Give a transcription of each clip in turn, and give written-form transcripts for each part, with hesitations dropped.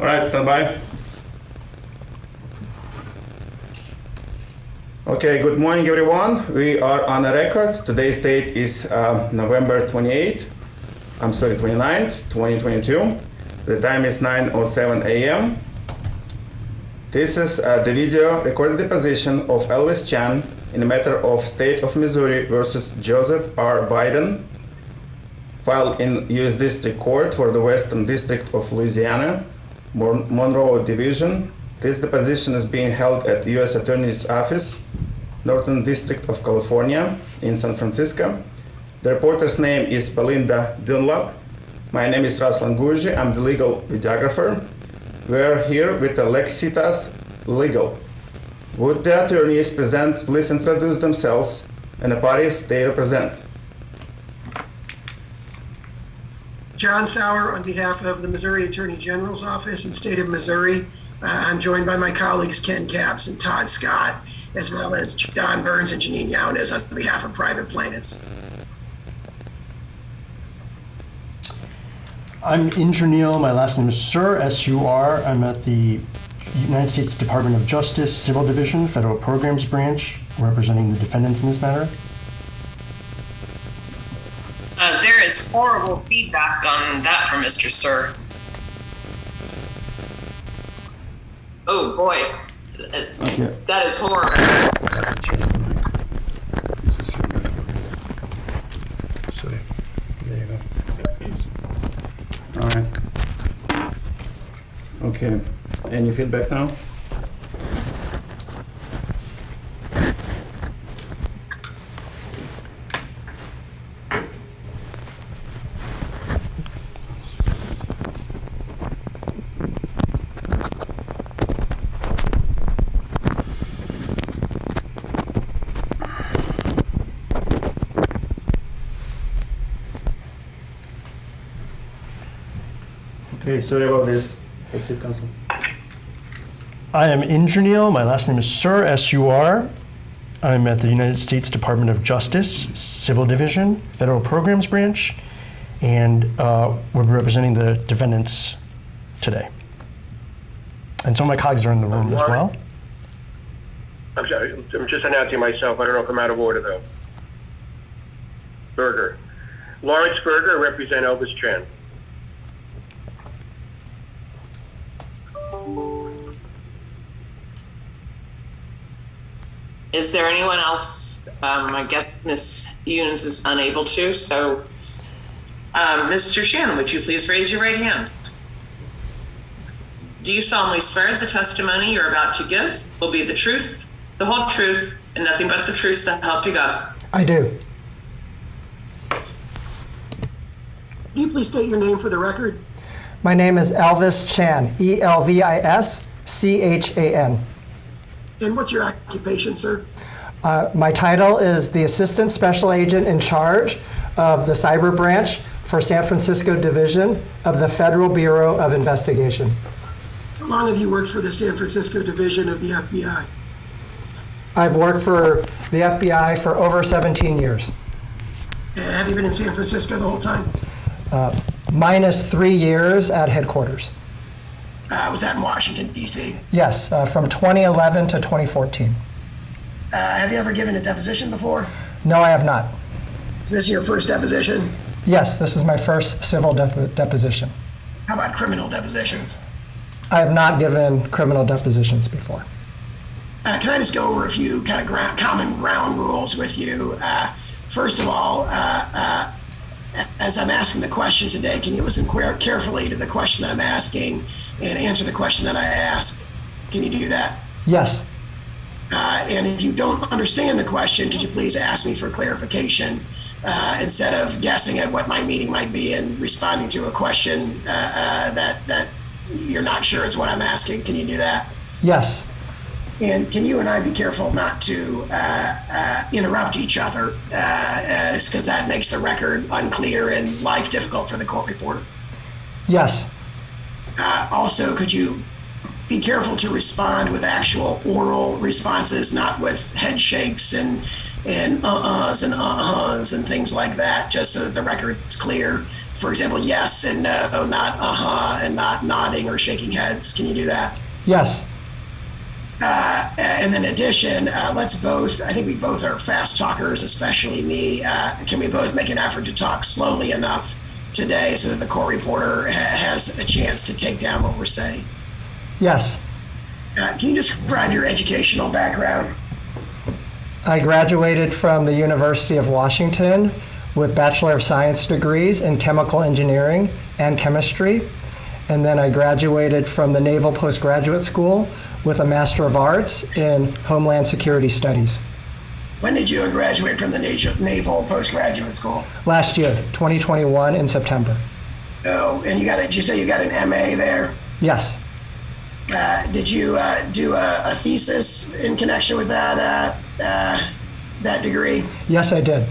All right, stand by. Okay, good morning, everyone. We are on a record. Today's date is November 29th, 2022. The time is 9:07 a.m. This is the video recorded deposition of Elvis Chan in the matter of State of Missouri versus Joseph R. Biden, filed in U.S. District Court for the Western District of Louisiana, Monroe Division. This deposition is being held at the U.S. Attorney's Office, Northern District of California in San Francisco. The reporter's name is Belinda Dunlap. My name is Ruslan Gurji. I'm the legal videographer. We're here with the Lexitas Legal. Would the attorneys present please introduce themselves and the parties they represent? John Sauer on behalf of the Missouri Attorney General's Office and State of Missouri. I'm joined by my colleagues Ken Capps and Todd Scott, as well as John Burns and Janine Younes on behalf of private plaintiffs. I'm Indra Neal. My last name is Sur, S-U-R. I'm at the United States Department of Justice, Civil Division, Federal Programs Branch, representing the defendants in this matter. There is horrible feedback on that from Mr. Sur. Oh boy, Okay. that is horrible. So, there you go. All right. Okay. Any feedback now? Okay, sorry about this. Exit counsel. I am Indra Neal. My last name is Sur, S-U-R. I'm at the United States Department of Justice, Civil Division, Federal Programs Branch, and we're representing the defendants today. And some of my colleagues are in the room as well. I'm sorry, I'm just announcing myself. I don't know if I'm out of order, though. Berger. Lawrence Berger, I represent Elvis Chan. Is there anyone else? I guess Ms. Younes is unable to, so Mr. Chan, would you please raise your right hand? Do you solemnly swear the testimony you're about to give will be the truth, the whole truth, and nothing but the truth so help you God? I do. Can you please state your name for the record? My name is Elvis Chan, E-L-V-I-S-C-H-A-N. And what's your occupation, sir? My title is the Assistant Special Agent in charge of the Cyber Branch for San Francisco Division of the Federal Bureau of Investigation. How long have you worked for the San Francisco Division of the FBI? I've worked for the FBI for over 17 years. Have you been in San Francisco the whole time? Minus 3 years at headquarters. Was that in Washington, D.C.? Yes, from 2011 to 2014. Have you ever given a deposition before? No, I have not. Is this your first deposition? Yes, this is my first civil deposition. How about criminal depositions? I have not given criminal depositions before. Can I just go over a few kind of common ground rules with you? First of all, as I'm asking the questions today, can you listen carefully to the question that I'm asking and answer the question that I ask? Can you do that? Yes. And if you don't understand the question, could you please ask me for clarification instead of guessing at what my meaning might be and responding to a question that you're not sure it's what I'm asking? Can you do that? Yes. And can you and I be careful not to interrupt each other, because that makes the record unclear and life difficult for the court reporter? Yes. Also, could you be careful to respond with actual oral responses, not with head shakes and uh-uhs and things like that, just so that the record is clear. for example, yes and no, not uh-huh, and not nodding or shaking heads. Can you do that? Yes. And in addition, let's both, I think we both are fast talkers, especially me. Can we both make an effort to talk slowly enough today so that the court reporter has a chance to take down what we're saying? Yes. Can you describe your educational background? I graduated from the University of Washington with Bachelor of Science degrees in chemical engineering and chemistry. And then I graduated from the Naval Postgraduate School with a Master of Arts in Homeland Security Studies. When did you graduate from the Naval Postgraduate School? Last year, 2021 in September. Oh, and did you say you got an MA there? Yes. Did you do a thesis in connection with that degree? Yes, I did.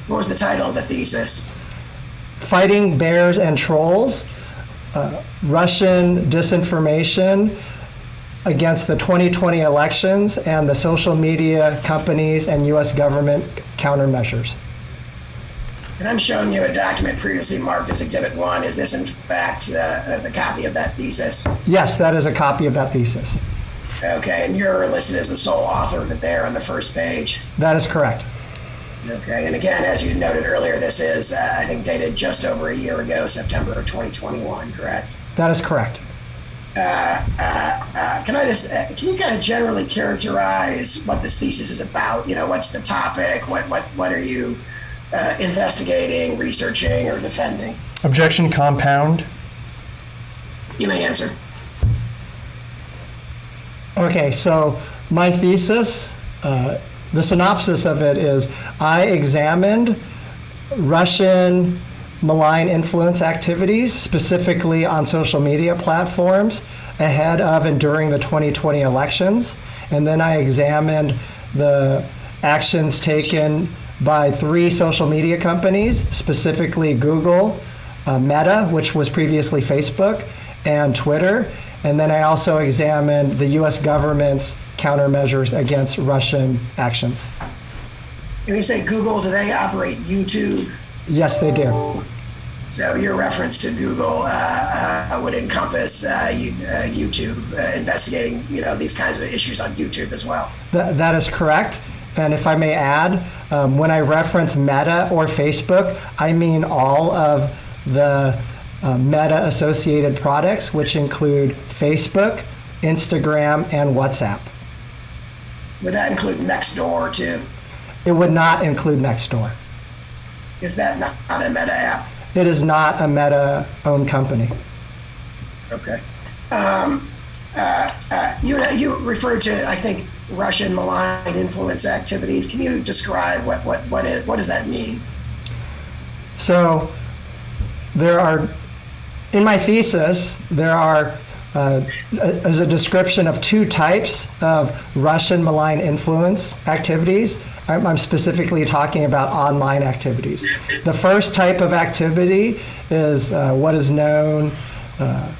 What was the title of the thesis? Fighting Bears and Trolls, Russian Disinformation Against the 2020 Elections and the Social Media Companies and U.S. Government Countermeasures. And I'm showing you a document previously marked as Exhibit 1. Is this in fact the copy of that thesis? Yes, that is a copy of that thesis. Okay, and you're listed as the sole author of it there on the first page. That is correct. Okay, and again, as you noted earlier, this is, I think, dated just over a year ago, September of 2021, correct? That is correct. Can you kind of generally characterize what this thesis is about? You know, what's the topic? What are you investigating, researching, or defending? Objection compound. You may answer. Okay, so my thesis, the synopsis of it is I examined Russian malign influence activities, specifically on social media platforms, ahead of and during the 2020 elections. And then I examined the actions taken by 3 social media companies, specifically Google, Meta, which was previously Facebook, and Twitter. And then I also examined the US government's countermeasures against Russian actions. When you say Google, do they operate YouTube? Yes, they do. So your reference to Google would encompass YouTube, investigating these kinds of issues on YouTube as well. That is correct. And if I may add, when I reference Meta or Facebook, I mean all of the Meta associated products, which include Facebook, Instagram, and WhatsApp. Would that include Nextdoor too? It would not include Nextdoor. Is that not a Meta app? It is not a Meta-owned company. Okay. You referred to, I think, Russian malign influence activities. Can you describe what does that mean? So there are, in my thesis, there are as a description of 2 types of Russian malign influence activities. I'm specifically talking about online activities. The first type of activity is what is known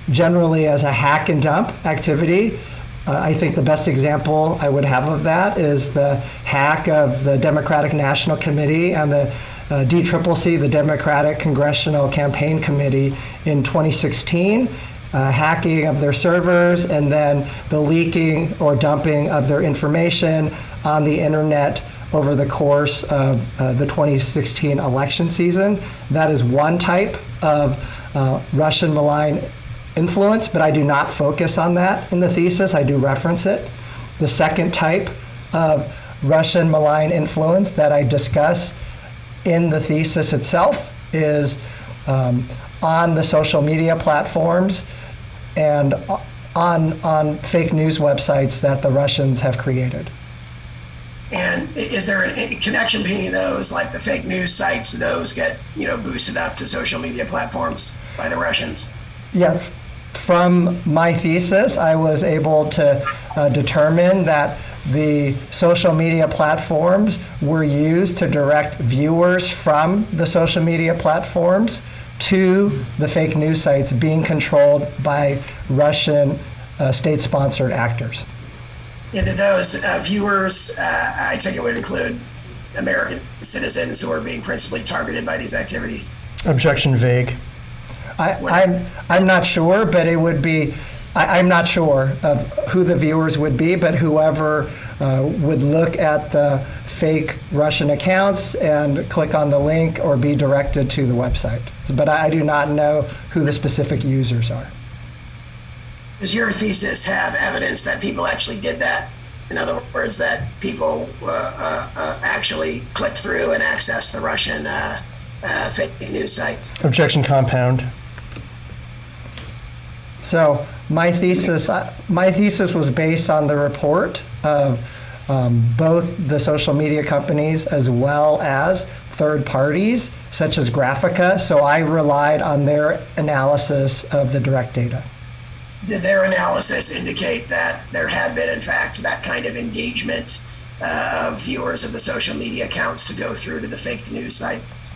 generally as a hack and dump activity. I think the best example I would have of that is the hack of the Democratic National Committee and the DCCC, the Democratic Congressional Campaign Committee, in 2016. Hacking of their servers and then the leaking or dumping of their information on the internet over the course of the 2016 election season. That is one type of Russian malign influence, but I do not focus on that in the thesis. I do reference it. The second type of Russian malign influence that I discuss in the thesis itself is on the social media platforms and on fake news websites that the Russians have created. And is there a connection between those, like the fake news sites, those get boosted up to social media platforms by the Russians? Yeah, from my thesis, I was able to determine that the social media platforms were used to direct viewers from the social media platforms to the fake news sites being controlled by Russian state-sponsored actors. And did those viewers, I take it would include American citizens who are being principally targeted by these activities? Objection vague. I'm not sure, but it would be, I'm not sure of who the viewers would be, but whoever would look at the fake Russian accounts and click on the link or be directed to the website. But I do not know who the specific users are. Does your thesis have evidence that people actually did that? In other words, that people actually clicked through and accessed the Russian fake news sites? Objection compound. So my thesis was based on the report of both the social media companies as well as third parties such as Graphica. So I relied on their analysis of the direct data. Did their analysis indicate that there had been, in fact, that kind of engagement of viewers of the social media accounts to go through to the fake news sites?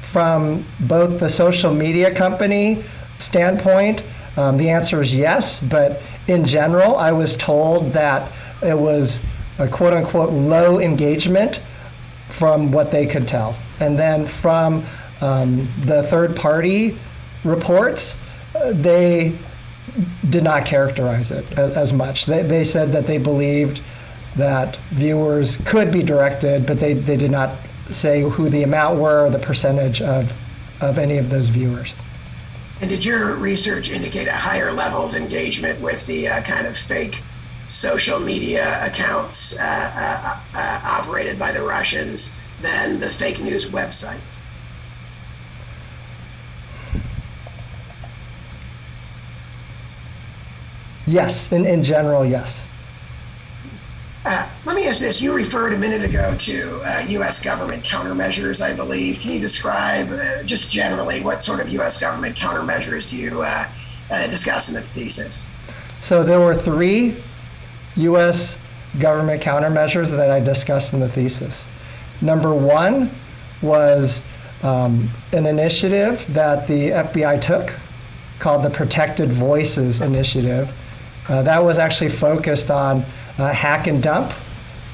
From both the social media company standpoint, the answer is yes, but in general, I was told that it was a quote unquote low engagement from what they could tell. And then from the third party reports, they did not characterize it as much. They said that they believed that viewers could be directed, but they did not say who the amount were or the percentage of any of those viewers. And did your research indicate a higher level of engagement with the kind of fake social media accounts operated by the Russians than the fake news websites? Yes, in general, yes. Let me ask this. You referred a minute ago to U.S. government countermeasures, I believe. Can you describe, just generally, what sort of U.S. government countermeasures do you discuss in the thesis? So there were 3 U.S. government countermeasures that I discussed in the thesis. Number 1 was an initiative that the FBI took called the Protected Voices Initiative. That was actually focused on hack and dump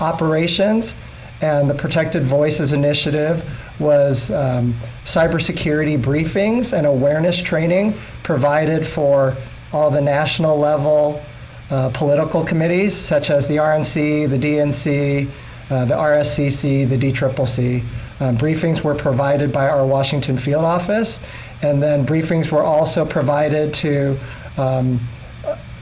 operations, and the Protected Voices Initiative was cybersecurity briefings and awareness training provided for all the national level political committees, such as the RNC, the DNC, the RSCC, the DCCC. Briefings were provided by our Washington field office, and then briefings were also provided to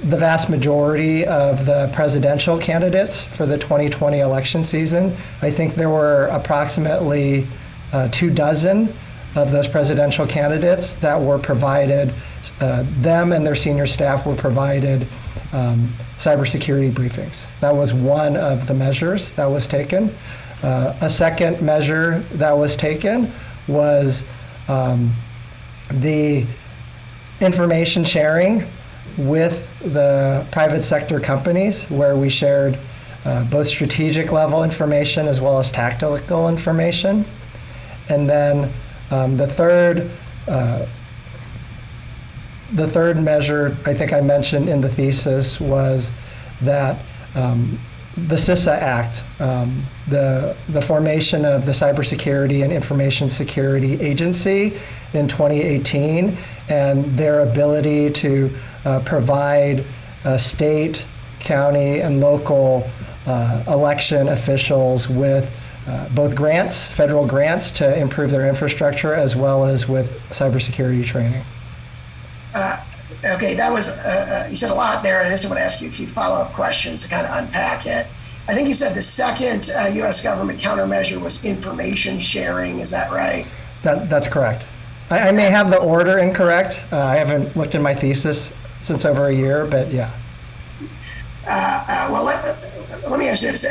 the vast majority of the presidential candidates for the 2020 election season. I think there were approximately 24 of those presidential candidates that were provided, them and their senior staff were provided cybersecurity briefings. That was one of the measures that was taken. A second measure that was taken was the information sharing with the private sector companies, where we shared both strategic level information as well as tactical information. And then the third measure I think I mentioned in the thesis was that the CISA Act, the formation of the Cybersecurity and Information Security Agency in 2018, and their ability to provide state, county, and local election officials with both grants, federal grants to improve their infrastructure, as well as with cybersecurity training. Okay, that was, you said a lot there, and I just want to ask you a few follow-up questions to kind of unpack it. I think you said the second U.S. government countermeasure was information sharing, is that right? That's correct. I may have the order incorrect. I haven't looked in my thesis since over a year, but yeah. Well, let me ask you this,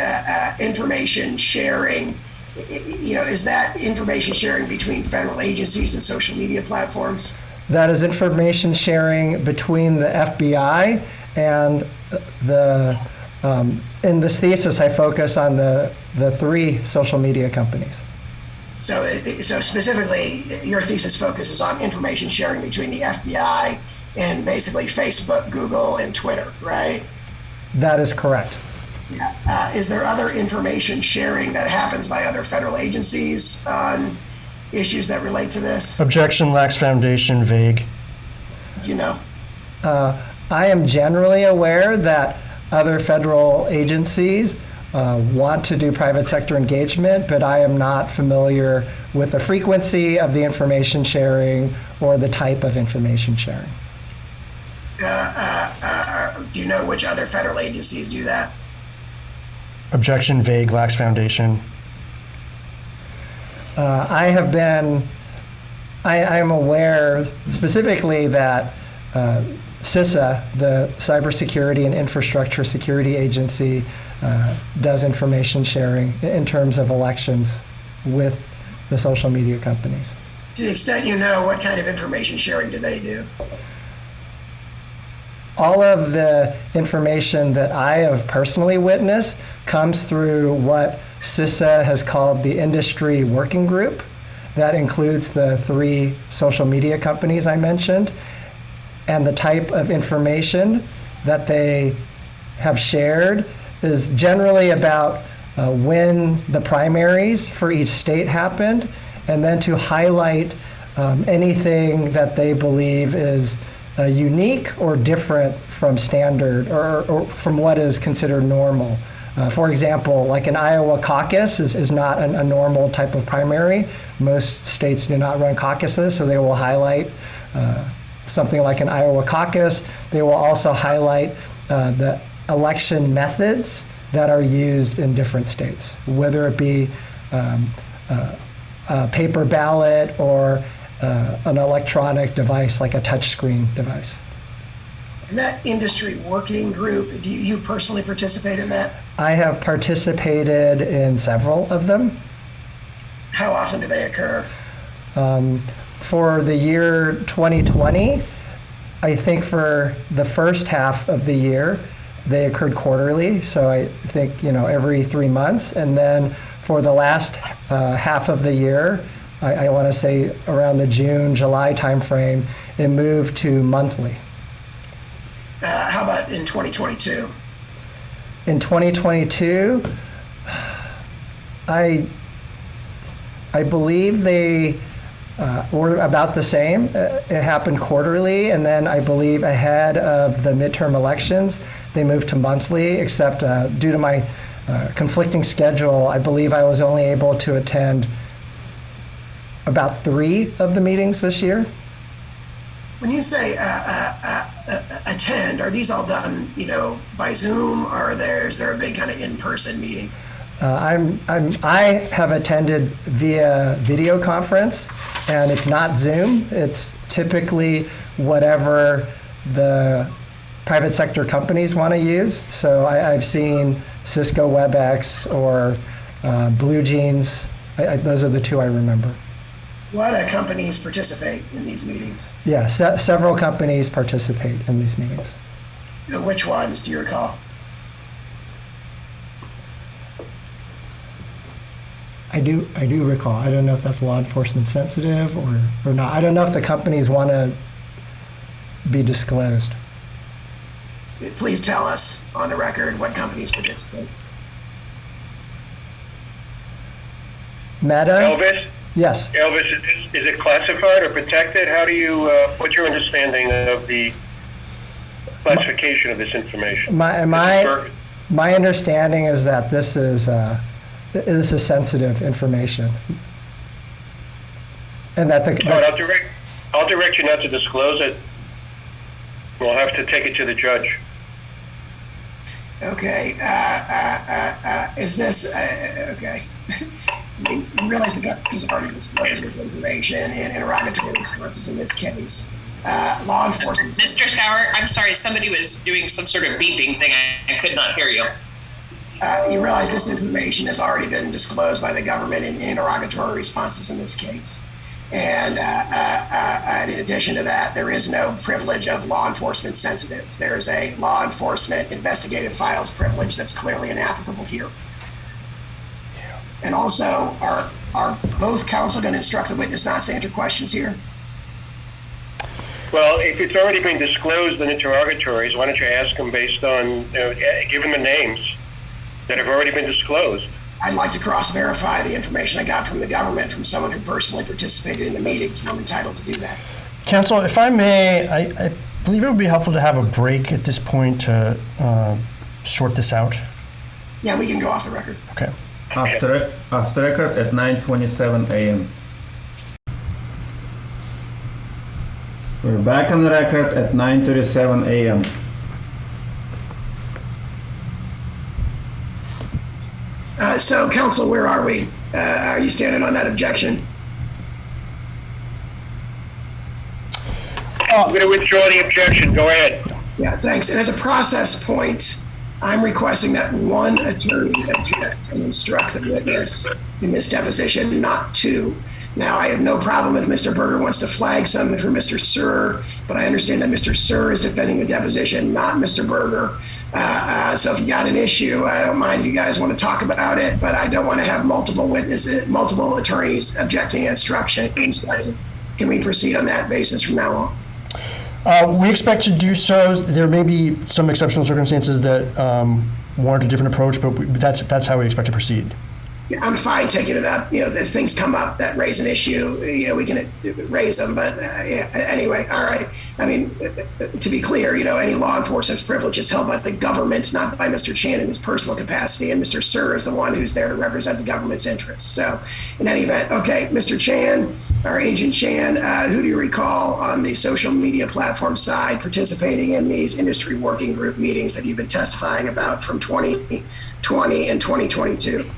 information sharing, is that information sharing between federal agencies and social media platforms? That is information sharing between the FBI and the, in this thesis, I focus on the 3 social media companies. So specifically, your thesis focuses on information sharing between the FBI and basically Facebook, Google, and Twitter, right? That is correct. Yeah. Is there other information sharing that happens by other federal agencies on issues that relate to this? Objection, lacks foundation, vague. If you know. I am generally aware that other federal agencies want to do private sector engagement, but I am not familiar with the frequency of the information sharing or the type of information sharing. Do you know which other federal agencies do that? Objection, vague, lacks foundation. I am aware specifically that CISA, the Cybersecurity and Infrastructure Security Agency, does information sharing in terms of elections with the social media companies. To the extent you know, what kind of information sharing do they do? All of the information that I have personally witnessed comes through what CISA has called the Industry Working Group. That includes the 3 social media companies I mentioned. And the type of information that they have shared is generally about when the primaries for each state happened, and then to highlight anything that they believe is unique or different from standard or from what is considered normal. For example, like an Iowa caucus is not a normal type of primary. Most states do not run caucuses, so they will highlight something like an Iowa caucus. They will also highlight the election methods that are used in different states, whether it be a paper ballot or an electronic device like a touchscreen device. And that industry working group, do you personally participate in that? I have participated in several of them. How often do they occur? For the year 2020, I think for the first half of the year, they occurred quarterly. So I think, every 3 months. And then for the last half of the year, I want to say around the June, July timeframe, it moved to monthly. How about in 2022? In 2022, I believe they were about the same. It happened quarterly, and then I believe ahead of the midterm elections, they moved to monthly, except due to my conflicting schedule, I believe I was only able to attend about 3 of the meetings this year. When you say attend, are these all done, by Zoom, or is there a big kind of in-person meeting? I have attended via video conference, and it's not Zoom. It's typically whatever the private sector companies want to use. So I've seen Cisco WebEx or Blue Jeans. Those are the 2 I remember. What companies participate in these meetings? Yeah, several companies participate in these meetings. Which ones do you recall? I do recall. I don't know if that's law enforcement sensitive or not. I don't know if the companies want to be disclosed. Please tell us on the record what companies participate. Meta? Elvis? Yes. Elvis, is it classified or protected? How do you, what's your understanding of the classification of this information? My understanding is that this is sensitive information, and that I'll direct you not to disclose it. We'll have to take it to the judge. Okay. Is this okay? You realize the government has already disclosed this information in interrogatory responses in this case. Law enforcement. Mr. Schauer, I'm sorry, somebody was doing some sort of beeping thing. I could not hear you. You realize this information has already been disclosed by the government in interrogatory responses in this case. And in addition to that, there is no privilege of law enforcement sensitive. There's a law enforcement investigative files privilege that's clearly inapplicable here. And also, are both counsel going to instruct the witness not to answer questions here? Well, if it's already been disclosed in interrogatories, why don't you ask them based on, given the names that have already been disclosed? I'd like to cross-verify the information I got from the government from someone who personally participated in the meetings, and I'm entitled to do that. Counsel, if I may, I believe it would be helpful to have a break at this point to sort this out. Yeah, we can go off the record. Okay. After record at 9:27 a.m. We're back on the record at 9:37 a.m. So, counsel, where are we? Are you standing on that objection? I'm going to withdraw the objection. Go ahead. Yeah, thanks. And as a process point, I'm requesting that one attorney object and instruct the witness in this deposition, not two. Now, I have no problem if Mr. Berger wants to flag something for Mr. Sir, but I understand that Mr. Sir is defending the deposition, not Mr. Berger. So if you got an issue, I don't mind if you guys want to talk about it, but I don't want to have multiple witnesses, multiple attorneys objecting and instructing. Can we proceed on that basis from now on? We expect to do so. There may be some exceptional circumstances that warrant a different approach, but that's how we expect to proceed. Yeah, I'm fine taking it up. If things come up that raise an issue, we can raise them. But yeah, anyway, all right. I mean, to be clear, any law enforcement privilege is held by the government, not by Mr. Chan in his personal capacity, and Mr. Sir is the one who's there to represent the government's interests. So, in any event, okay, Mr. Chan, or Agent Chan, who do you recall on the social media platform side participating in these industry working group meetings that you've been testifying about from 2020 and 2022?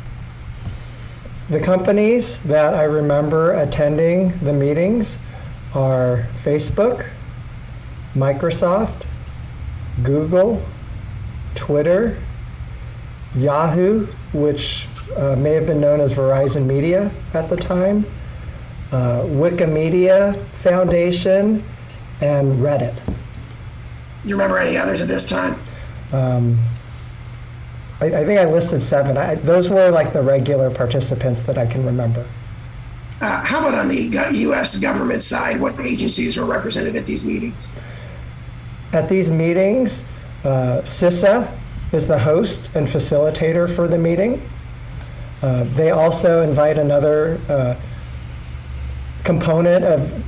The companies that I remember attending the meetings are Facebook, Microsoft, Google, Twitter, Yahoo, which may have been known as Verizon Media at the time, Wikimedia Foundation, and Reddit. You remember any others at this time? I think I listed 7. Those were like the regular participants that I can remember. How about on the U.S. government side? What agencies were represented at these meetings? At these meetings, CISA is the host and facilitator for the meeting. They also invite another component of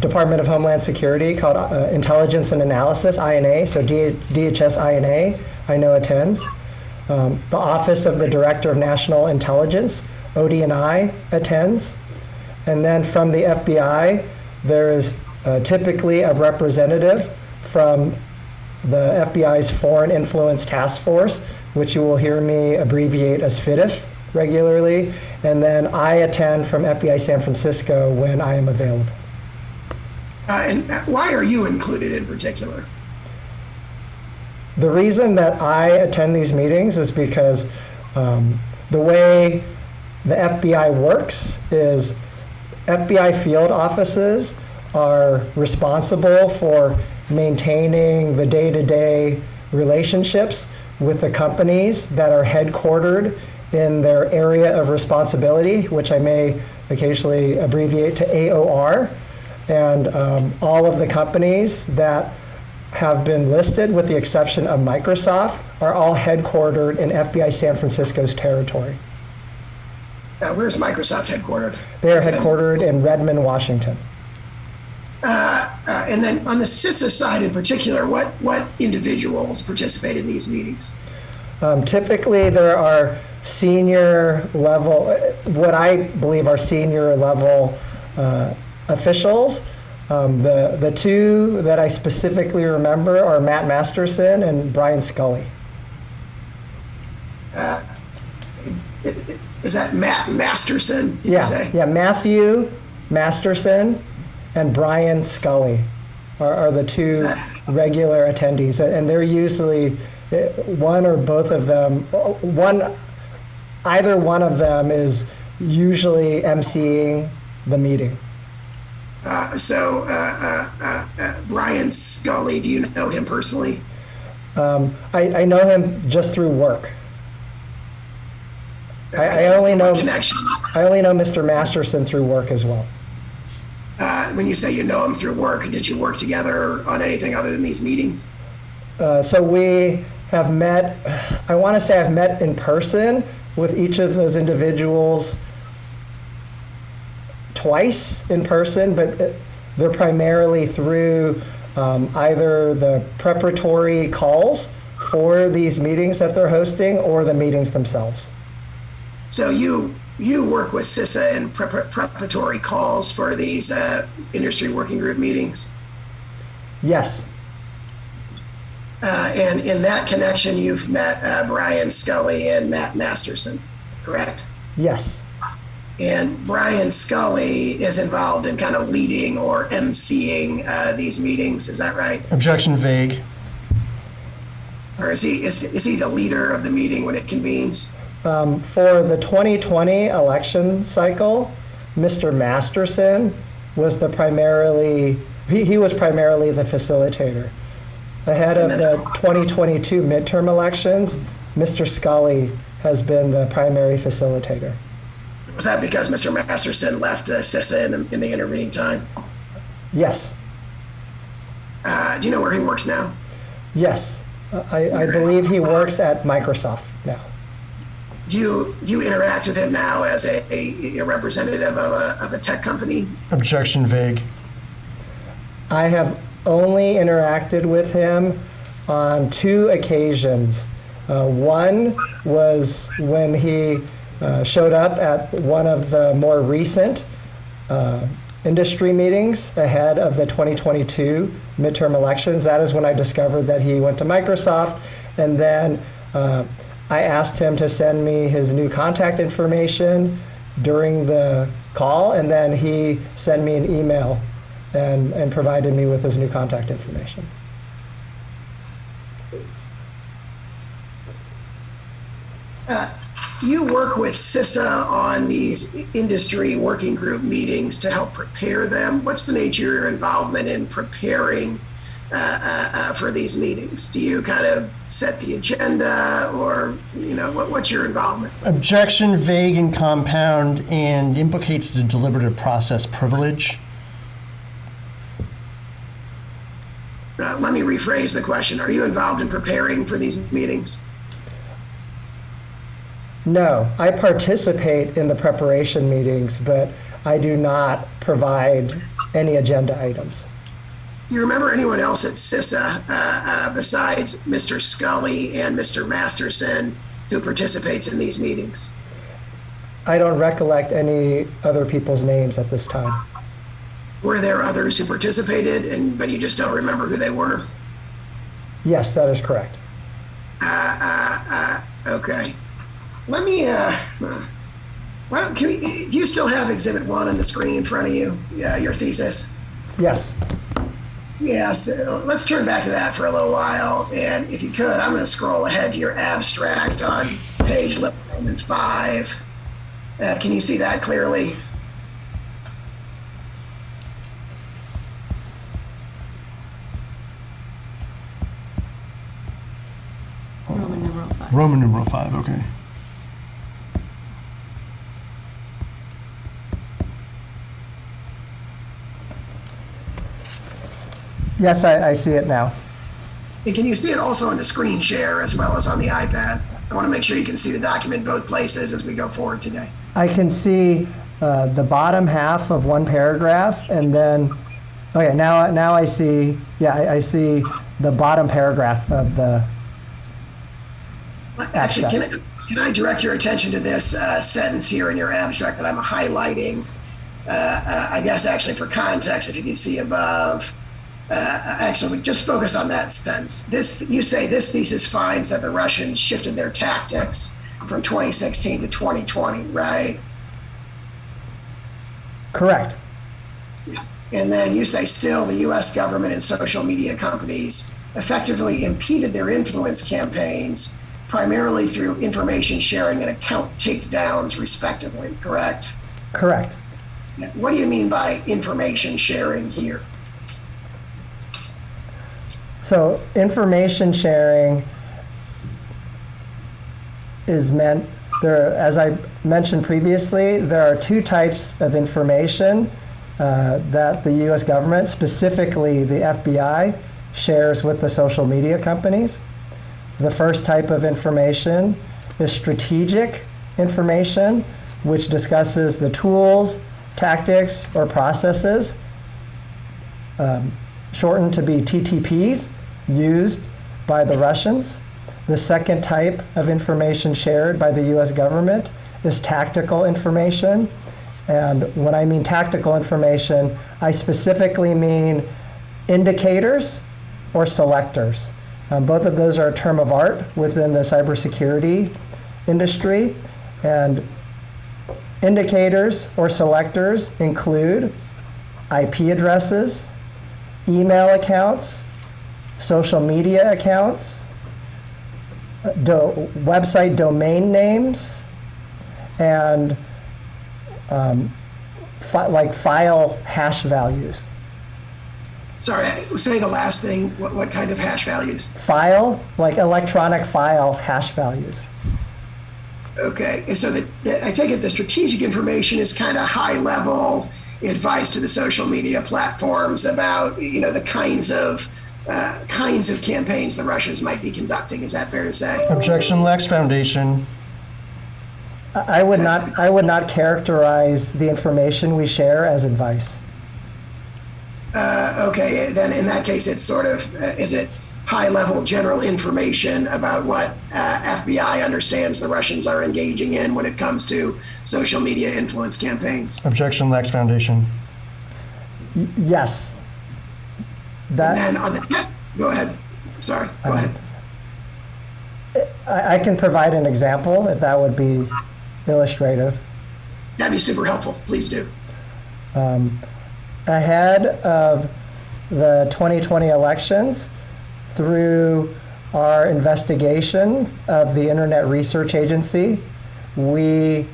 Department of Homeland Security called Intelligence and Analysis, INA, so DHS INA, I know attends. The Office of the Director of National Intelligence, ODNI, attends. And then from the FBI, there is typically a representative from the FBI's Foreign Influence Task Force, which you will hear me abbreviate as FIDF regularly. And then I attend from FBI San Francisco when I am available. And why are you included in particular? The reason that I attend these meetings is because the way the FBI works is FBI field offices are responsible for maintaining the day-to-day relationships with the companies that are headquartered in their area of responsibility, which I may occasionally abbreviate to AOR. And all of the companies that have been listed, with the exception of Microsoft, are all headquartered in FBI San Francisco's territory. Where's Microsoft headquartered? They are headquartered in Redmond, Washington. And then on the CISA side in particular, what individuals participate in these meetings? Typically, there are senior level, what I believe are senior level officials. The two that I specifically remember are Matt Masterson and Brian Scully. Is that Matt Masterson? Yeah, Matthew Masterson and Brian Scully are the two regular attendees, and they're usually one or both of them. Either one of them is usually emceeing the meeting. Brian Scully, do you know him personally? I know him just through work. I only know Mr. Masterson through work as well. When you say you know him through work, did you work together on anything other than these meetings? So we have met, I want to say I've met in person with each of those individuals twice in person, but they're primarily through either the preparatory calls for these meetings that they're hosting or the meetings themselves. So you work with CISA in preparatory calls for these industry working group meetings? Yes. And in that connection, you've met Brian Scully and Matt Masterson, correct? Yes. And Brian Scully is involved in kind of leading or emceeing these meetings, is that right? Objection vague. Or is he the leader of the meeting when it convenes? For the 2020 election cycle, Mr. Masterson was he was primarily the facilitator. Ahead of the 2022 midterm elections, Mr. Scully has been the primary facilitator. Was that because Mr. Masterson left CISA in the intervening time? Yes. Do you know where he works now? Yes. I believe he works at Microsoft now. Do you interact with him now as a representative of a tech company? Objection vague. I have only interacted with him on 2 occasions. One was when he showed up at one of the more recent industry meetings ahead of the 2022 midterm elections. That is when I discovered that he went to Microsoft, and then I asked him to send me his new contact information during the call, and then he sent me an email and provided me with his new contact information. You work with CISA on these industry working group meetings to help prepare them. What's the nature of your involvement in preparing for these meetings? Do you kind of set the agenda, or what's your involvement? Objection vague and compound, and implicates the deliberative process privilege. Let me rephrase the question. Are you involved in preparing for these meetings? No, I participate in the preparation meetings, but I do not provide any agenda items. You remember anyone else at CISA besides Mr. Scully and Mr. Masterson who participates in these meetings? I don't recollect any other people's names at this time. Were there others who participated, but you just don't remember who they were? Yes, that is correct. Okay. Let me, do you still have Exhibit 1 on the screen in front of you, your thesis? Yes. Yeah, so let's turn back to that for a little while. And if you could, I'm going to scroll ahead to your abstract on page 5. Can you see that clearly? Roman numeral 5. Roman numeral 5, okay. Yes, I see it now. And can you see it also on the screen share as well as on the iPad? I want to make sure you can see the document both places as we go forward today. I can see the bottom half of one paragraph, and then, okay, now I see, I see the bottom paragraph of the Actually, abstract. can I direct your attention to this sentence here in your abstract that I'm highlighting? I guess actually for context, if you can see above, actually, just focus on that sentence. You say this thesis finds that the Russians shifted their tactics from 2016 to 2020, right? Correct. And then you say still the U.S. government and social media companies effectively impeded their influence campaigns primarily through information sharing and account takedowns, respectively, correct? Correct. What do you mean by information sharing here? So information sharing is meant, as I mentioned previously, there are 2 types of information that the U.S. government, specifically the FBI, shares with the social media companies. The first type of information is strategic information, which discusses the tools, tactics, or processes, shortened to be TTPs, used by the Russians. The second type of information shared by the US government is tactical information. And when I mean tactical information, I specifically mean indicators or selectors. Both of those are a term of art within the cybersecurity industry. And indicators or selectors include IP addresses, email accounts, social media accounts, website domain names, and like file hash values. Sorry, say the last thing. What kind of hash values? File, like electronic file hash values. Okay, and so I take it the strategic information is kind of high level advice to the social media platforms about the kinds of campaigns the Russians might be conducting. Is that fair to say? Objection lacks foundation. I would not characterize the information we share as advice. Okay, then in that case, it's sort of is it high-level general information about what FBI understands the Russians are engaging in when it comes to social media influence campaigns? Objection lacks foundation. Yes. And then on the go ahead. Sorry, go ahead. I can provide an example if that would be illustrative. That'd be super helpful. Please do. Ahead of the 2020 elections, through our investigation of the Internet Research Agency, we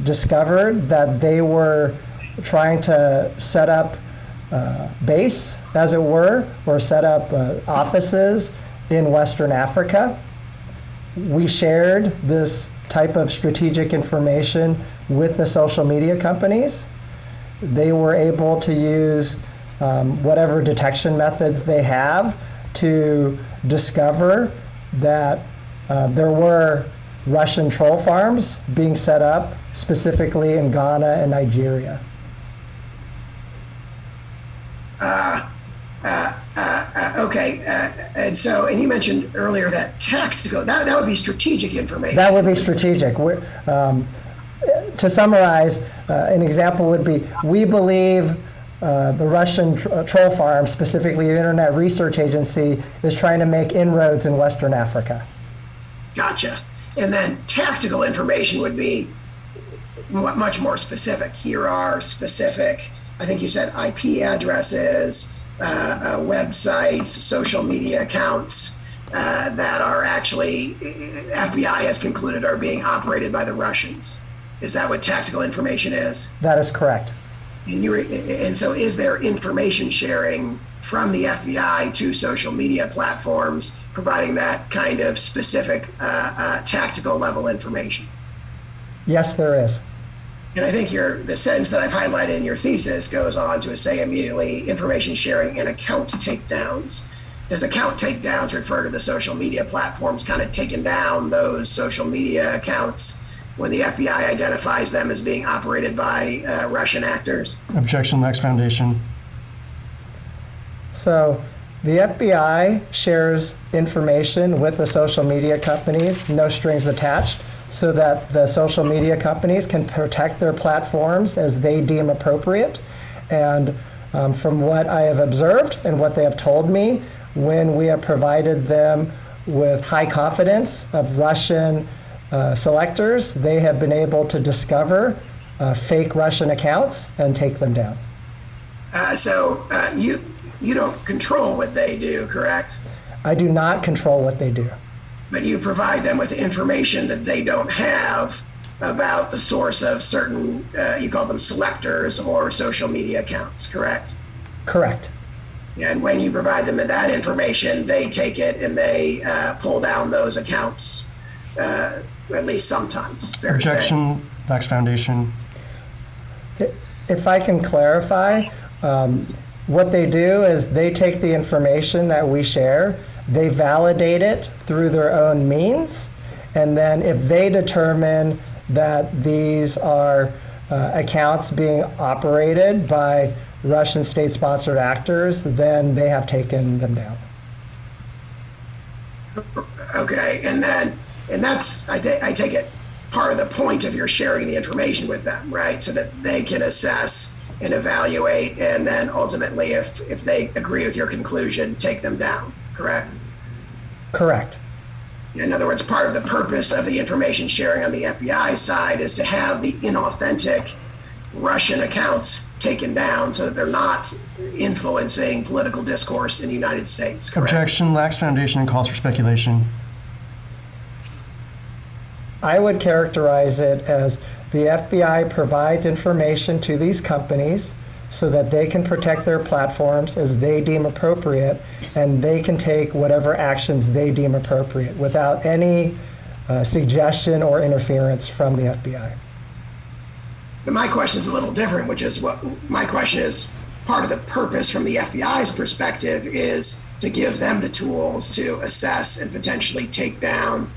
discovered that they were trying to set up base, as it were, or set up offices in Western Africa. We shared this type of strategic information with the social media companies. They were able to use whatever detection methods they have to discover that there were Russian troll farms being set up specifically in Ghana and Nigeria. Okay, and you mentioned earlier that tactical, that would be strategic information. That would be strategic. To summarize, an example would be, we believe the Russian troll farm, specifically the Internet Research Agency, is trying to make inroads in Western Africa. Gotcha. And then tactical information would be much more specific. Here are specific, I think you said IP addresses, websites, social media accounts that are actually, FBI has concluded are being operated by the Russians. Is that what tactical information is? That is correct. And so is there information sharing from the FBI to social media platforms providing that kind of specific tactical level information? Yes, there is. And I think the sentence that I've highlighted in your thesis goes on to say immediately information sharing and account takedowns. Does account takedowns refer to the social media platforms kind of taking down those social media accounts when the FBI identifies them as being operated by Russian actors? Objection lacks foundation. So the FBI shares information with the social media companies, no strings attached, so that the social media companies can protect their platforms as they deem appropriate. And from what I have observed and what they have told me, when we have provided them with high confidence of Russian selectors, they have been able to discover fake Russian accounts and take them down. You don't control what they do, correct? I do not control what they do. But you provide them with information that they don't have about the source of certain, you call them selectors or social media accounts, correct? Correct. And when you provide them with that information, they take it and they pull down those accounts, at least sometimes. Fair to say. Objection lacks foundation. If I can clarify, what they do is they take the information that we share, they validate it through their own means, And then if they determine that these are accounts being operated by Russian state-sponsored actors, then they have taken them down. Okay, and that's, I take it, part of the point of your sharing the information with them, right? So that they can assess and evaluate, and then ultimately, if they agree with your conclusion, take them down, correct? Correct. In other words, part of the purpose of the information sharing on the FBI side is to have the inauthentic Russian accounts taken down so that they're not influencing political discourse in the United States, correct? Objection, lacks foundation and calls for speculation. I would characterize it as the FBI provides information to these companies so that they can protect their platforms as they deem appropriate, and they can take whatever actions they deem appropriate without any suggestion or interference from the FBI. But my question is a little different, which is my question is, part of the purpose from the FBI's perspective is to give them the tools to assess and potentially take down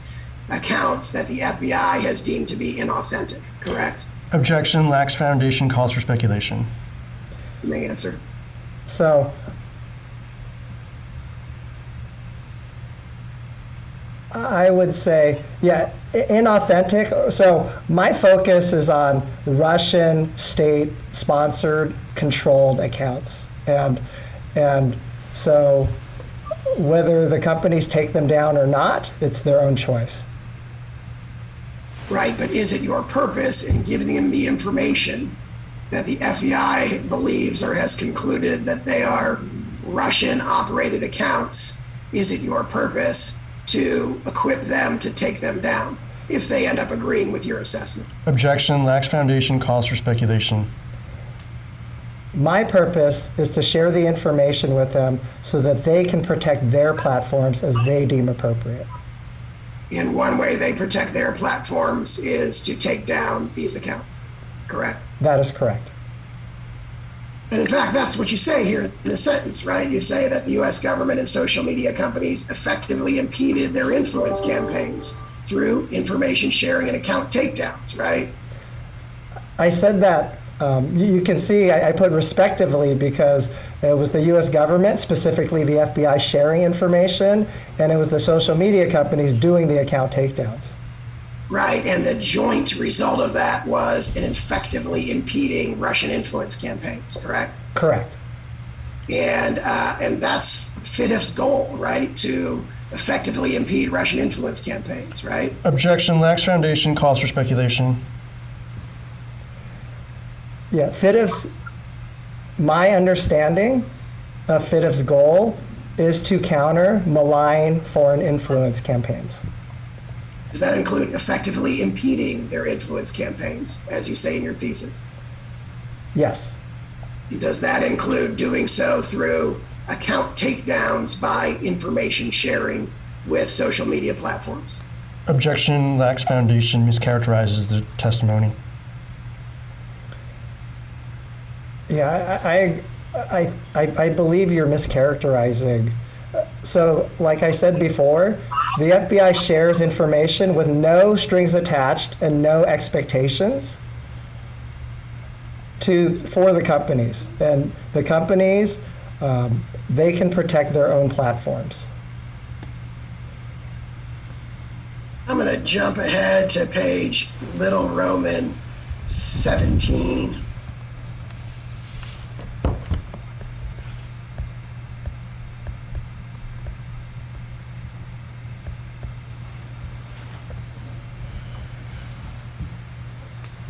accounts that the FBI has deemed to be inauthentic, correct? Objection, lacks foundation, calls for speculation. You may answer. So I would say, yeah, inauthentic. So my focus is on Russian state-sponsored, controlled accounts, and so whether the companies take them down or not, it's their own choice. Right, but is it your purpose in giving them the information that the FBI believes or has concluded that they are Russian-operated accounts? Is it your purpose to equip them to take them down if they end up agreeing with your assessment? Objection, lacks foundation, calls for speculation. My purpose is to share the information with them so that they can protect their platforms as they deem appropriate. And one way they protect their platforms is to take down these accounts, correct? That is correct. And in fact, that's what you say here in the sentence, right? You say that the US government and social media companies effectively impeded their influence campaigns through information sharing and account takedowns, right? I said that, you can see I put respectively because it was the US government, specifically the FBI, sharing information, and it was the social media companies doing the account takedowns. Right, and the joint result of that was in effectively impeding Russian influence campaigns, correct? Correct. And that's FIDF's goal, right? To effectively impede Russian influence campaigns, right? Objection, lacks foundation, calls for speculation. Yeah, my understanding of FIDF's goal is to counter malign foreign influence campaigns. Does that include effectively impeding their influence campaigns, as you say in your thesis? Yes. Does that include doing so through account takedowns by information sharing with social media platforms? Objection, lacks foundation, mischaracterizes the testimony. Yeah, I believe you're mischaracterizing. So, like I said before, the FBI shares information with no strings attached and no expectations for the companies. And the companies, they can protect their own platforms. I'm going to jump ahead to page Little Roman 17.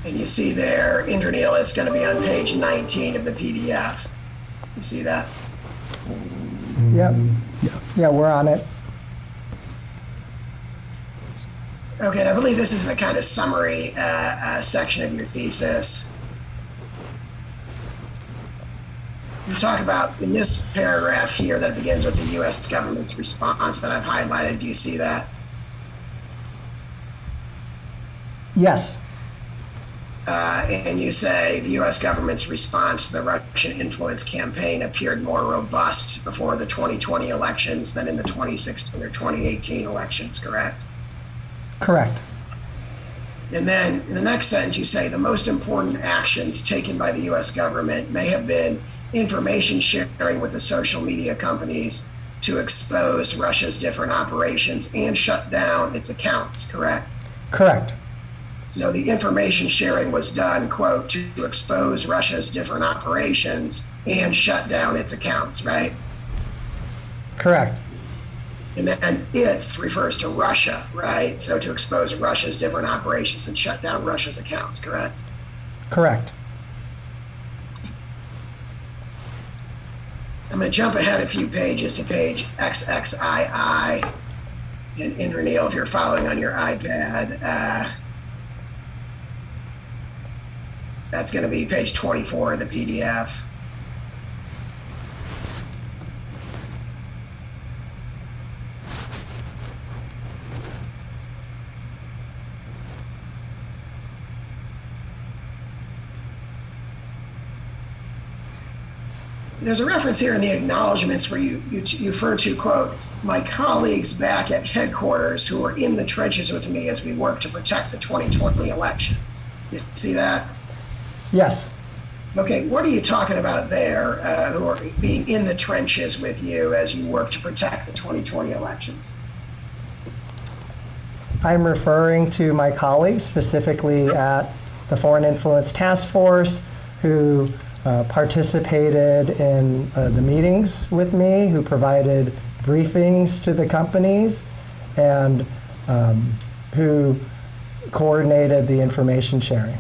And you see there, Indranil, it's going to be on page 19 of the PDF. You see that? Yep. Yeah, we're on it. Okay, and I believe this is the kind of summary section of your thesis. You talk about, in this paragraph here that begins with the U.S. government's response that I've highlighted, do you see that? Yes. And you say the U.S. government's response to the Russian influence campaign appeared more robust before the 2020 elections than in the 2016 or 2018 elections, correct? Correct. And then in the next sentence, you say the most important actions taken by the U.S. government may have been information sharing with the social media companies to expose Russia's different operations and shut down its accounts, correct? Correct. So the information sharing was done, quote, to expose Russia's different operations and shut down its accounts, right? Correct. And then its refers to Russia, right? So to expose Russia's different operations and shut down Russia's accounts, correct? Correct. I'm going to jump ahead a few pages to page XXII. And Indranil, if you're following on your iPad, that's going to be page 24 of the PDF. There's a reference here in the acknowledgments where you refer to, quote, my colleagues back at headquarters who are in the trenches with me as we work to protect the 2020 elections. You see that? Yes. Okay, what are you talking about there, who are being in the trenches with you as you work to protect the 2020 elections? I'm referring to my colleagues, specifically at the Foreign Influence Task Force, who participated in the meetings with me, who provided briefings to the companies, and who coordinated the information sharing.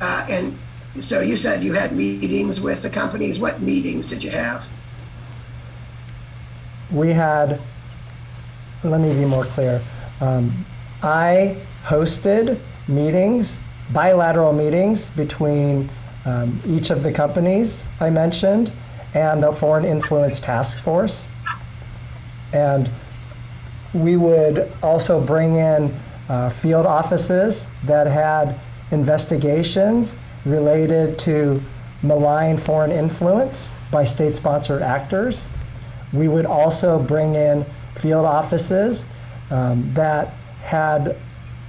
And so you said you had meetings with the companies. What meetings did you have? We had, let me be more clear. I hosted meetings, bilateral meetings between each of the companies I mentioned and the Foreign Influence Task Force. And we would also bring in field offices that had investigations related to malign foreign influence by state-sponsored actors. We would also bring in field offices that had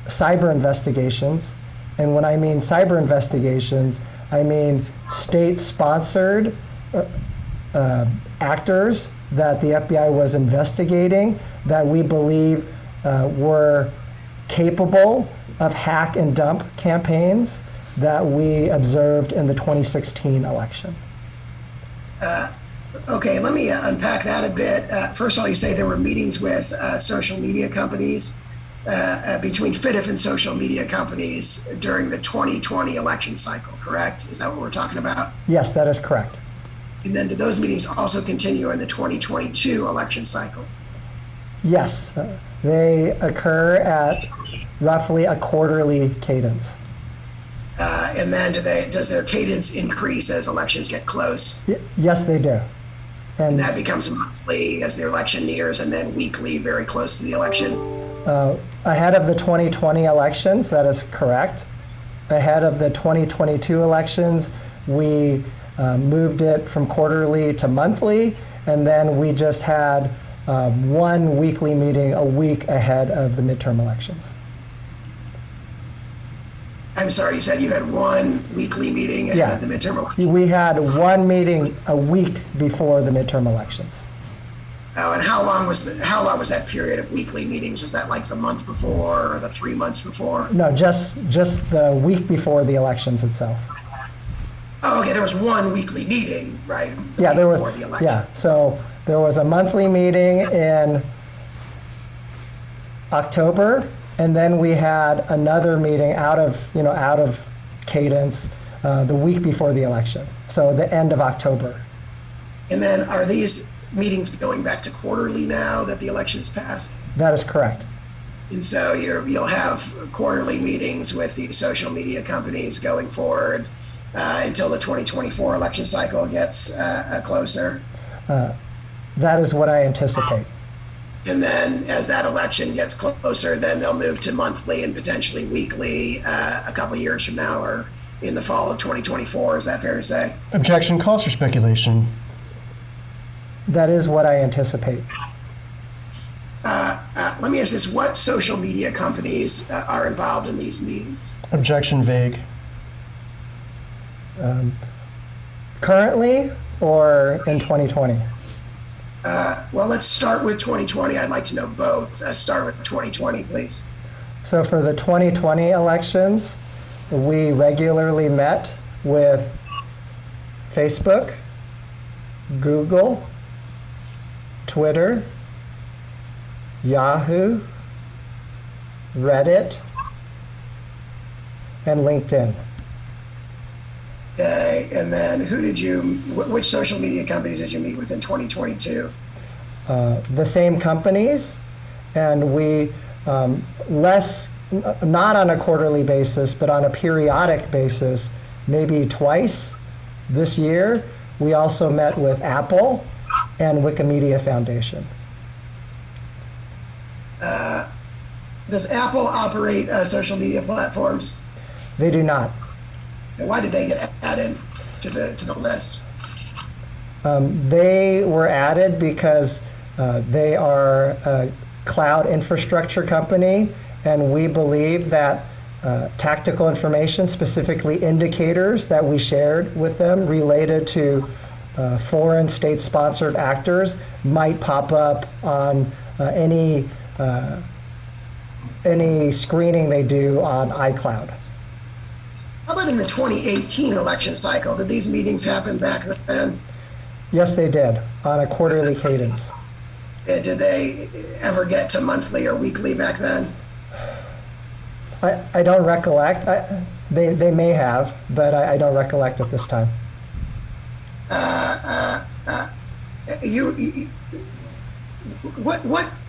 cyber investigations. And when I mean cyber investigations, I mean state-sponsored actors that the FBI was investigating that we believe were capable of hack and dump campaigns that we observed in the 2016 election. Okay, let me unpack that a bit. First of all, you say there were meetings with social media companies, between FIDF and social media companies during the 2020 election cycle, correct? Is that what we're talking about? Yes, that is correct. And then do those meetings also continue in the 2022 election cycle? Yes, they occur at roughly a quarterly cadence. And then does their cadence increase as elections get close? Yes, they do. And that becomes monthly as the election nears, and then weekly very close to the election? Ahead of the 2020 elections, that is correct. Ahead of the 2022 elections, we moved it from quarterly to monthly, and then we just had one weekly meeting a week ahead of the midterm elections. I'm sorry, you said you had one weekly meeting ahead of the midterm elections? We had one meeting a week before the midterm elections. Oh, and how long was that period of weekly meetings? Was that like the month before or the 3 months before? No, just the week before the elections itself. Oh, okay, there was one weekly meeting, right? Yeah, there was. Before the election. Yeah, so there was a monthly meeting in October, and then we had another meeting out of cadence the week before the election. So the end of October. And then are these meetings going back to quarterly now that the election is passed? That is correct. And so you'll have quarterly meetings with the social media companies going forward until the 2024 election cycle gets closer. That is what I anticipate. And then as that election gets closer, then they'll move to monthly and potentially weekly a couple years from now or in the fall of 2024. Is that fair to say? Objection calls for speculation. That is what I anticipate. Let me ask this, what social media companies are involved in these meetings? Objection vague. Currently or in 2020? Well, let's start with 2020. I'd like to know both. Start with 2020, please. So for the 2020 elections, we regularly met with Facebook, Google, Twitter, Yahoo, Reddit, and LinkedIn. Okay, and then which social media companies did you meet with in 2022? The same companies, and we not on a quarterly basis, but on a periodic basis, maybe twice this year. We also met with Apple and Wikimedia Foundation. Does Apple operate social media platforms? They do not. And why did they get added to the list? They were added because they are a cloud infrastructure company, and we believe that tactical information, specifically indicators that we shared with them related to foreign state-sponsored actors, might pop up on any screening they do on iCloud. How about in the 2018 election cycle? Did these meetings happen back then? Yes, they did, on a quarterly cadence. Did they ever get to monthly or weekly back then? I don't recollect. They may have, but I don't recollect at this time.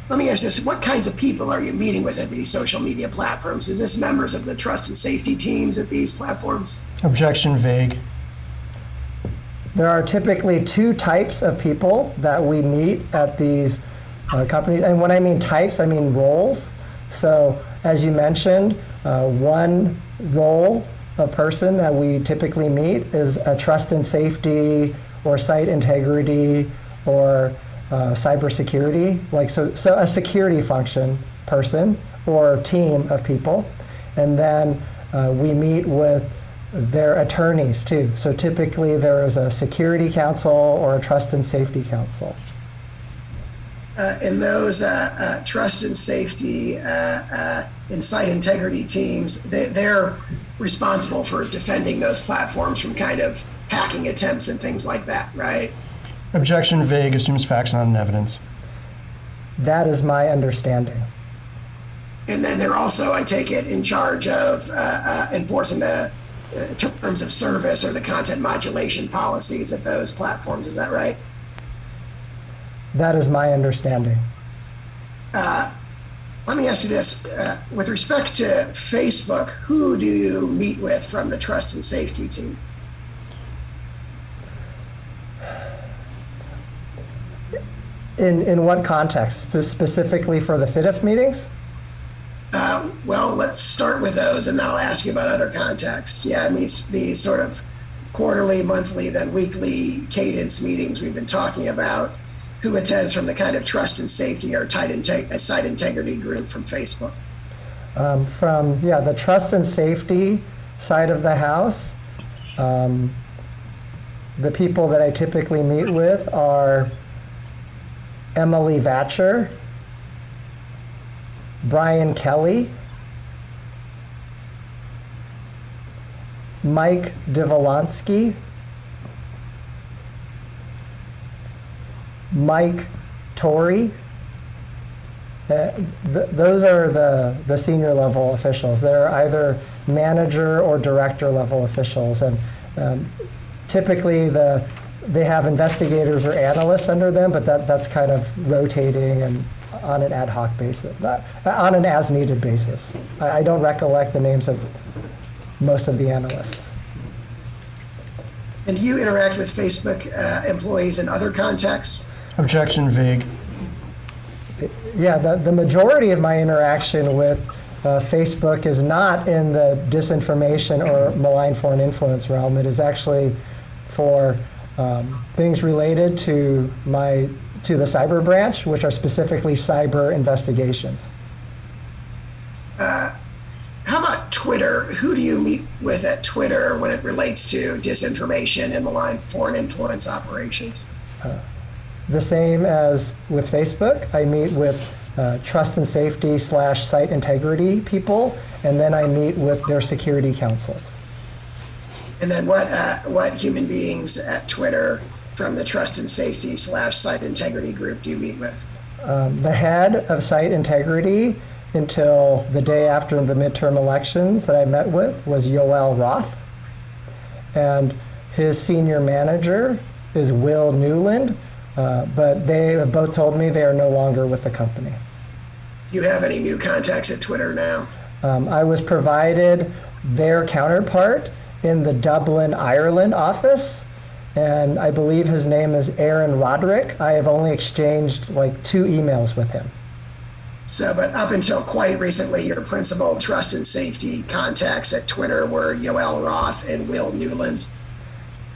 Let me ask this, what kinds of people are you meeting with at these social media platforms? Is this members of the trust and safety teams at these platforms? Objection vague. There are typically two types of people that we meet at these companies. And when I mean types, I mean roles. So as you mentioned, one role of person that we typically meet is a trust and safety or site integrity or cybersecurity, so a security function person or team of people. And then we meet with their attorneys too. So typically there is a security counsel or a trust and safety counsel. And those trust and safety and site integrity teams, they're responsible for defending those platforms from kind of hacking attempts and things like that, right? Objection vague, assumes facts not in evidence. That is my understanding. And then they're also, I take it, in charge of enforcing the terms of service or the content modulation policies at those platforms. Is that right? That is my understanding. Let me ask you this. With respect to Facebook, who do you meet with from the trust and safety team? In what context? Specifically for the FIDF meetings? Well, let's start with those, and then I'll ask you about other contexts. Yeah, and these sort of quarterly, monthly, then weekly cadence meetings we've been talking about. Who attends from the kind of trust and safety or site integrity group from Facebook? From the trust and safety side of the house, the people that I typically meet with are Emily Vatcher, Brian Kelly, Mike Divolonsky, Mike Torrey. Those are the senior level officials. They're either manager or director level officials, and typically they have investigators or analysts under them, but that's kind of rotating and on an ad hoc basis, on an as needed basis. I don't recollect the names of most of the analysts. And do you interact with Facebook employees in other contexts? Objection vague. Yeah, the majority of my interaction with Facebook is not in the disinformation or malign foreign influence realm. It is actually for things related to my to the cyber branch, which are specifically cyber investigations. How about Twitter? Who do you meet with at Twitter when it relates to disinformation and malign foreign influence operations? The same as with Facebook, I meet with trust and safety / site integrity people, and then I meet with their security councils. And then what human beings at Twitter from the trust and safety / site integrity group do you meet with? The head of site integrity until the day after the midterm elections that I met with was Yoel Roth. And his senior manager is Will Newland, but they have both told me they are no longer with the company. Do you have any new contacts at Twitter now? I was provided their counterpart in the Dublin, Ireland office, and I believe his name is Aaron Roderick. I have only exchanged like 2 emails with him. So, but up until quite recently, your principal trust and safety contacts at Twitter were Yoel Roth and Will Newland.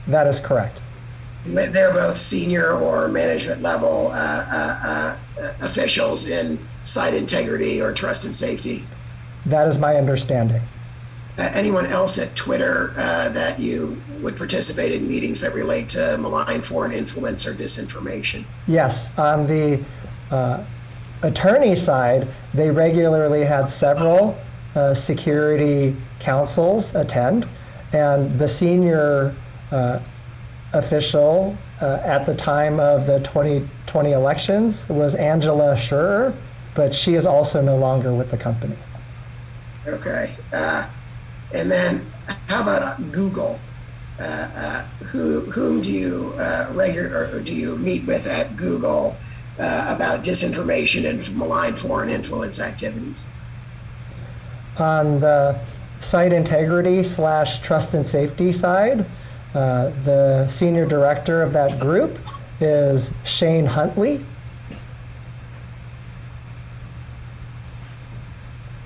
That is correct. They're both senior or management level officials in site integrity or trust and safety. That is my understanding. Anyone else at Twitter that you would participate in meetings that relate to malign foreign influence or disinformation? Yes, on the attorney side, they regularly had several security councils attend, and the senior official at the time of the 2020 elections was Angela Schurer, but she is also no longer with the company. Okay. And then how about Google? Whom do you do you meet with at Google about disinformation and malign foreign influence activities? On the site integrity / trust and safety side, the senior director of that group is Shane Huntley.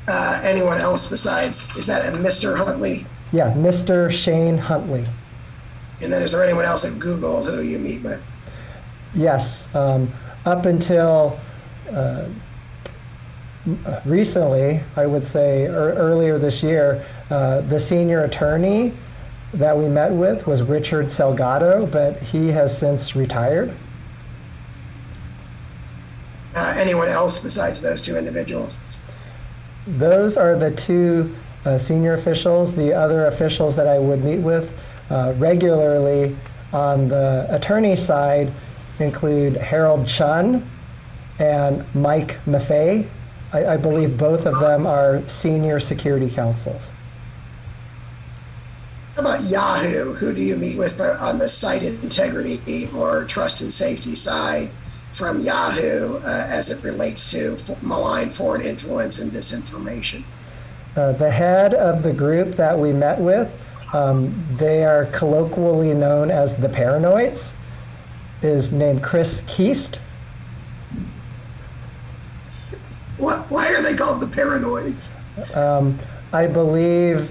Anyone else besides, is that a Mr. Huntley? Yeah, Mr. Shane Huntley. And then is there anyone else at Google who you meet with? Yes, up until recently, I would say earlier this year, the senior attorney that we met with was Richard Salgado, but he has since retired. Anyone else besides those 2 individuals? Those are the 2 senior officials. The other officials that I would meet with regularly on the attorney side include Harold Chun and Mike Maffei. I believe both of them are senior security counsels. How about Yahoo? Who do you meet with on the site integrity or trust and safety side from Yahoo as it relates to malign foreign influence and disinformation? The head of the group that we met with, they are colloquially known as the Paranoids, is named Chris Keast. Why are they called the Paranoids? I believe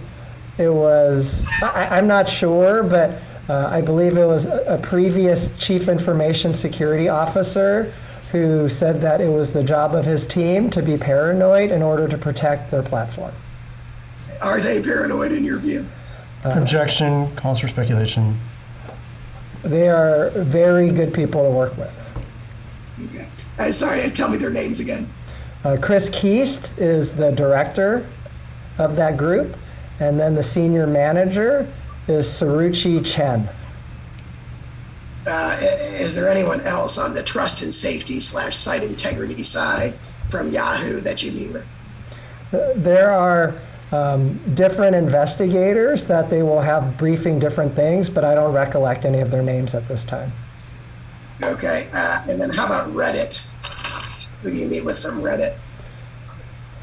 it was, I'm not sure, but I believe it was a previous chief information security officer who said that it was the job of his team to be paranoid in order to protect their platform. Are they paranoid in your view? Objection, calls for speculation. They are very good people to work with. Okay. Sorry, tell me their names again. Chris Keast is the director of that group, and then the senior manager is Saruchi Chen. Is there anyone else on the trust and safety / site integrity side from Yahoo that you meet with? There are different investigators that they will have briefing different things, but I don't recollect any of their names at this time. Okay, and then how about Reddit? Who do you meet with from Reddit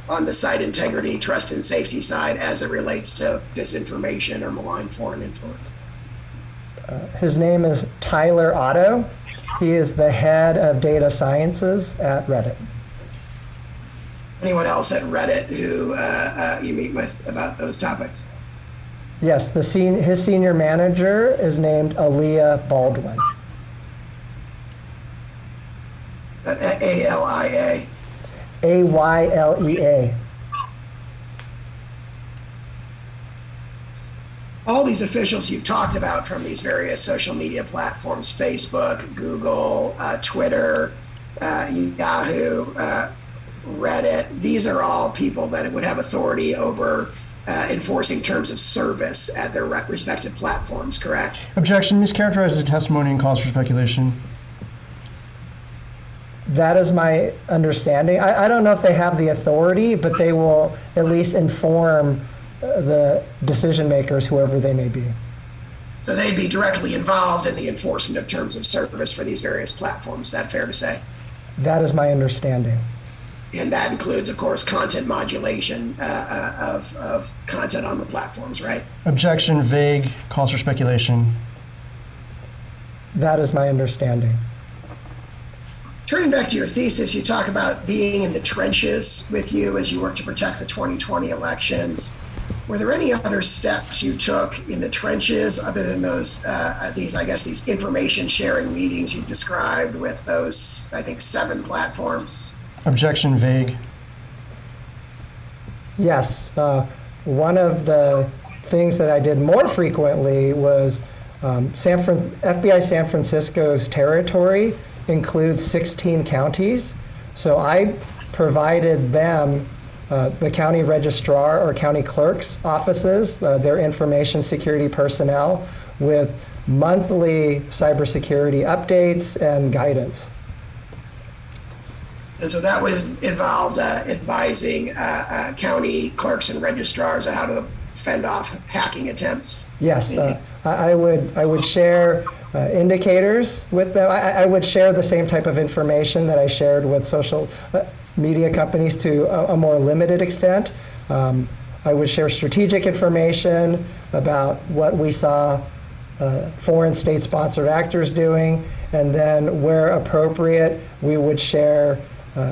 on the site integrity, trust and safety side as it relates to disinformation or malign foreign influence? His name is Tyler Otto. He is the head of data sciences at Reddit. Anyone else at Reddit who you meet with about those topics? Yes, his senior manager is named Aaliyah Baldwin. ALIA. AYLEA. All these officials you've talked about from these various social media platforms, Facebook, Google, Twitter, Yahoo, Reddit, these are all people that would have authority over enforcing terms of service at their respective platforms, correct? Objection, mischaracterizes the testimony and calls for speculation. That is my understanding. I don't know if they have the authority, but they will at least inform the decision makers, whoever they may be. So they'd be directly involved in the enforcement of terms of service for these various platforms. Is that fair to say? That is my understanding. And that includes, of course, content modulation of content on the platforms, right? Objection, vague, calls for speculation. That is my understanding. Turning back to your thesis, you talk about being in the trenches with you as you work to protect the 2020 elections. Were there any other steps you took in the trenches other than those, these information sharing meetings you described with those, I think, 7 platforms? Objection, vague. Yes. One of the things that I did more frequently was FBI San Francisco's territory includes 16 counties. So I provided them the county registrar or county clerk's offices, their information security personnel, with monthly cybersecurity updates and guidance. And so that was involved advising county clerks and registrars on how to fend off hacking attempts. Yes, I would share indicators with them. I would share the same type of information that I shared with social media companies to a more limited extent. I would share strategic information about what we saw foreign state-sponsored actors doing, and then where appropriate, we would share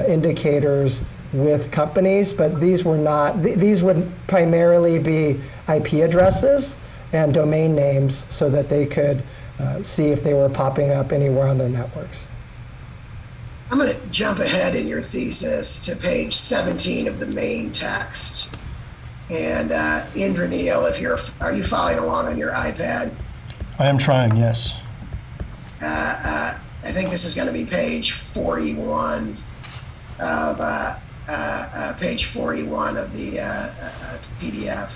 indicators with companies, but these would primarily be IP addresses and domain names so that they could see if they were popping up anywhere on their networks. I'm going to jump ahead in your thesis to page 17 of the main text. And Indranil, are you following along on your iPad? I am trying, yes. I think this is going to be page 41 of the PDF.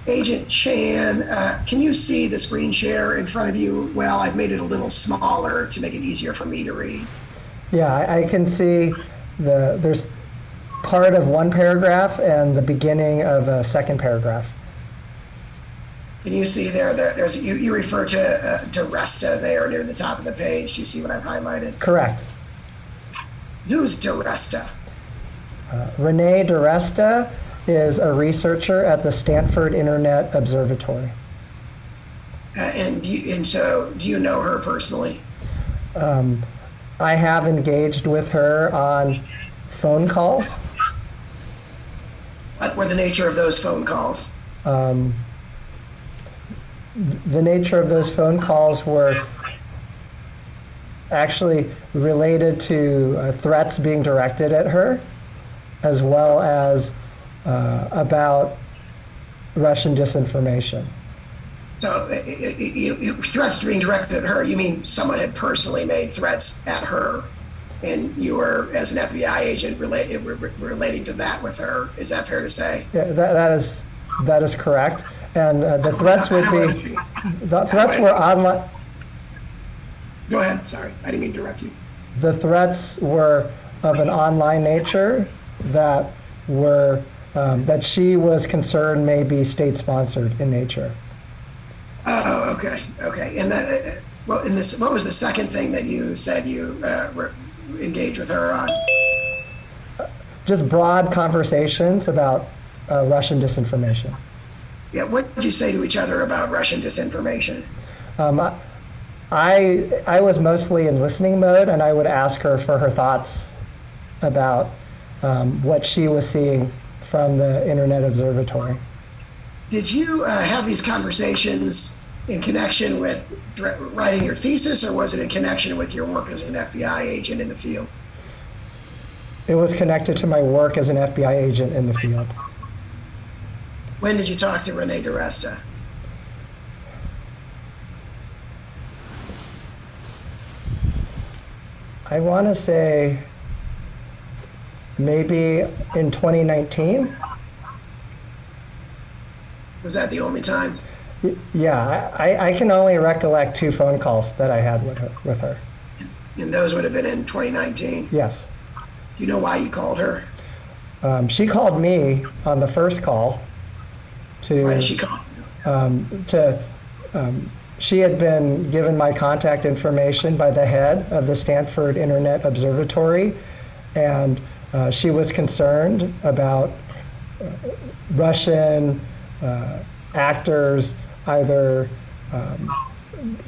Agent Chan, can you see the screen share in front of you? Well, I've made it a little smaller to make it easier for me to read. Yeah, I can see there's part of one paragraph and the beginning of a second paragraph. Can you see there's you refer to DiResta there near the top of the page. Do you see what I've highlighted? Correct. Who's DiResta? Renee DiResta is a researcher at the Stanford Internet Observatory. So do you know her personally? I have engaged with her on phone calls. What were the nature of those phone calls? The nature of those phone calls were actually related to threats being directed at her, as well as about Russian disinformation. So threats being directed at her, you mean someone had personally made threats at her, and you were, as an FBI agent, relating to that with her. Is that fair to say? Yeah, that is correct. And the threats would be, the threats were online. Go ahead, sorry, I didn't mean to interrupt you. The threats were of an online nature that were, that she was concerned may be state-sponsored in nature. Oh, okay. And that, what was the second thing that you said you engaged with her on? Just broad conversations about Russian disinformation. Yeah, what did you say to each other about Russian disinformation? I was mostly in listening mode, and I would ask her for her thoughts about what she was seeing from the Internet Observatory. Did you have these conversations in connection with writing your thesis, or was it in connection with your work as an FBI agent in the field? It was connected to my work as an FBI agent in the field. When did you talk to Rene DiResta? I want to say maybe in 2019. Was that the only time? Yeah, I can only recollect 2 phone calls that I had with her. And those would have been in 2019? Yes. Do you know why you called her? She called me on the first call Why did she call you? She had been given my contact information by the head of the Stanford Internet Observatory, and she was concerned about Russian actors either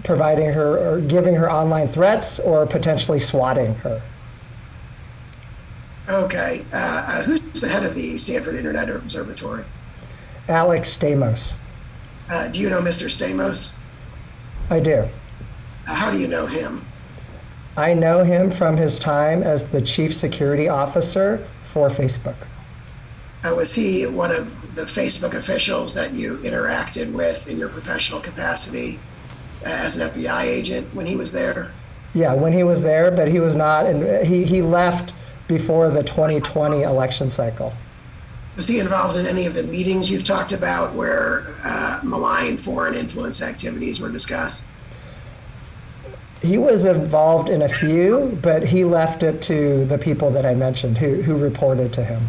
providing her or giving her online threats or potentially swatting her. Okay. Who's the head of the Stanford Internet Observatory? Alex Stamos. Do you know Mr. Stamos? I do. How do you know him? I know him from his time as the chief security officer for Facebook. Was he one of the Facebook officials that you interacted with in your professional capacity as an FBI agent when he was there? Yeah, when he was there, but he was not, and he left before the 2020 election cycle. Was he involved in any of the meetings you've talked about where malign foreign influence activities were discussed? He was involved in a few, but he left it to the people that I mentioned who reported to him.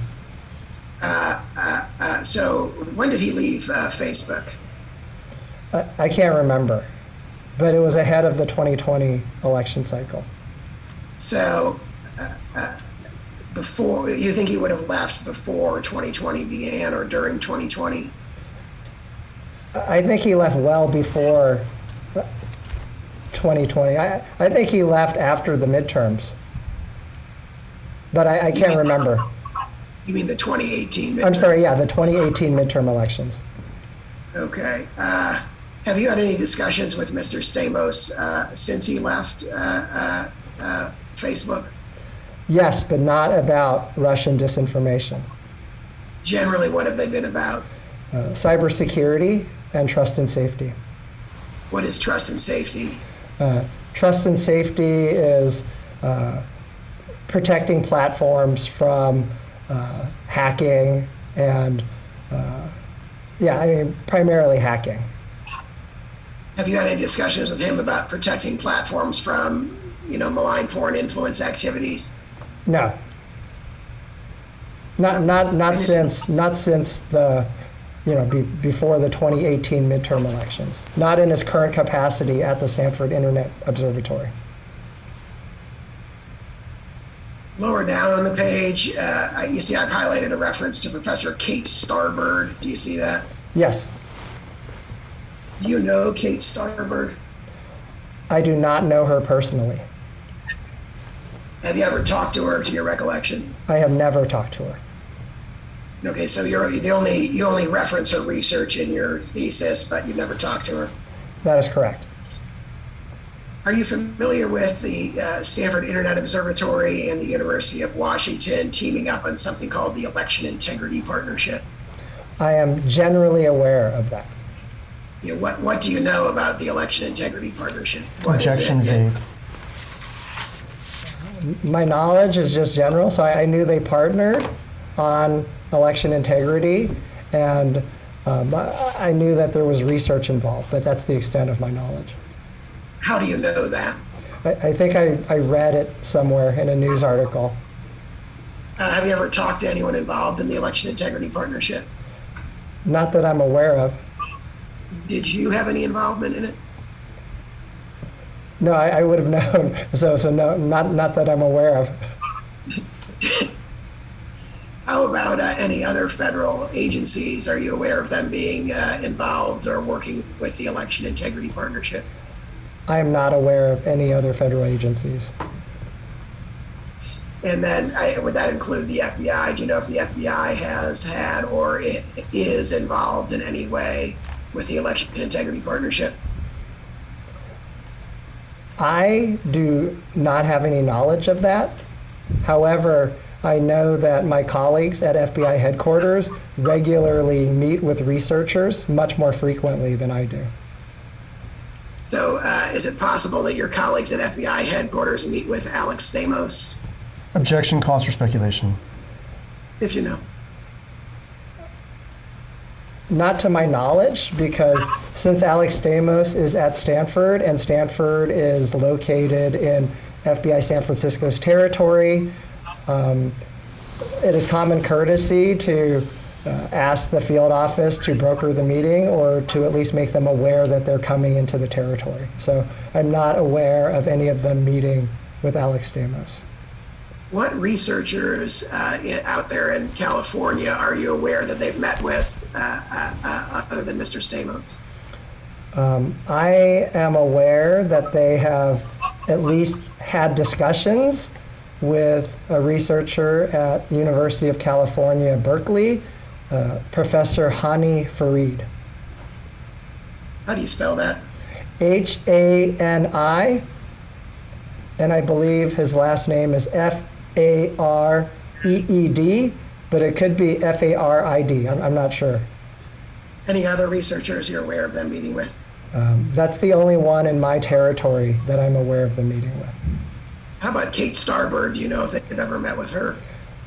So when did he leave Facebook? I can't remember, but it was ahead of the 2020 election cycle. So before, you think he would have left before 2020 began or during 2020? I think he left well before 2020. I think he left after the midterms, but I can't remember. You mean the 2018 midterm? I'm sorry, yeah, the 2018 midterm elections. Okay. Have you had any discussions with Mr. Stamos since he left Facebook? Yes, but not about Russian disinformation. Generally, what have they been about? Cybersecurity and trust and safety. What is trust and safety? Trust and safety is protecting platforms from hacking and, primarily hacking. Have you had any discussions with him about protecting platforms from, malign foreign influence activities? No. Not since the, before the 2018 midterm elections. Not in his current capacity at the Stanford Internet Observatory. Lower down on the page, you see I've highlighted a reference to Professor Kate Starbird. Do you see that? Yes. Do you know Kate Starbird? I do not know her personally. Have you ever talked to her, to your recollection? I have never talked to her. Okay, so you only reference her research in your thesis, but you never talked to her. That is correct. Are you familiar with the Stanford Internet Observatory and the University of Washington teaming up on something called the Election Integrity Partnership? I am generally aware of that. What do you know about the Election Integrity Partnership? What is Objection it? vague. My knowledge is just general, so I knew they partnered on election integrity, and I knew that there was research involved, but that's the extent of my knowledge. How do you know that? I think I read it somewhere in a news article. Have you ever talked to anyone involved in the Election Integrity Partnership? Not that I'm aware of. Did you have any involvement in it? No, I would have known. So no, not that I'm aware of. How about any other federal agencies? Are you aware of them being involved or working with the Election Integrity Partnership? I am not aware of any other federal agencies. And then would that include the FBI? Do you know if the FBI has had or it is involved in any way with the Election Integrity Partnership? I do not have any knowledge of that. However, I know that my colleagues at FBI headquarters regularly meet with researchers much more frequently than I do. So is it possible that your colleagues at FBI headquarters meet with Alex Stamos, Objection calls for speculation. if you know? Not to my knowledge, because since Alex Stamos is at Stanford and Stanford is located in FBI San Francisco's territory, it is common courtesy to ask the field office to broker the meeting or to at least make them aware that they're coming into the territory. So I'm not aware of any of them meeting with Alex Stamos. What researchers out there in California are you aware that they've met with other than Mr. Stamos? I am aware that they have at least had discussions with a researcher at University of California, Berkeley, Professor Hani Farid. How do you spell that? Hani, and I believe his last name is Fareed, but it could be Farid. I'm not sure. Any other researchers you're aware of them meeting with? That's the only one in my territory that I'm aware of them meeting with. How about Kate Starbird? Do you know if they've ever met with her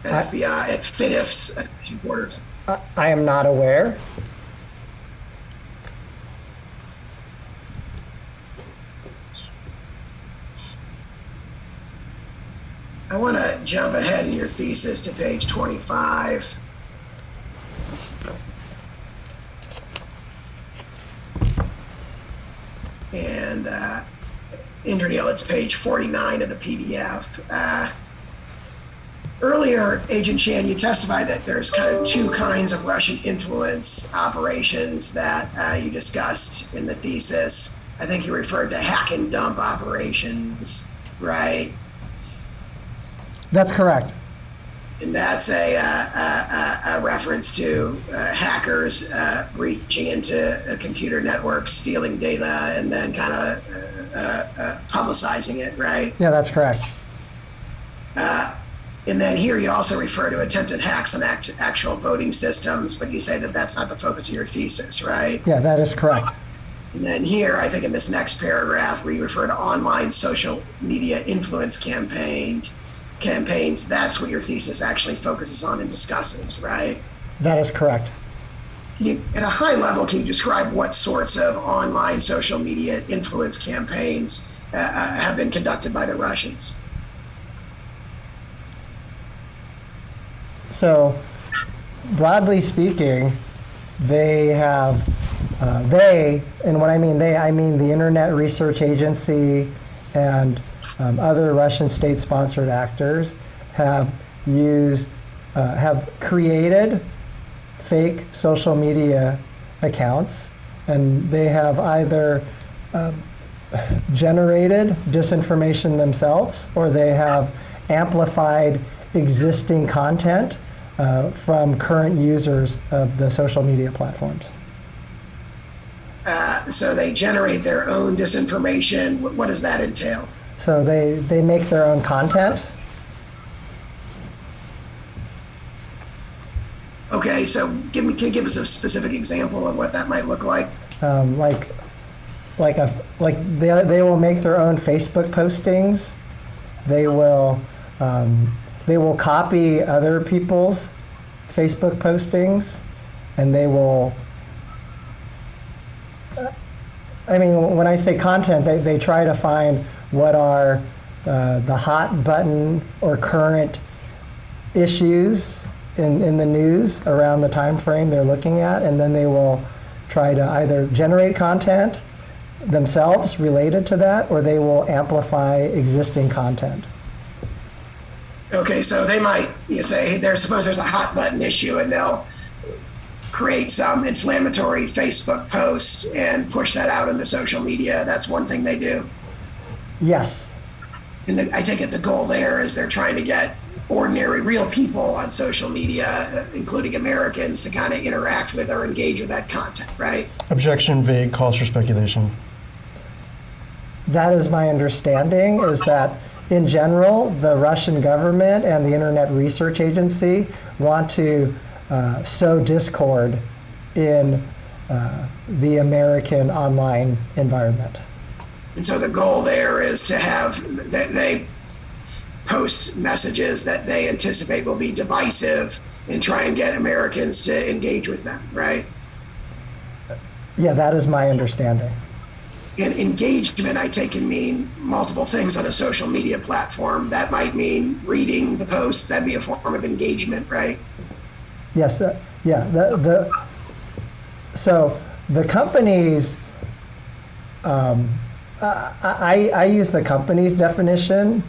at FBI, at FIDIF's headquarters? I am not aware. I want to jump ahead in your thesis to page 25. And Indranil, it's page 49 of the PDF. Earlier, Agent Chan, you testified that there's kind of two kinds of Russian influence operations that you discussed in the thesis. I think you referred to hack and dump operations, right? That's correct. And that's a reference to hackers reaching into computer networks, stealing data, and then kind of publicizing it, right? Yeah, that's correct. And then here you also refer to attempted hacks on actual voting systems, but you say that that's not the focus of your thesis, right? Yeah, that is correct. And then here, I think in this next paragraph, where you refer to online social media influence campaigns, that's what your thesis actually focuses on and discusses, right? That is correct. At a high level, can you describe what sorts of online social media influence campaigns have been conducted by the Russians? So, broadly speaking, they have, and when I mean they, I mean the Internet Research Agency and other Russian state-sponsored actors have created fake social media accounts, and they have either generated disinformation themselves, or they have amplified existing content from current users of the social media platforms. So they generate their own disinformation. What does that entail? So they make their own content. Okay, so can you give us a specific example of what that might look like? They will make their own Facebook postings. They will copy other people's Facebook postings, and they will. I mean, when I say content, they try to find what are the hot button or current issues in the news around the time frame they're looking at, and then they will try to either generate content themselves related to that, or they will amplify existing content. Okay, so they might say, hey, suppose there's a hot button issue, and they'll create some inflammatory Facebook post and push that out into social media. That's one thing they do. Yes. And then I take it the goal there is they're trying to get ordinary, real people on social media, including Americans, to kind of interact with or engage with that content, right? Objection vague calls for speculation. That is my understanding, is that in general, the Russian government and the Internet Research Agency want to sow discord in the American online environment. And so the goal there is to have, they post messages that they anticipate will be divisive and try and get Americans to engage with them, right? Yeah, that is my understanding. And engagement, I take, can mean multiple things on a social media platform. That might mean reading the post. That'd be a form of engagement, right? Yes, yeah. So the companies, I use the company's definition,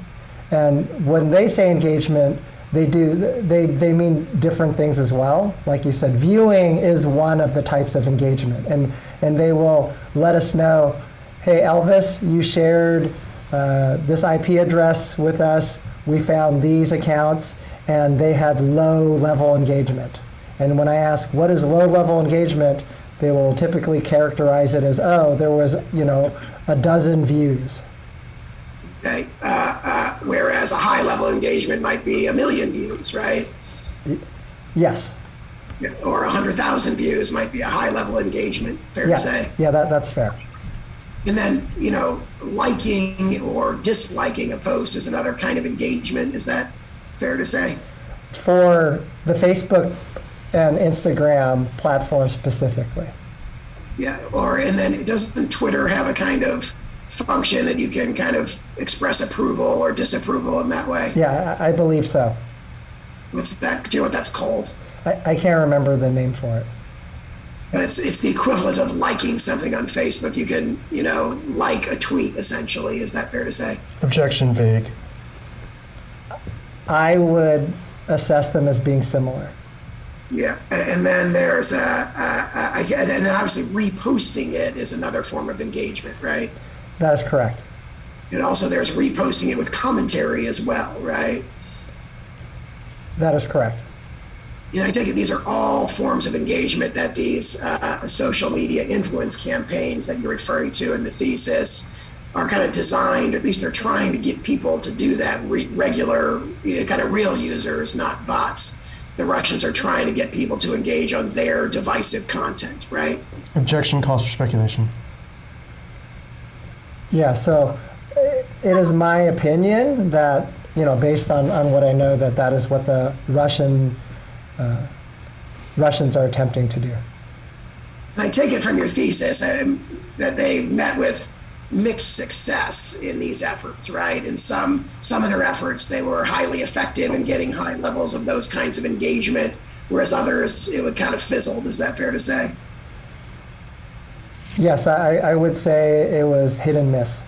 and when they say engagement, they mean different things as well. Like you said, viewing is one of the types of engagement, and they will let us know, hey, Elvis, you shared this IP address with us. We found these accounts, and they had low-level engagement. And when I ask, what is low-level engagement, they will typically characterize it as, oh, there was, a dozen views. Okay. Whereas a high-level engagement might be 1 million views, right? Yes. Or 100,000 views might be a high-level engagement, fair to say. Yeah, that's fair. And then, liking or disliking a post is another kind of engagement. Is that fair to say? For the Facebook and Instagram platform specifically. Yeah, and then doesn't Twitter have a kind of function that you can kind of express approval or disapproval in that way? Yeah, I believe so. What's that? Do you know what that's called? I can't remember the name for it. But it's the equivalent of liking something on Facebook. You can, like a tweet, essentially. Is that fair to say? Objection, vague. I would assess them as being similar. Yeah, and then there's and then obviously reposting it is another form of engagement, right? That is correct. And also there's reposting it with commentary as well, right? That is correct. I take it these are all forms of engagement that these social media influence campaigns that you're referring to in the thesis are kind of designed, at least they're trying to get people to do that, regular, kind of real users, not bots. The Russians are trying to get people to engage on their divisive content, right? Objection calls for speculation. Yeah, so it is my opinion that, based on what I know, that is what the Russians are attempting to do. And I take it from your thesis that they met with mixed success in these efforts, right? In some of their efforts, they were highly effective in getting high levels of those kinds of engagement, whereas others, it would kind of fizzled. Is that fair to say? Yes, I would say it was hit and miss.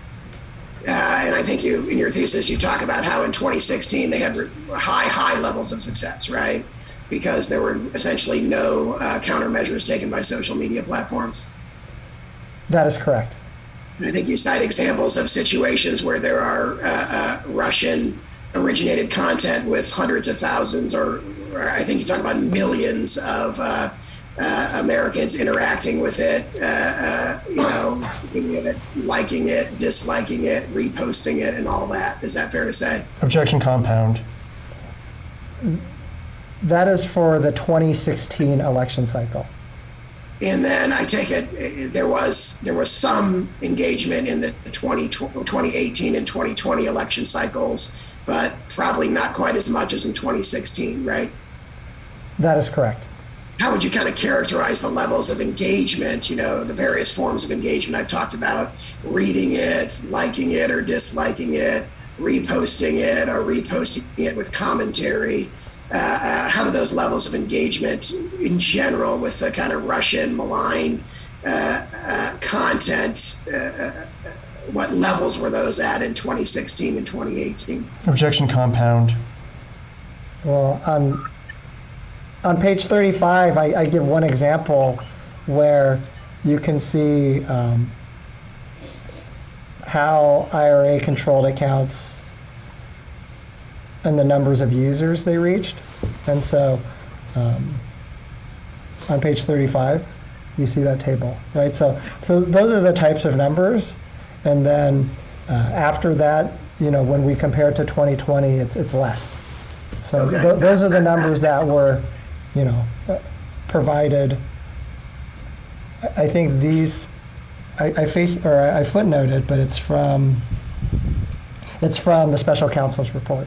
And I think in your thesis, you talk about how in 2016 they had high levels of success, right? Because there were essentially no countermeasures taken by social media platforms. That is correct. And I think you cite examples of situations where there are Russian-originated content with hundreds of thousands, or I think you talk about millions of Americans interacting with it, liking it, disliking it, reposting it, and all that. Is that fair to say? Objection, compound. That is for the 2016 election cycle. And then I take it there was some engagement in the 2018 and 2020 election cycles, but probably not quite as much as in 2016, right? That is correct. How would you kind of characterize the levels of engagement, the various forms of engagement I've talked about, reading it, liking it or disliking it, reposting it or reposting it with commentary? How do those levels of engagement in general with the kind of Russian malign content, what levels were those at in 2016 and 2018? Objection, compound. Well, on page 35, I give one example where you can see how IRA-controlled accounts and the numbers of users they reached. And so on page 35, you see that table, right? So those are the types of numbers. And then After that, when we compare it to 2020, it's less. So Okay. those are the numbers that were, provided. I think these, I footnoted, but it's from the special counsel's report.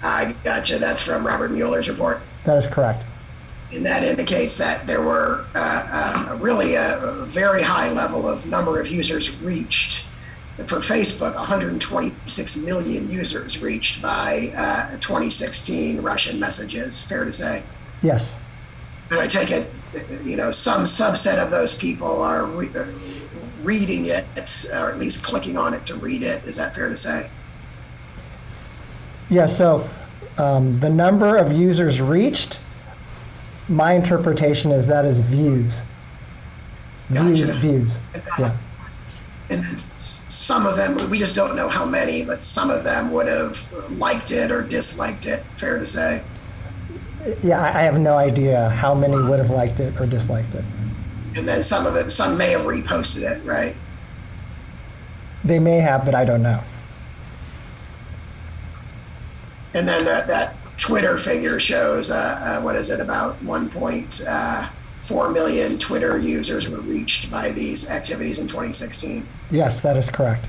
I gotcha. That's from Robert Mueller's report. That is correct. And that indicates that there were really a very high level of number of users reached. For Facebook, 126 million users reached by 2016 Russian messages, fair to say. Yes. And I take it, some subset of those people are reading it, or at least clicking on it to read it. Is that fair to say? Yeah, so the number of users reached, my interpretation is that is views. Gotcha. Views, yeah. And then some of them, we just don't know how many, but some of them would have liked it or disliked it, fair to say. Yeah, I have no idea how many would have liked it or disliked it. And then some may have reposted it, right? They may have, but I don't know. And then that Twitter figure shows, what is it, about 1.4 million Twitter users were reached by these activities in 2016. Yes, that is correct.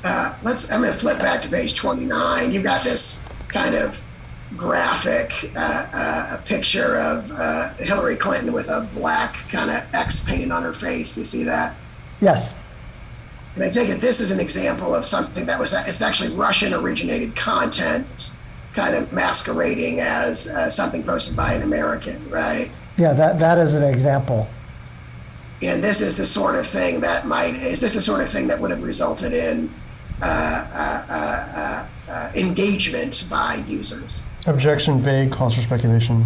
I'm going to flip back to page 29. You've got this kind of graphic a picture of Hillary Clinton with a black kind of X painted on her face. Do you see that? Yes. And I take it this is an example of something it's actually Russian originated content kind of masquerading as something posted by an American, right? Yeah, that is an example. And this is the sort of thing that would have resulted in engagement by users? Objection, vague, calls for speculation.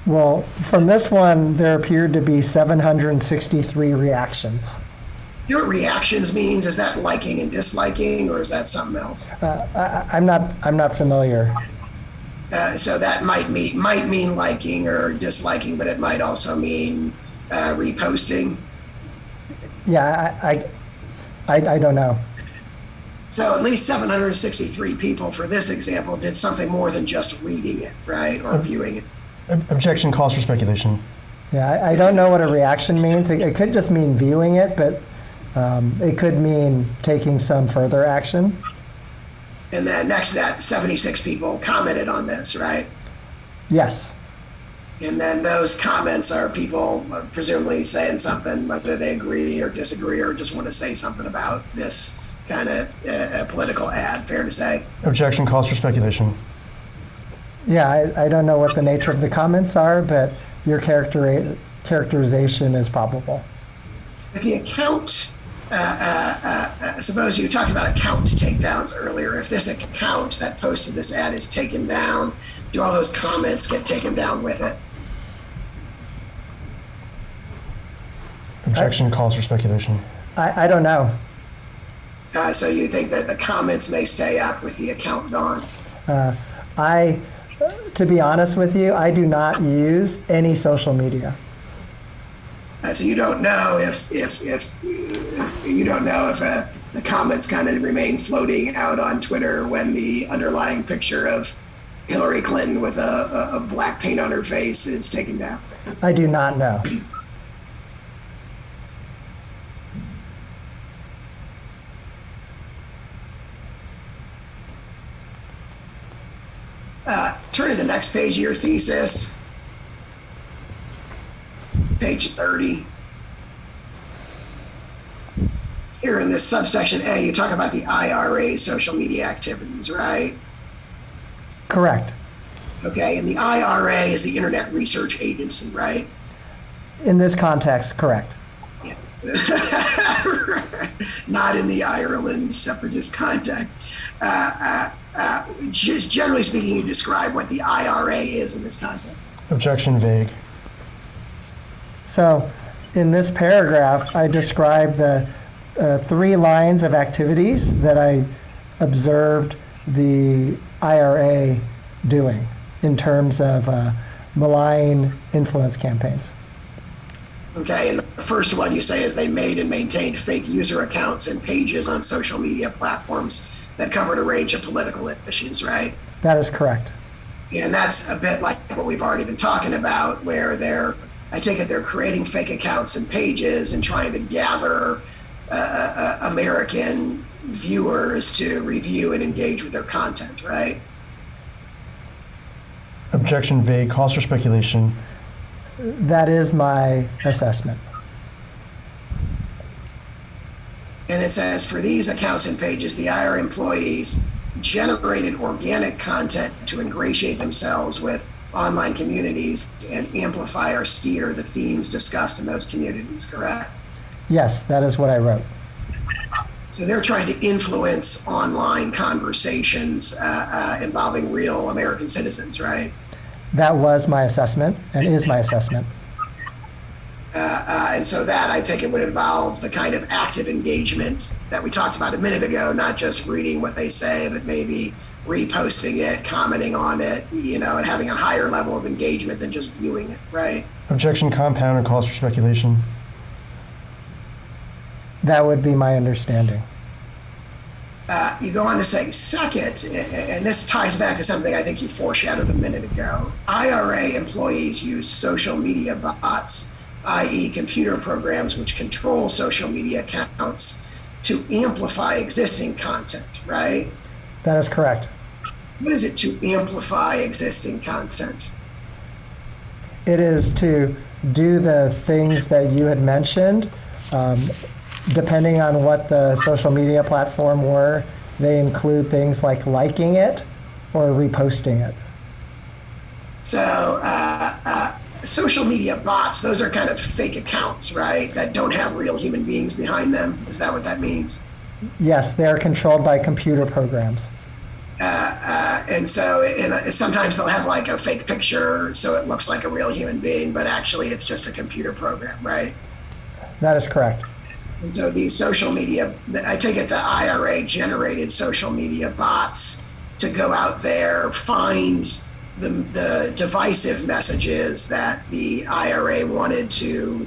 Well, from this one, there appeared to be 763 reactions. You know what reactions means? Is that liking and disliking, or is that something else? I'm not familiar. So that might mean liking or disliking, but it might also mean reposting. Yeah, I don't know. So at least 763 people for this example did something more than just reading it, right, or viewing it. Objection, calls for speculation. Yeah, I don't know what a reaction means. It could just mean viewing it, but it could mean taking some further action. And then next to that, 76 people commented on this, right? Yes. And then those comments are people presumably saying something, whether they agree or disagree or just want to say something about this kind of political ad, fair to say? Objection, calls for speculation. Yeah, I don't know what the nature of the comments are, but your characterization is probable. If the account, suppose you talked about account takedowns earlier. If this account that posted this ad is taken down, do all those comments get taken down with it? Objection, calls for speculation. I don't know. So you think that the comments may stay up with the account gone? To be honest with you, I do not use any social media. So you don't know if the comments kind of remain floating out on Twitter when the underlying picture of Hillary Clinton with a black paint on her face is taken down. I do not know. Turn to the next page of your thesis, page 30. Here in this subsection A, you talk about the IRA social media activities, right? Correct. Okay, and the IRA is the Internet Research Agency, right? In this context, correct. Yeah. Not in the Ireland separatist context. Just generally speaking, you describe what the IRA is in this context. Objection, vague. So in this paragraph, I describe the 3 lines of activities that I observed the IRA doing in terms of malign influence campaigns. Okay, and the first one you say is they made and maintained fake user accounts and pages on social media platforms that covered a range of political issues, right? That is correct. And that's a bit like what we've already been talking about, where I take it they're creating fake accounts and pages and trying to gather American viewers to review and engage with their content, right? Objection vague, cause for speculation. That is my assessment. And it says, for these accounts and pages, the IR employees generated organic content to ingratiate themselves with online communities and amplify or steer the themes discussed in those communities, correct? Yes, that is what I wrote. So they're trying to influence online conversations involving real American citizens, right? That was my assessment and is my assessment. And so that, I think it would involve the kind of active engagement that we talked about a minute ago, not just reading what they say, but maybe reposting it, commenting on it, and having a higher level of engagement than just viewing it, right? Objection compound or cause for speculation. That would be my understanding. You go on to say, second, and this ties back to something I think you foreshadowed a minute ago, IRA employees used social media bots, i.e. computer programs which control social media accounts, to amplify existing content, right? That is correct. What is it to amplify existing content? It is to do the things that you had mentioned. Depending on what the social media platform were, they include things like liking it or reposting it. So social media bots, those are kind of fake accounts, right? That don't have real human beings behind them. Is that what that means? Yes, they are controlled by computer programs. And so sometimes they'll have like a fake picture so it looks like a real human being, but actually it's just a computer program, right? That is correct. And so these social media, I take it the IRA generated social media bots to go out there, find the divisive messages that the IRA wanted to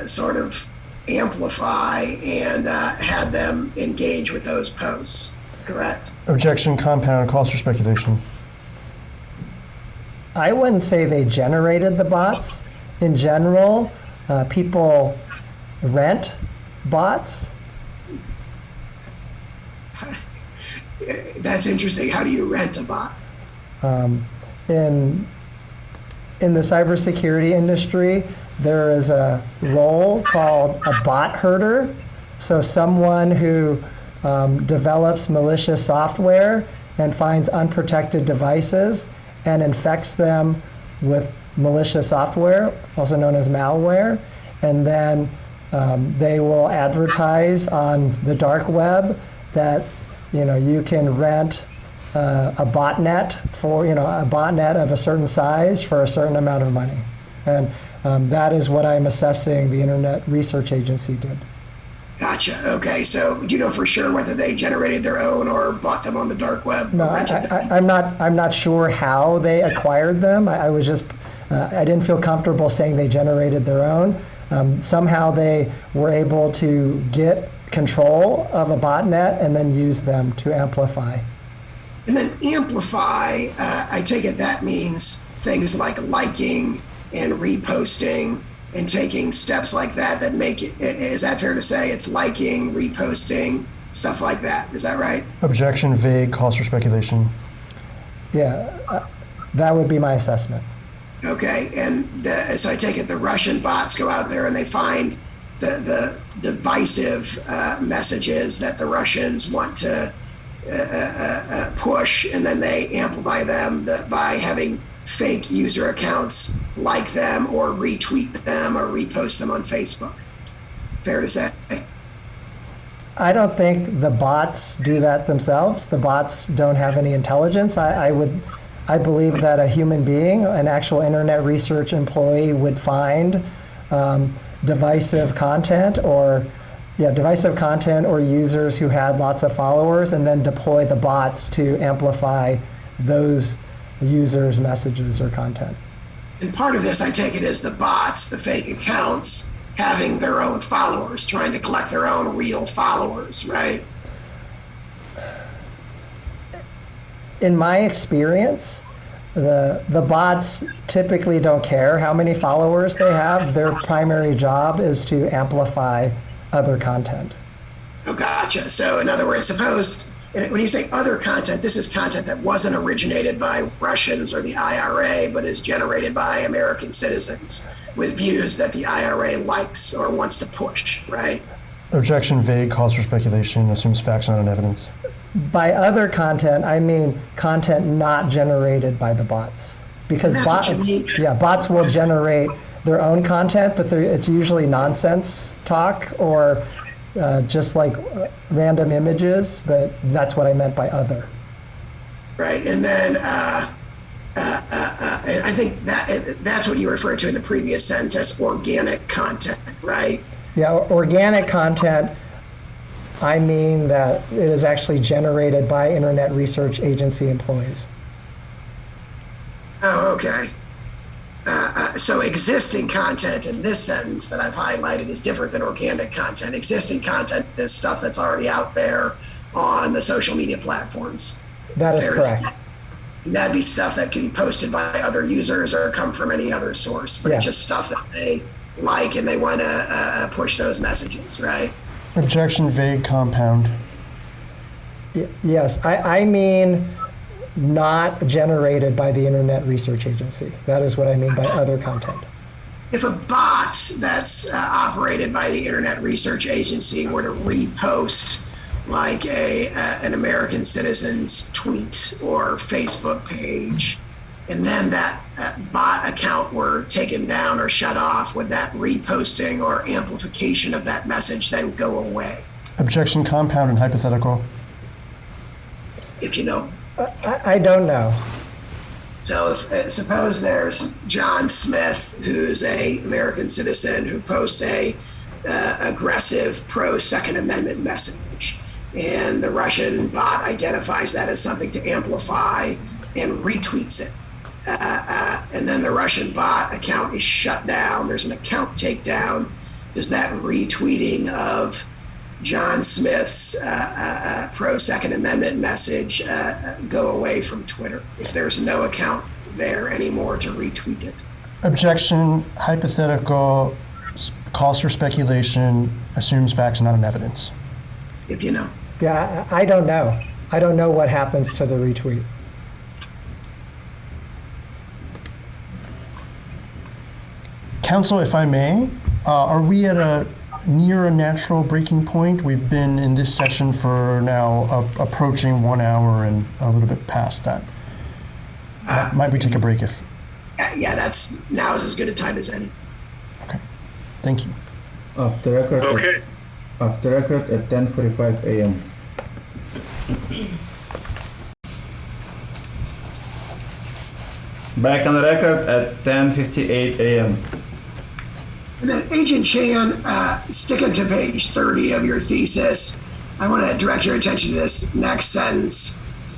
sort of amplify and had them engage with those posts, correct? Objection compound, cause for speculation. I wouldn't say they generated the bots. In general, people rent bots. That's interesting. How do you rent a bot? In the cybersecurity industry, there is a role called a bot herder. So someone who develops malicious software and finds unprotected devices and infects them with malicious software, also known as malware, and then they will advertise on the dark web that you can rent a botnet for a botnet of a certain size for a certain amount of money, and that is what I'm assessing the Internet Research Agency did. Gotcha. Okay, so do you know for sure whether they generated their own or bought them on the dark web? No, I'm not sure how they acquired them. I was just I didn't feel comfortable saying they generated their own. Somehow they were able to get control of a botnet and then use them to amplify. And then amplify, I take it that means things like liking and reposting and taking steps like that make it, is that fair to say? It's liking, reposting, stuff like that. Is that right? Objection vague, cause for speculation. Yeah, that would be my assessment. Okay, and so I take it the Russian bots go out there and they find the divisive messages that the Russians want to push, and then they amplify them by having fake user accounts like them or retweet them or repost them on Facebook. Fair to say? I don't think the bots do that themselves. The bots don't have any intelligence. I believe that a human being, an actual internet research employee, would find divisive content or users who had lots of followers and then deploy the bots to amplify those users' messages or content. And part of this, I take it, is the bots, the fake accounts, having their own followers, trying to collect their own real followers, right? In my experience, the bots typically don't care how many followers they have. Their primary job is to amplify other content. Oh, gotcha. So in other words, suppose when you say other content, this is content that wasn't originated by Russians or the IRA, but is generated by American citizens with views that the IRA likes or wants to push, right? Objection vague, calls for speculation, assumes facts not on evidence. By other content, I mean content not generated by the bots. Because That's what you mean. bots will generate their own content, but it's usually nonsense talk or just like random images, but that's what I meant by other. Right, and then and I think that's what you referred to in the previous sentence as organic content, right? Yeah, organic content, I mean that it is actually generated by Internet Research Agency employees. Oh, okay. So existing content in this sentence that I've highlighted is different than organic content. Existing content is stuff that's already out there on the social media platforms. That is correct. That'd be stuff that can be posted by other users or come from any other source, but it's just stuff that they like and they want to push those messages, right? Objection vague, compound. Yes, I mean not generated by the Internet Research Agency. That is what I mean by other content. If a bot that's operated by the Internet Research Agency were to repost like an American citizen's tweet or Facebook page, and then that bot account were taken down or shut off, would that reposting or amplification of that message then go away? Objection compound and hypothetical. If you know. I don't know. So if, suppose there's John Smith, who's a American citizen who posts a aggressive pro-Second Amendment message, and the Russian bot identifies that as something to amplify and retweets it. And then the Russian bot account is shut down. There's an account takedown. Does that retweeting of John Smith's pro-Second Amendment message go away from Twitter if there's no account there anymore to retweet it? Objection hypothetical, calls for speculation, assumes facts not on evidence. If you know. Yeah, I don't know. I don't know what happens to the retweet. Counsel, if I may, are we at near a natural breaking point? We've been in this session for now approaching 1 hour and a little bit past that. Might we take a break if? Yeah, now is as good a time as any. Okay, thank you. Off the record. Okay. Off the record at 10:45 a.m. Back on the record at 10:58 a.m. And then Agent Chan, sticking to page 30 of your thesis, I want to direct your attention to this next sentence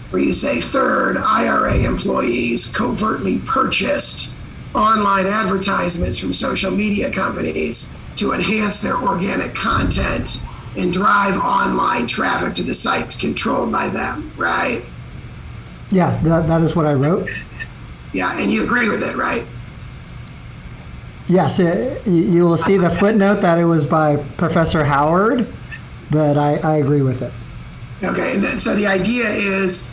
where you say, third, IRA employees covertly purchased online advertisements from social media companies to enhance their organic content and drive online traffic to the sites controlled by them, right? Yeah, that is what I wrote. Yeah, and you agree with it, right? Yes, you will see the footnote that it was by Professor Howard, but I agree with it. Okay, and then, so the idea is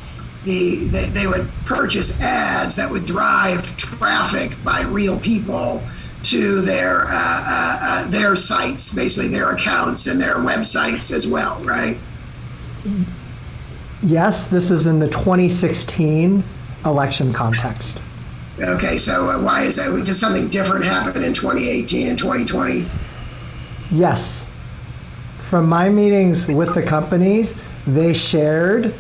they would purchase ads that would drive traffic by real people to their sites, basically their accounts and their websites as well, right? Yes, this is in the 2016 election context. Okay, so why is that? Does something different happen in 2018 and 2020? Yes. From my meetings with the companies, they shared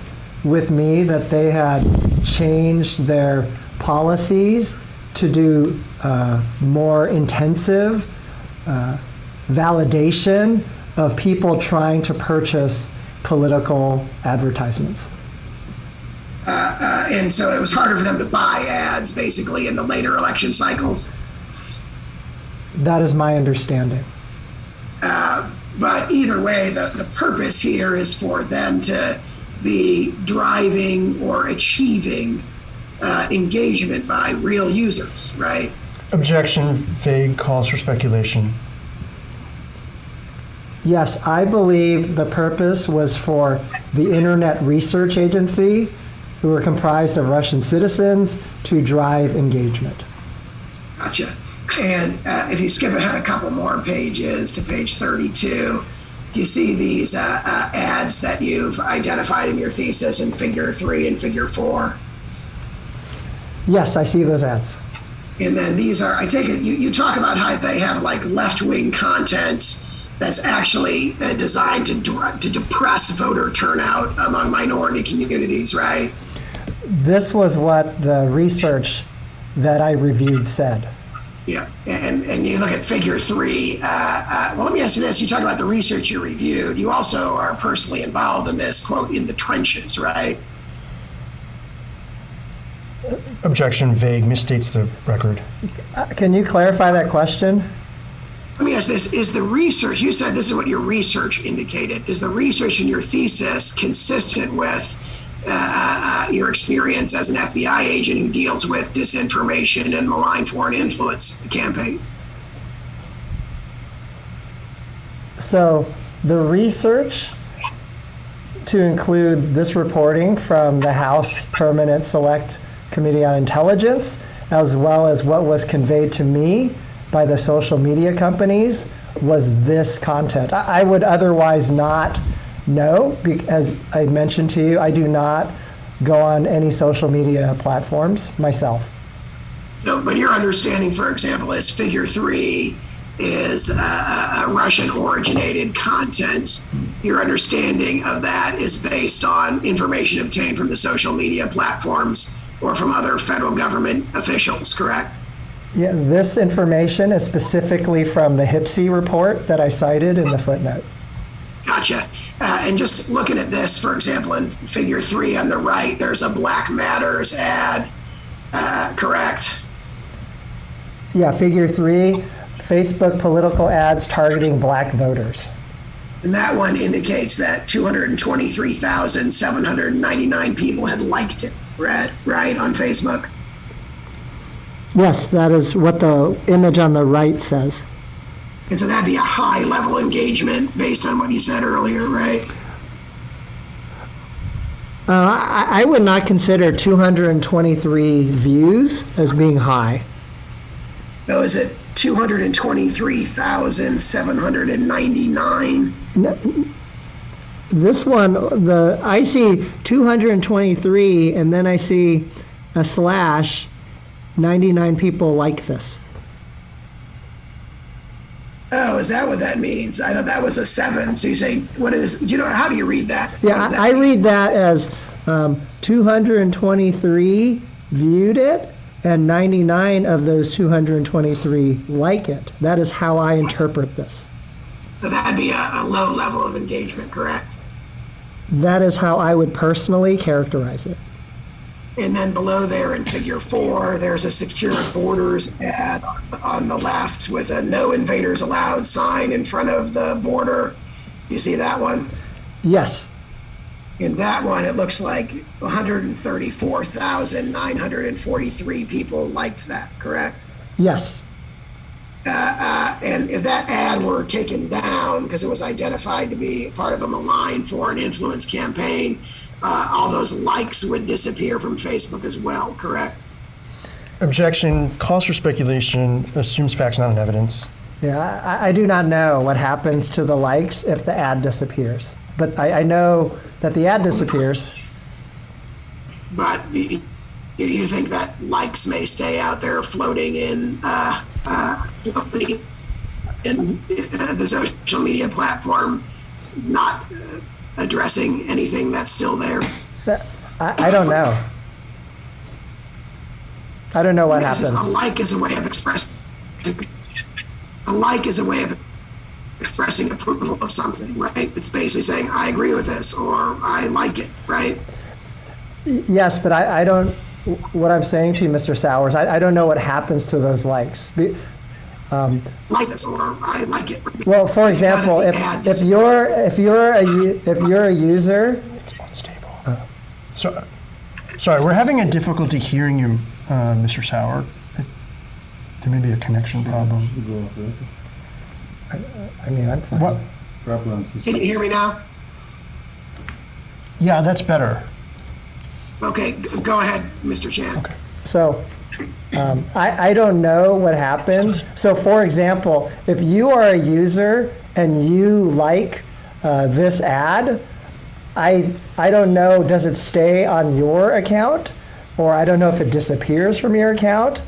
with me that they had changed their policies to do more intensive validation of people trying to purchase political advertisements. and so it was harder for them to buy ads, basically, in the later election cycles. That is my understanding. But either way, the purpose here is for them to be driving or achieving engagement by real users, right? Objection, vague calls for speculation. Yes, I believe the purpose was for the Internet Research Agency, who were comprised of Russian citizens, to drive engagement. Gotcha. And if you skip ahead a couple more pages to page 32, do you see these ads that you've identified in your thesis in figure 3 and figure 4? Yes, I see those ads. And then these are, I take it, you talk about how they have like left-wing content that's actually designed to depress voter turnout among minority communities, right? This was what the research that I reviewed said. Yeah, and you look at figure 3. Well, let me ask you this. You talk about the research you reviewed. You also are personally involved in this, quote, in the trenches, right? Objection, vague, misstates the record. Can you clarify that question? Let me ask this. Is the research, you said this is what your research indicated. Is the research in your thesis consistent with your experience as an FBI agent who deals with disinformation and malign foreign influence campaigns? So the research, to include this reporting from the House Permanent Select Committee on Intelligence, as well as what was conveyed to me by the social media companies, was this content. I would otherwise not know, because I mentioned to you, I do not go on any social media platforms myself. So, but your understanding, for example, is figure 3 is Russian-originated content. Your understanding of that is based on information obtained from the social media platforms or from other federal government officials, correct? Yeah, this information is specifically from the HIPSI report that I cited in the footnote. Gotcha. And just looking at this, for example, in figure 3 on the right, there's a Black Matters ad, correct? Yeah, figure 3, Facebook political ads targeting black voters. And that one indicates that 223,799 people had liked it, right, on Facebook? Yes, that is what the image on the right says. And so that'd be a high level engagement based on what you said earlier, right? I would not consider 223 views as being high. So is it 223,799? This one, I see 223, and then I see a slash, 99 people like this. Oh, is that what that means? I thought that was a 7. So you say, what is, do you know, how do you read that? Yeah, I read that as 223 viewed it, and 99 of those 223 like it. That is how I interpret this. So that'd be a low level of engagement, correct? That is how I would personally characterize it. And then below there in figure 4, there's a secure borders ad on the left with a no invaders allowed sign in front of the border. You see that one? Yes. In that one, it looks like 134,943 people liked that, correct? Yes. And if that ad were taken down because it was identified to be part of a malign foreign influence campaign, all those likes would disappear from Facebook as well, correct? Objection, calls for speculation, assumes facts, not in evidence. Yeah, I do not know what happens to the likes if the ad disappears. But I know that the ad disappears. But you think that likes may stay out there floating in the social media platform, not addressing anything that's still there? I don't know. I don't know what happens. A like is a way of expressing. A like is a way of expressing approval of something, right? It's basically saying, I agree with this, or I like it, right? Yes, but I don't, what I'm saying to you, Mr. Sowers, I don't know what happens to those likes. Like this, or I like it. Well, for example, Now that the ad if you're a user, It's unstable. Sorry, we're having a difficulty hearing you, Mr. Sauer. There may be a connection problem. I mean, I'm fine. What? Can you hear me now? Yeah, that's better. Okay, go ahead, Mr. Chan. Okay. So I don't know what happens. So for example, if you are a user and you like this ad, I don't know, does it stay on your account? Or I don't know if it disappears from your account.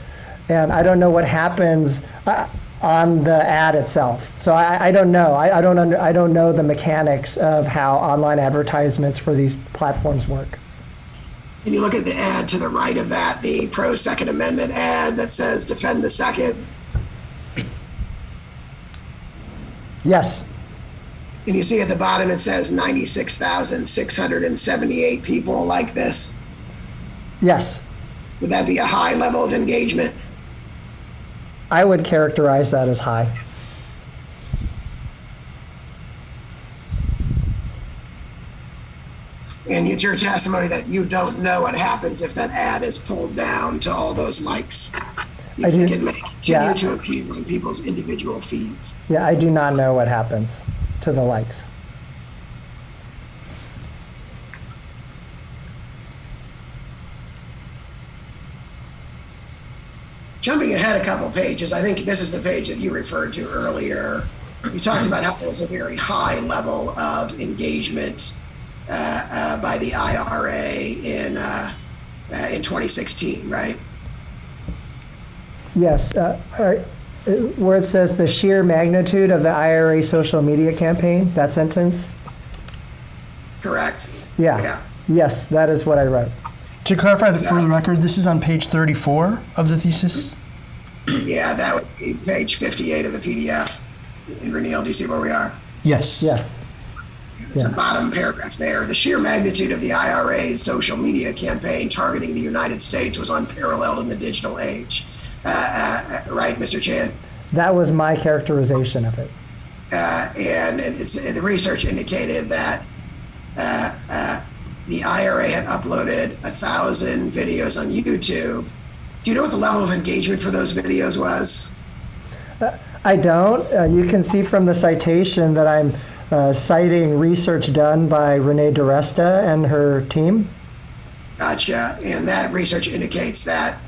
And I don't know what happens on the ad itself. So I don't know. I don't know the mechanics of how online advertisements for these platforms work. Can you look at the ad to the right of that, the pro Second Amendment ad that says defend the second? Yes. And you see at the bottom, it says 96,678 people like this. Yes. Would that be a high level of engagement? I would characterize that as high. And it's your testimony that you don't know what happens if that ad is pulled down to all those likes. You I think do- it may continue yeah. to appear on people's individual feeds. Yeah, I do not know what happens to the likes. Jumping ahead a couple pages, I think this is the page that you referred to earlier. You talked about how there was a very high level of engagement by the IRA in 2016, right? Yes, where it says the sheer magnitude of the IRA social media campaign, that sentence? Correct? Yeah. Yes, that is what I wrote. To clarify for the record, this is on page 34 of the thesis? Yeah, that would be page 58 of the PDF. Reneel, do you see where we are? Yes. Yes. It's the bottom paragraph there. The sheer magnitude of the IRA's social media campaign targeting the United States was unparalleled in the digital age. Right, Mr. Chan? That was my characterization of it. And the research indicated that the IRA had uploaded 1,000 videos on YouTube. Do you know what the level of engagement for those videos was? I don't. You can see from the citation that I'm citing research done by Renee DiResta and her team. Gotcha. And that research indicates that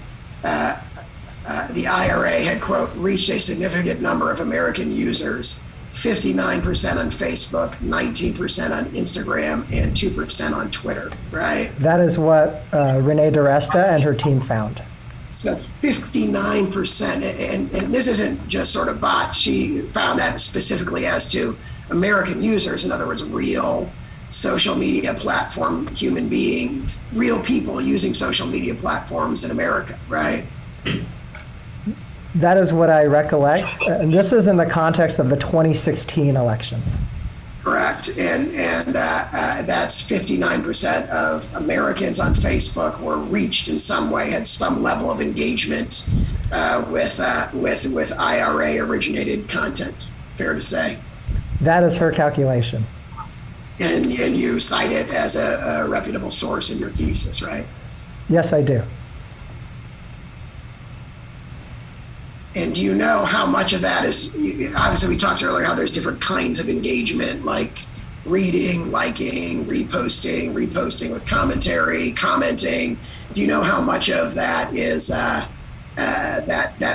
the IRA had, quote, reached a significant number of American users, 59% on Facebook, 19% on Instagram, and 2% on Twitter, right? That is what Renee DiResta and her team found. So 59%, and this isn't just sort of bots. She found that specifically as to American users, in other words, real social media platform human beings, real people using social media platforms in America, right? That is what I recollect. And this is in the context of the 2016 elections. Correct, and that's 59% of Americans on Facebook were reached in some way, had some level of engagement with IRA originated content. Fair to say. That is her calculation. And you cite it as a reputable source in your thesis, right? Yes, I do. And do you know how much of that is, obviously we talked earlier how there's different kinds of engagement, like reading, liking, reposting with commentary, commenting. Do you know how much of that is that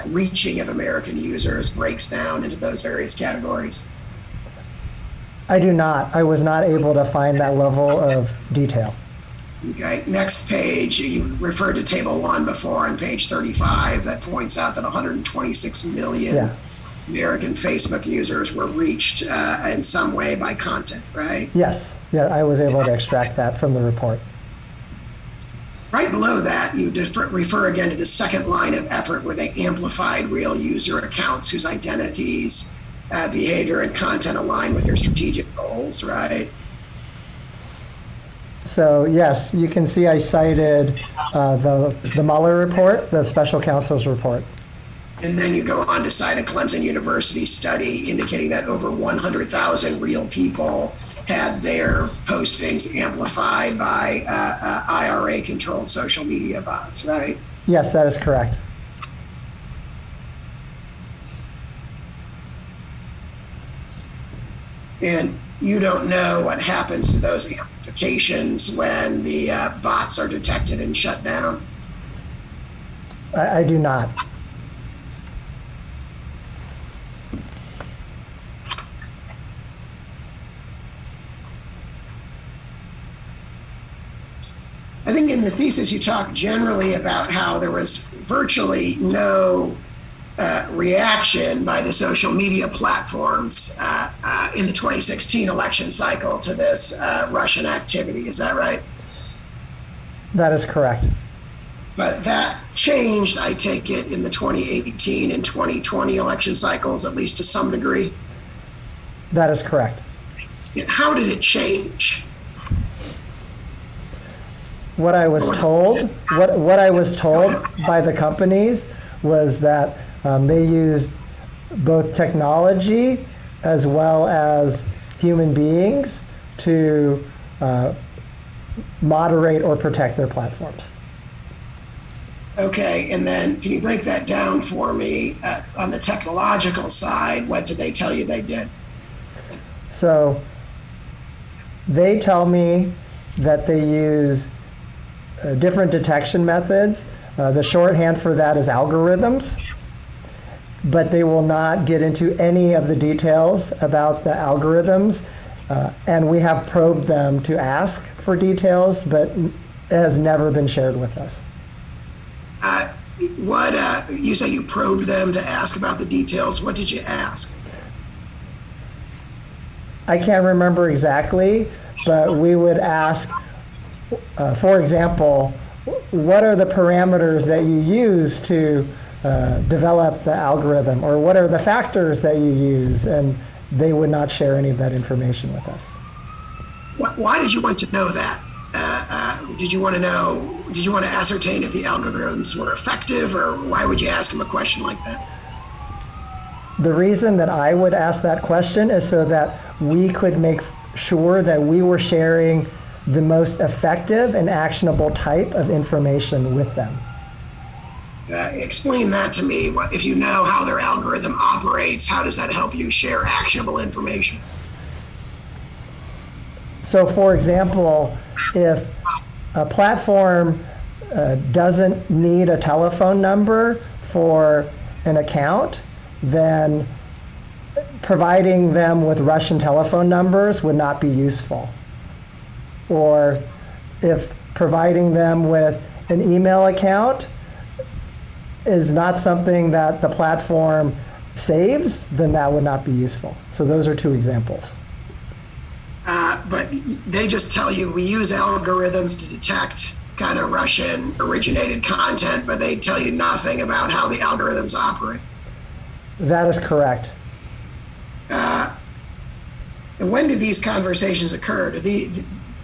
reaching of American users breaks down into those various categories? I do not. I was not able to find that level of detail. Okay, next page, you referred to table 1 before on page 35 that points out that 126 million American Facebook users were reached in some way by content, right? Yes. Yeah, I was able to extract that from the report. Right below that, you refer again to the second line of effort where they amplified real user accounts whose identities, behavior, and content align with their strategic goals, right? So yes, you can see I cited the Mueller report, the special counsel's report. And then you go on to cite a Clemson University study indicating that over 100,000 real people had their postings amplified by IRA-controlled social media bots, right? Yes, that is correct. And you don't know what happens to those amplifications when the bots are detected and shut down? I do not. I think in the thesis you talk generally about how there was virtually no reaction by the social media platforms in the 2016 election cycle to this Russian activity. Is that right? That is correct. But that changed, I take it, in the 2018 and 2020 election cycles, at least to some degree. That is correct. How did it change? What I was told, what I was told by the companies was that they used both technology as well as human beings to moderate or protect their platforms. Okay, and then can you break that down for me? On the technological side, what did they tell you they did? So they tell me that they use different detection methods. The shorthand for that is algorithms, but they will not get into any of the details about the algorithms. And we have probed them to ask for details, but it has never been shared with us. You say you probed them to ask about the details. What did you ask? I can't remember exactly, but we would ask, for example, what are the parameters that you use to develop the algorithm, or what are the factors that you use? And they would not share any of that information with us. Why did you want to know that? Did you want to ascertain if the algorithms were effective, or why would you ask them a question like that? The reason that I would ask that question is so that we could make sure that we were sharing the most effective and actionable type of information with them. Explain that to me. If you know how their algorithm operates, how does that help you share actionable information? So for example, if a platform doesn't need a telephone number for an account, then providing them with Russian telephone numbers would not be useful. Or if providing them with an email account is not something that the platform saves, then that would not be useful. So those are two examples. But they just tell you we use algorithms to detect kind of Russian originated content, but they tell you nothing about how the algorithms operate. That is correct. And when did these conversations occur?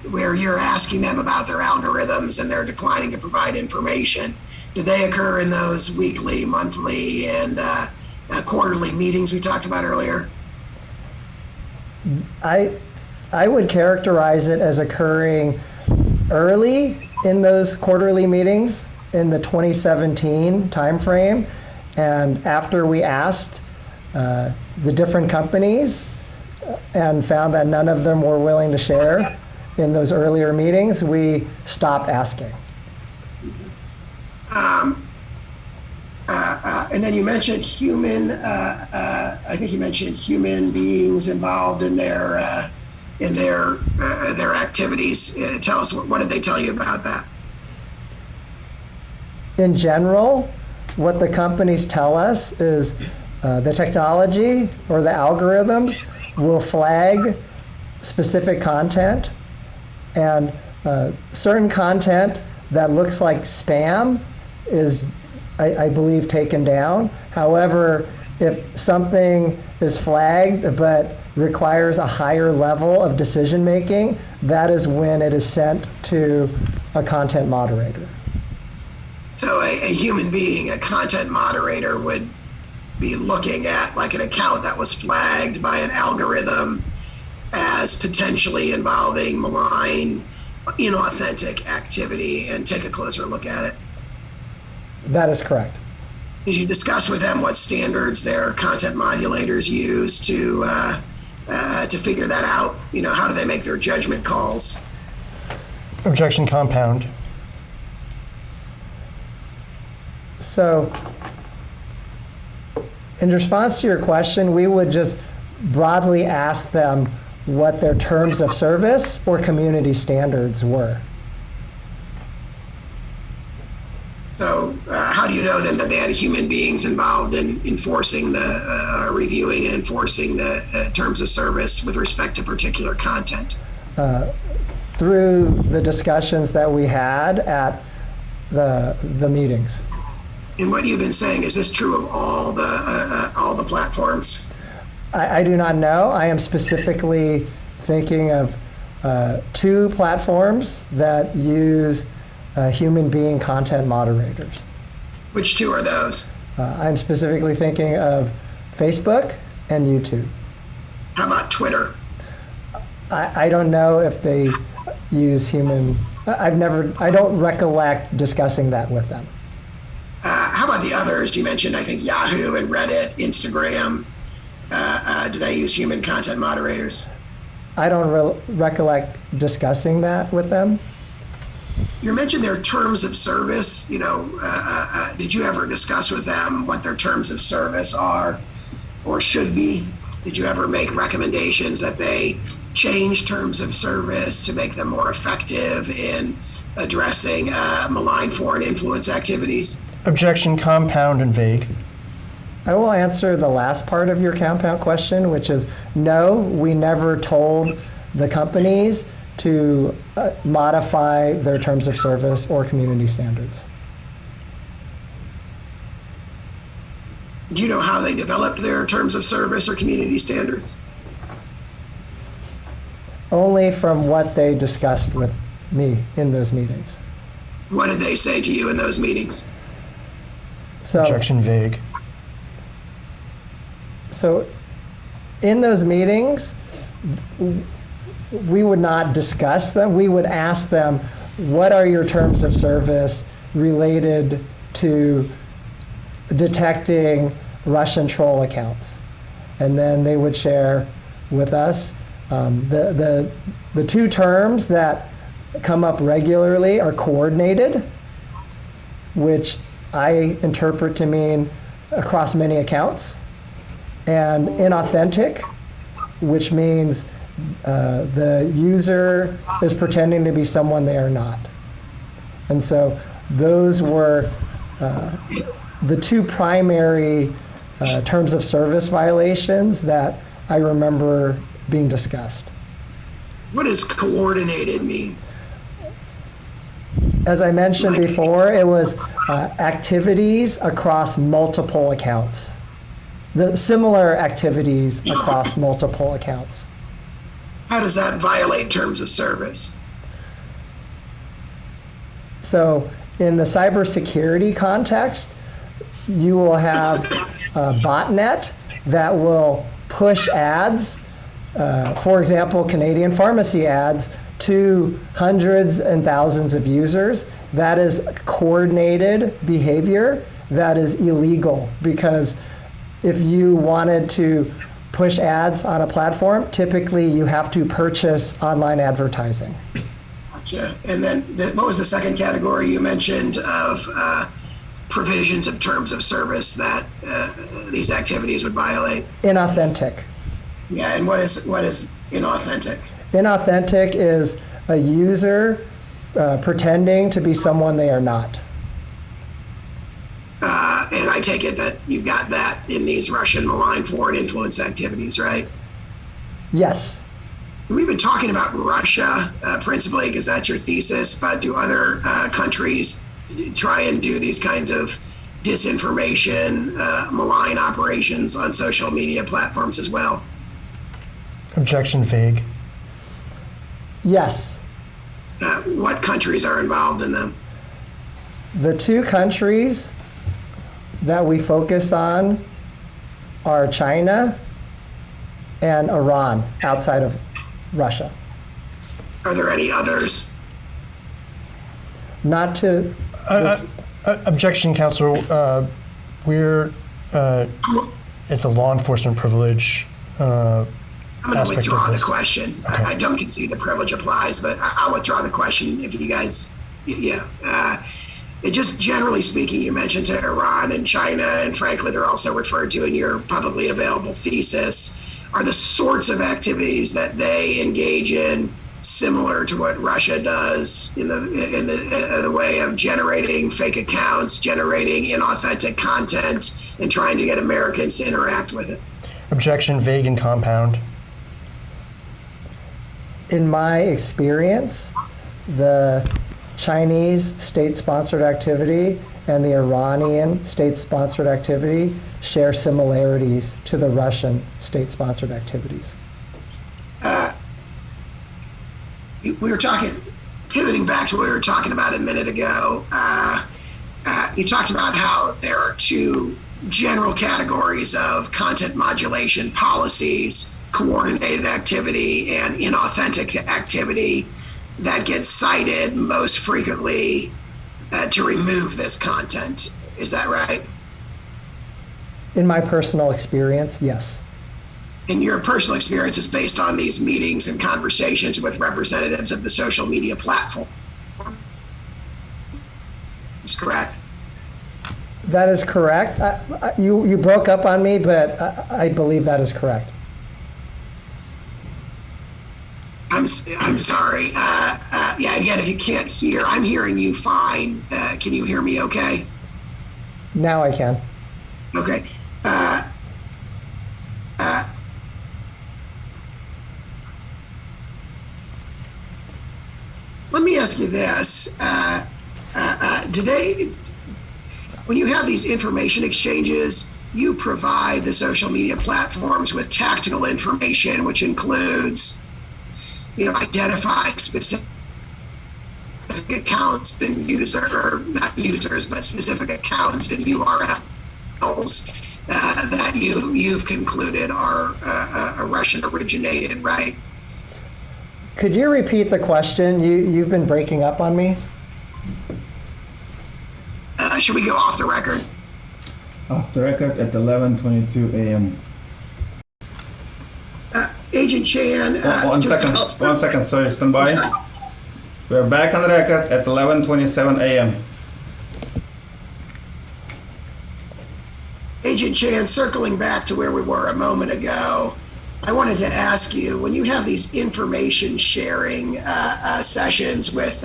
Where you're asking them about their algorithms and they're declining to provide information? Did they occur in those weekly, monthly, and quarterly meetings we talked about earlier? I would characterize it as occurring early in those quarterly meetings in the 2017 timeframe. And after we asked the different companies and found that none of them were willing to share in those earlier meetings, we stopped asking. And then you mentioned I think you mentioned human beings involved in their activities. Tell us, what did they tell you about that? In general, what the companies tell us is the technology or the algorithms will flag specific content, and certain content that looks like spam is, I believe, taken down. However, if something is flagged but requires a higher level of decision making, that is when it is sent to a content moderator. So a human being, a content moderator, would be looking at like an account that was flagged by an algorithm as potentially involving malign, inauthentic activity and take a closer look at it. That is correct. Did you discuss with them what standards their content modulators use to figure that out? How do they make their judgment calls? Objection compound. So, in response to your question, we would just broadly ask them what their terms of service or community standards were. So how do you know then that they had human beings involved in enforcing the, reviewing and enforcing the terms of service with respect to particular content? Through the discussions that we had at the meetings. And what you've been saying, is this true of all the platforms? I do not know. I am specifically thinking of 2 platforms that use human being content moderators. Which 2 are those? I'm specifically thinking of Facebook and YouTube. How about Twitter? I don't know if they use human. I don't recollect discussing that with them. How about the others? You mentioned, I think, Yahoo and Reddit, Instagram. Do they use human content moderators? I don't recollect discussing that with them. You mentioned their terms of service. Did you ever discuss with them what their terms of service are or should be? Did you ever make recommendations that they change terms of service to make them more effective in addressing malign foreign influence activities? Objection compound and vague. I will answer the last part of your compound question, which is no, we never told the companies to modify their terms of service or community standards. Do you know how they developed their terms of service or community standards? Only from what they discussed with me in those meetings. What did they say to you in those meetings? Objection vague. So in those meetings, we would not discuss them. We would ask them, what are your terms of service related to detecting Russian troll accounts? And then they would share with us. The 2 terms that come up regularly are coordinated, which I interpret to mean across many accounts, and inauthentic, which means the user is pretending to be someone they are not. And so those were the 2 primary terms of service violations that I remember being discussed. What does coordinated mean? As I mentioned before, it was activities across multiple accounts. The similar activities across multiple accounts. How does that violate terms of service? So in the cybersecurity context, you will have a botnet that will push ads, for example, Canadian pharmacy ads, to hundreds and thousands of users. That is coordinated behavior that is illegal, because if you wanted to push ads on a platform, typically you have to purchase online advertising. Gotcha. And then what was the second category you mentioned of provisions of terms of service that these activities would violate? Inauthentic. Yeah, and what is inauthentic? Inauthentic is a user pretending to be someone they are not. And I take it that you've got that in these Russian malign foreign influence activities, right? Yes. We've been talking about Russia principally because that's your thesis, but do other countries try and do these kinds of disinformation, malign operations on social media platforms as well? Objection vague. Yes. What countries are involved in them? The two countries that we focus on are China and Iran, outside of Russia. Are there any others? Not to this, Objection, Counselor. We're at the law enforcement privilege I'm going to aspect of withdraw the this. question. Okay. I don't concede the privilege applies, but I'll withdraw the question if you guys, It just generally speaking, you mentioned to Iran and China, and frankly, they're also referred to in your publicly available thesis, are the sorts of activities that they engage in similar to what Russia does in the way of generating fake accounts, generating inauthentic content, and trying to get Americans to interact with it? Objection vague and compound. in my experience, the Chinese state-sponsored activity and the Iranian state-sponsored activity share similarities to the Russian state-sponsored activities. We were talking, pivoting back to what we were talking about a minute ago, you talked about how there are two general categories of content modulation policies: coordinated activity and inauthentic activity, that gets cited most frequently to remove this content. Is that right? In my personal experience, yes. And your personal experience is based on these meetings and conversations with representatives of the social media platform. That's correct. That is correct. You broke up on me, but I believe that is correct. I'm sorry. Yeah, again, if you can't hear, I'm hearing you fine. Can you hear me okay? Now I can. Okay. Let me ask you this. Do they, when you have these information exchanges, you provide the social media platforms with tactical information, which includes, identifying specific accounts and or not users, but specific accounts and URLs that you've concluded are Russian originated, right? Could you repeat the question? You've been breaking up on me. Should we go off the record? Off the record at 11:22 a.m. Agent Chan. One second, sorry, stand by. We're back on the record at 11:27 a.m. Agent Chan, circling back to where we were a moment ago, I wanted to ask you, when you have these information sharing sessions with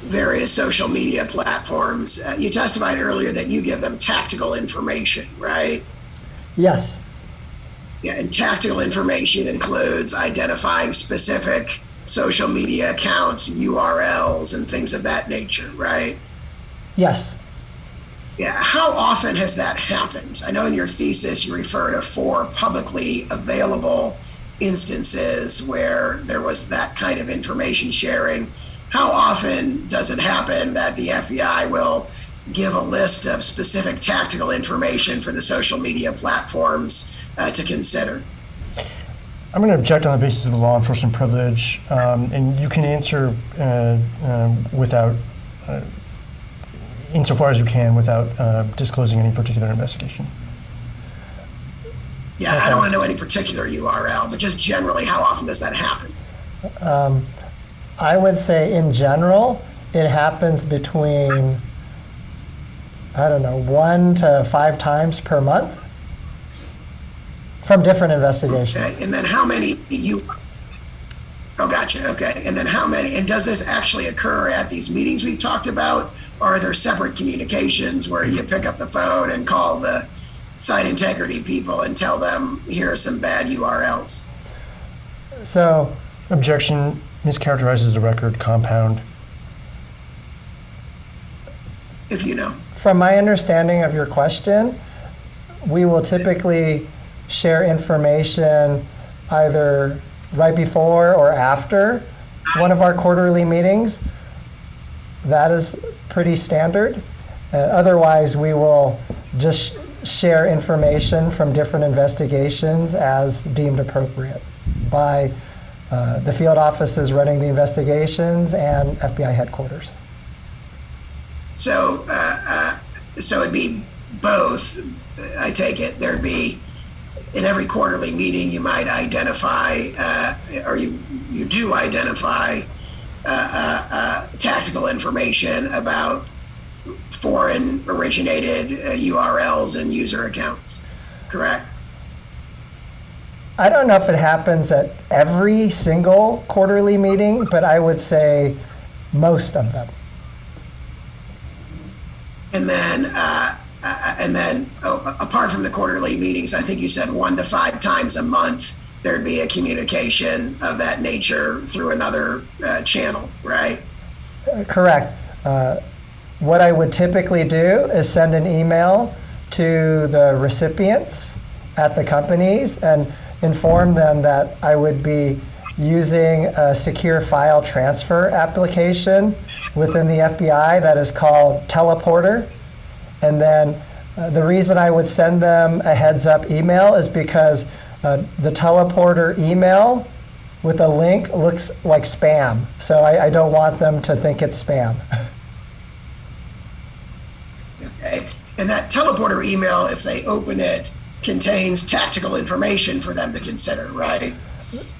various social media platforms, you testified earlier that you give them tactical information, right? Yes. Yeah, and tactical information includes identifying specific social media accounts, URLs, and things of that nature, right? Yes. Yeah, how often has that happened? I know in your thesis you refer to 4 publicly available instances where there was that kind of information sharing. How often does it happen that the FBI will give a list of specific tactical information for the social media platforms to consider? I'm going to object on the basis of the law enforcement privilege, and you can answer without, insofar as you can, without disclosing any particular investigation. Yeah, I don't want to know any particular URL, but just generally, how often does that happen? I would say in general, it happens between, 1 to 5 times per month from different investigations. Okay, and then how many oh, gotcha, okay. And then how many, and does this actually occur at these meetings we've talked about, or are there separate communications where you pick up the phone and call the site integrity people and tell them, here are some bad URLs? So, Objection mischaracterizes the record, compound. If you know. From my understanding of your question, we will typically share information either right before or after one of our quarterly meetings. That is pretty standard. Otherwise, we will just share information from different investigations as deemed appropriate by the field offices running the investigations and FBI headquarters. So, so it'd be both. I take it there'd be in every quarterly meeting you might identify, or you do identify tactical information about foreign originated URLs and user accounts, correct? I don't know if it happens at every single quarterly meeting, but I would say most of them. And then, apart from the quarterly meetings, I think you said 1 to 5 times a month there'd be a communication of that nature through another channel, right? Correct. What I would typically do is send an email to the recipients at the companies and inform them that I would be using a secure file transfer application within the FBI that is called Teleporter. And then the reason I would send them a heads up email is because the Teleporter email with a link looks like spam. So I don't want them to think it's spam. Okay. And that Teleporter email, if they open it, contains tactical information for them to consider, right?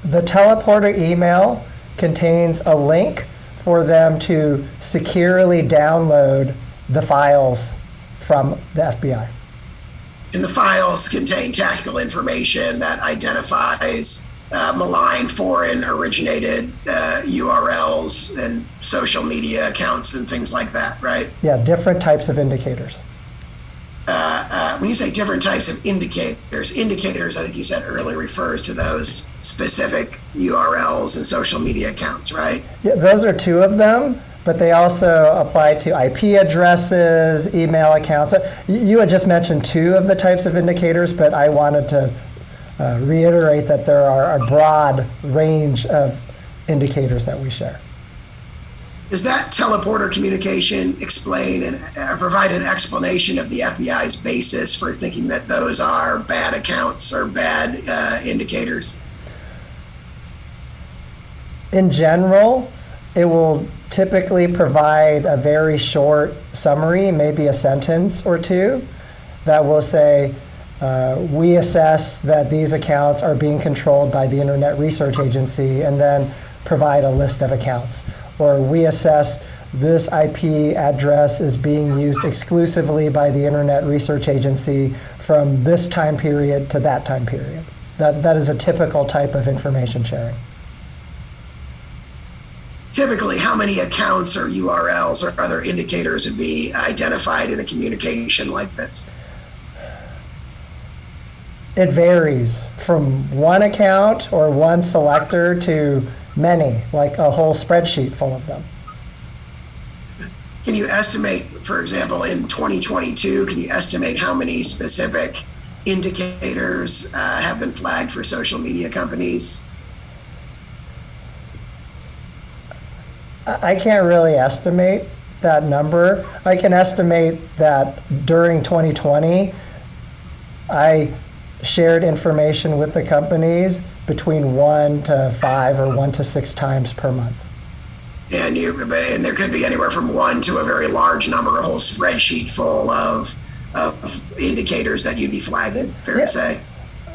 The Teleporter email contains a link for them to securely download the files from the FBI. And the files contain tactical information that identifies malign foreign originated URLs and social media accounts and things like that, right? Yeah, different types of indicators. When you say different types of indicators, I think you said earlier refers to those specific URLs and social media accounts, right? Yeah, those are 2 of them, but they also apply to IP addresses, email accounts. You had just mentioned 2 of the types of indicators, but I wanted to reiterate that there are a broad range of indicators that we share. Does that Teleporter communication explain and provide an explanation of the FBI's basis for thinking that those are bad accounts or bad indicators? In general, it will typically provide a very short summary, maybe a sentence or 2, that will say, we assess that these accounts are being controlled by the Internet Research Agency, and then provide a list of accounts. Or we assess this IP address is being used exclusively by the Internet Research Agency from this time period to that time period. That is a typical type of information sharing. Typically, how many accounts or URLs or other indicators would be identified in a communication like this? It varies from one account or one selector to many, like a whole spreadsheet full of them. Can you estimate, for example, in 2022, can you estimate how many specific indicators have been flagged for social media companies? I can't really estimate that number. I can estimate that during 2020, I shared information with the companies between 1 to 5 or 1 to 6 times per month. And there could be anywhere from 1 to a very large number, a whole spreadsheet full of indicators that you'd be flagging, fair to say?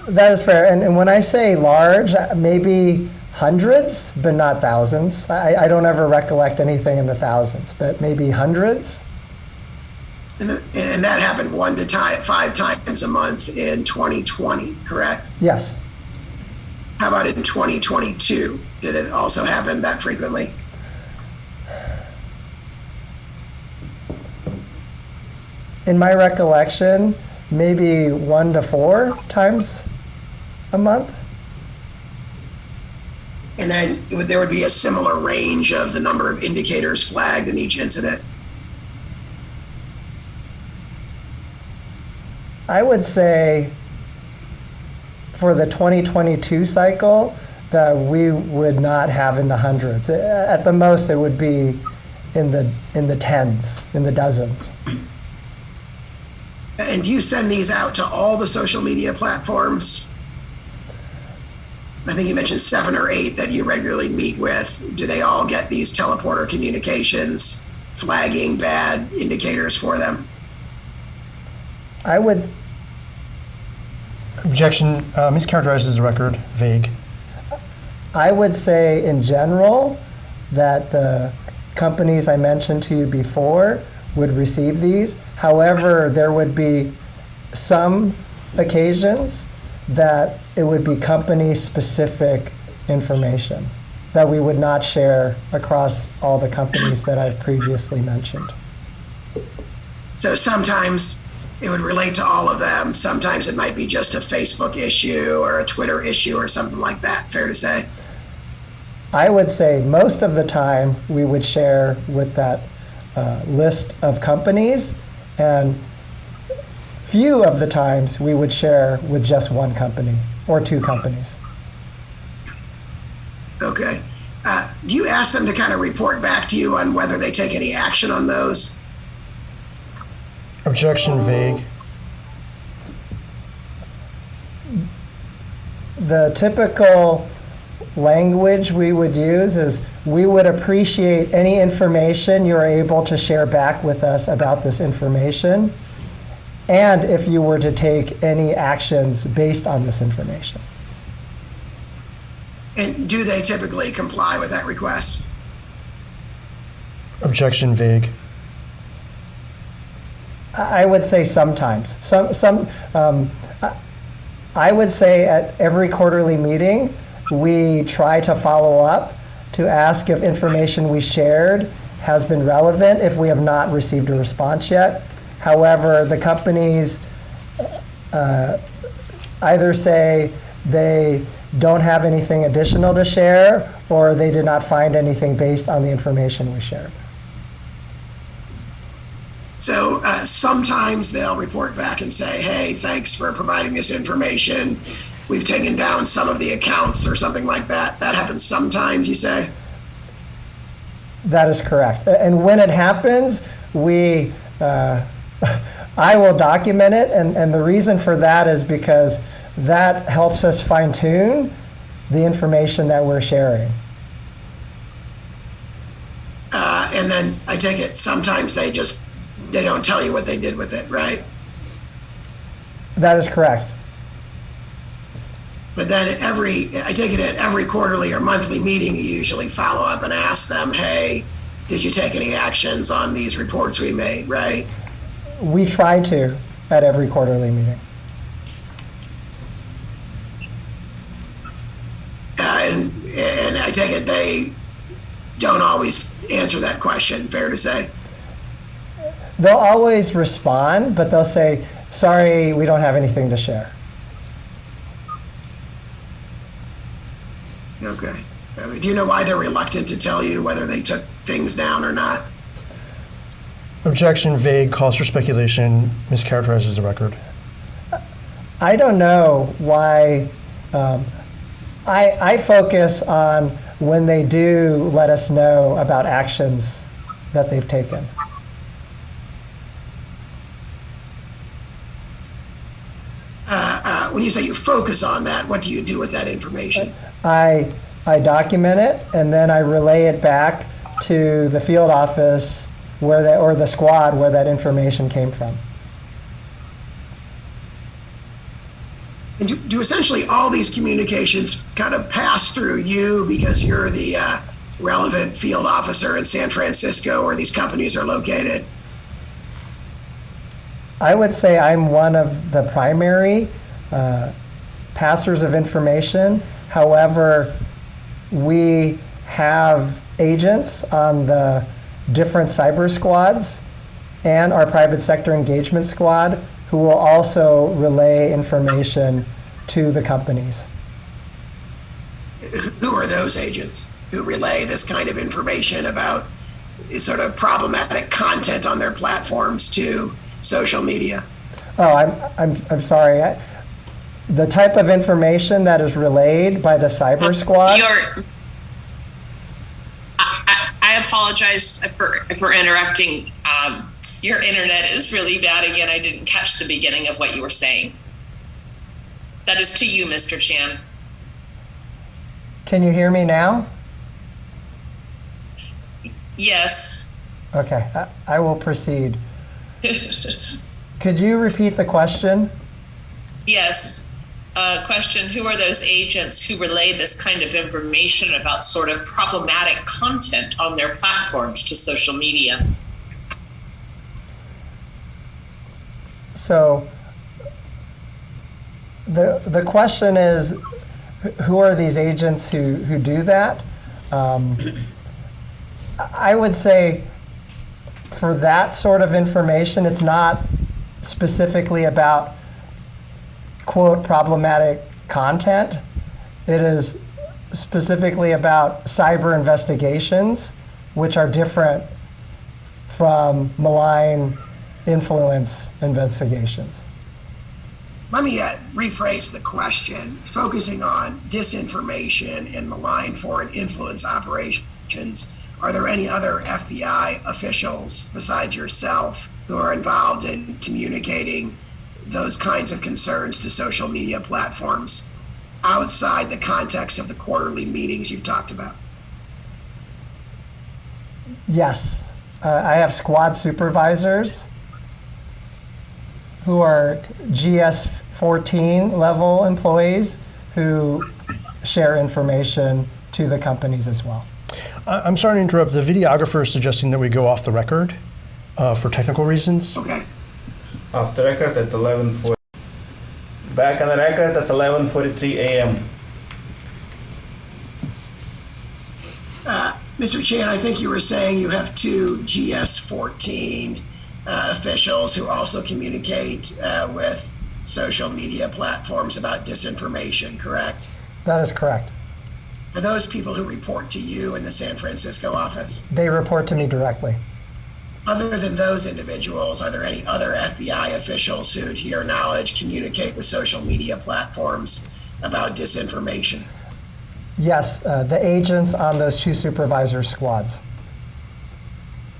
That is fair. And when I say large, maybe hundreds, but not thousands. I don't ever recollect anything in the thousands, but maybe hundreds. And that happened 1 to 5 times a month in 2020, correct? Yes. How about in 2022? Did it also happen that frequently? In my recollection, maybe 1 to 4 times a month. And then there would be a similar range of the number of indicators flagged in each incident. I would say for the 2022 cycle that we would not have in the hundreds. At the most, it would be in the tens, in the dozens. And do you send these out to all the social media platforms? I think you mentioned 7 or 8 that you regularly meet with. Do they all get these teleporter communications flagging bad indicators for them? I would. Objection, mischaracterizes the record, vague. I would say in general that the companies I mentioned to you before would receive these. However, there would be some occasions that it would be company-specific information that we would not share across all the companies that I've previously mentioned. So sometimes it would relate to all of them. Sometimes it might be just a Facebook issue or a Twitter issue or something like that. Fair to say? I would say most of the time we would share with that list of companies, and few of the times we would share with just one company or 2 companies. Okay. Do you ask them to kind of report back to you on whether they take any action on those? Objection, vague. The typical language we would use is we would appreciate any information you're able to share back with us about this information, and if you were to take any actions based on this information. And do they typically comply with that request? Objection, vague. I would say sometimes. I would say at every quarterly meeting, we try to follow up to ask if information we shared has been relevant if we have not received a response yet. However, the companies either say they don't have anything additional to share, or they did not find anything based on the information we shared. So sometimes they'll report back and say, hey, thanks for providing this information. We've taken down some of the accounts or something like that. That happens sometimes, you say? That is correct. And when it happens, I will document it. And the reason for that is because that helps us fine tune the information that we're sharing. And then I take it sometimes they don't tell you what they did with it, right? That is correct. But then I take it at every quarterly or monthly meeting, you usually follow up and ask them, hey, did you take any actions on these reports we made, right? We try to at every quarterly meeting. And I take it they don't always answer that question, fair to say? They'll always respond, but they'll say, sorry, we don't have anything to share. Okay. Do you know why they're reluctant to tell you whether they took things down or not? Objection, vague, calls for speculation, mischaracterizes the record. I don't know why. I focus on when they do let us know about actions that they've taken. When you say you focus on that, what do you do with that information? I document it, and then I relay it back to the field office or the squad where that information came from. And do essentially all these communications kind of pass through you because you're the relevant field officer in San Francisco where these companies are located? I would say I'm one of the primary passers of information. However, we have agents on the different cyber squads and our private sector engagement squad who will also relay information to the companies. Who are those agents who relay this kind of information about sort of problematic content on their platforms to social media? Oh, I'm sorry. The type of information that is relayed by the cyber squad. I apologize for interrupting. Your internet is really bad again. I didn't catch the beginning of what you were saying. That is to you, Mr. Chan. Can you hear me now? Yes. Okay, I will proceed. Could you repeat the question? Yes. Question, who are those agents who relay this kind of information about sort of problematic content on their platforms to social media? So the question is, who are these agents who do that? I would say for that sort of information, it's not specifically about, quote, problematic content. It is specifically about cyber investigations, which are different from malign influence investigations. Let me rephrase the question, focusing on disinformation and malign foreign influence operations. Are there any other FBI officials besides yourself who are involved in communicating those kinds of concerns to social media platforms outside the context of the quarterly meetings you've talked about? Yes. I have squad supervisors who are GS-14 level employees who share information to the companies as well. I'm sorry to interrupt. The videographer is suggesting that we go off the record for technical reasons. Okay. Off the record at 11:40. Back on the record at 11:43 a.m. Mr. Chan, I think you were saying you have two GS-14 officials who also communicate with social media platforms about disinformation, correct? That is correct. Are those people who report to you in the San Francisco office? They report to me directly. Other than those individuals, are there any other FBI officials who, to your knowledge, communicate with social media platforms about disinformation? Yes, the agents on those two supervisor squads.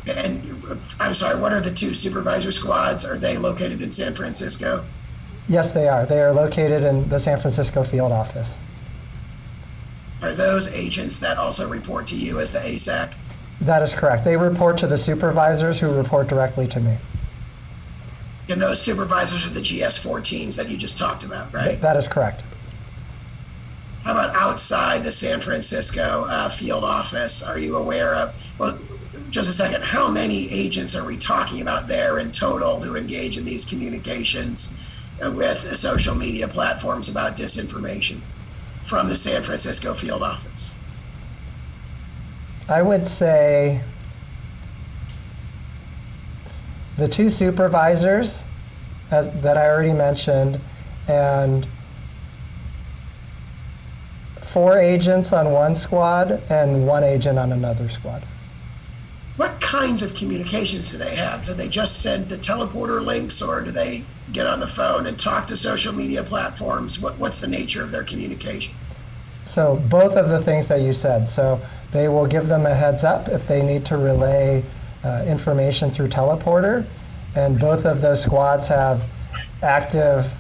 And I'm sorry, what are the two supervisor squads? Are they located in San Francisco? Yes, they are. They are located in the San Francisco field office. Are those agents that also report to you as the ASAC? That is correct. They report to the supervisors who report directly to me. And those supervisors are the GS-14s that you just talked about, right? That is correct. How about outside the San Francisco field office? Are you aware of, well, just a second, how many agents are we talking about there in total who engage in these communications with social media platforms about disinformation from the San Francisco field office? I would say the two supervisors that I already mentioned and 4 agents on one squad and 1 agent on another squad. What kinds of communications do they have? Do they just send the teleporter links, or do they get on the phone and talk to social media platforms? What's the nature of their communication? So both of the things that you said. So they will give them a heads up if they need to relay information through teleporter. And both of those squads have active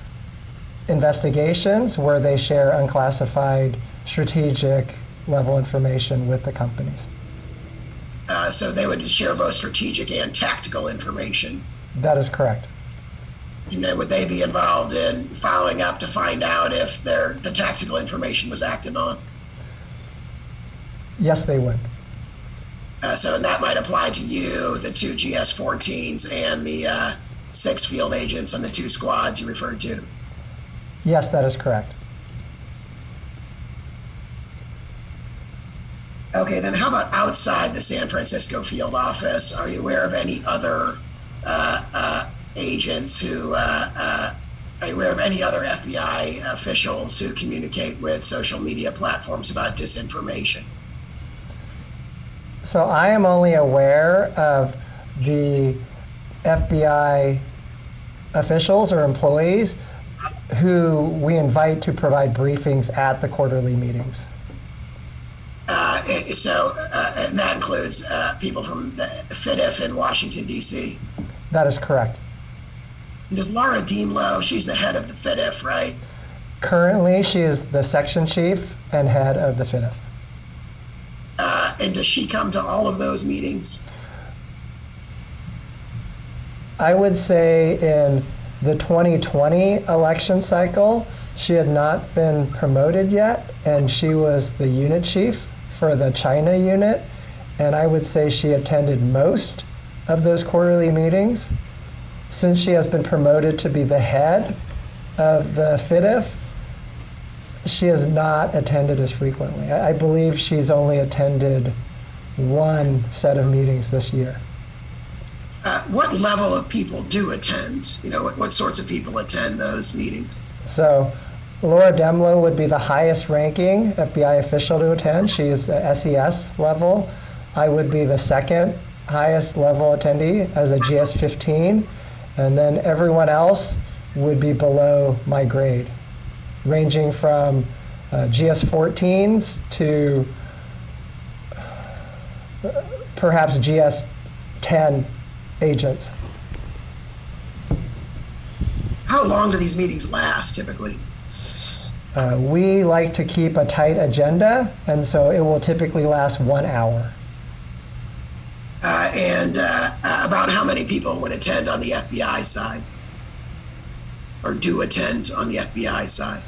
investigations where they share unclassified strategic level information with the companies. So they would share both strategic and tactical information. That is correct. And then would they be involved in following up to find out if the tactical information was acted on? Yes, they would. So and that might apply to you, the 2 GS-14s and the 6 field agents on the 2 squads you referred to. Yes, that is correct. Okay, then how about outside the San Francisco field office? Are you aware of any other agents who, are you aware of any other FBI officials who communicate with social media platforms about disinformation? So I am only aware of the FBI officials or employees who we invite to provide briefings at the quarterly meetings. And that includes people from the FIDF in Washington, D.C. That is correct. Does Laura Deanlow, she's the head of the FIDF, right? Currently, she is the section chief and head of the FIDF. And does she come to all of those meetings? I would say in the 2020 election cycle, she had not been promoted yet, and she was the unit chief for the China unit, and I would say she attended most of those quarterly meetings. Since she has been promoted to be the head of the FIDF, she has not attended as frequently. I believe she's only attended one set of meetings this year. What level of people do attend? You know, what sorts of people attend those meetings? So Laura Demlow would be the highest ranking FBI official to attend. She is the SES level. I would be the second highest level attendee as a GS-15. And then everyone else would be below my grade, ranging from GS-14s to perhaps GS-10 agents. How long do these meetings last typically? We like to keep a tight agenda, and so it will typically last 1 hour. And about how many people would attend on the FBI side? Or do attend on the FBI side?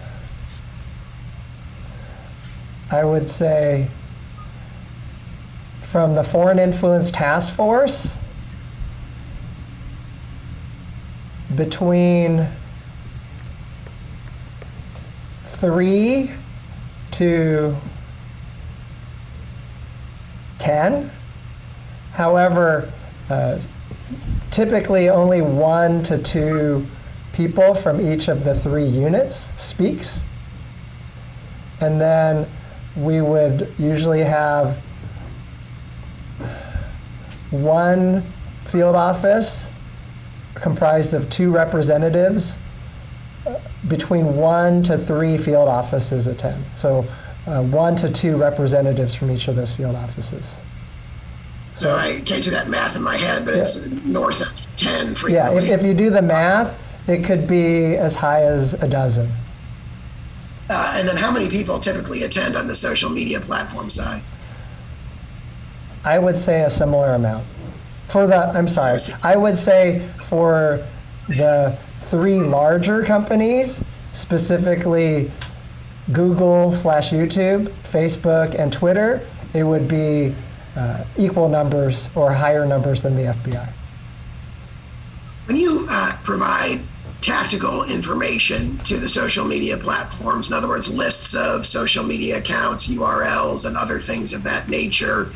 I would say from the Foreign Influence Task Force, between 3 to 10. However, typically only 1 to 2 people from each of the 3 units speaks. And then we would usually have 1 field office comprised of 2 representatives. Between 1 to 3 field offices attend. So 1 to 2 representatives from each of those field offices. So I can't do that math in my head, but it's north of 10 Yeah, frequently. if you do the math, it could be as high as a dozen. And then how many people typically attend on the social media platform side? I would say a similar amount. I would say for the 3 larger companies, specifically Google/YouTube, Facebook, and Twitter, it would be equal numbers or higher numbers than the FBI. When you provide tactical information to the social media platforms, in other words, lists of social media accounts, URLs, and other things of that nature,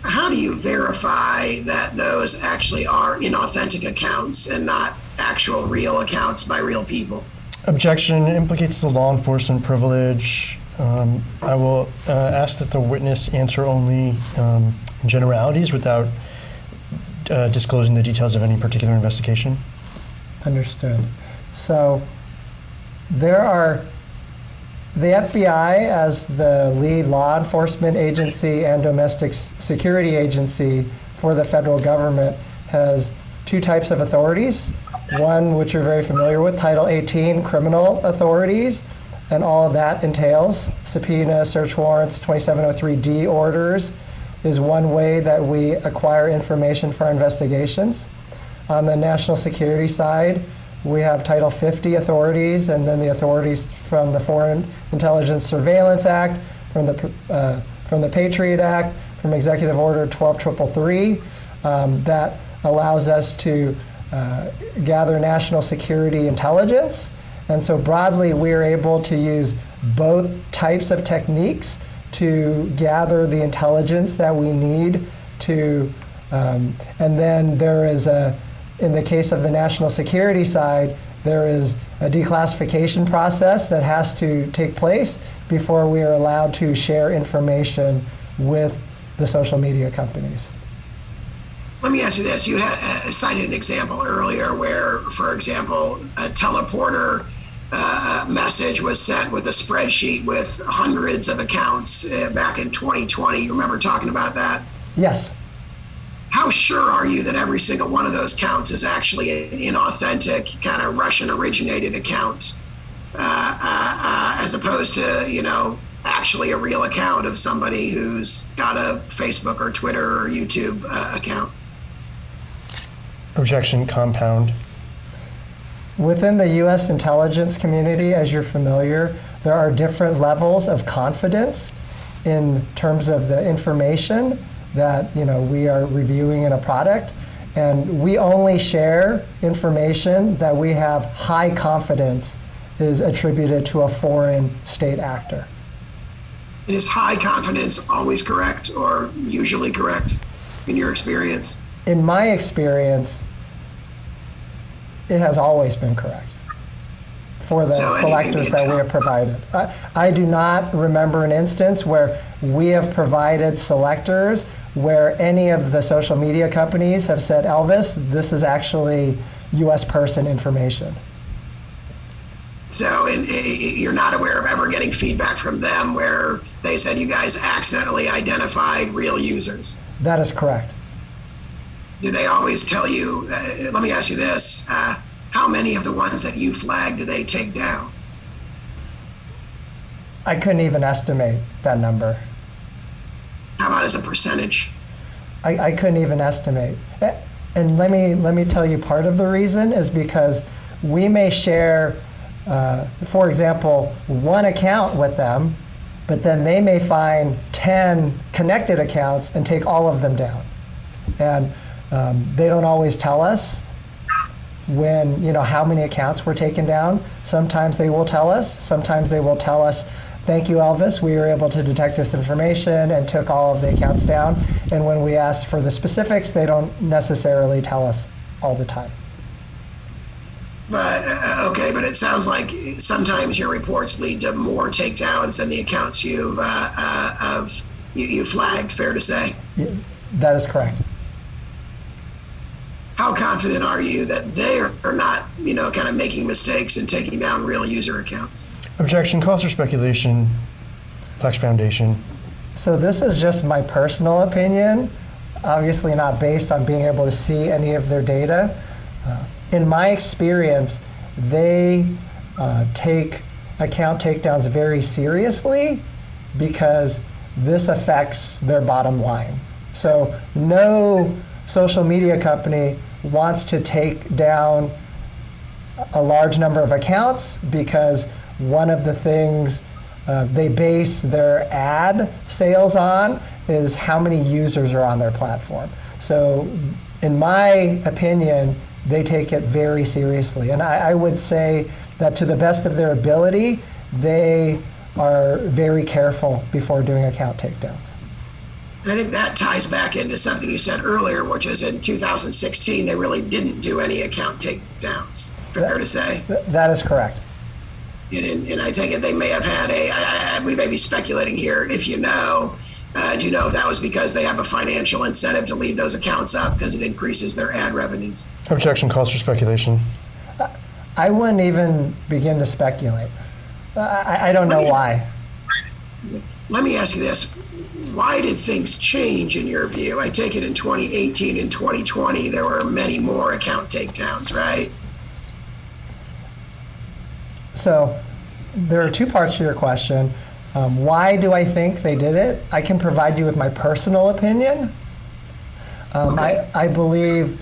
how do you verify that those actually are inauthentic accounts and not actual real accounts by real people? Objection implicates the law enforcement privilege. I will ask that the witness answer only in generalities without disclosing the details of any particular investigation. Understood. So the FBI, as the lead law enforcement agency and domestic security agency for the federal government, has 2 types of authorities. One, which you're very familiar with, Title 18 criminal authorities, and all of that entails subpoena, search warrants, 2703D orders is one way that we acquire information for our investigations. On the national security side, we have Title 50 authorities, and then the authorities from the Foreign Intelligence Surveillance Act, from the Patriot Act, from Executive Order 12333, that allows us to gather national security intelligence. And so broadly, we are able to use both types of techniques to gather the intelligence that we need to, and then there is in the case of the national security side, there is a declassification process that has to take place before we are allowed to share information with the social media companies. Let me ask you this. You had cited an example earlier where, for example, a teleporter message was sent with a spreadsheet with hundreds of accounts back in 2020. You remember talking about that? Yes. How sure are you that every single one of those counts is actually an inauthentic kind of Russian originated account as opposed to, actually a real account of somebody who's got a Facebook or Twitter or YouTube account? Objection, compound. Within the U.S. intelligence community, as you're familiar, there are different levels of confidence in terms of the information that we are reviewing in a product, and we only share information that we have high confidence is attributed to a foreign state actor. Is high confidence always correct or usually correct in your experience? In my experience, it has always been correct for the selectors that we have provided. I do not remember an instance where we have provided selectors where any of the social media companies have said, Elvis, this is actually U.S. person information. So you're not aware of ever getting feedback from them where they said you guys accidentally identified real users? That is correct. Do they always tell you, let me ask you this, how many of the ones that you flagged do they take down? I couldn't even estimate that number. How about as a percentage? I couldn't even estimate. And let me tell you, part of the reason is because we may share, for example, one account with them, but then they may find 10 connected accounts and take all of them down. And they don't always tell us when, how many accounts were taken down. Sometimes they will tell us. Sometimes they will tell us, thank you, Elvis, we were able to detect this information and took all of the accounts down. And when we ask for the specifics, they don't necessarily tell us all the time. But, okay, but it sounds like sometimes your reports lead to more takedowns than the accounts you flagged, fair to say? That is correct. How confident are you that they are not, kind of making mistakes and taking down real user accounts? Objection, cause for speculation. Plex Foundation. So this is just my personal opinion, obviously not based on being able to see any of their data. In my experience, they take account takedowns very seriously because this affects their bottom line. So no social media company wants to take down a large number of accounts because one of the things they base their ad sales on is how many users are on their platform. So in my opinion, they take it very seriously. And I would say that to the best of their ability, they are very careful before doing account takedowns. And I think that ties back into something you said earlier, which is in 2016, they really didn't do any account takedowns. Fair to say? That is correct. And I take it they may have had we may be speculating here, if do you know if that was because they have a financial incentive to leave those accounts up because it increases their ad revenues? Objection, cause for speculation. I wouldn't even begin to speculate. I don't know why. Let me ask you this. Why did things change in your view? I take it in 2018 and 2020, there were many more account takedowns, right? So there are two parts to your question. Why do I think they did it? I can provide you with my personal opinion. Okay. I believe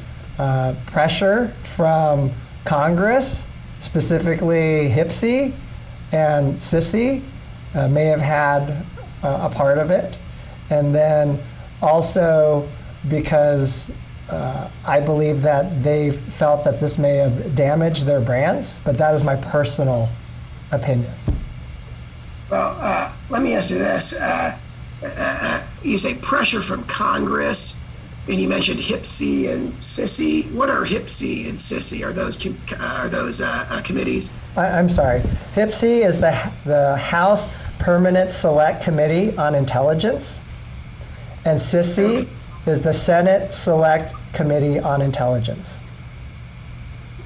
pressure from Congress, specifically HIPSI and SISI, may have had a part of it. And then also because I believe that they felt that this may have damaged their brands, but that is my personal opinion. Well, let me ask you this. You say pressure from Congress, and you mentioned HIPSI and SISI. What are HIPSI and SISI? Are those committees? I'm sorry. HIPSI is the House Permanent Select Committee on Intelligence, and SISI is the Senate Select Committee on Intelligence.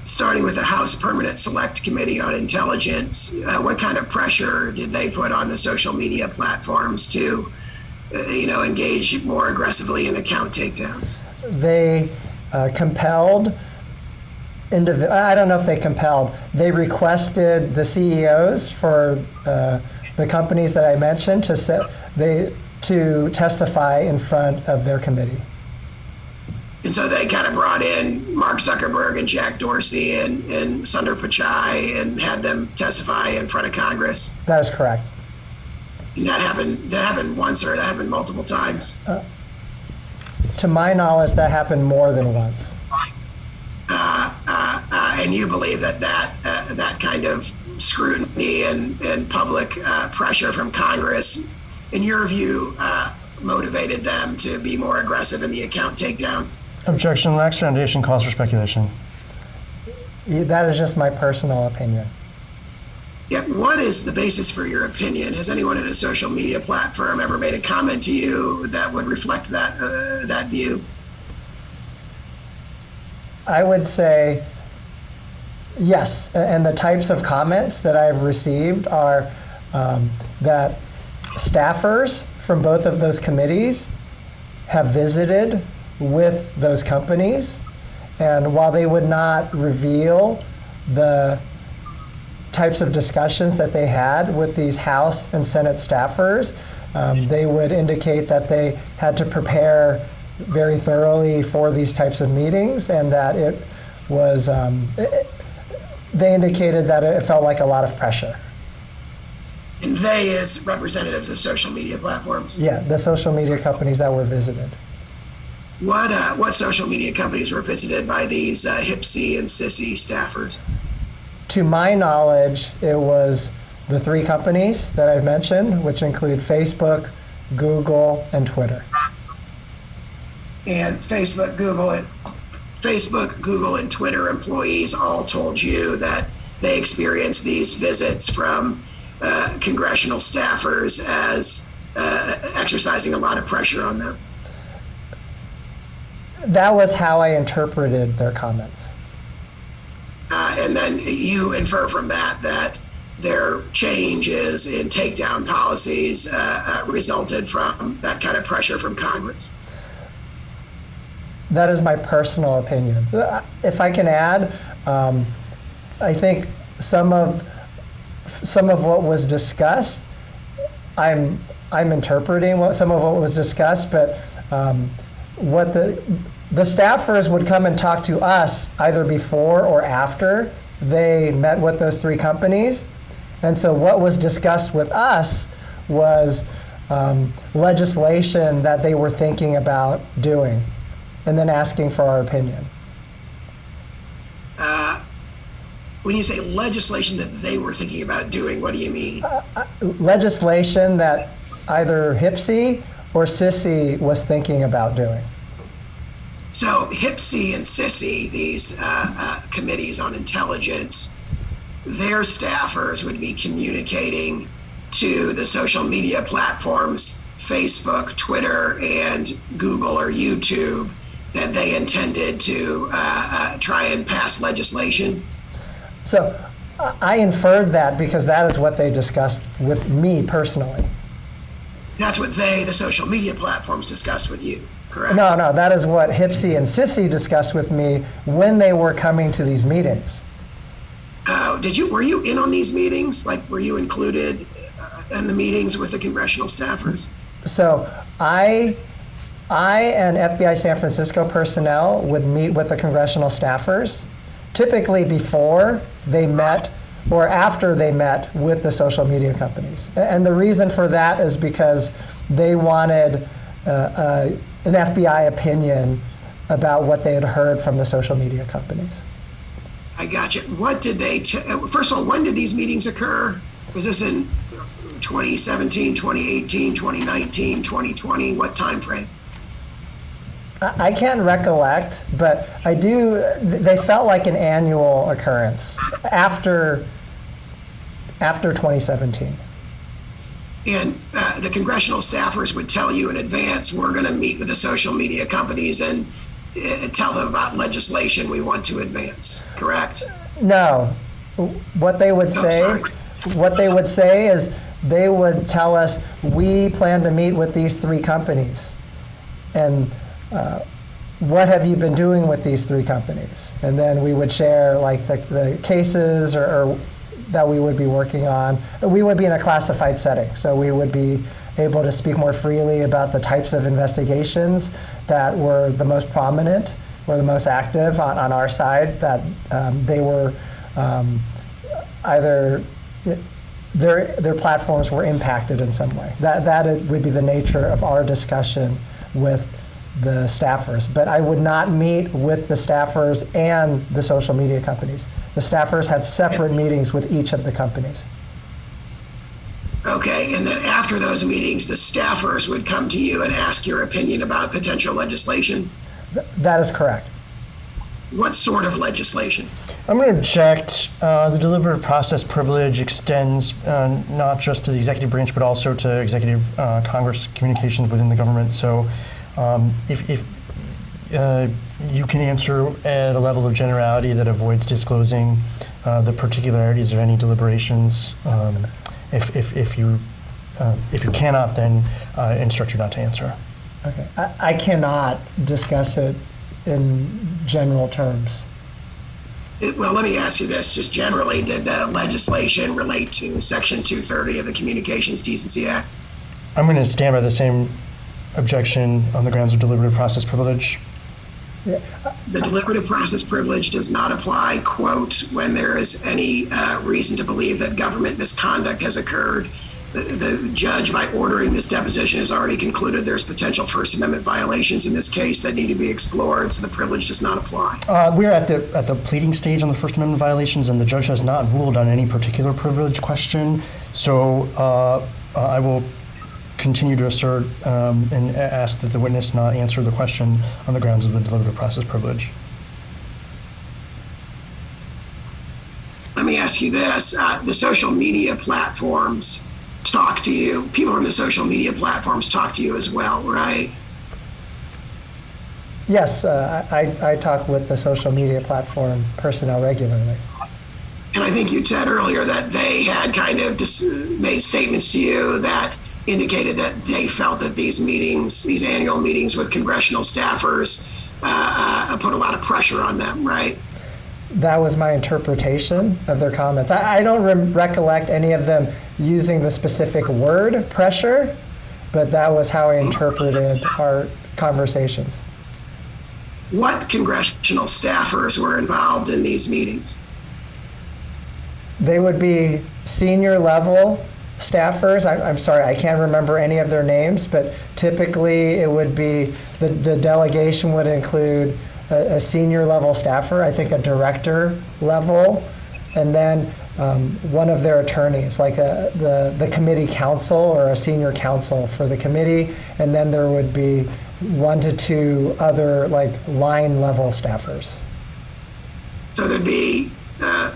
Starting with the House Permanent Select Committee on Intelligence, what kind of pressure did they put on the social media platforms to, engage more aggressively in account takedowns? They compelled, I don't know if they compelled, they requested the CEOs for the companies that I mentioned to testify in front of their committee. And so they kind of brought in Mark Zuckerberg and Jack Dorsey and Sundar Pichai and had them testify in front of Congress. That is correct. And that happened once, or that happened multiple times? To my knowledge, that happened more than once. And you believe that kind of scrutiny and public pressure from Congress, in your view, motivated them to be more aggressive in the account takedowns? Objection. Lacks foundation. Calls for speculation. That is just my personal opinion. Yeah. What is the basis for your opinion? Has anyone in a social media platform ever made a comment to you that would reflect that view? I would say yes, and the types of comments that I've received are that staffers from both of those committees have visited with those companies, and while they would not reveal the types of discussions that they had with these House and Senate staffers, they would indicate that they had to prepare very thoroughly for these types of meetings, and that it was, they indicated that it felt like a lot of pressure. And they as representatives of social media platforms? Yeah, the social media companies that were visited. What social media companies were visited by these HIPSI and SISI staffers? To my knowledge, it was the three companies that I've mentioned, which include Facebook, Google, and Twitter. And Facebook, Google, and Twitter employees all told you that they experienced these visits from congressional staffers as exercising a lot of pressure on them. That was how I interpreted their comments. And then you infer from that their changes in takedown policies resulted from that kind of pressure from Congress. That is my personal opinion. If I can add, I think some of what was discussed, I'm interpreting some of what was discussed, but what the staffers would come and talk to us either before or after they met with those three companies. And so what was discussed with us was legislation that they were thinking about doing, and then asking for our opinion. When you say legislation that they were thinking about doing, what do you mean? Legislation that either HIPSI or SISI was thinking about doing. So HIPSI and SISI, these committees on intelligence, their staffers would be communicating to the social media platforms, Facebook, Twitter, and Google or YouTube, that they intended to try and pass legislation? So I inferred that because that is what they discussed with me personally. That's what the social media platforms, discussed with you, correct? No, that is what HIPSI and SISI discussed with me when they were coming to these meetings. Were you in on these meetings? Like, were you included in the meetings with the congressional staffers? So I and FBI San Francisco personnel would meet with the congressional staffers, typically before they met or after they met with the social media companies. And the reason for that is because they wanted an FBI opinion about what they had heard from the social media companies. I got you. What did they, first of all, when did these meetings occur? Was this in 2017, 2018, 2019, 2020? What time frame? I can't recollect, but they felt like an annual occurrence after 2017. And the congressional staffers would tell you in advance, we're going to meet with the social media companies and tell them about legislation we want to advance, correct? No. What they would say, sorry. what they would say is they would tell us, we plan to meet with these 3 companies. And what have you been doing with these 3 companies? And then we would share like the cases or that we would be working on. We would be in a classified setting, so we would be able to speak more freely about the types of investigations that were the most prominent or the most active on our side, that they were either their platforms were impacted in some way. That would be the nature of our discussion with the staffers. But I would not meet with the staffers and the social media companies. The staffers had separate meetings with each of the companies. Okay, and then after those meetings, the staffers would come to you and ask your opinion about potential legislation? That is correct. What sort of legislation? I'm going to object. The deliberative process privilege extends not just to the executive branch, but also to executive Congress communications within the government. So if you can answer at a level of generality that avoids disclosing the particularities of any deliberations. If you cannot, then instruct you not to answer. Okay. I cannot discuss it in general terms. Well, let me ask you this, just generally, did the legislation relate to Section 230 of the Communications Decency Act? I'm going to stand by the same objection on the grounds of deliberative process privilege. Yeah. The deliberative process privilege does not apply, quote, when there is any reason to believe that government misconduct has occurred. The judge, by ordering this deposition, has already concluded there's potential First Amendment violations in this case that need to be explored, so the privilege does not apply. We're at the pleading stage on the First Amendment violations, and the judge has not ruled on any particular privilege question. So I will continue to assert and ask that the witness not answer the question on the grounds of the deliberative process privilege. Let me ask you this. The social media platforms talk to you. People from the social media platforms talk to you as well, right? Yes, I talk with the social media platform personnel regularly. And I think you said earlier that they had kind of made statements to you that indicated that they felt that these meetings, these annual meetings with congressional staffers, put a lot of pressure on them, right? That was my interpretation of their comments. I don't recollect any of them using the specific word pressure, but that was how I interpreted our conversations. What congressional staffers were involved in these meetings? They would be senior level staffers. I'm sorry, I can't remember any of their names, but typically it would be, the delegation would include a senior level staffer, I think a director level, and then one of their attorneys, like the committee counsel or a senior counsel for the committee, and then there would be 1 to 2 other like line level staffers. So there'd be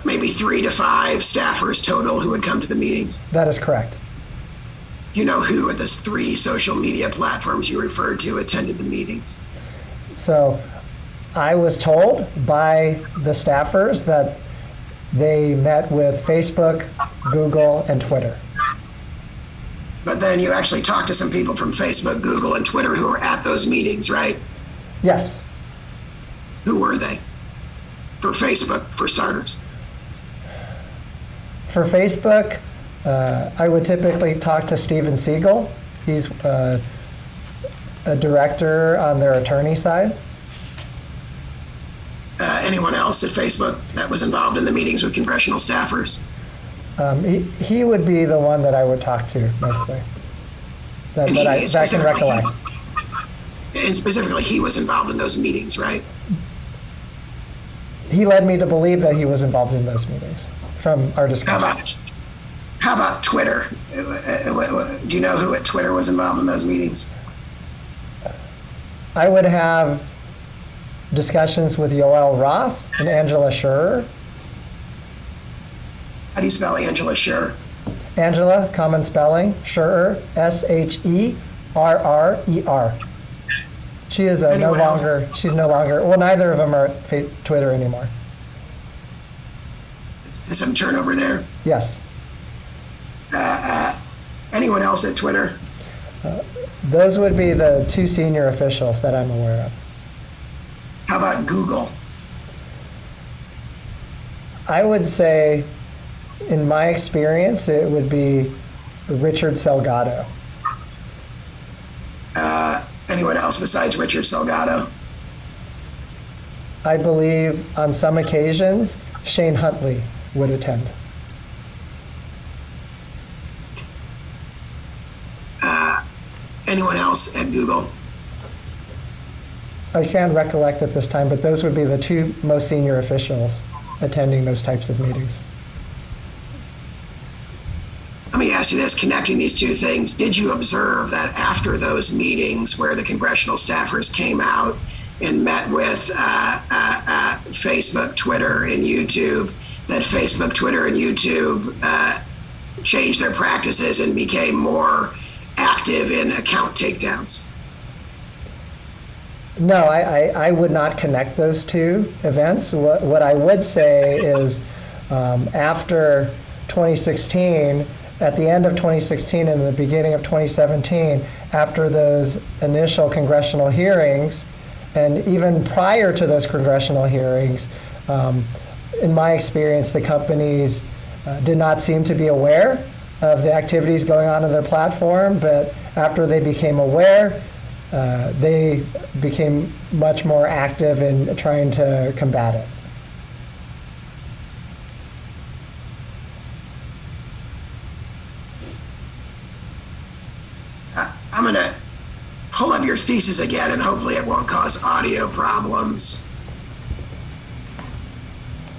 maybe 3 to 5 staffers total who would come to the meetings. That is correct. You know who at the 3 social media platforms you referred to attended the meetings? So I was told by the staffers that they met with Facebook, Google, and Twitter. But then you actually talked to some people from Facebook, Google, and Twitter who were at those meetings, right? Yes. Who were they? For Facebook, for starters. For Facebook, I would typically talk to Steven Siegel. He's a director on their attorney side. Anyone else at Facebook that was involved in the meetings with congressional staffers? He would be the one that I would talk to mostly, that I can recollect. And specifically, he was involved in those meetings, right? He led me to believe that he was involved in those meetings from our discussions. How about Twitter? Do you know who at Twitter was involved in those meetings? I would have discussions with Yoel Roth and Angela Schurer. How do you spell Angela Schurer? Angela, common spelling, Scherrer, Sherrer. She is Anyone else? she's no longer, well, neither of them are at Twitter anymore. There's some turnover there. Yes. Anyone else at Twitter? Those would be the two senior officials that I'm aware of. How about Google? I would say, in my experience, it would be Richard Salgado. Anyone else besides Richard Salgado? I believe on some occasions, Shane Huntley would attend. Anyone else at Google? I can't recollect at this time, but those would be the two most senior officials attending those types of meetings. Let me ask you this, connecting these two things, did you observe that after those meetings where the congressional staffers came out and met with Facebook, Twitter, and YouTube, that Facebook, Twitter, and YouTube changed their practices and became more active in account takedowns? No, I would not connect those two events. What I would say is after 2016, at the end of 2016 and the beginning of 2017, after those initial congressional hearings, and even prior to those congressional hearings, in my experience, the companies did not seem to be aware of the activities going on in their platform, but after they became aware, they became much more active in trying to combat it. I'm going to pull up your thesis again, and hopefully it won't cause audio problems.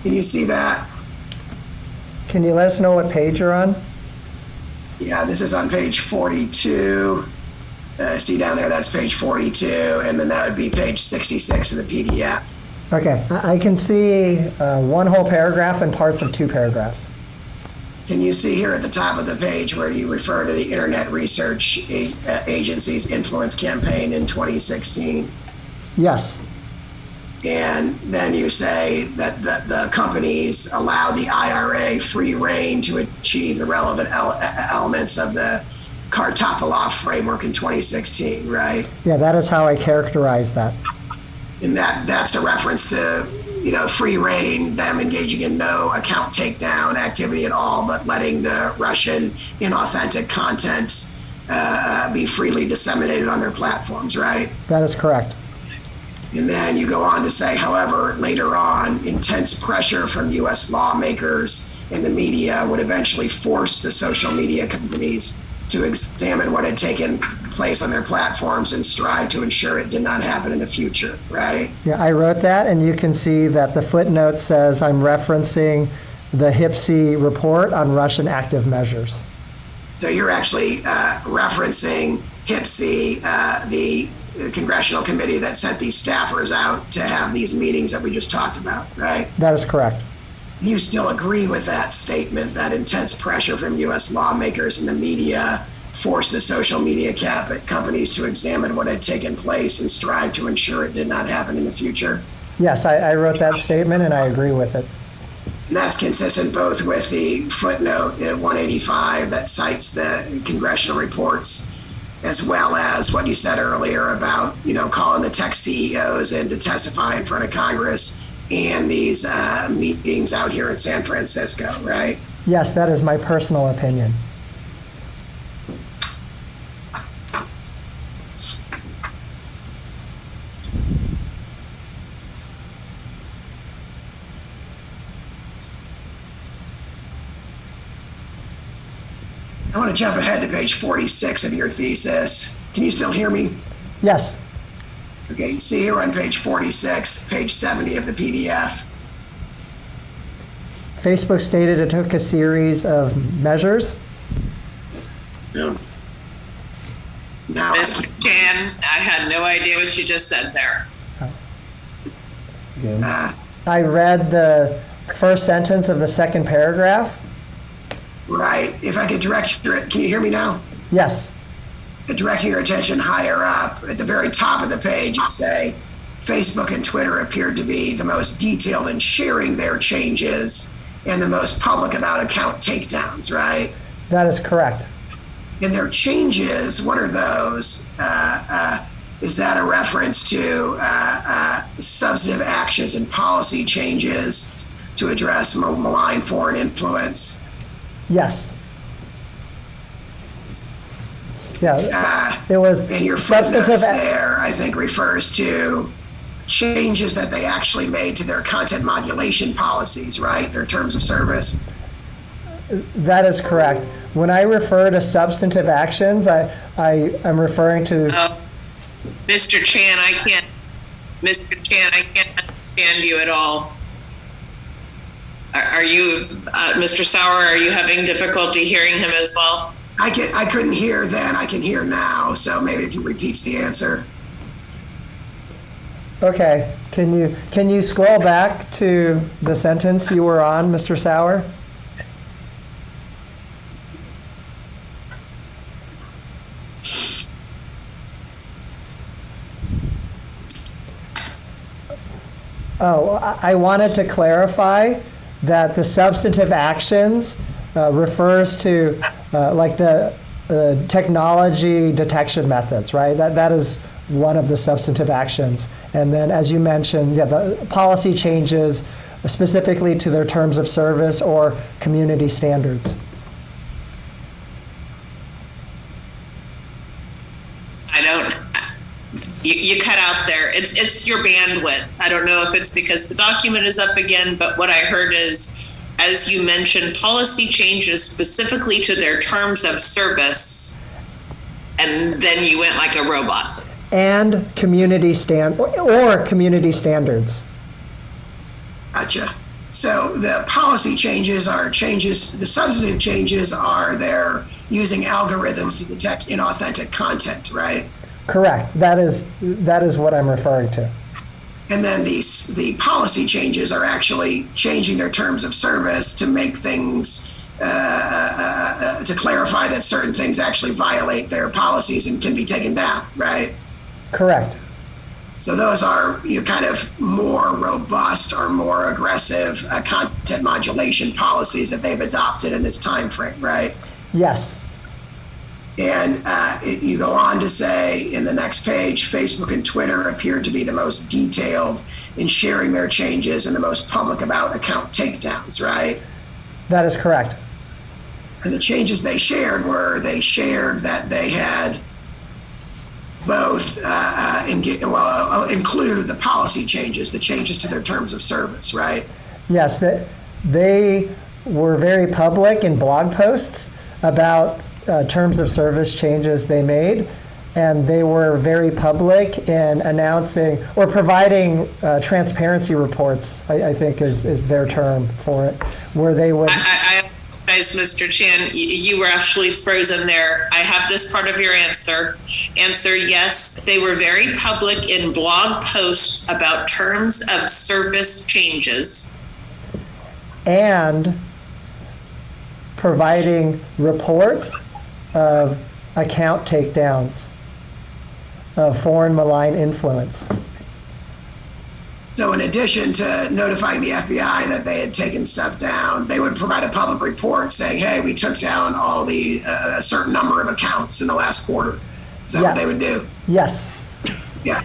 Can you see that? Can you let us know what page you're on? Yeah, this is on page 42. See down there, that's page 42, and then that would be page 66 of the PDF. Okay, I can see one whole paragraph and parts of two paragraphs. Can you see here at the top of the page where you refer to the Internet Research Agency's influence campaign in 2016? Yes. And then you say that the companies allow the IRA free rein to achieve the relevant elements of the Kartopolov framework in 2016, right? Yeah, that is how I characterize that. And that's a reference to, free rein, them engaging in no account takedown activity at all, but letting the Russian inauthentic content be freely disseminated on their platforms, right? That is correct. And then you go on to say, however, later on, intense pressure from U.S. lawmakers and the media would eventually force the social media companies to examine what had taken place on their platforms and strive to ensure it did not happen in the future, right? Yeah, I wrote that, and you can see that the footnote says I'm referencing the HIPC report on Russian active measures. So you're actually referencing HIPC, the congressional committee that sent these staffers out to have these meetings that we just talked about, right? That is correct. You still agree with that statement, that intense pressure from U.S. lawmakers and the media forced the social media companies to examine what had taken place and strive to ensure it did not happen in the future? Yes, I wrote that statement, and I agree with it. And that's consistent both with the footnote at 185 that cites the congressional reports, as well as what you said earlier about, calling the tech CEOs in to testify in front of Congress and these meetings out here in San Francisco, right? Yes, that is my personal opinion. I want to jump ahead to page 46 of your thesis. Can you still hear me? Yes. Okay, see here on page 46, page 70 of the PDF. Facebook stated it took a series of measures. No. Now, Mr. Chan, I had no idea what you just said there. I read the first sentence of the second paragraph. right? If I could direct can you hear me now? Yes. Directing your attention higher up, at the very top of the page, you say, Facebook and Twitter appeared to be the most detailed in sharing their changes and the most public about account takedowns, right? That is correct. And their changes, what are those? Is that a reference to substantive actions and policy changes to address malign foreign influence? Yes. Yeah, it was And your substantive. footnotes there, I think, refers to changes that they actually made to their content modulation policies, right? Their terms of service. That is correct. When I refer to substantive actions, I'm referring to. Mr. Chan, I can't understand you at all. Are you, Mr. Sauer, are you having difficulty hearing him as well? I couldn't hear then, I can hear now, so maybe if he repeats the answer. Okay, can you scroll back to the sentence you were on, Mr. Sauer? Oh, I wanted to clarify that the substantive actions refers to like the technology detection methods, right? That is one of the substantive actions. And then, as you mentioned, yeah, the policy changes specifically to their terms of service or community standards. You cut out there. It's your bandwidth. I don't know if it's because the document is up again, but what I heard is, as you mentioned, policy changes specifically to their terms of service, and then you went like a robot. And community or community standards. Gotcha. So the policy changes are changes, the substantive changes are they're using algorithms to detect inauthentic content, right? Correct. That is what I'm referring to. And then the policy changes are actually changing their terms of service to make things, to clarify that certain things actually violate their policies and can be taken down, right? Correct. So those are kind of more robust or more aggressive content modulation policies that they've adopted in this time frame, right? Yes. And you go on to say in the next page, Facebook and Twitter appeared to be the most detailed in sharing their changes and the most public about account takedowns, right? That is correct. And the changes they shared that they had both include the policy changes, the changes to their terms of service, right? Yes, they were very public in blog posts about terms of service changes they made, and they were very public in announcing or providing transparency reports, I think is their term for it, where they would... I apologize, Mr. Chan, you were actually frozen there. I have this part of your answer. Answer, yes, they were very public in blog posts about terms of service changes. And providing reports of account takedowns of foreign malign influence. So in addition to notifying the FBI that they had taken stuff down, they would provide a public report saying, hey, we took down all the a certain number of accounts in the last quarter. Is that what they would do? Yes. Yeah.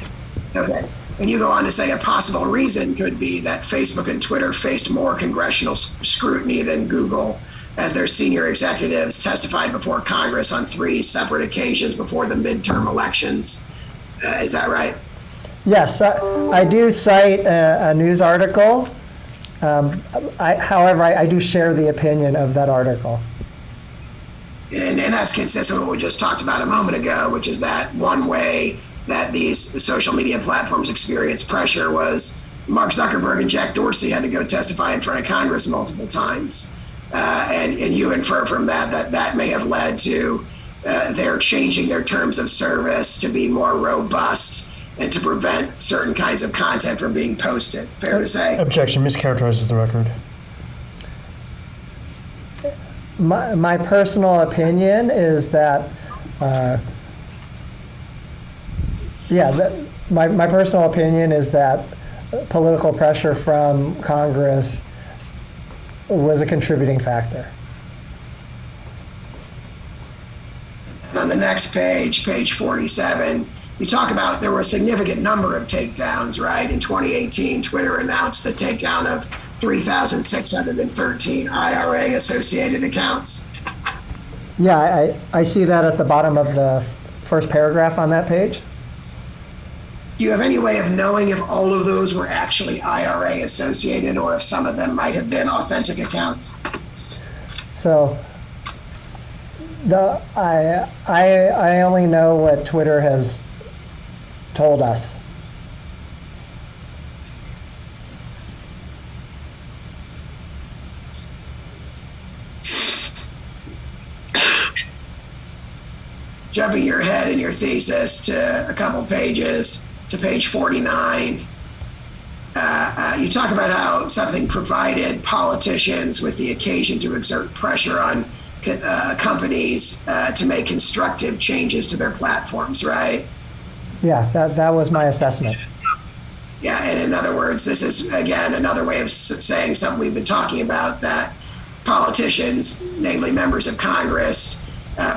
Okay. And you go on to say a possible reason could be that Facebook and Twitter faced more congressional scrutiny than Google, as their senior executives testified before Congress on 3 separate occasions before the midterm elections. Is that right? Yes, I do cite a news article. However, I do share the opinion of that article. And that's consistent with what we just talked about a moment ago, which is that one way that these social media platforms experience pressure was Mark Zuckerberg and Jack Dorsey had to go testify in front of Congress multiple times. And you infer from that may have led to their changing their terms of service to be more robust and to prevent certain kinds of content from being posted. Fair to say? Objection, mischaracterizes the record. My personal opinion is that, my personal opinion is that political pressure from Congress was a contributing factor. And on the next page, page 47, you talk about there were a significant number of takedowns, right? In 2018, Twitter announced the takedown of 3,613 IRA-associated accounts. Yeah, I see that at the bottom of the first paragraph on that page. Do you have any way of knowing if all of those were actually IRA-associated or if some of them might have been authentic accounts? So, I only know what Twitter has told us. Jumping your head in your thesis to a couple pages, to page 49, you talk about how something provided politicians with the occasion to exert pressure on companies to make constructive changes to their platforms, right? Yeah, that was my assessment. Yeah, and in other words, this is, again, another way of saying something we've been talking about, that politicians, namely members of Congress,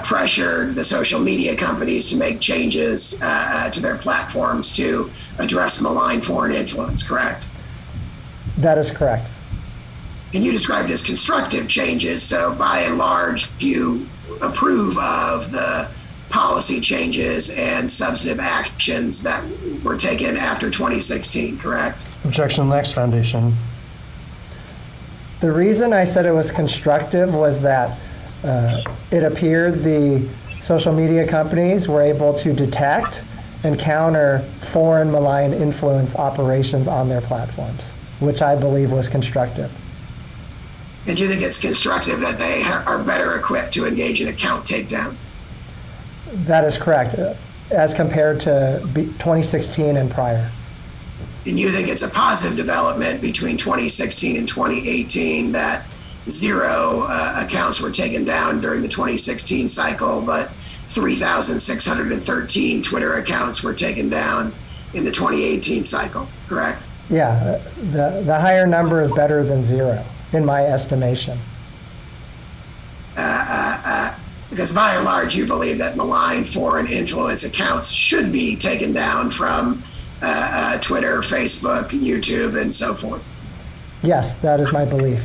pressured the social media companies to make changes to their platforms to address malign foreign influence, correct? That is correct. And you described it as constructive changes, so by and large, you approve of the policy changes and substantive actions that were taken after 2016, correct? Objection, Lax Foundation. The reason I said it was constructive was that it appeared the social media companies were able to detect and counter foreign malign influence operations on their platforms, which I believe was constructive. And do you think it's constructive that they are better equipped to engage in account takedowns? That is correct, as compared to 2016 and prior. And you think it's a positive development between 2016 and 2018 that 0 accounts were taken down during the 2016 cycle, but 3,613 Twitter accounts were taken down in the 2018 cycle, correct? Yeah, the higher number is better than 0, in my estimation. Because by and large, you believe that malign foreign influence accounts should be taken down from Twitter, Facebook, YouTube, and so forth. Yes, that is my belief.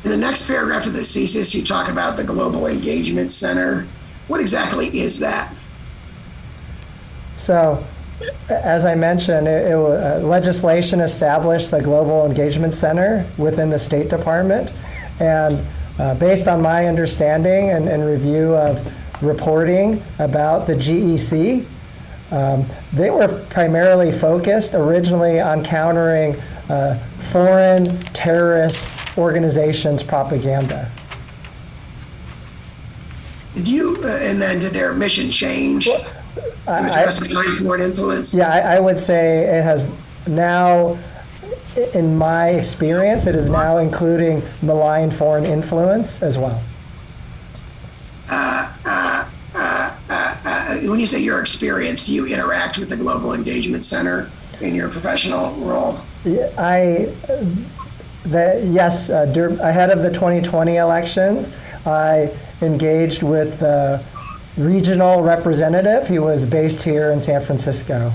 In the next paragraph of the thesis, you talk about the Global Engagement Center. What exactly is that? So, as I mentioned, legislation established the Global Engagement Center within the State Department. And based on my understanding and review of reporting about the GEC, they were primarily focused originally on countering foreign terrorist organizations' propaganda. And then did their mission change to address malign foreign influence? Yeah, I would say it has now, in my experience, it is now including malign foreign influence as well. When you say your experience, do you interact with the Global Engagement Center in your professional role? Yes, ahead of the 2020 elections, I engaged with the regional representative. He was based here in San Francisco.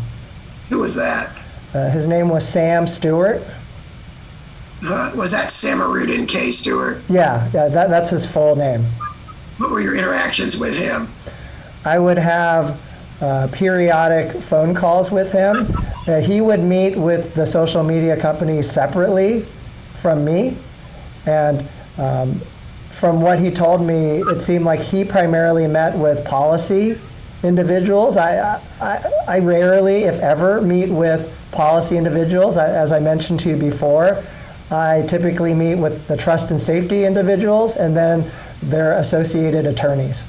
Who was that? His name was Sam Stewart. Was that Samarudin K. Stewart? Yeah, that's his full name. What were your interactions with him? I would have periodic phone calls with him. He would meet with the social media companies separately from me. And from what he told me, it seemed like he primarily met with policy individuals. I rarely, if ever, meet with policy individuals. As I mentioned to you before, I typically meet with the trust and safety individuals and then their associated attorneys.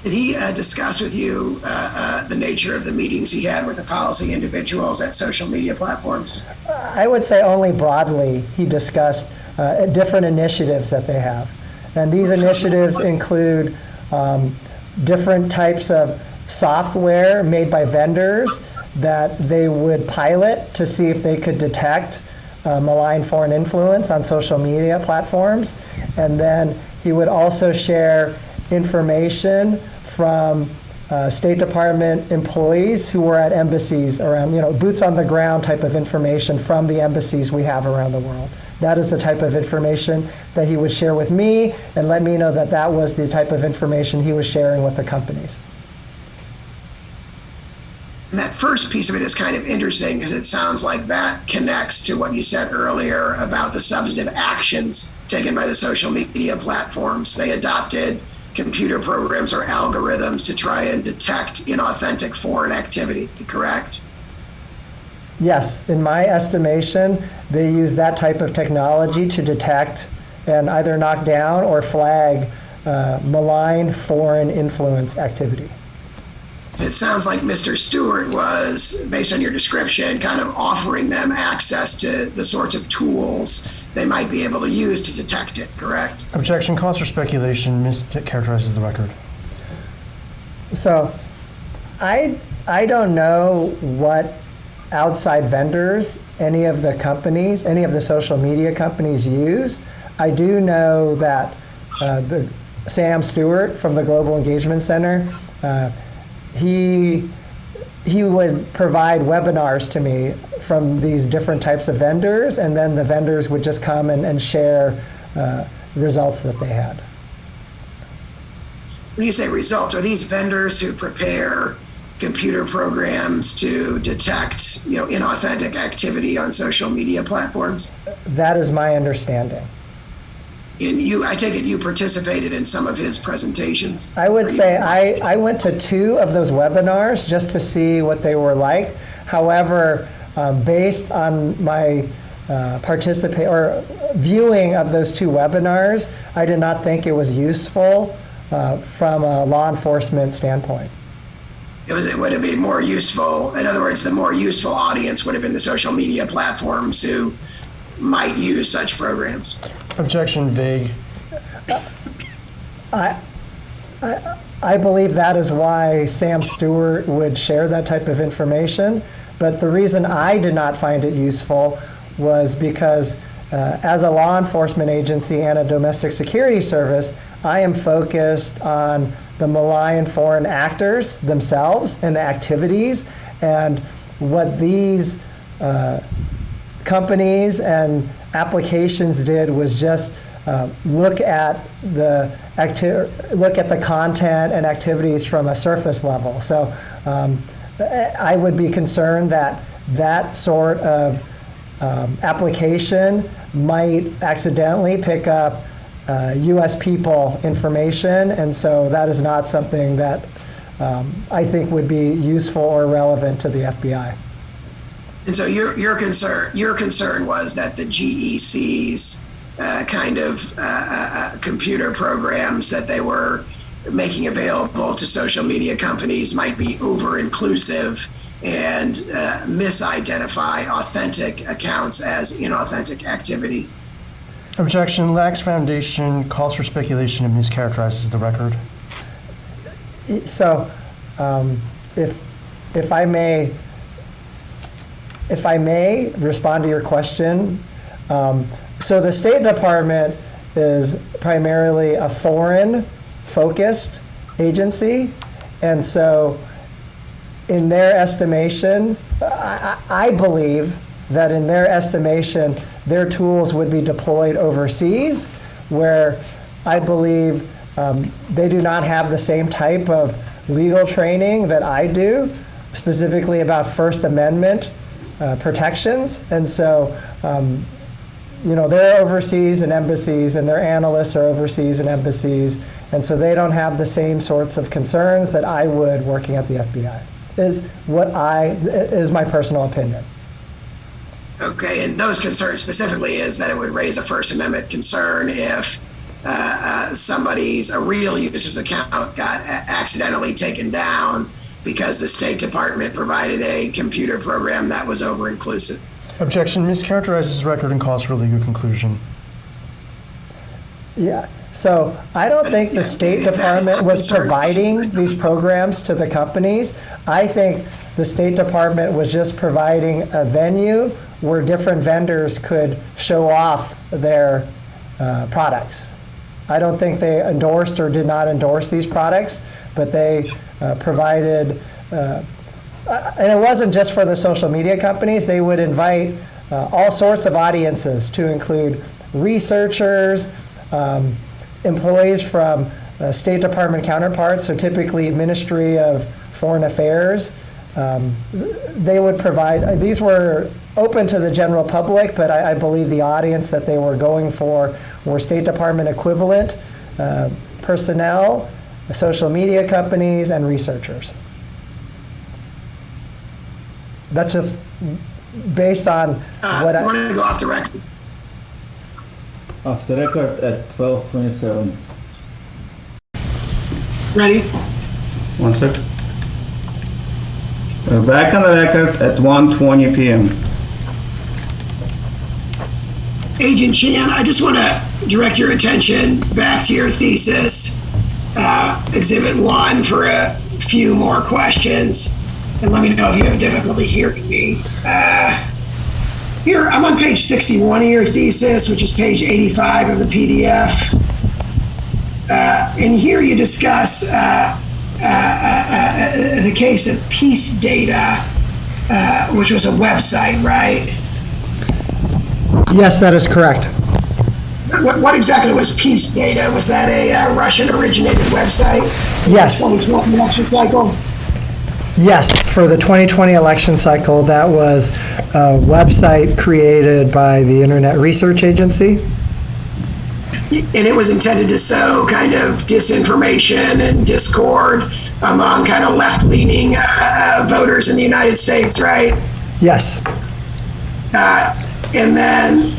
Did he discuss with you the nature of the meetings he had with the policy individuals at social media platforms? I would say only broadly he discussed different initiatives that they have. And these initiatives include different types of software made by vendors that they would pilot to see if they could detect malign foreign influence on social media platforms. And then he would also share information from State Department employees who were at embassies around, boots on the ground type of information from the embassies we have around the world. That is the type of information that he would share with me and let me know that that was the type of information he was sharing with the companies. And that first piece of it is kind of interesting because it sounds like that connects to what you said earlier about the substantive actions taken by the social media platforms. They adopted computer programs or algorithms to try and detect inauthentic foreign activity, correct? Yes, in my estimation, they use that type of technology to detect and either knock down or flag malign foreign influence activity. It sounds like Mr. Stewart was, based on your description, kind of offering them access to the sorts of tools they might be able to use to detect it, correct? Objection, cause for speculation, mischaracterizes the record. So I don't know what outside vendors any of the social media companies use. I do know that the Sam Stewart from the Global Engagement Center, he would provide webinars to me from these different types of vendors, and then the vendors would just come and share results that they had. When you say results, are these vendors who prepare computer programs to detect, inauthentic activity on social media platforms? That is my understanding. And I take it you participated in some of his presentations? I would say I went to 2 of those webinars just to see what they were like. However, based on my viewing of those 2 webinars, I did not think it was useful from a law enforcement standpoint. Would it be more useful? In other words, the more useful audience would have been the social media platforms who might use such programs. Objection, vague. I believe that is why Sam Stewart would share that type of information. But the reason I did not find it useful was because as a law enforcement agency and a domestic security service, I am focused on the malign foreign actors themselves and the activities, and what these companies and applications did was just look at the content and activities from a surface level. So I would be concerned that that sort of application might accidentally pick up U.S. people information, and so that is not something that I think would be useful or relevant to the FBI. And so your concern was that the GEC's kind of computer programs that they were making available to social media companies might be over-inclusive and misidentify authentic accounts as inauthentic activity. Objection, lacks foundation, calls for speculation, and mischaracterizes the record. So, if I may respond to your question, so the State Department is primarily a foreign-focused agency, and so in their estimation, I believe that in their estimation, their tools would be deployed overseas, where I believe they do not have the same type of legal training that I do, specifically about First Amendment protections. And so, they're overseas in embassies, and their analysts are overseas in embassies, and so they don't have the same sorts of concerns that I would working at the FBI, is my personal opinion. Okay, and those concerns specifically is that it would raise a First Amendment concern if a real user's account got accidentally taken down because the State Department provided a computer program that was over-inclusive. Objection, mischaracterizes the record and calls for a legal conclusion. Yeah, So I don't think the State Department was providing these programs to the companies. I think the State Department was just providing a venue where different vendors could show off their products. I don't think they endorsed or did not endorse these products, but they provided, and it wasn't just for the social media companies. They would invite all sorts of audiences to include researchers, employees from State Department counterparts, so typically Ministry of Foreign Affairs. They would provide, these were open to the general public, but I believe the audience that they were going for were State Department equivalent personnel, social media companies, and researchers. That's just based on what I wanted to go off the record. Off the record at 12:27. Ready? One sec. We're back on the record at 1:20 p.m. Agent Chan, I just want to direct your attention back to your thesis, Exhibit 1, for a few more questions. And let me know if you have difficulty hearing me. Here, I'm on page 61 of your thesis, which is page 85 of the PDF. And here you discuss the case of Peace Data, which was a website, right? Yes, that is correct. What exactly was Peace Data? Was that a Russian-originated website? Yes. 2012 election cycle? Yes, for the 2020 election cycle, that was a website created by the Internet Research Agency. And it was intended to sow kind of disinformation and discord among kind of left-leaning voters in the United States, right? Yes. And then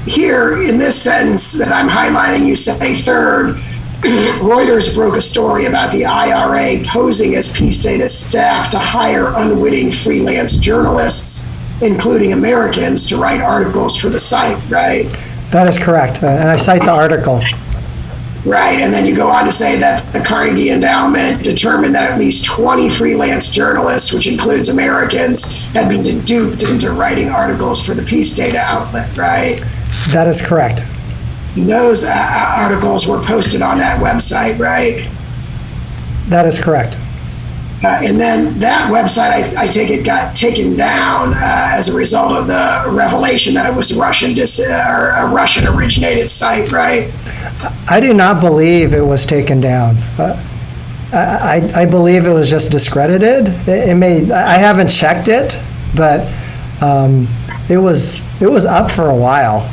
here in this sentence that I'm highlighting, you say third, Reuters broke a story about the IRA posing as Peace Data staff to hire unwitting freelance journalists, including Americans, to write articles for the site, right? That is correct, and I cite the article. Right, and then you go on to say that the Carnegie Endowment determined that at least 20 freelance journalists, which includes Americans, had been duped into writing articles for the Peace Data outlet, right? That is correct. Those articles were posted on that website, right? That is correct. And then that website, I take it, got taken down as a result of the revelation that it was a Russian-originated site, right? I do not believe it was taken down. I believe it was just discredited. I haven't checked it, but it was up for a while.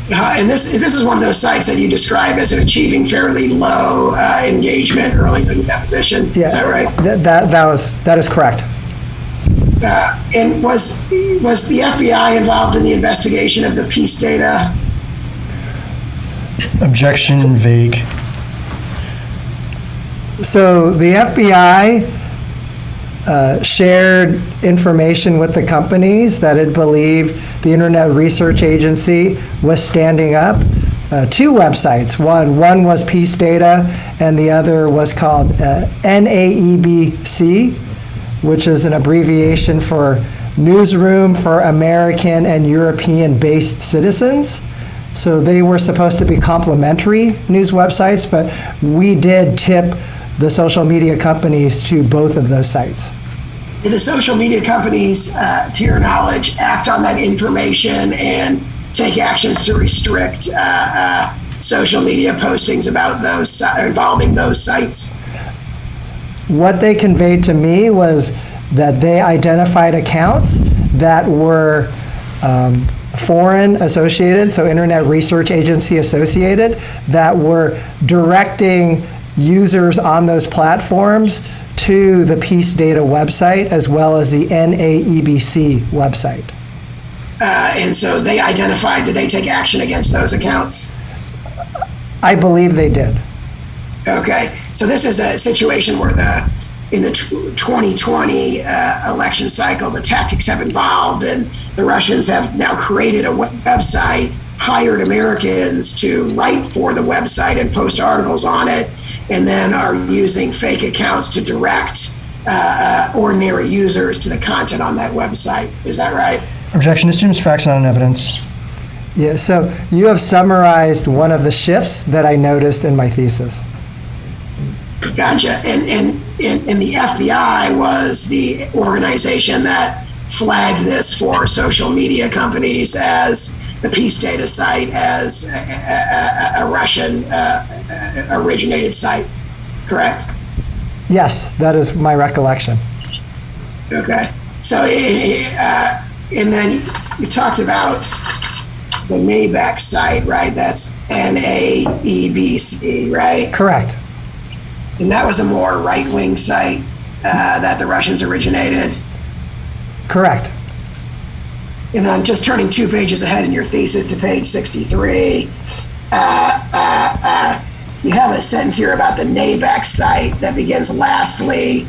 And this is one of those sites that you described as achieving fairly low engagement early in the deposition. Yeah, is that right? That is correct. And was the FBI involved in the investigation of the Peace Data? Objection, vague. So the FBI shared information with the companies that it believed the Internet Research Agency was standing up two websites. One was Peace Data, and the other was called NAEBC, which is an abbreviation for Newsroom for American and European-Based Citizens. So they were supposed to be complementary news websites, but we did tip the social media companies to both of those sites. Did the social media companies, to your knowledge, act on that information and take actions to restrict social media postings about those involving those sites? What they conveyed to me was that they identified accounts that were foreign associated, so Internet Research Agency associated, that were directing users on those platforms to the Peace Data website as well as the NAEBC website. And so they identified, did they take action against those accounts? I believe they did. Okay, so this is a situation where in the 2020 election cycle, the tactics have evolved and the Russians have now created a website hired Americans to write for the website and post articles on it, and then are using fake accounts to direct ordinary users to the content on that website. Is that right? Objection. Assumes facts, not on evidence. Yeah, so you have summarized one of the shifts that I noticed in my thesis. Gotcha. And the FBI was the organization that flagged this for social media companies as the Peace Data site as a Russian originated site, correct? Yes, that is my recollection. Okay. So, and then you talked about the NABEC site, right? That's NAEBC, right? Correct. And that was a more right-wing site that the Russians originated. Correct. And then just turning 2 pages ahead in your thesis to page 63, you have a sentence here about the NABEC site that begins, lastly,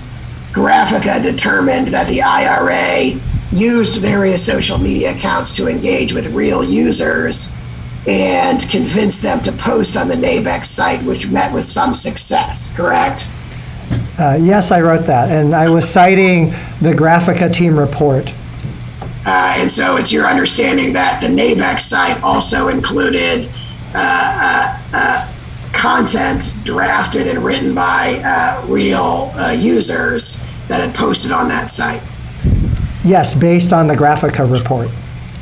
Graphica determined that the IRA used various social media accounts to engage with real users and convinced them to post on the NABEC site, which met with some success, correct? Yes, I wrote that, and I was citing the Graphica team report. And so it's your understanding that the NABEC site also included content drafted and written by real users that had posted on that site. Yes, based on the Graphica report.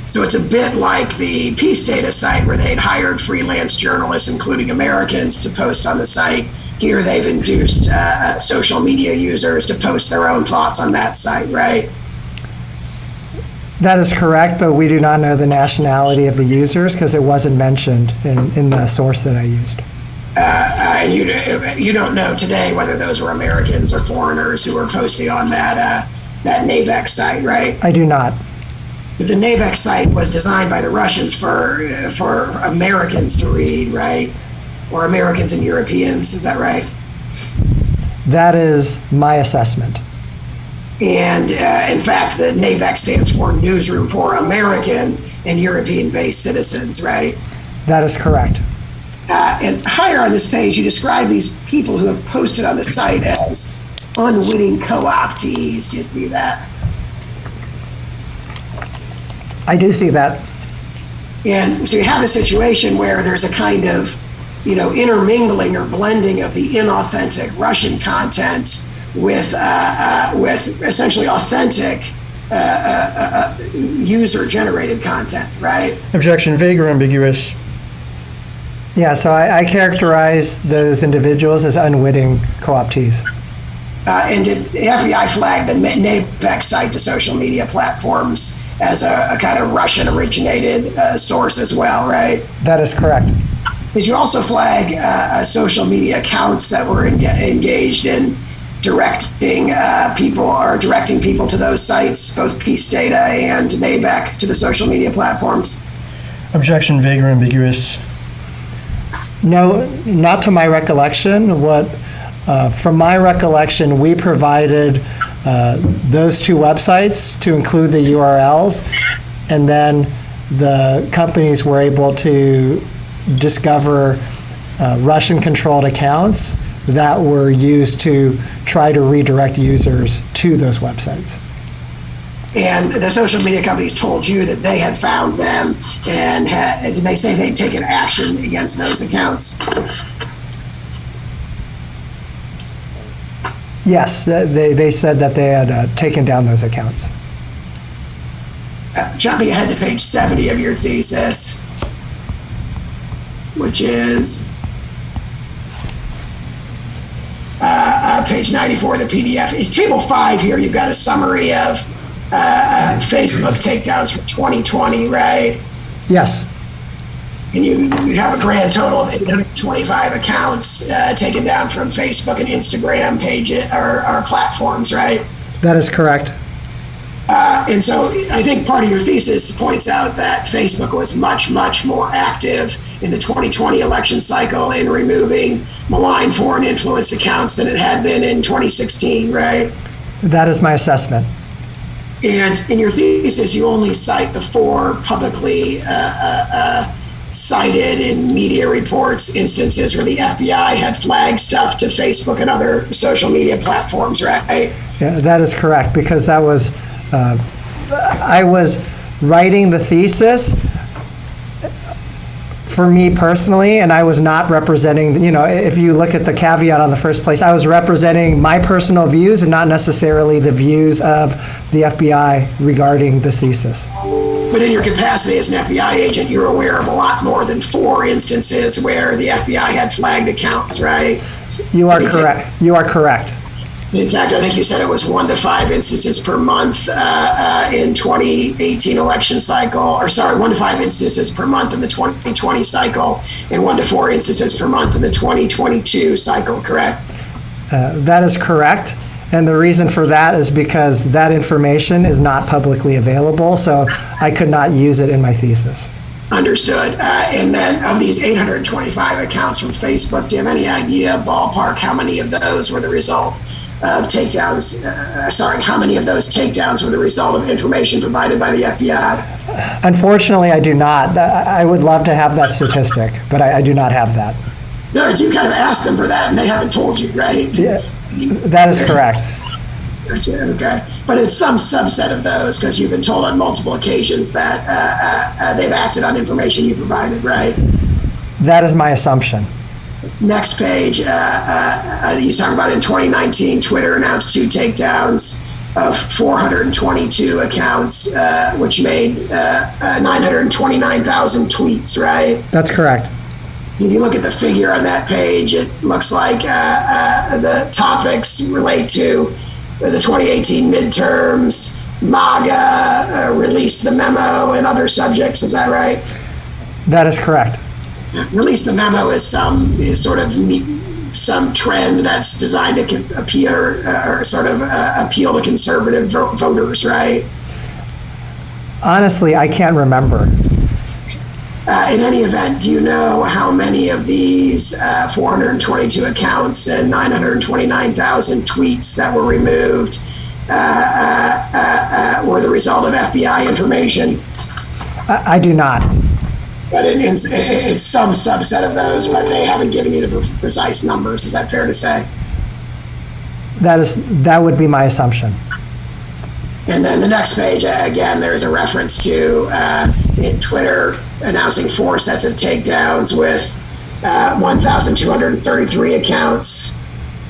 So it's a bit like the Peace Data site where they'd hired freelance journalists, including Americans, to post on the site. Here they've induced social media users to post their own thoughts on that site, right? That is correct, but we do not know the nationality of the users because it wasn't mentioned in the source that I used. And you don't know today whether those were Americans or foreigners who were posting on that NABEC site, right? I do not. The NABEC site was designed by the Russians for Americans to read, right? Or Americans and Europeans, is that right? That is my assessment. And in fact, the NABEC stands for Newsroom for American and European-based citizens, right? That is correct. And higher on this page, you describe these people who have posted on the site as unwitting co-optees. Do you see that? I do see that. And so you have a situation where there's a kind of, intermingling or blending of the inauthentic Russian content with essentially authentic user-generated content, right? Objection. Vague or ambiguous. Yeah, so I characterize those individuals as unwitting co-optees. And did the FBI flag the NABEC site to social media platforms as a kind of Russian-originated source as well, right? That is correct. Did you also flag social media accounts that were engaged in directing people to those sites, both Peace Data and NABEC, to the social media platforms? Objection. Vague or ambiguous. No, not to my recollection. From my recollection, we provided those two websites to include the URLs, and then the companies were able to discover Russian-controlled accounts that were used to try to redirect users to those websites. And the social media companies told you that they had found them, and did they say they'd taken action against those accounts? Yes, they said that they had taken down those accounts. Jumping ahead to page 70 of your thesis, which is page 94 of the PDF. In table 5 here, you've got a summary of Facebook takedowns for 2020, right? Yes. And you have a grand total of 825 accounts taken down from Facebook and Instagram pages or platforms, right? That is correct. And so I think part of your thesis points out that Facebook was much, much more active in the 2020 election cycle in removing malign foreign influence accounts than it had been in 2016, right? That is my assessment. And in your thesis, you only cite the 4 publicly cited in media reports instances where the FBI had flagged stuff to Facebook and other social media platforms, right? Yeah, that is correct, because that was, I was writing the thesis for me personally, and I was not representing, if you look at the caveat on the first place, I was representing my personal views and not necessarily the views of the FBI regarding the thesis. But in your capacity as an FBI agent, you're aware of a lot more than 4 instances where the FBI had flagged accounts, right? You are correct. You are correct. In fact, I think you said it was 1 to 5 instances per month in 2018 election cycle, 1 to 5 instances per month in the 2020 cycle, and 1 to 4 instances per month in the 2022 cycle, correct? That is correct. And the reason for that is because that information is not publicly available, so I could not use it in my thesis. Understood. And then of these 825 accounts from Facebook, do you have any idea, ballpark, how many of those were the result of takedowns? How many of those takedowns were the result of information provided by the FBI? Unfortunately, I do not. I would love to have that statistic, but I do not have that. No, you kind of asked them for that, and they haven't told you, right? Yeah, that is correct. Gotcha, okay. But it's some subset of those, because you've been told on multiple occasions that they've acted on information you provided, right? That is my assumption. Next page, you talk about in 2019, Twitter announced 2 takedowns of 422 accounts, which made 929,000 tweets, right? That's correct. If you look at the figure on that page, it looks like the topics relate to the 2018 midterms, MAGA, release the memo, and other subjects. Is that right? That is correct. Release the memo is some trend that's designed to appeal to conservative voters, right? Honestly, I can't remember. In any event, do you know how many of these 422 accounts and 929,000 tweets that were removed were the result of FBI information? I do not. But it's some subset of those, but they haven't given you the precise numbers. Is that fair to say? That would be my assumption. And then the next page, again, there's a reference to in Twitter announcing 4 sets of takedowns with 1,233 accounts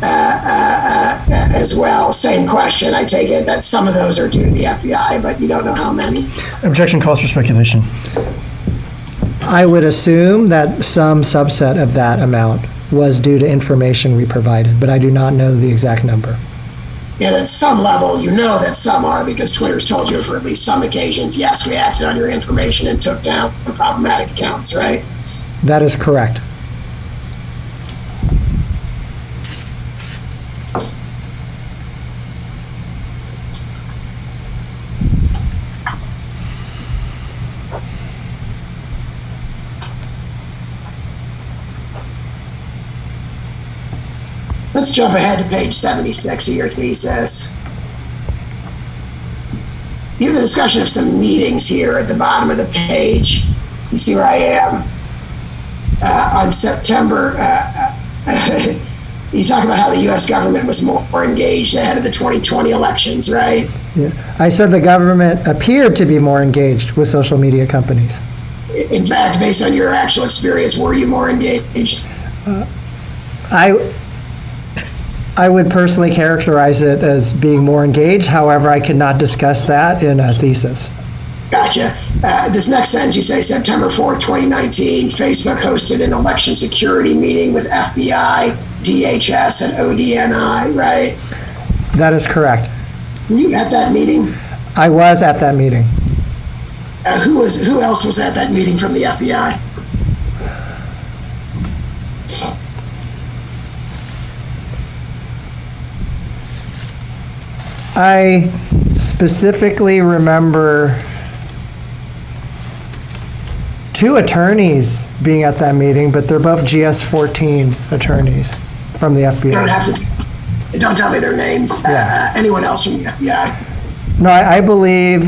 as well. Same question. I take it that some of those are due to the FBI, but you don't know how many. Objection calls for speculation. I would assume that some subset of that amount was due to information we provided, but I do not know the exact number. And at some level, you know that some are, because Twitter's told you for at least some occasions, yes, we acted on your information and took down problematic accounts, right? That is correct. Let's jump ahead to page 76 of your thesis. You have a discussion of some meetings here at the bottom of the page. You see where I am? On September, you talk about how the U.S. government was more engaged ahead of the 2020 elections, right? Yeah. I said the government appeared to be more engaged with social media companies. In fact, based on your actual experience, were you more engaged? I would personally characterize it as being more engaged. However, I could not discuss that in a thesis. Gotcha. This next sentence, you say September 4th, 2019, Facebook hosted an election security meeting with FBI, DHS, and ODNI, right? That is correct. Were you at that meeting? I was at that meeting. Who else was at that meeting from the FBI? I specifically remember 2 attorneys being at that meeting, but they're both GS-14 attorneys from the FBI. You don't have to. Don't tell me their names. Yeah. Anyone else from the FBI? No, I believe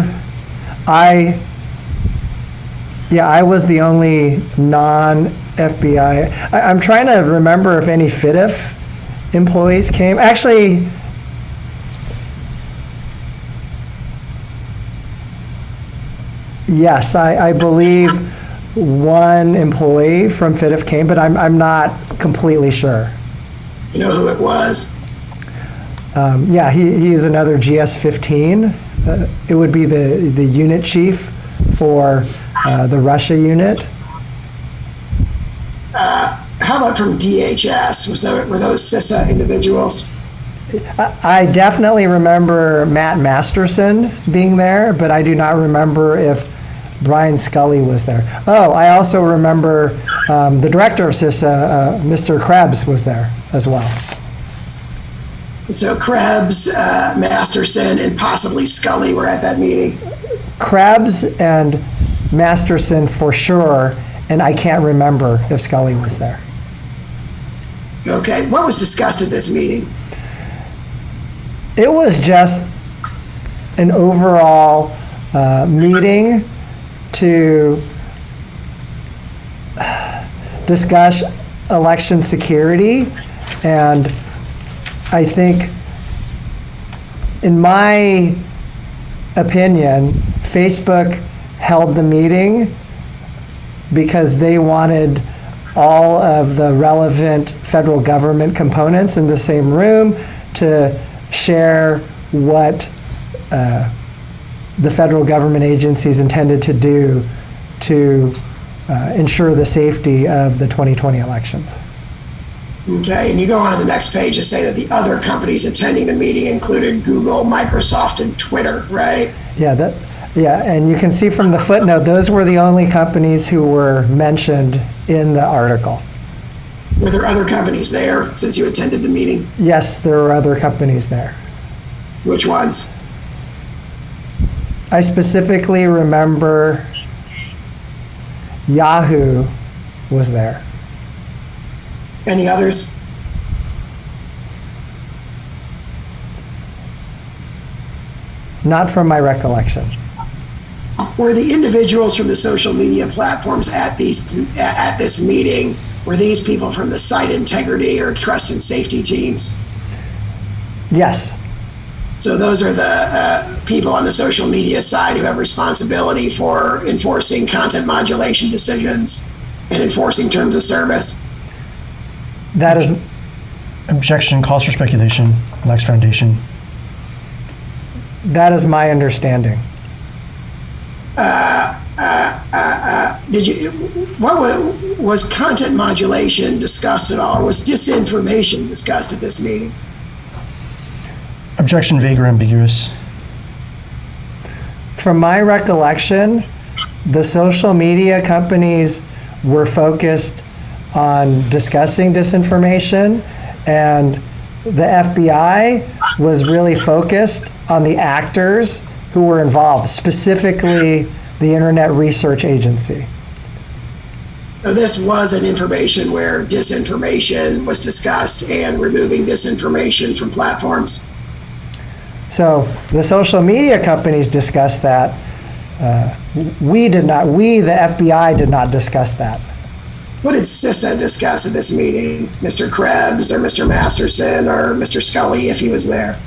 Yeah, I was the only non-FBI. I'm trying to remember if any FIDF employees came. Actually, yes, I believe one employee from FIDF came, but I'm not completely sure. You know who it was? Yeah, he is another GS-15. It would be the unit chief for the Russia unit. How about from DHS? Were those CISA individuals? I definitely remember Matt Masterson being there, but I do not remember if Brian Scully was there. Oh, I also remember the director of CISA, Mr. Krebs, was there as well. So Krebs, Masterson, and possibly Scully were at that meeting. Krebs and Masterson for sure, and I can't remember if Scully was there. Okay, what was discussed at this meeting? It was just an overall meeting to discuss election security, and I think, in my opinion, Facebook held the meeting because they wanted all of the relevant federal government components in the same room to share what the federal government agencies intended to do to ensure the safety of the 2020 elections. Okay, and you go on to the next page to say that the other companies attending the meeting included Google, Microsoft, and Twitter, right? Yeah, and you can see from the footnote, those were the only companies who were mentioned in the article. Were there other companies there since you attended the meeting? Yes, there were other companies there. Which ones? I specifically remember Yahoo was there. Any others? Not from my recollection. Were the individuals from the social media platforms at this meeting, were these people from the site integrity or trust and safety teams? Yes. So those are the people on the social media side who have responsibility for enforcing content modulation decisions and enforcing terms of service. That is, Objection calls for speculation, lacks foundation. that is my understanding. Was content modulation discussed at all? Or was disinformation discussed at this meeting? Objection vague or ambiguous. From my recollection, the social media companies were focused on discussing disinformation, and the FBI was really focused on the actors who were involved, specifically the Internet Research Agency. So this was an information where disinformation was discussed and removing disinformation from platforms. So the social media companies discussed that. We, the FBI, did not discuss that. What did CISA discuss at this meeting? Mr. Krebs or Mr. Masterson or Mr. Scully, if he was there?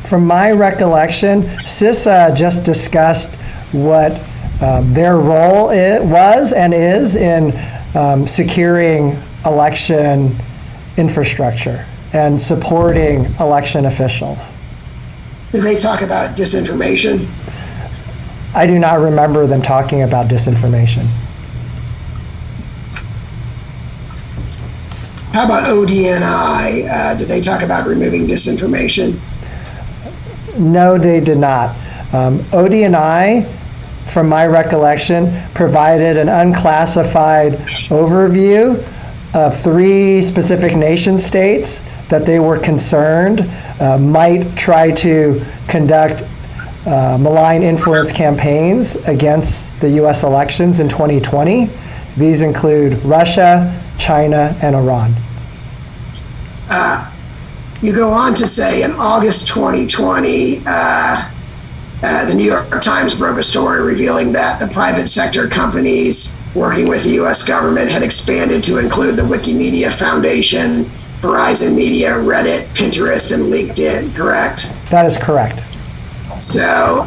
From my recollection, CISA just discussed what their role was and is in securing election infrastructure and supporting election officials. Did they talk about disinformation? I do not remember them talking about disinformation. How about ODNI? Did they talk about removing disinformation? No, they did not. ODNI, from my recollection, provided an unclassified overview of 3 specific nation states that they were concerned might try to conduct malign influence campaigns against the US elections in 2020. These include Russia, China, and Iran. You go on to say in August 2020, The New York Times broke a story revealing that the private sector companies working with the U.S. government had expanded to include the Wikimedia Foundation, Verizon Media, Reddit, Pinterest, and LinkedIn, correct? That is correct. So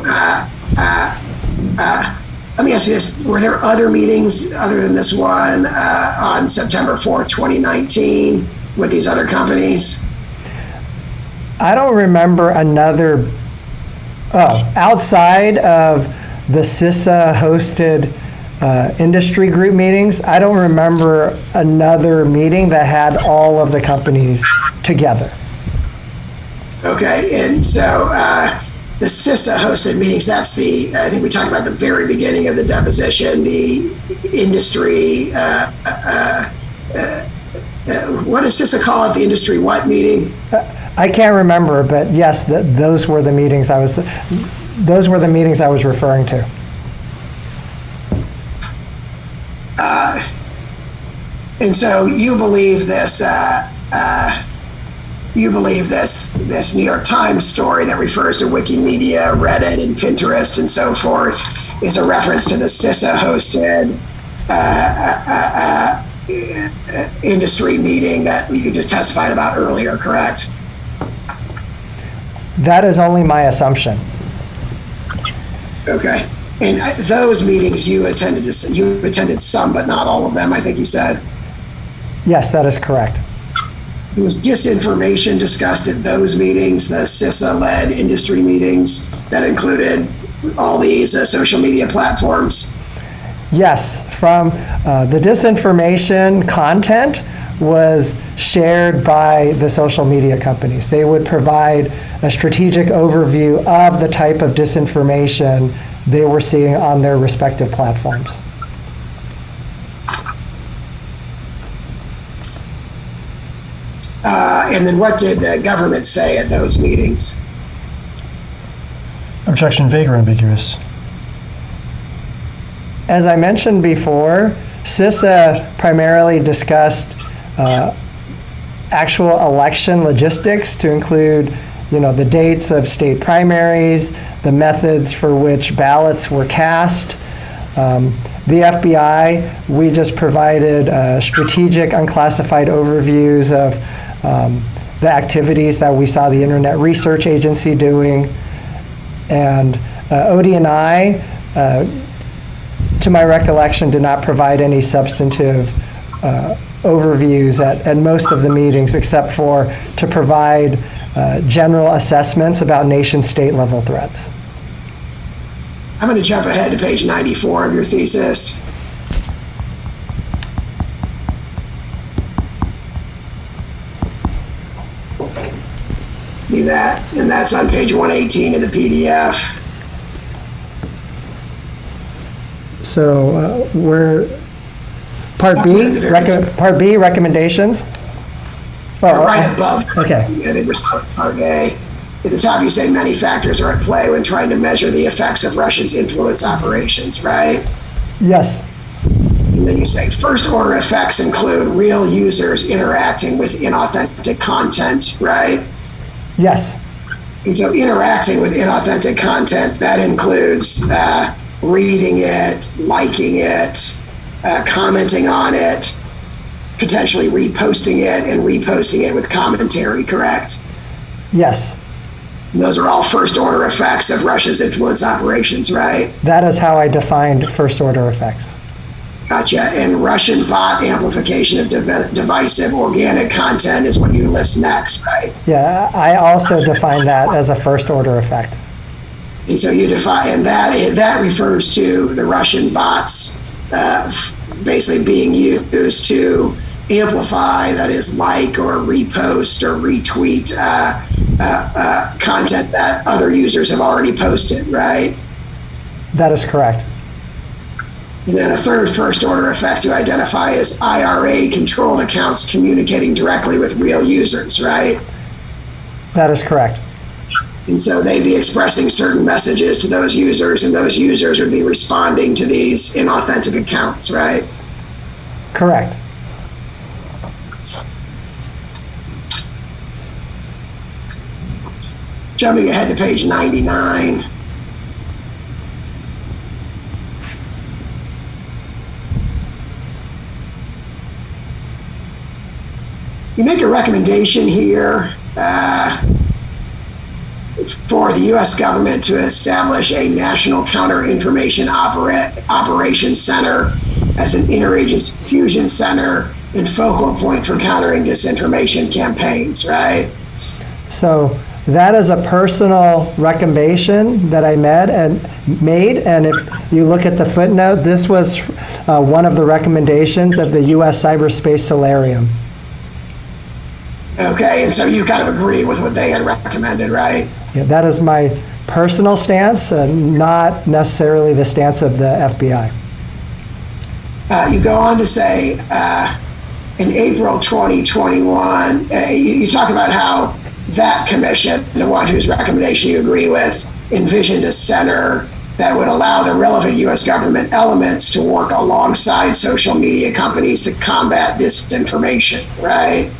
let me ask you this. Were there other meetings other than this one on September 4th, 2019 with these other companies? I don't remember another, outside of the CISA hosted industry group meetings, I don't remember another meeting that had all of the companies together. Okay, and so the CISA hosted meetings, that's I think we talked about the very beginning of the deposition, the industry, what does CISA call it, the industry what meeting? I can't remember, but yes, those were the meetings I was referring to. And so you believe this New York Times story that refers to Wikimedia, Reddit, and Pinterest and so forth is a reference to the CISA hosted industry meeting that you just testified about earlier, correct? That is only my assumption. Okay. And those meetings you attended some, but not all of them, I think you said. Yes, that is correct. Was disinformation discussed at those meetings, the CISA-led industry meetings that included all these social media platforms? Yes, from the disinformation content was shared by the social media companies. They would provide a strategic overview of the type of disinformation they were seeing on their respective platforms. And then what did the government say at those meetings? Objection, vague or ambiguous. As I mentioned before, CISA primarily discussed actual election logistics to include, the dates of state primaries, the methods for which ballots were cast. The FBI, we just provided strategic unclassified overviews of the activities that we saw the Internet Research Agency doing. And ODNI, to my recollection, did not provide any substantive overviews at most of the meetings, except for to provide general assessments about nation-state level threats. I'm going to jump ahead to page 94 of your thesis. See that? And that's on page 118 of the PDF. So we're Part B, Part B, recommendations. Right above. Okay. I think we're still at Part A. At the top, you say many factors are at play when trying to measure the effects of Russians' influence operations, right? Yes. And then you say first-order effects include real users interacting with inauthentic content, right? Yes. And so interacting with inauthentic content, that includes reading it, liking it, commenting on it, potentially reposting it and reposting it with commentary, correct? Yes. And those are all first-order effects of Russia's influence operations, right? That is how I defined first-order effects. Gotcha. And Russian bot amplification of divisive organic content is what you list next, right? Yeah, I also define that as a first-order effect. And so you define, and that refers to the Russian bots basically being used to amplify, that is, like or repost or retweet content that other users have already posted, right? That is correct. And then a third first-order effect to identify is IRA-controlled accounts communicating directly with real users, right? That is correct. And so they'd be expressing certain messages to those users, and those users would be responding to these inauthentic accounts, right? Correct. Jumping ahead to page 99, you make a recommendation here for the U.S. government to establish a national counter-information operations center as an interagency fusion center and focal point for countering disinformation campaigns, right? So that is a personal recommendation that I made, and if you look at the footnote, this was one of the recommendations of the U.S. Cyberspace Solarium. Okay, and so you kind of agree with what they had recommended, right? Yeah, that is my personal stance, not necessarily the stance of the FBI. You go on to say, in April 2021, you talk about how that commission, the one whose recommendation you agree with, envisioned a center that would allow the relevant U.S. government elements to work alongside social media companies to combat disinformation, right?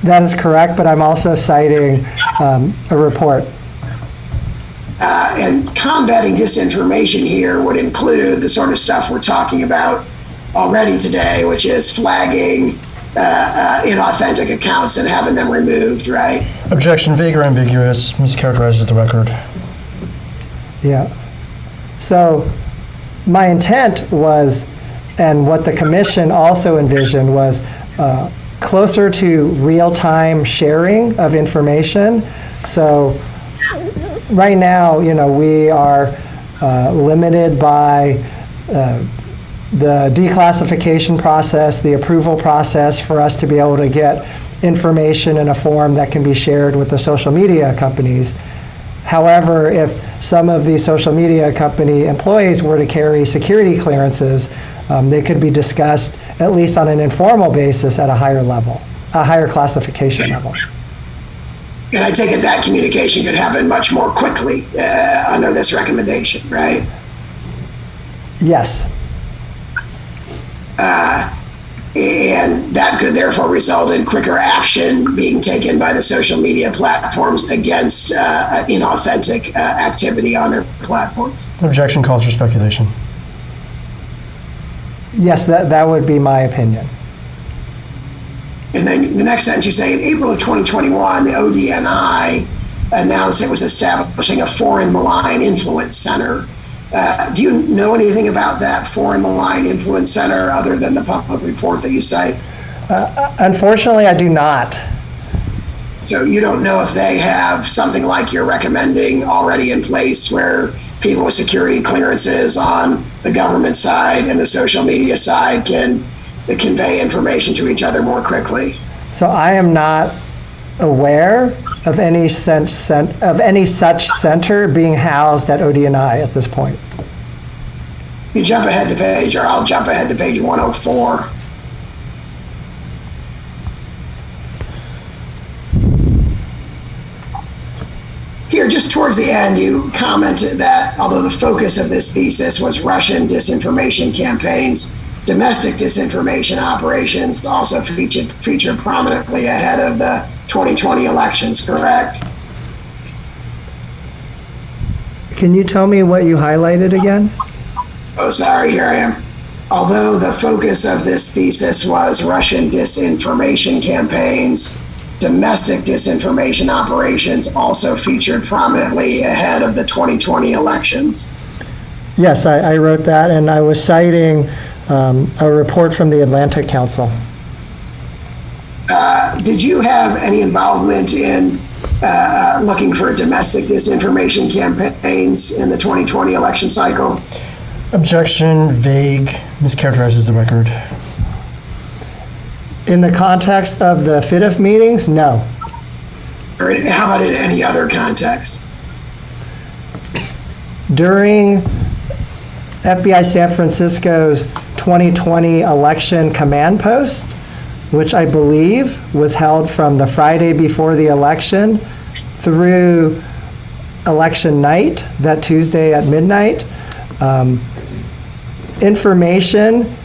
That is correct, but I'm also citing a report. And combating disinformation here would include the sort of stuff we're talking about already today, which is flagging inauthentic accounts and having them removed, right? Objection, vague or ambiguous, mischaracterizes the record. Yeah. So my intent was, and what the commission also envisioned was closer to real-time sharing of information. So right now, we are limited by the declassification process, the approval process for us to be able to get information in a form that can be shared with the social media companies. However, if some of the social media company employees were to carry security clearances, they could be discussed at least on an informal basis at a higher level, a higher classification level. And I take it that communication could happen much more quickly under this recommendation, right? Yes. And that could therefore result in quicker action being taken by the social media platforms against inauthentic activity on their platforms. Objection calls for speculation. Yes, that would be my opinion. And then the next sentence you say, in April of 2021, the ODNI announced it was establishing a foreign malign influence center. Do you know anything about that foreign malign influence center other than the public report that you cite? Unfortunately, I do not. So you don't know if they have something like you're recommending already in place where people with security clearances on the government side and the social media side can convey information to each other more quickly? So I am not aware of any such center being housed at ODNI at this point. You jump ahead to page, or I'll jump ahead to page 104. Here, just towards the end, you commented that although the focus of this thesis was Russian disinformation campaigns, domestic disinformation operations also featured prominently ahead of the 2020 elections, correct? Can you tell me what you highlighted again? Oh, sorry, here I am. Although the focus of this thesis was Russian disinformation campaigns, domestic disinformation operations also featured prominently ahead of the 2020 elections. Yes, I wrote that, and I was citing a report from the Atlantic Council. Did you have any involvement in looking for domestic disinformation campaigns in the 2020 election cycle? Objection, vague, mischaracterizes the record. In the context of the FIDF meetings, no. Or how about in any other context? During FBI San Francisco's 2020 election command post, which I believe was held from the Friday before the election through election night, that Tuesday at midnight, information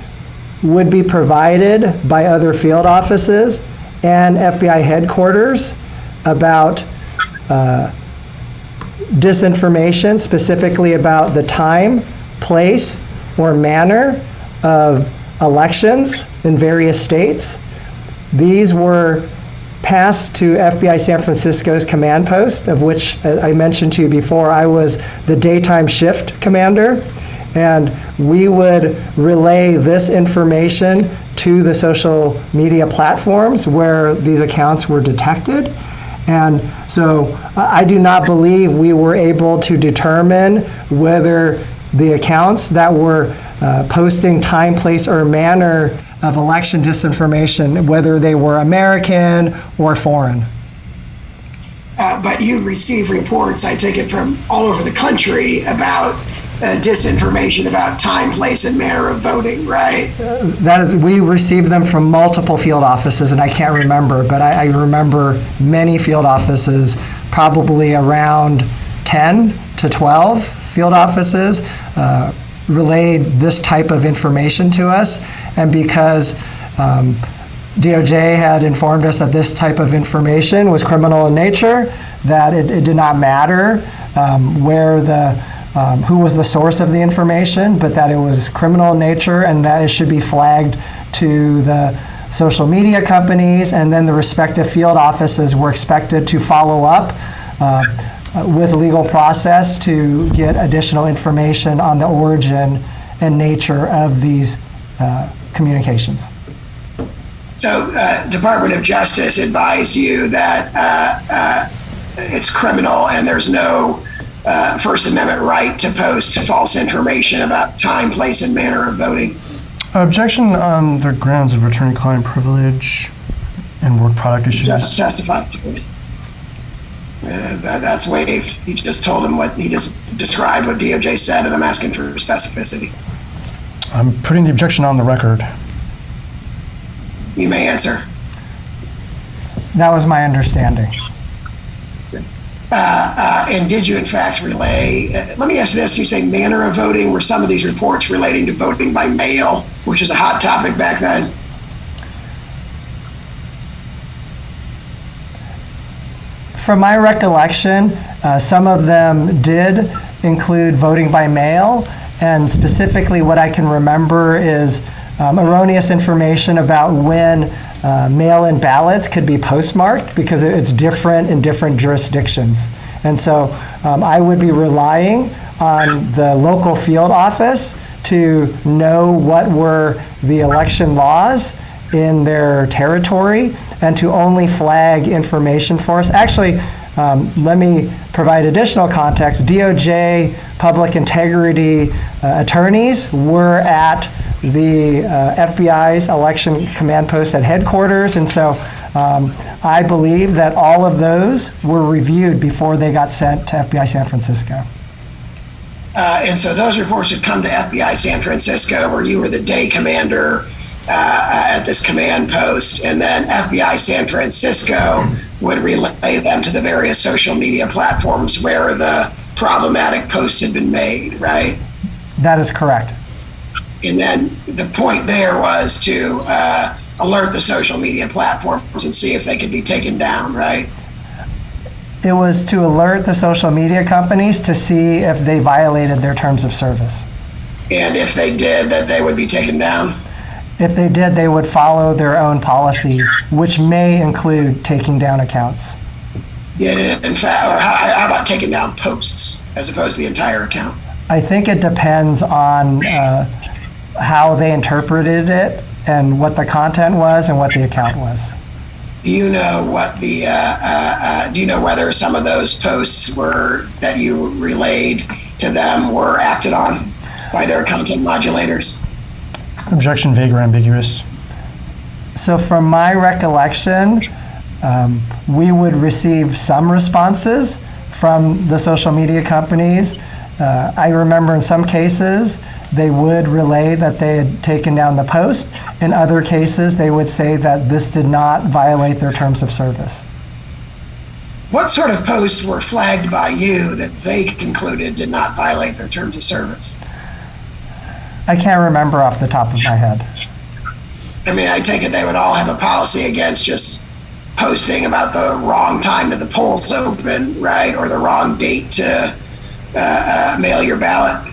would be provided by other field offices and FBI headquarters about disinformation, specifically about the time, place, or manner of elections in various states. these were passed to FBI San Francisco's command post, of which I mentioned to you before, I was the daytime shift commander. And we would relay this information to the social media platforms where these accounts were detected. And so I do not believe we were able to determine whether the accounts that were posting time, place, or manner of election disinformation, whether they were American or foreign. But you receive reports, I take it, from all over the country about disinformation about time, place, and manner of voting, right? That is, we received them from multiple field offices, and I can't remember, but I remember many field offices, probably around 10 to 12 field offices, relayed this type of information to us. And because DOJ had informed us that this type of information was criminal in nature, that it did not matter where who was the source of the information, but that it was criminal in nature and that it should be flagged to the social media companies, and then the respective field offices were expected to follow up with legal process to get additional information on the origin and nature of these communications. So Department of Justice advised you that it's criminal and there's no First Amendment right to post false information about time, place, and manner of voting. Objection on the grounds of attorney-client privilege and work product issues. Just testified to it. That's waived. You just told him he just described what DOJ said, and I'm asking for specificity. I'm putting the objection on the record. You may answer. That was my understanding. And did you in fact relay, let me ask you this, you say manner of voting, were some of these reports relating to voting by mail, which is a hot topic back then? From my recollection, some of them did include voting by mail, and specifically what I can remember is erroneous information about when mail-in ballots could be postmarked, because it's different in different jurisdictions. And so I would be relying on the local field office to know what were the election laws in their territory and to only flag information for us. Actually, let me provide additional context. DOJ public integrity attorneys were at the FBI's election command post at headquarters, and so I believe that all of those were reviewed before they got sent to FBI San Francisco. And so those reports had come to FBI San Francisco, where you were the day commander at this command post, and then FBI San Francisco would relay them to the various social media platforms where the problematic posts had been made, right? That is correct. And then the point there was to alert the social media platforms and see if they could be taken down, right? It was to alert the social media companies to see if they violated their terms of service. And if they did, that they would be taken down? If they did, they would follow their own policies, which may include taking down accounts. Yeah, in fact, or how about taking down posts as opposed to the entire account? I think it depends on how they interpreted it and what the content was and what the account was. Do you know what the? Do you know whether some of those posts that you relayed to them were acted on by their content modulators? Objection vague or ambiguous. So from my recollection, we would receive some responses from the social media companies. I remember in some cases, they would relay that they had taken down the post. In other cases, they would say that this did not violate their terms of service. What sort of posts were flagged by you that they concluded did not violate their terms of service? I can't remember off the top of my head. I mean, I take it they would all have a policy against just posting about the wrong time that the polls open, right? Or the wrong date to mail your ballot.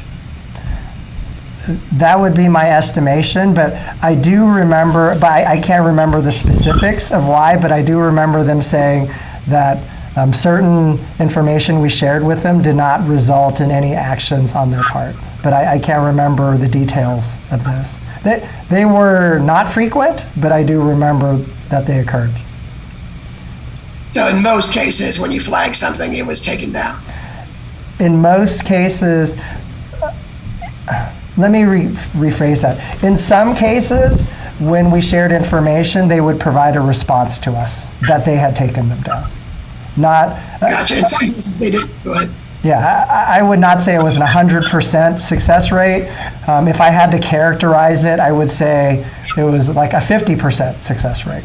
That would be my estimation, but I do remember, but I can't remember the specifics of why, but I do remember them saying that certain information we shared with them did not result in any actions on their part. But I can't remember the details of those. They were not frequent, but I do remember that they occurred. So in most cases, when you flag something, it was taken down. In most cases, let me rephrase that. In some cases, when we shared information, they would provide a response to us that they had taken them down. Not. Gotcha. In some cases, they didn't. Go ahead. Yeah, I would not say it was an 100% success rate. If I had to characterize it, I would say it was like a 50% success rate.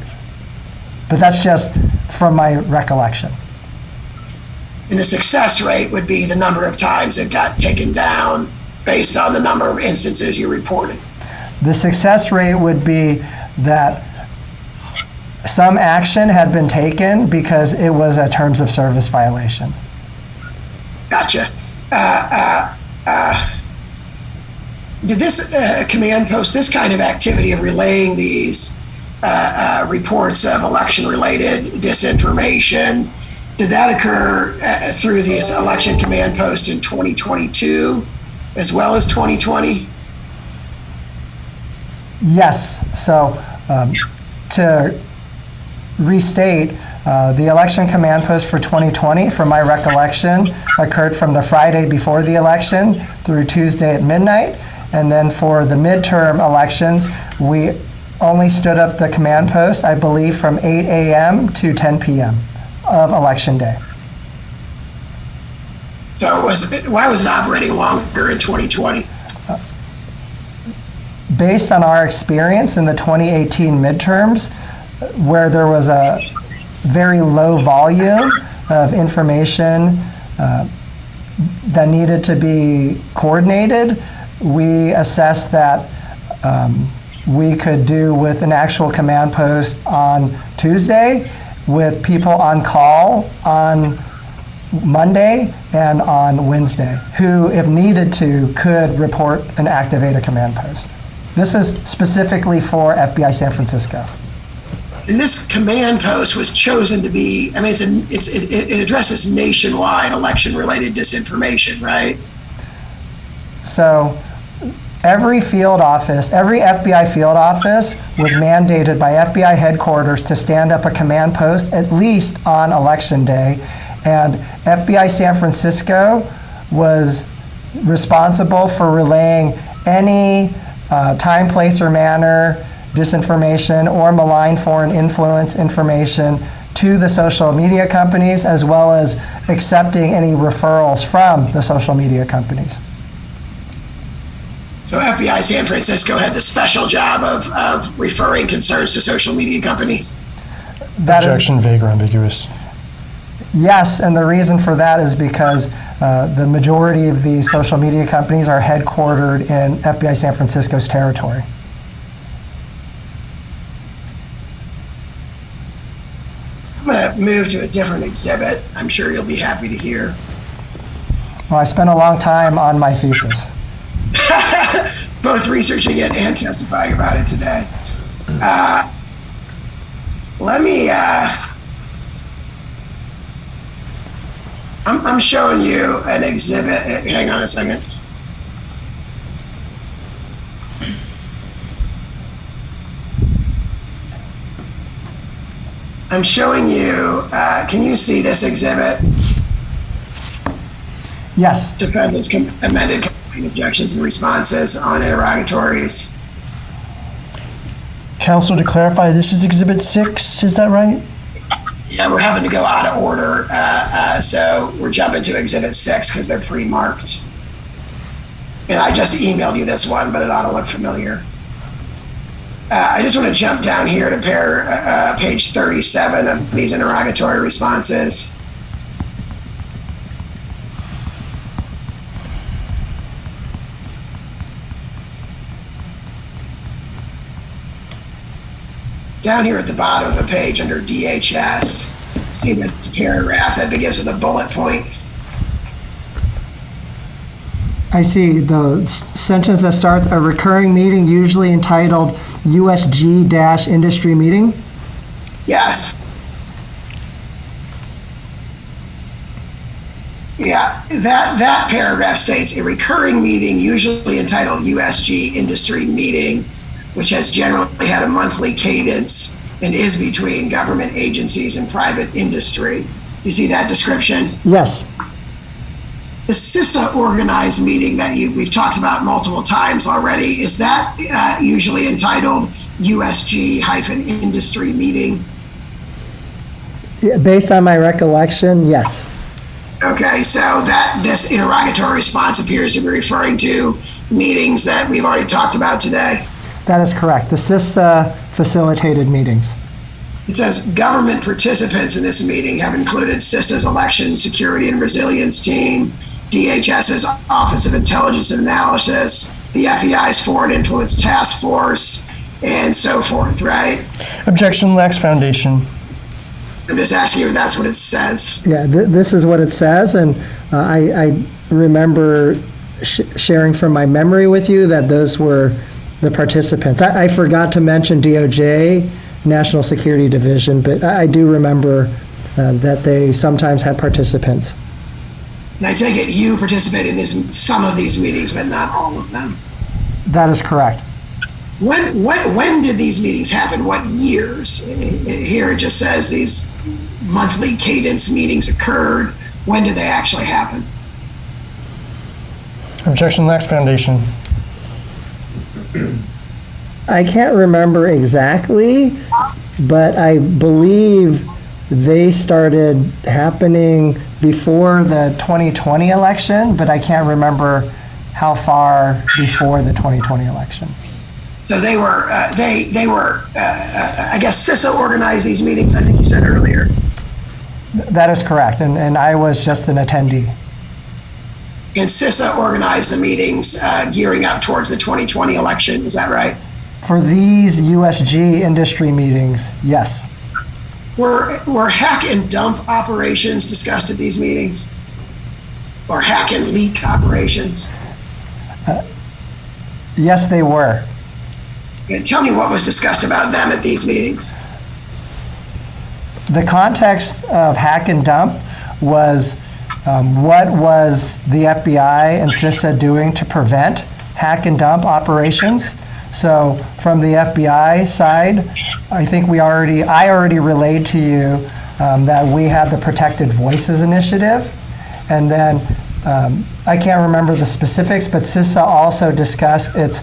But that's just from my recollection. And the success rate would be the number of times it got taken down based on the number of instances you reported. The success rate would be that some action had been taken because it was a terms of service violation. Gotcha. Did this command post, this kind of activity of relaying these reports of election-related disinformation, did that occur through this election command post in 2022 as well as 2020? Yes. So to restate, the election command post for 2020, from my recollection, occurred from the Friday before the election through Tuesday at midnight. And then for the midterm elections, we only stood up the command post, I believe, from 8 a.m. to 10 p.m. of election day. So why was it operating longer in 2020? Based on our experience in the 2018 midterms, where there was a very low volume of information that needed to be coordinated, we assessed that we could do with an actual command post on Tuesday, with people on call on Monday and on Wednesday, who, if needed to, could report and activate a command post. This is specifically for FBI San Francisco. And this command post was chosen to be, I mean, it addresses nationwide election-related disinformation, right? So every field office, every FBI field office was mandated by FBI headquarters to stand up a command post at least on election day. And FBI San Francisco was responsible for relaying any time, place, or manner disinformation or malign foreign influence information to the social media companies, as well as accepting any referrals from the social media companies. So FBI San Francisco had the special job of referring concerns to social media companies. Objection, vague or ambiguous. Yes, and the reason for that is because the majority of these social media companies are headquartered in FBI San Francisco's territory. I'm going to move to a different exhibit. I'm sure you'll be happy to hear. Well, I spent a long time on my thesis. Both researching it and testifying about it today. Let me, I'm showing you an exhibit. Hang on a second. I'm showing you, can you see this exhibit? Yes. Defendants amended objections and responses on interrogatories. Counsel, to clarify, this is Exhibit 6, is that right? Yeah, we're having to go out of order, so we're jumping to Exhibit 6 because they're pre-marked. And I just emailed you this one, but it ought to look familiar. I just want to jump down here to page 37 of these interrogatory responses. Down here at the bottom of the page under DHS, see this paragraph that begins with a bullet point. I see the sentence that starts, a recurring meeting usually entitled USG-industry meeting. Yes. Yeah, that paragraph states a recurring meeting usually entitled USG industry meeting, which has generally had a monthly cadence and is between government agencies and private industry. You see that description? Yes. The CISA organized meeting that we've talked about multiple times already, is that usually entitled USG-industry meeting? Yeah, based on my recollection, yes. Okay, so that this interrogatory response appears to be referring to meetings that we've already talked about today. That is correct. The CISA facilitated meetings. It says government participants in this meeting have included CISA's Election Security and Resilience Team, DHS's Office of Intelligence and Analysis, the FEI's Foreign Influence Task Force, and so forth, right? Objection lacks foundation. I'm just asking you if that's what it says. Yeah, this is what it says, and I remember sharing from my memory with you that those were the participants. I forgot to mention DOJ, National Security Division, but I do remember that they sometimes had participants. And I take it you participate in some of these meetings, but not all of them. That is correct. When did these meetings happen? What years? Here it just says these monthly cadence meetings occurred. When did they actually happen? Objection lacks foundation. I can't remember exactly, but I believe they started happening before the 2020 election, but I can't remember how far before the 2020 election. So they were, I guess CISA organized these meetings, I think you said earlier. That is correct, and I was just an attendee. And CISA organized the meetings gearing up towards the 2020 election, is that right? For these USG industry meetings, yes. Were hack and dump operations discussed at these meetings? Or hack and leak operations? Yes, they were. And tell me what was discussed about them at these meetings. The context of hack and dump was what was the FBI and CISA doing to prevent hack and dump operations? So from the FBI side, I think I already relayed to you that we had the Protected Voices Initiative. And then I can't remember the specifics, but CISA also discussed its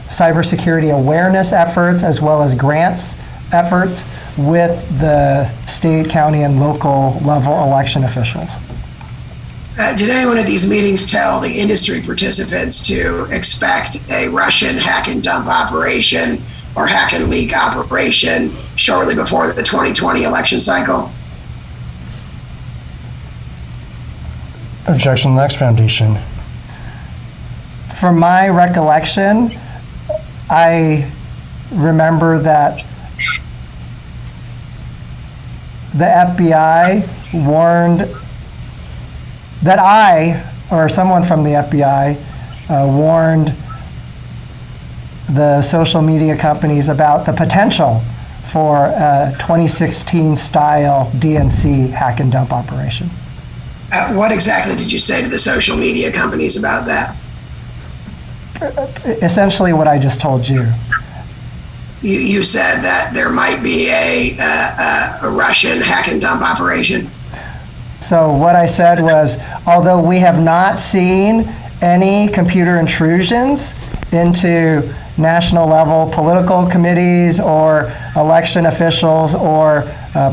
cybersecurity awareness efforts as well as grants efforts with the state, county, and local level election officials. Did anyone at these meetings tell the industry participants to expect a Russian hack and dump operation or hack and leak operation shortly before the 2020 election cycle? Objection lacks foundation. From my recollection, I remember that the FBI warned that or someone from the FBI warned the social media companies about the potential for a 2016 style DNC hack and dump operation. What exactly did you say to the social media companies about that? Essentially what I just told you. You said that there might be a Russian hack and dump operation. So what I said was, although we have not seen any computer intrusions into national level political committees or election officials or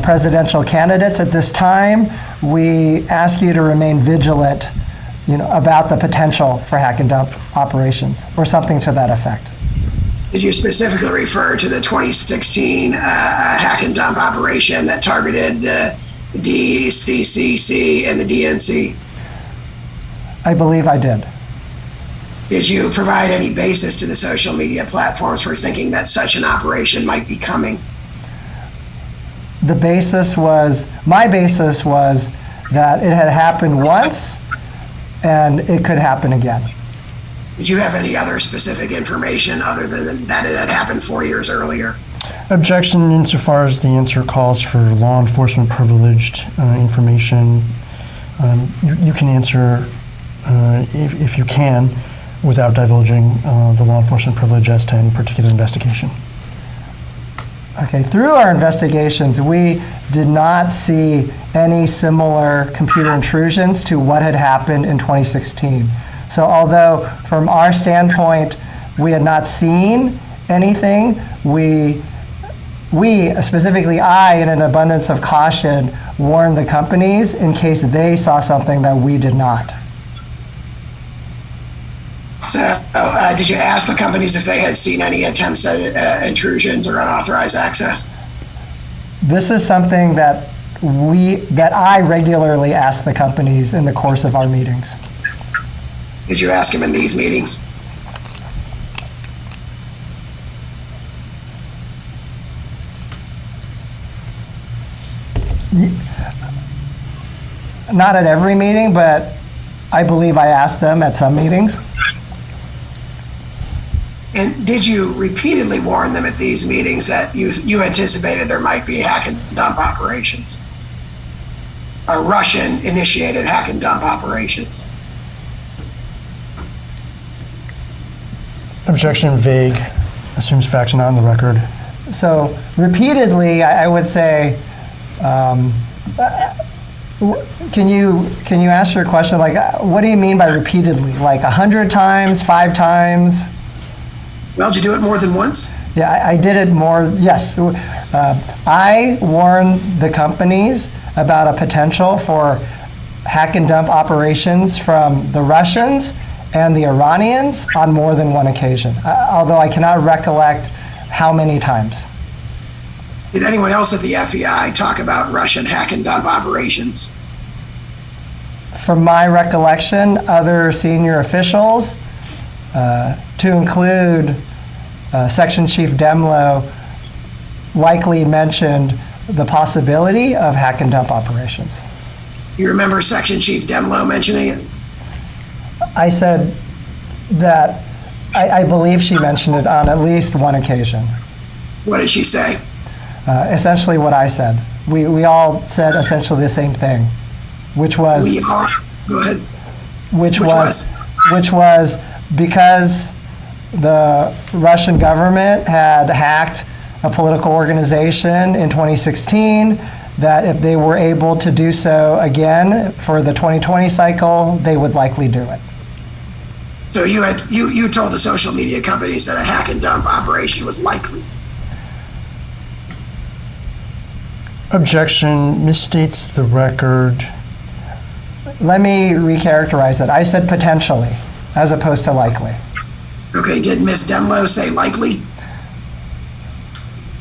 presidential candidates at this time, we ask you to remain vigilant, about the potential for hack and dump operations or something to that effect. Did you specifically refer to the 2016 hack and dump operation that targeted the DCCC and the DNC? I believe I did. Did you provide any basis to the social media platforms for thinking that such an operation might be coming? My basis was that it had happened once and it could happen again. Did you have any other specific information other than that it had happened 4 years earlier? Objection insofar as the answer calls for law enforcement privileged information. You can answer if you can without divulging the law enforcement privilege as to any particular investigation. Okay, through our investigations, we did not see any similar computer intrusions to what had happened in 2016. So although from our standpoint, we had not seen anything, we specifically I, in an abundance of caution, warned the companies in case they saw something that we did not. So, did you ask the companies if they had seen any attempts at intrusions or unauthorized access? This is something that I regularly ask the companies in the course of our meetings. Did you ask them in these meetings? Not at every meeting, but I believe I asked them at some meetings. And did you repeatedly warn them at these meetings that you anticipated there might be hack and dump operations? Or Russian-initiated hack and dump operations? Objection vague, assumes facts not on the record. So repeatedly, I would say, can you ask your question, like, what do you mean by repeatedly? Like 100 times, 5 times? Well, did you do it more than once? Yeah, I did it more, yes. I warned the companies about a potential for hack and dump operations from the Russians and the Iranians on more than one occasion, although I cannot recollect how many times. Did anyone else at the FBI talk about Russian hack and dump operations? From my recollection, other senior officials, to include Section Chief Demlow, likely mentioned the possibility of hack and dump operations. You remember Section Chief Demlow mentioning it? I said that I believe she mentioned it on at least one occasion. What did she say? Essentially what I said. We all said essentially the same thing, which was... We all, go ahead. Which was because the Russian government had hacked a political organization in 2016, that if they were able to do so again for the 2020 cycle, they would likely do it. So you told the social media companies that a hack and dump operation was likely. Objection misstates the record. Let me recharacterize it. I said potentially, as opposed to likely. Okay, did Ms. Demlow say likely?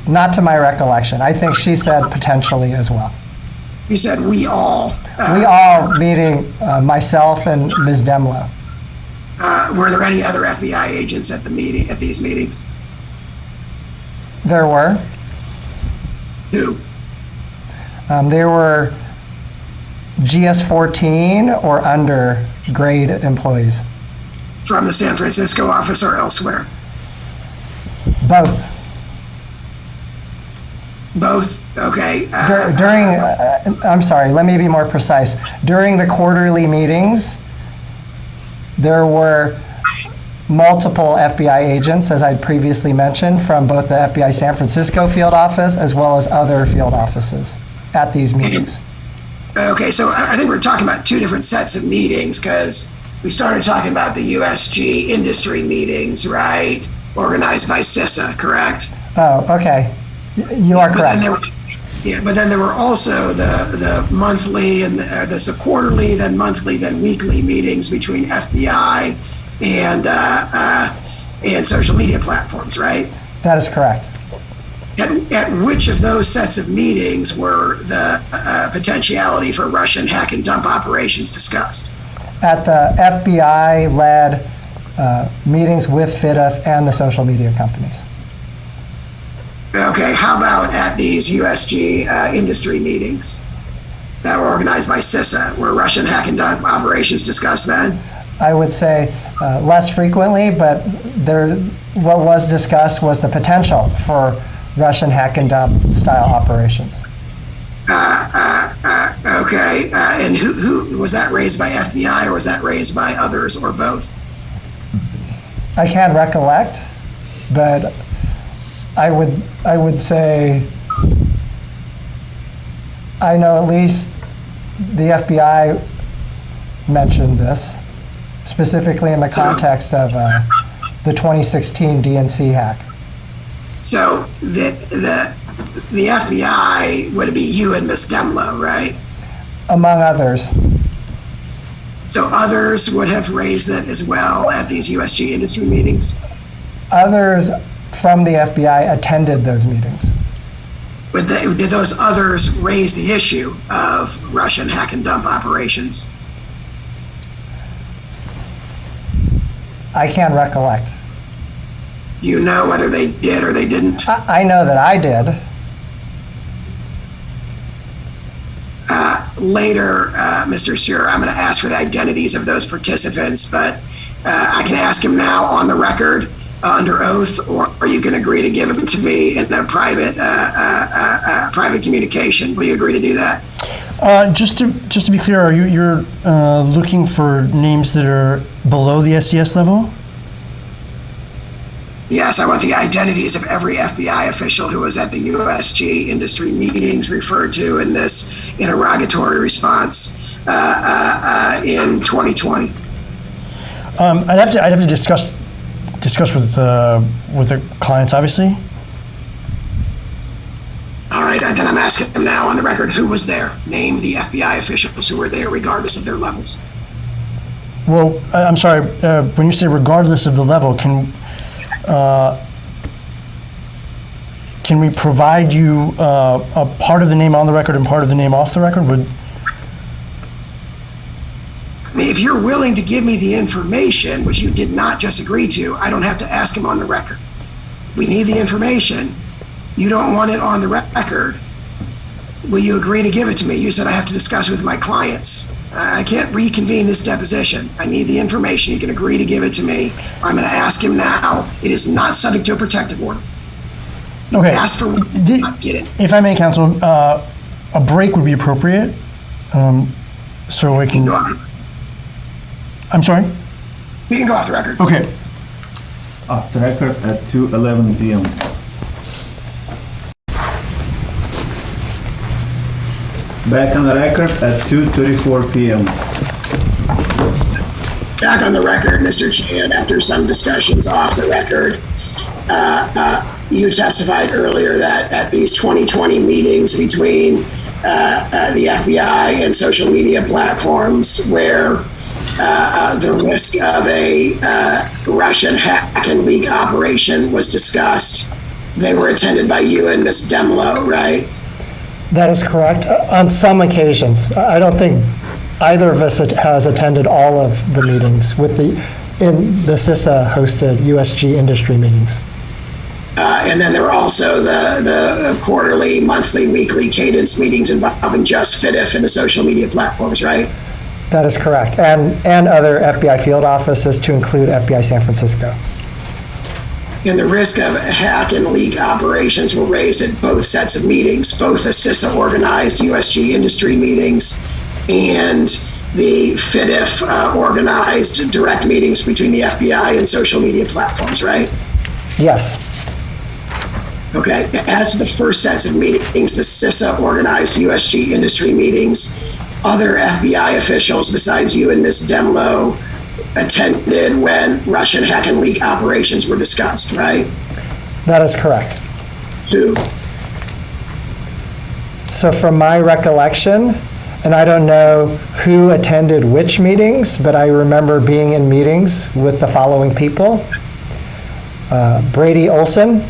Not to my recollection. I think she said potentially as well. You said we all. We all, meaning myself and Ms. Demlow. Were there any other FBI agents at these meetings? There were. Who? There were GS-14 or under grade employees. From the San Francisco office or elsewhere? Both. Both? Okay. I'm sorry, let me be more precise. During the quarterly meetings, there were multiple FBI agents, as I'd previously mentioned, from both the FBI San Francisco field office as well as other field offices at these meetings. Okay, so I think we're talking about two different sets of meetings, because we started talking about the USG industry meetings, right? Organized by CISA, correct? Oh, okay. You are correct. But then there were also the monthly and the quarterly, then monthly, then weekly meetings between FBI and social media platforms, right? That is correct. At which of those sets of meetings were the potentiality for Russian hack and dump operations discussed? At the FBI-led meetings with FIDF and the social media companies. Okay, how about at these USG industry meetings? that were organized by CISA? Were Russian hack and dump operations discussed then? I would say less frequently, but what was discussed was the potential for Russian hack and dump style operations. Okay, and who was that raised by FBI or was that raised by others or both? I can't recollect, but I would say I know at least the FBI mentioned this, specifically in the context of the 2016 DNC hack. So the FBI would be you and Ms. Demlow, right? Among others. So others would have raised it as well at these USG industry meetings? Others from the FBI attended those meetings. Did those others raise the issue of Russian hack and dump operations? I can't recollect. Do you know whether they did or they didn't? I know that I did. Later, Mr. Sear, I'm going to ask for the identities of those participants, but I can ask him now on the record under oath, or are you going to agree to give them to me in a private communication? Will you agree to do that? Just to be clear, you're looking for names that are below the SES level? Yes, I want the identities of every FBI official who was at the USG industry meetings referred to in this interrogatory response in 2020. I'd have to discuss with the clients, obviously. All right, then I'm asking them now on the record, who was there? Name the FBI officials who were there, regardless of their levels. Well, I'm sorry. When you say regardless of the level, can we provide you a part of the name on the record and part of the name off the record? I mean, if you're willing to give me the information, which you did not just agree to, I don't have to ask him on the record. We need the information. You don't want it on the record. Will you agree to give it to me? You said I have to discuss with my clients. I can't reconvene this deposition. I need the information. You can agree to give it to me. I'm going to ask him now. It is not subject to a protective order. You Okay. ask for one, you did not get it. If I may, counsel, a break would be appropriate. So I can. I'm sorry? We can go off the record. Okay. Off the record at 2:11 p.m. Back on the record at 2:34 p.m. Back on the record, Mr. Chan, after some discussions off the record, you testified earlier that at these 2020 meetings between the FBI and social media platforms where the risk of a Russian hack and leak operation was discussed, they were attended by you and Ms. Demlow, right? That is correct. On some occasions. I don't think either of us has attended all of the meetings in the CISA hosted USG industry meetings. And then there were also the quarterly, monthly, weekly cadence meetings involving just FIDIF and the social media platforms, right? That is correct. And other FBI field offices, to include FBI San Francisco. And the risk of hack and leak operations were raised at both sets of meetings, both the CISA organized USG industry meetings and the FIDIF organized direct meetings between the FBI and social media platforms, right? Yes. Okay, as to the first sets of meetings, the CISA organized USG industry meetings, other FBI officials besides you and Ms. Demlow attended when Russian hack and leak operations were discussed, right? That is correct. Who? So from my recollection, and I don't know who attended which meetings, but I remember being in meetings with the following people. Brady Olson,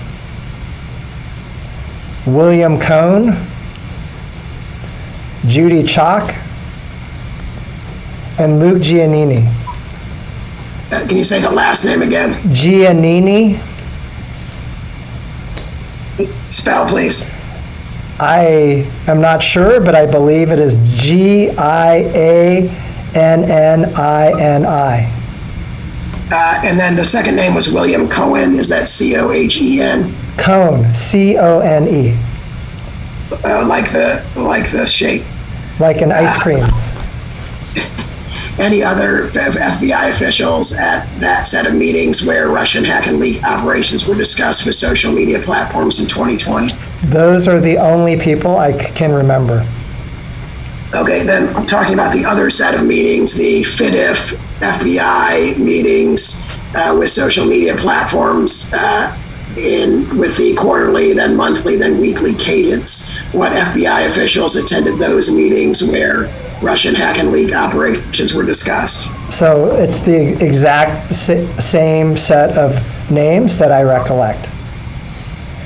William Cohn, Judy Chalk, and Luke Giannini. Can you say the last name again? Giannini, Spell, please. I am not sure, but I believe it is Giannini. And then the second name was William Cohen. Is that Cohen? Cone, Cone, Like the shape. like an ice cream. Any other FBI officials at that set of meetings where Russian hack and leak operations were discussed with social media platforms in 2020? Those are the only people I can remember. Okay, then I'm talking about the other set of meetings, the FIDIF FBI meetings with social media platforms with the quarterly, then monthly, then weekly cadence. What FBI officials attended those meetings where Russian hack and leak operations were discussed? So it's the exact same set of names that I recollect.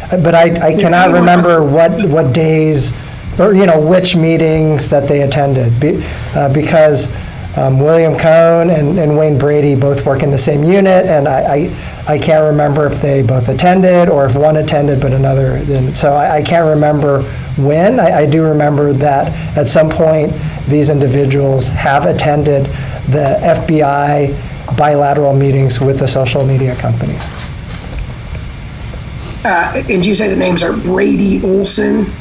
But I cannot remember what days, or which meetings that they attended, because William Cohn and Wayne Brady both work in the same unit, and I can't remember if they both attended or if one attended but another didn't. So I can't remember when. I do remember that at some point these individuals have attended the FBI bilateral meetings with the social media companies. And you say the names are Brady Olson?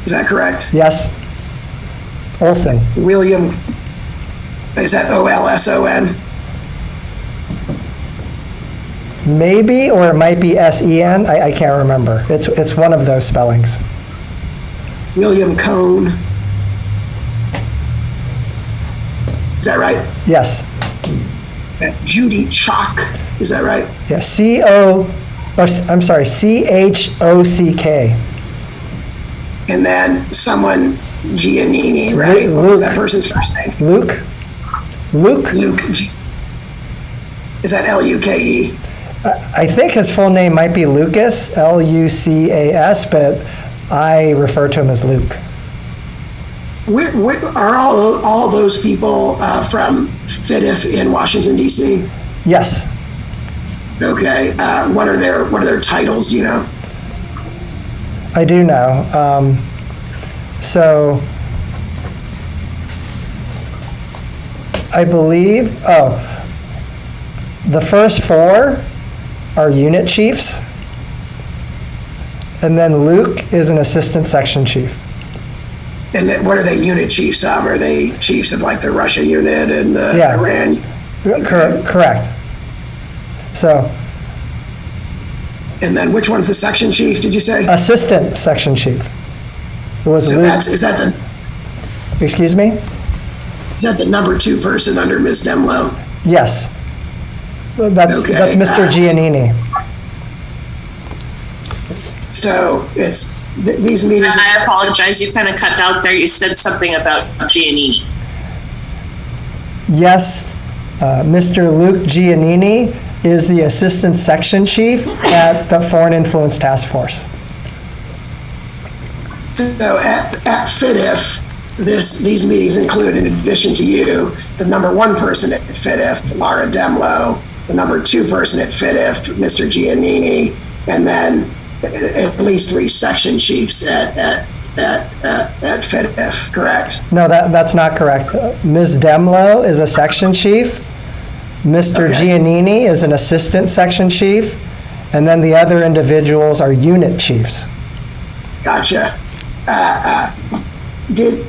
Is that correct? Yes. Olson. William, is that Olson? Maybe, or it might be Sen. I can't remember. It's one of those spellings. William Cohn. Is that right? Yes. Judy Chalk. Is that right? Yeah. Chock. And then someone Giannini, right? What was that person's first name? Luke. Luke. Is that Luke? I think his full name might be Lucas, Lucas, but I refer to him as Luke. Where are all those people from FIDIF in Washington, D.C.? Yes. Okay. What are their titles? Do you know? I do know. So I believe, the first four are unit chiefs, and then Luke is an assistant section chief. And then what are they unit chiefs of? Are they chiefs of like the Russia unit and the Iran? Correct. So. And then which one's the section chief, did you say? Assistant section chief. Was so Luke. Is that the... Excuse me? Is that the number 2 person under Ms. Demlow? Yes. That's Mr. Giannini. So it's these meetings... I apologize, you kind of cut out there. You said something about Giannini. Yes, Mr. Luke Giannini is the assistant section chief at the Foreign Influence Task Force. So at FIDIF, these meetings include, in addition to you, the number 1 person at FIDIF, Laura Demlow, the number 2 person at FIDIF, Mr. Giannini, and then at least 3 section chiefs at FIDIF, correct? No, that's not correct. Ms. Demlow is a section chief. Mr. Giannini is an assistant section chief, and then the other individuals are unit chiefs. Gotcha. Did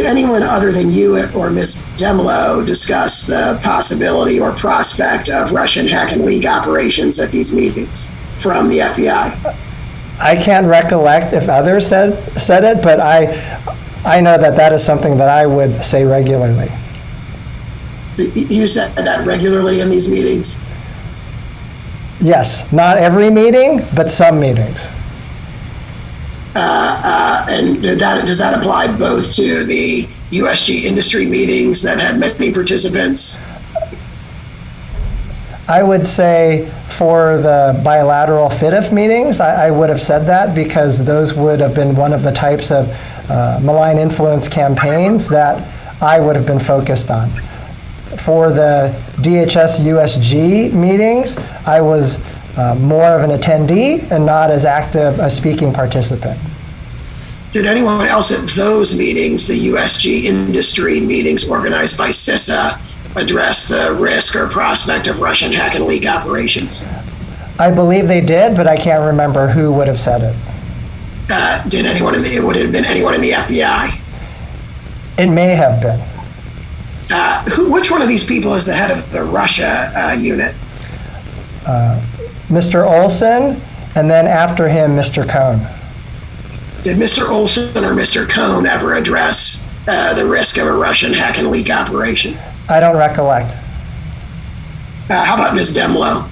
anyone other than you or Ms. Demlow discuss the possibility or prospect of Russian hack and leak operations at these meetings from the FBI? I can't recollect if others said it, but I know that is something that I would say regularly. You said that regularly in these meetings? Yes, not every meeting, but some meetings. And does that apply both to the USG industry meetings that had many participants? I would say for the bilateral FIDIF meetings, I would have said that because those would have been one of the types of malign influence campaigns that I would have been focused on. For the DHS USG meetings, I was more of an attendee and not as active a speaking participant. Did anyone else at those meetings, the USG industry meetings organized by CISA, address the risk or prospect of Russian hack and leak operations? I believe they did, but I can't remember who would have said it. Did anyone would it have been anyone in the FBI? It may have been. Which one of these people is the head of the Russia unit? Mr. Olson, and then after him, Mr. Cohn. Did Mr. Olson or Mr. Cohn ever address the risk of a Russian hack and leak operation? I don't recollect. How about Ms. Demlow?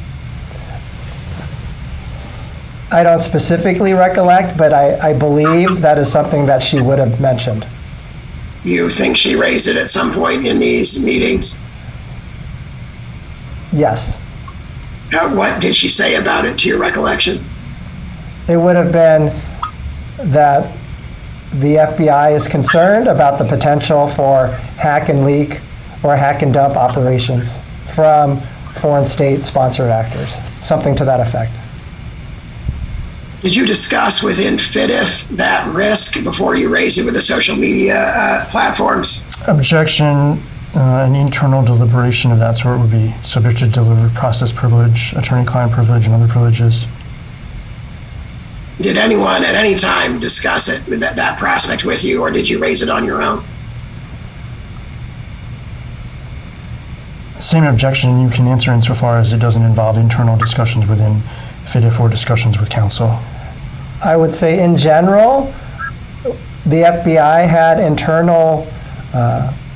I don't specifically recollect, but I believe that is something that she would have mentioned. You think she raised it at some point in these meetings? Yes. What did she say about it, to your recollection? It would have been that the FBI is concerned about the potential for hack and leak or hack and dump operations from foreign state-sponsored actors, something to that effect. Did you discuss within FIDIF that risk before you raised it with the social media platforms? Objection. An internal deliberation of that sort would be subject to deliberative process privilege, attorney-client privilege, and other privileges. Did anyone at any time discuss it, with that prospect with you, or did you raise it on your own? Same objection you can answer insofar as it doesn't involve internal discussions within FIDIF or discussions with counsel. I would say in general, the FBI had internal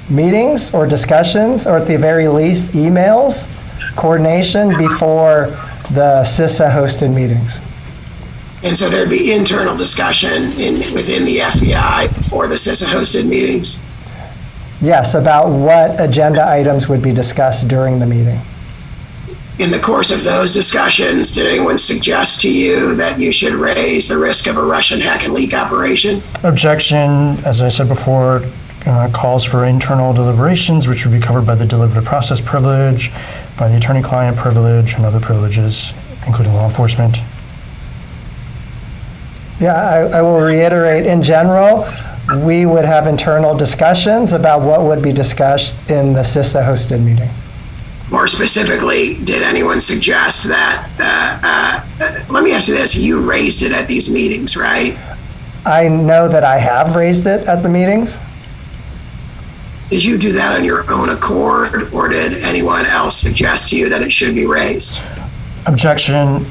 meetings or discussions, or at the very least emails, coordination before the CISA hosted meetings. And so there'd be internal discussion within the FBI before the CISA hosted meetings? Yes, about what agenda items would be discussed during the meeting. In the course of those discussions, did anyone suggest to you that you should raise the risk of a Russian hack and leak operation? Objection, as I said before, calls for internal deliberations, which would be covered by the deliberative process privilege, by the attorney-client privilege, and other privileges, including law enforcement. Yeah, I will reiterate, in general, we would have internal discussions about what would be discussed in the CISA hosted meeting. More specifically, did anyone suggest that, let me ask you this, you raised it at these meetings, right? I know that I have raised it at the meetings. Did you do that on your own accord, or did anyone else suggest to you that it should be raised? Objection,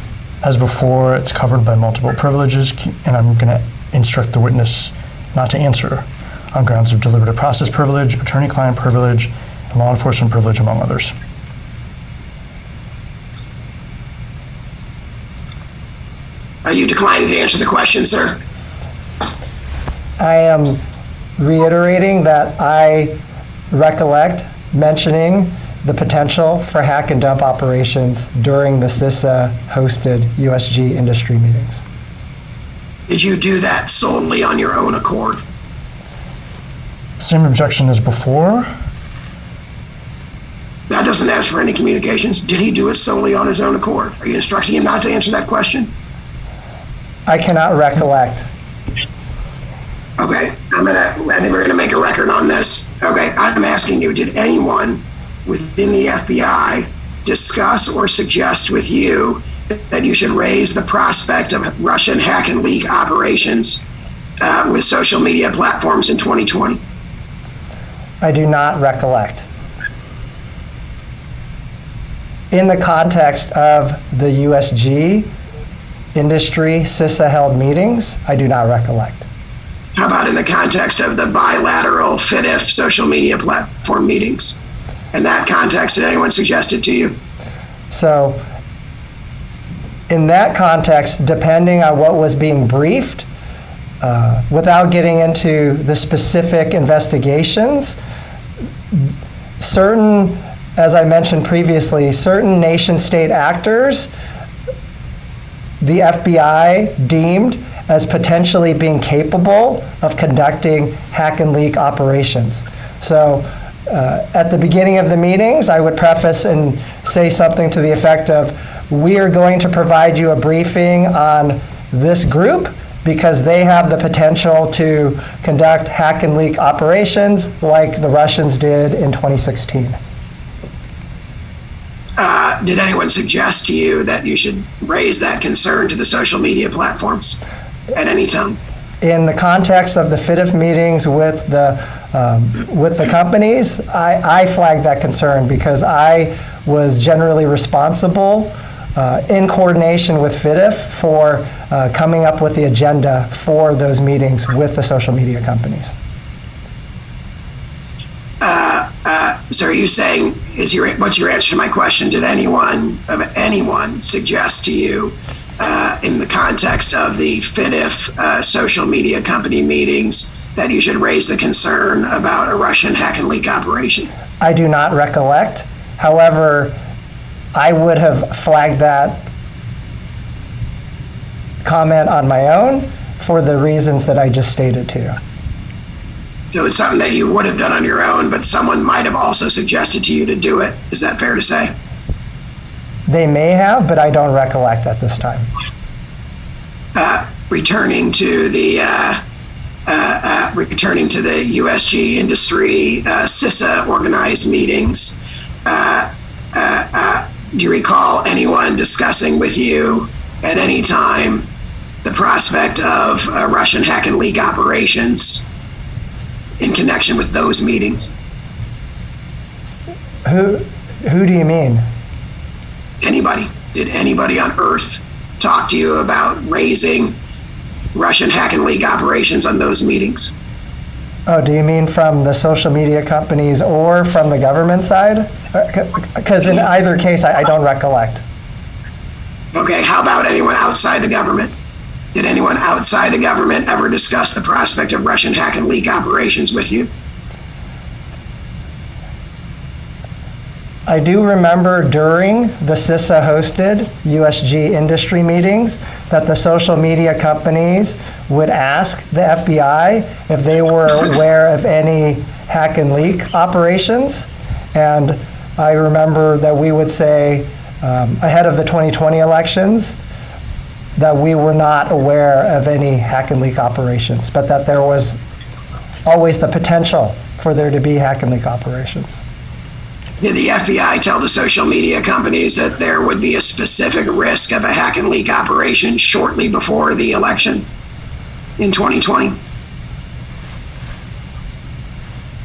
as before, it's covered by multiple privileges, and I'm going to instruct the witness not to answer on grounds of deliberative process privilege, attorney-client privilege, and law enforcement privilege, among others. Are you declining to answer the question, sir? I am reiterating that I recollect mentioning the potential for hack and dump operations during the CISA hosted USG industry meetings. Did you do that solely on your own accord? Same objection as before. That doesn't ask for any communications. Did he do it solely on his own accord? Are you instructing him not to answer that question? I cannot recollect. Okay, I think we're gonna make a record on this. Okay, I'm asking you, did anyone within the FBI discuss or suggest with you that you should raise the prospect of Russian hack and leak operations with social media platforms in 2020? I do not recollect. In the context of the USG industry CISA held meetings, I do not recollect. How about in the context of the bilateral FIDIF social media platform meetings? In that context, did anyone suggest it to you? So in that context, depending on what was being briefed, without getting into the specific investigations, certain, as I mentioned previously, certain nation-state actors, the FBI deemed as potentially being capable of conducting hack and leak operations. So at the beginning of the meetings, I would preface and say something to the effect of, we are going to provide you a briefing on this group, because they have the potential to conduct hack and leak operations like the Russians did in 2016. Did anyone suggest to you that you should raise that concern to the social media platforms at any time? In the context of the FIDF meetings with the companies, I flagged that concern because I was generally responsible in coordination with FIDF for coming up with the agenda for those meetings with the social media companies. So are you saying, what's your answer to my question? Did anyone suggest to you in the context of the FIDF social media company meetings that you should raise the concern about a Russian hack and leak operation? I do not recollect. However, I would have flagged that comment on my own for the reasons that I just stated to you. So it's something that you would have done on your own, but someone might have also suggested to you to do it. Is that fair to say? They may have, but I don't recollect at this time. Returning to the USG industry CISA organized meetings, do you recall anyone discussing with you at any time the prospect of Russian hack and leak operations in connection with those meetings? Who do you mean? Anybody? Did anybody on Earth talk to you about raising Russian hack and leak operations on those meetings? Oh, do you mean from the social media companies or from the government side? Because in either case, I don't recollect. Okay, how about anyone outside the government? Did anyone outside the government ever discuss the prospect of Russian hack and leak operations with you? I do remember during the CISA hosted USG industry meetings that the social media companies would ask the FBI if they were aware of any hack and leak operations. And I remember that we would say ahead of the 2020 elections that we were not aware of any hack and leak operations, but that there was always the potential for there to be hack and leak operations. Did the FBI tell the social media companies that there would be a specific risk of a hack and leak operation shortly before the election in 2020?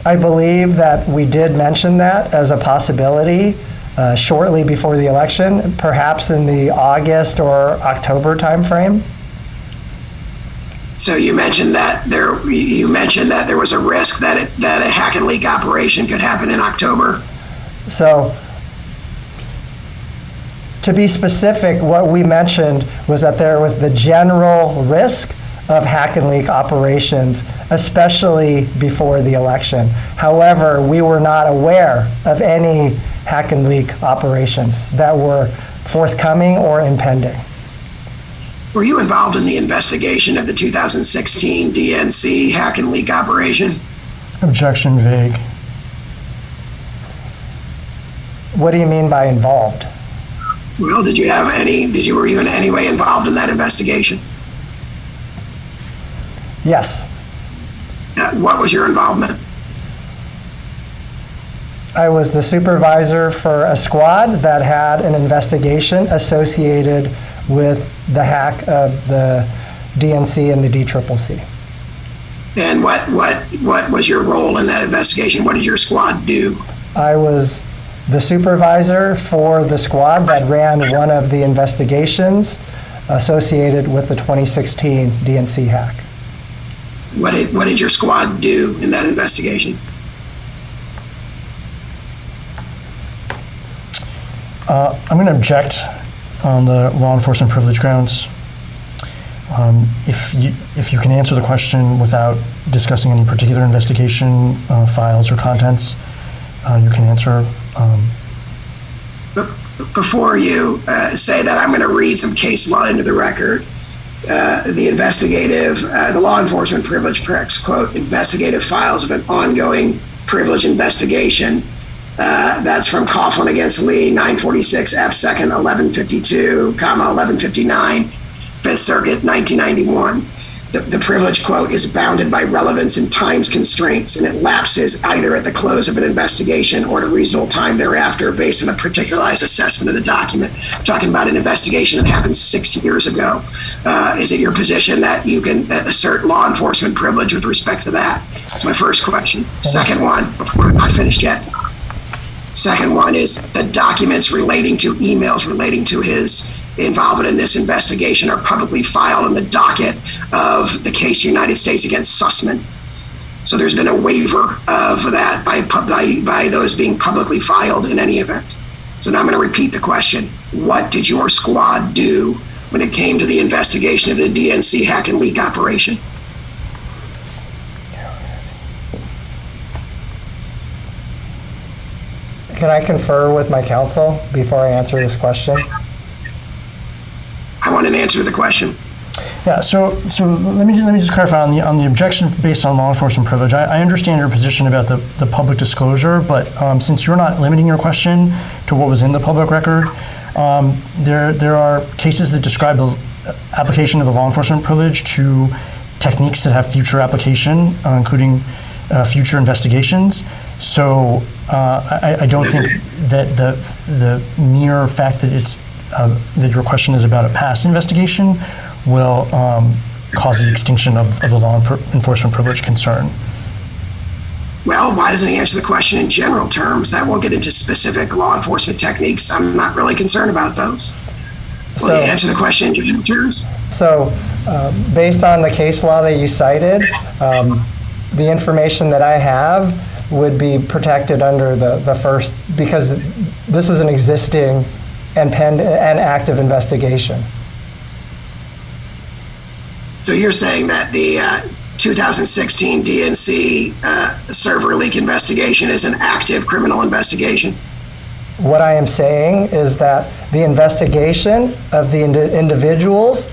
I believe that we did mention that as a possibility shortly before the election, perhaps in the August or October timeframe. So you mentioned that there was a risk that a hack and leak operation could happen in October. So to be specific, what we mentioned was that there was the general risk of hack and leak operations, especially before the election. However, we were not aware of any hack and leak operations that were forthcoming or impending. Were you involved in the investigation of the 2016 DNC hack and leak operation? Objection vague. What do you mean by involved? Well, were you in any way involved in that investigation? Yes. What was your involvement? I was the supervisor for a squad that had an investigation associated with the hack of the DNC and the DCCC. And what was your role in that investigation? What did your squad do? I was the supervisor for the squad that ran one of the investigations associated with the 2016 DNC hack. What did your squad do in that investigation? I'm going to object on the law enforcement privilege grounds. If you can answer the question without discussing any particular investigation files or contents, you can answer. Before you say that, I'm going to read some case law into the record. The law enforcement privilege protects, quote, investigative files of an ongoing privilege investigation. That's from Coughlin against Lee, 946 F. 2nd, 1152, 1159, 5th Circuit, 1991. the privilege, quote, is bounded by relevance and times constraints, and it lapses either at the close of an investigation or at a reasonable time thereafter based on a particularized assessment of the document. I'm talking about an investigation that happened 6 years ago. Is it your position that you can assert law enforcement privilege with respect to that? That's my first question. Second one, before I'm not finished yet. Second one is the documents relating to emails relating to his involvement in this investigation are publicly filed in the docket of the case United States against Sussman. So there's been a waiver of that by those being publicly filed in any event. So now I'm going to repeat the question. What did your squad do when it came to the investigation of the DNC hack and leak operation? Can I confer with my counsel before I answer this question? I want an answer to the question. Yeah, so let me just clarify on the objection based on law enforcement privilege. I understand your position about the public disclosure, but since you're not limiting your question to what was in the public record, there are cases that describe the application of the law enforcement privilege to techniques that have future application, including future investigations. So I don't think that the mere fact that it's that your question is about a past investigation will cause the extinction of the law enforcement privilege concern. Well, why doesn't he answer the question in general terms? That won't get into specific law enforcement techniques. I'm not really concerned about those. Will he answer the question in general terms? So, based on the case law that you cited, the information that I have would be protected under the first, because this is an existing and active investigation. So you're saying that the 2016 DNC server leak investigation is an active criminal investigation? What I am saying is that the investigation of the individuals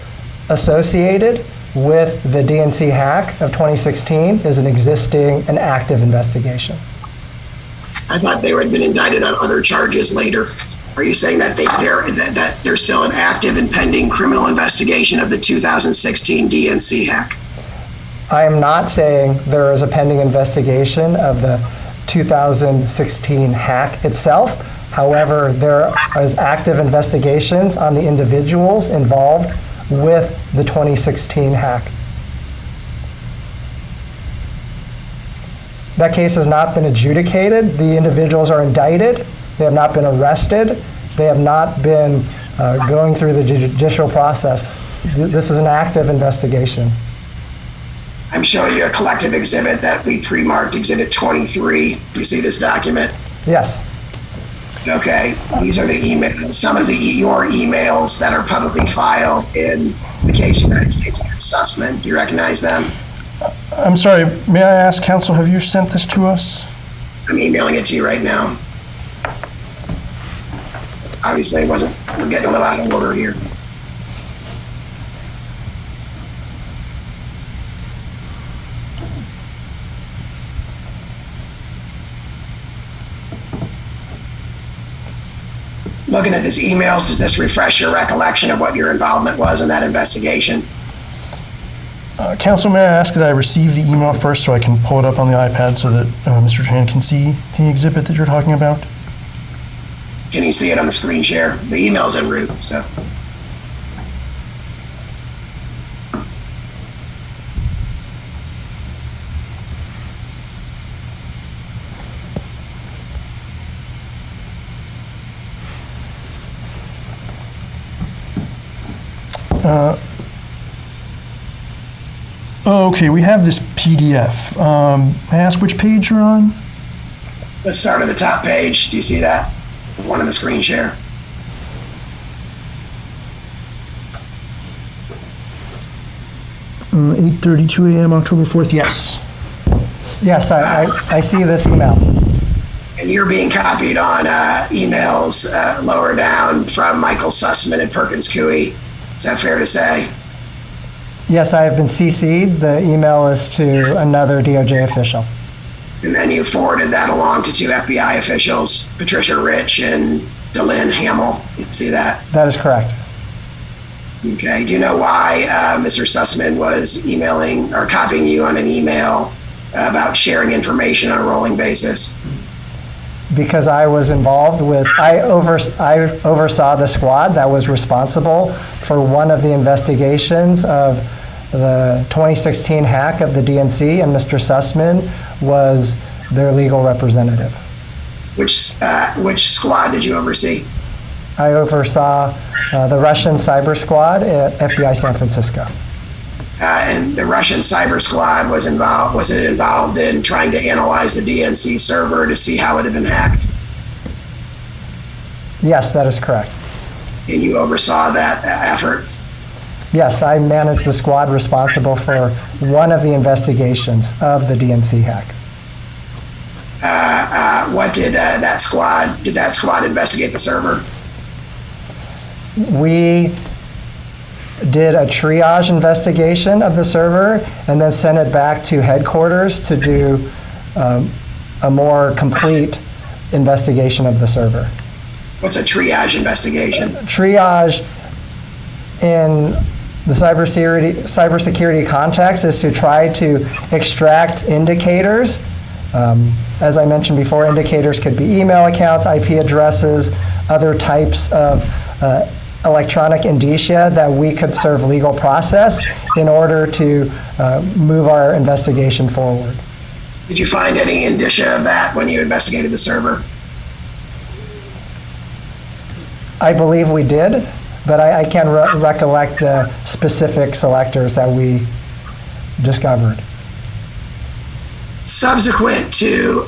associated with the DNC hack of 2016 is an existing and active investigation. I thought they had been indicted on other charges later. Are you saying that there's still an active and pending criminal investigation of the 2016 DNC hack? I am not saying there is a pending investigation of the 2016 hack itself. However, there is active investigations on the individuals involved with the 2016 hack. That case has not been adjudicated. The individuals are indicted. They have not been arrested. They have not been going through the judicial process. This is an active investigation. I'm showing you a collective exhibit that we pre-marked Exhibit 23. Do you see this document? Yes. Okay, these are the emails, some of your emails that are publicly filed in the case United States against Sussman. Do you recognize them? I'm sorry, may I ask, counsel, have you sent this to us? I'm emailing it to you right now. Obviously, we're getting a little out of order here. Looking at these emails, does this refresh your recollection of what your involvement was in that investigation? Counsel, may I ask that I receive the email first so I can pull it up on the iPad so that Mr. Tran can see the exhibit that you're talking about? Can you see it on the screen share? The email's en route, so. Okay, we have this PDF. May I ask which page you're on? Let's start at the top page. Do you see that? One of the screen share. Uh, 8:32 a.m. October 4th, yes. Yes, I see this email. And you're being copied on emails lower down from Michael Sussman and Perkins Coie. Is that fair to say? Yes, I have been CC'd. The email is to another DOJ official. And then you forwarded that along to two FBI officials, Patricia Rich and Delynn Hamill. You see that? That is correct. Okay. Do you know why Mr. Sussman was emailing or copying you on an email about sharing information on a rolling basis? Because I was involved with, I oversaw the squad that was responsible for one of the investigations of the 2016 hack of the DNC, and Mr. Sussman was their legal representative. Which squad did you oversee? I oversaw the Russian cyber squad at FBI San Francisco. And the Russian cyber squad was it involved in trying to analyze the DNC server to see how it had been hacked? Yes, that is correct. And you oversaw that effort? Yes, I managed the squad responsible for one of the investigations of the DNC hack. What did that squad investigate the server? We did a triage investigation of the server and then sent it back to headquarters to do a more complete investigation of the server. What's a triage investigation? Triage in the cybersecurity context is to try to extract indicators. As I mentioned before, indicators could be email accounts, IP addresses, other types of electronic indicia that we could serve legal process in order to move our investigation forward. Did you find any indicia of that when you investigated the server? I believe we did, but I can't recollect the specific selectors that we discovered. Subsequent to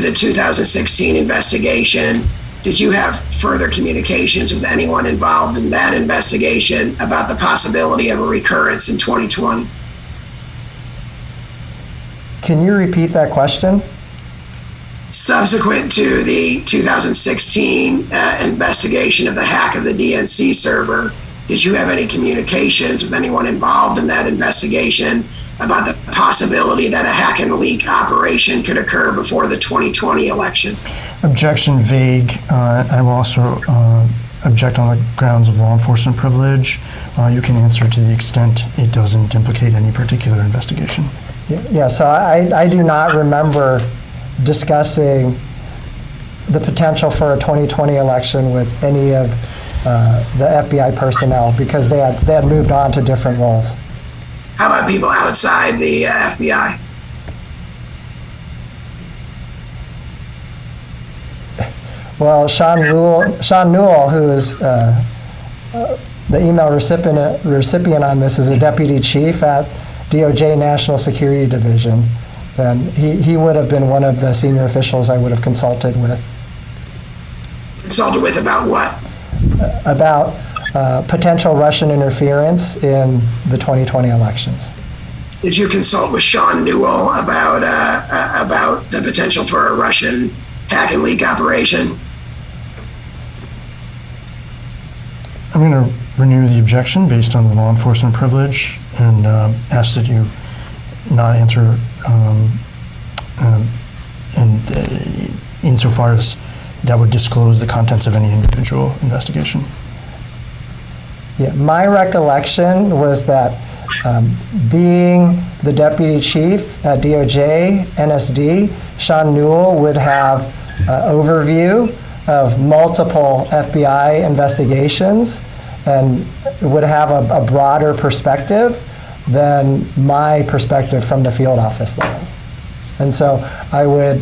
the 2016 investigation, did you have further communications with anyone involved in that investigation about the possibility of a recurrence in 2020? Can you repeat that question? Subsequent to the 2016 investigation of the hack of the DNC server, did you have any communications with anyone involved in that investigation about the possibility that a hack and leak operation could occur before the 2020 election? Objection vague. I will also object on the grounds of law enforcement privilege. You can answer to the extent it doesn't implicate any particular investigation. Yeah, so I do not remember discussing the potential for a 2020 election with any of the FBI personnel because they had moved on to different roles. How about people outside the FBI? Well, Sean Newell, who is the email recipient on this, is a deputy chief at DOJ National Security Division. Then he would have been one of the senior officials I would have consulted with. Consulted with about what? About potential Russian interference in the 2020 elections. Did you consult with Sean Newell about the potential for a Russian hack and leak operation? I'm going to renew the objection based on the law enforcement privilege and ask that you not answer insofar as that would disclose the contents of any individual investigation. Yeah, my recollection was that being the deputy chief at DOJ, NSD, Sean Newell would have overview of multiple FBI investigations and would have a broader perspective than my perspective from the field office level. And so I would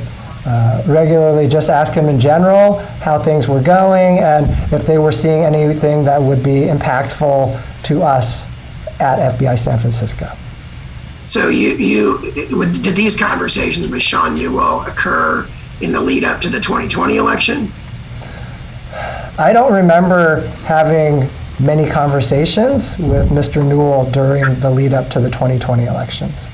regularly just ask him in general how things were going and if they were seeing anything that would be impactful to us at FBI San Francisco. So did these conversations with Sean Newell occur in the lead up to the 2020 election? I don't remember having many conversations with Mr. Newell during the lead up to the 2020 elections.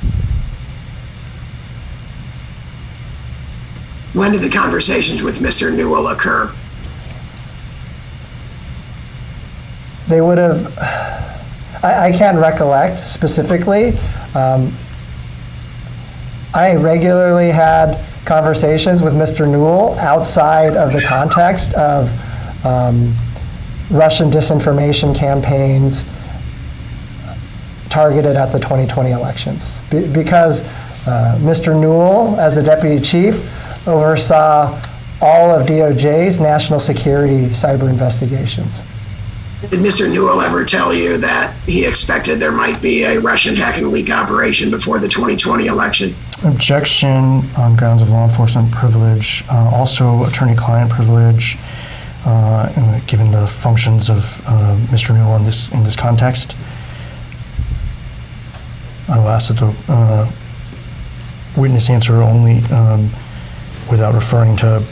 When did the conversations with Mr. Newell occur? They would have, I can't recollect specifically. I regularly had conversations with Mr. Newell outside of the context of Russian disinformation campaigns targeted at the 2020 elections. Because Mr. Newell, as the deputy chief, oversaw all of DOJ's national security cyber investigations. Did Mr. Newell ever tell you that he expected there might be a Russian hack and leak operation before the 2020 election? Objection on grounds of law enforcement privilege, also attorney-client privilege, given the functions of Mr. Newell in this context. I will ask that the witness answer only without referring to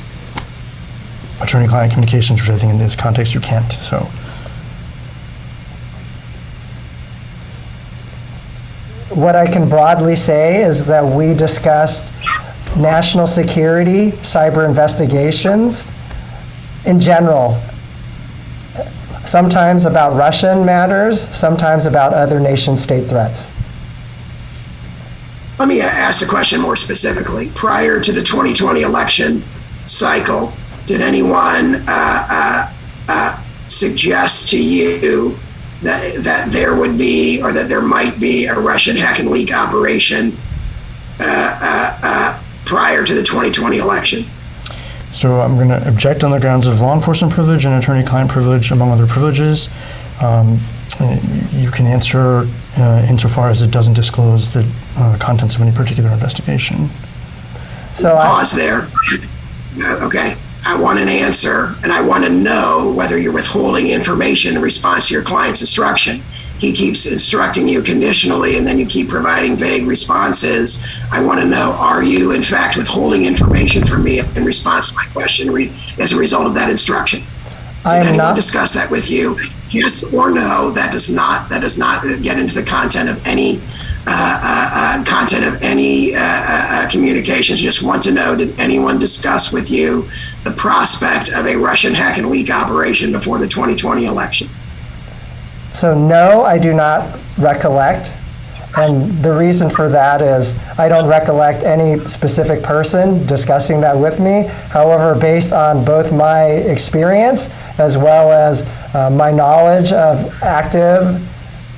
attorney-client communications, which I think in this context you can't. So. What I can broadly say is that we discussed national security, cyber investigations in general, sometimes about Russian matters, sometimes about other nation-state threats. Let me ask the question more specifically. Prior to the 2020 election cycle, did anyone suggest to you that there would be, or that there might be, a Russian hack and leak operation prior to the 2020 election? So I'm going to object on the grounds of law enforcement privilege and attorney-client privilege, among other privileges. You can answer insofar as it doesn't disclose the contents of any particular investigation. So pause there. Okay. I want an answer, and I want to know whether you're withholding information in response to your client's instruction. He keeps instructing you conditionally, and then you keep providing vague responses. I want to know, are you in fact withholding information from me in response to my question as a result of that instruction? Did anyone discuss that with you? Yes or no? That does not get into the content of any communications. Just want to know, did anyone discuss with you the prospect of a Russian hack and leak operation before the 2020 election? So no, I do not recollect. And the reason for that is I don't recollect any specific person discussing that with me. However, based on both my experience as well as my knowledge of active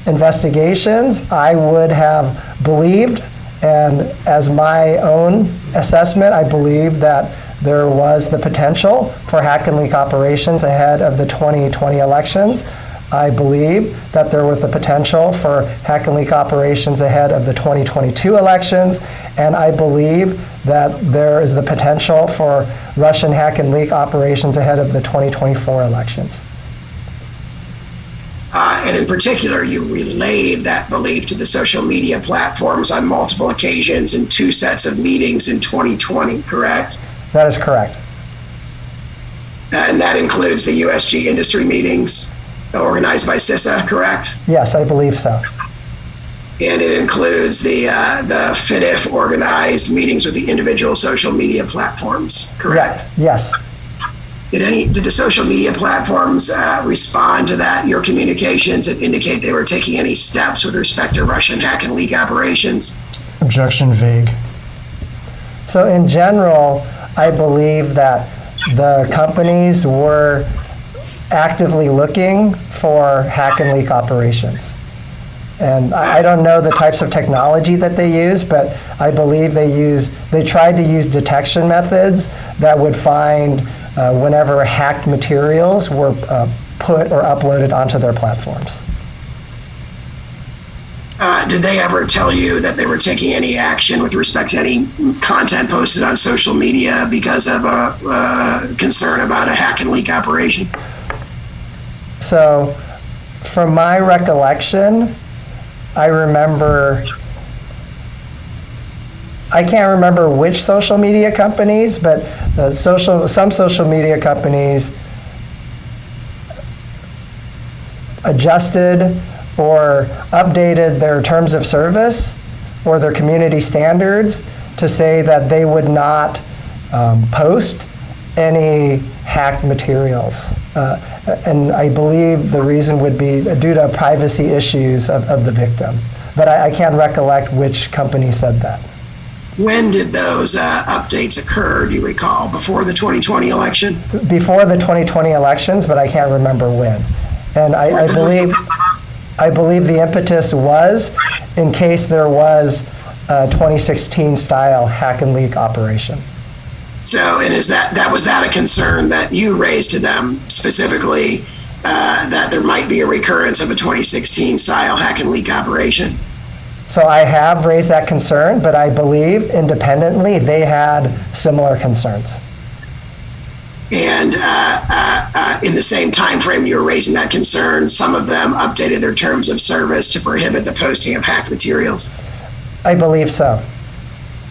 investigations, I would have believed, and as my own assessment, I believe that there was the potential for hack and leak operations ahead of the 2020 elections. I believe that there was the potential for hack and leak operations ahead of the 2022 elections, and I believe that there is the potential for Russian hack and leak operations ahead of the 2024 elections. And in particular, you relayed that belief to the social media platforms on multiple occasions in 2 sets of meetings in 2020, correct? That is correct. And that includes the USG industry meetings organized by CISA, correct? Yes, I believe so. And it includes the FIDIF organized meetings with the individual social media platforms, correct? Yes. Did the social media platforms respond to that, your communications, and indicate they were taking any steps with respect to Russian hack and leak operations? Objection, vague. So in general, I believe that the companies were actively looking for hack and leak operations. And I don't know the types of technology that they use, but I believe they tried to use detection methods that would find whenever hacked materials were put or uploaded onto their platforms. Did they ever tell you that they were taking any action with respect to any content posted on social media because of a concern about a hack and leak operation? So, from my recollection, I can't remember which social media companies, but some social media companies adjusted or updated their terms of service or their community standards to say that they would not post any hacked materials. And I believe the reason would be due to privacy issues of the victim. But I can't recollect which company said that. When did those updates occur, do you recall? Before the 2020 election? Before the 2020 elections, but I can't remember when. And I believe the impetus was in case there was a 2016 style hack and leak operation. So, and was that a concern that you raised to them specifically, that there might be a recurrence of a 2016 style hack and leak operation? So I have raised that concern, but I believe independently they had similar concerns. And in the same time frame you were raising that concern, some of them updated their terms of service to prohibit the posting of hacked materials. I believe so.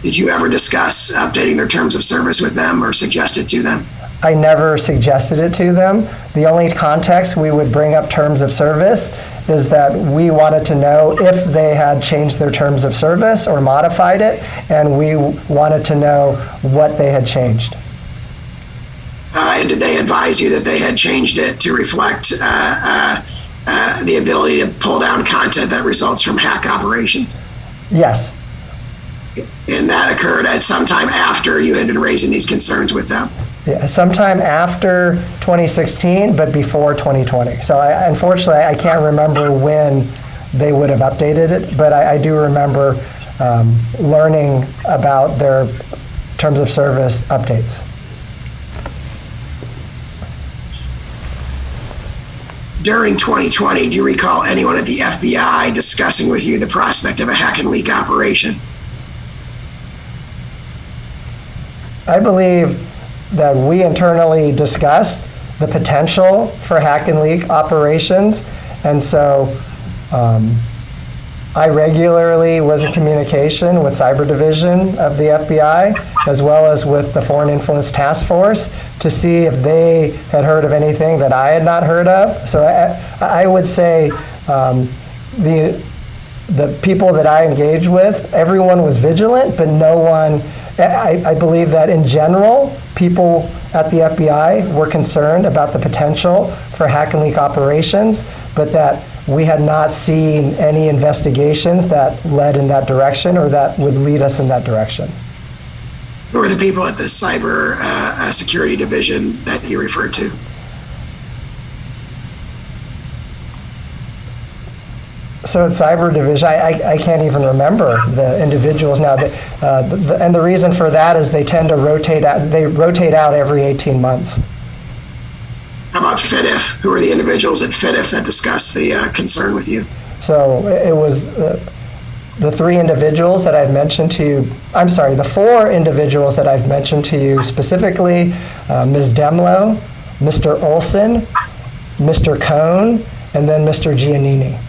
Did you ever discuss updating their terms of service with them or suggest it to them? I never suggested it to them. The only context we would bring up terms of service is that we wanted to know if they had changed their terms of service or modified it, and we wanted to know what they had changed. And did they advise you that they had changed it to reflect the ability to pull down content that results from hack operations? Yes. And that occurred at some time after you had been raising these concerns with them? Yeah, sometime after 2016, but before 2020. So unfortunately, I can't remember when they would have updated it, but I do remember learning about their terms of service updates. During 2020, do you recall anyone at the FBI discussing with you the prospect of a hack and leak operation? I believe that we internally discussed the potential for hack and leak operations, and so I regularly was in communication with Cyber Division of the FBI, as well as with the Foreign Influence Task Force, to see if they had heard of anything that I had not heard of. So I would say the people that I engaged with, everyone was vigilant, but no one, I believe that in general, people at the FBI were concerned about the potential for hack and leak operations, but that we had not seen any investigations that led in that direction or that would lead us in that direction. Who are the people at the Cyber Security Division that you referred to? So at Cyber Division, I can't even remember the individuals now. And the reason for that is they tend to rotate out. They rotate out every 18 months. How about FIDIF? Who are the individuals at FIDIF that discussed the concern with you? So it was the three individuals that I've mentioned to you. I'm sorry, the four individuals that I've mentioned to you specifically: Ms. Demlow, Mr. Olson, Mr. Cohn, and then Mr. Giannini.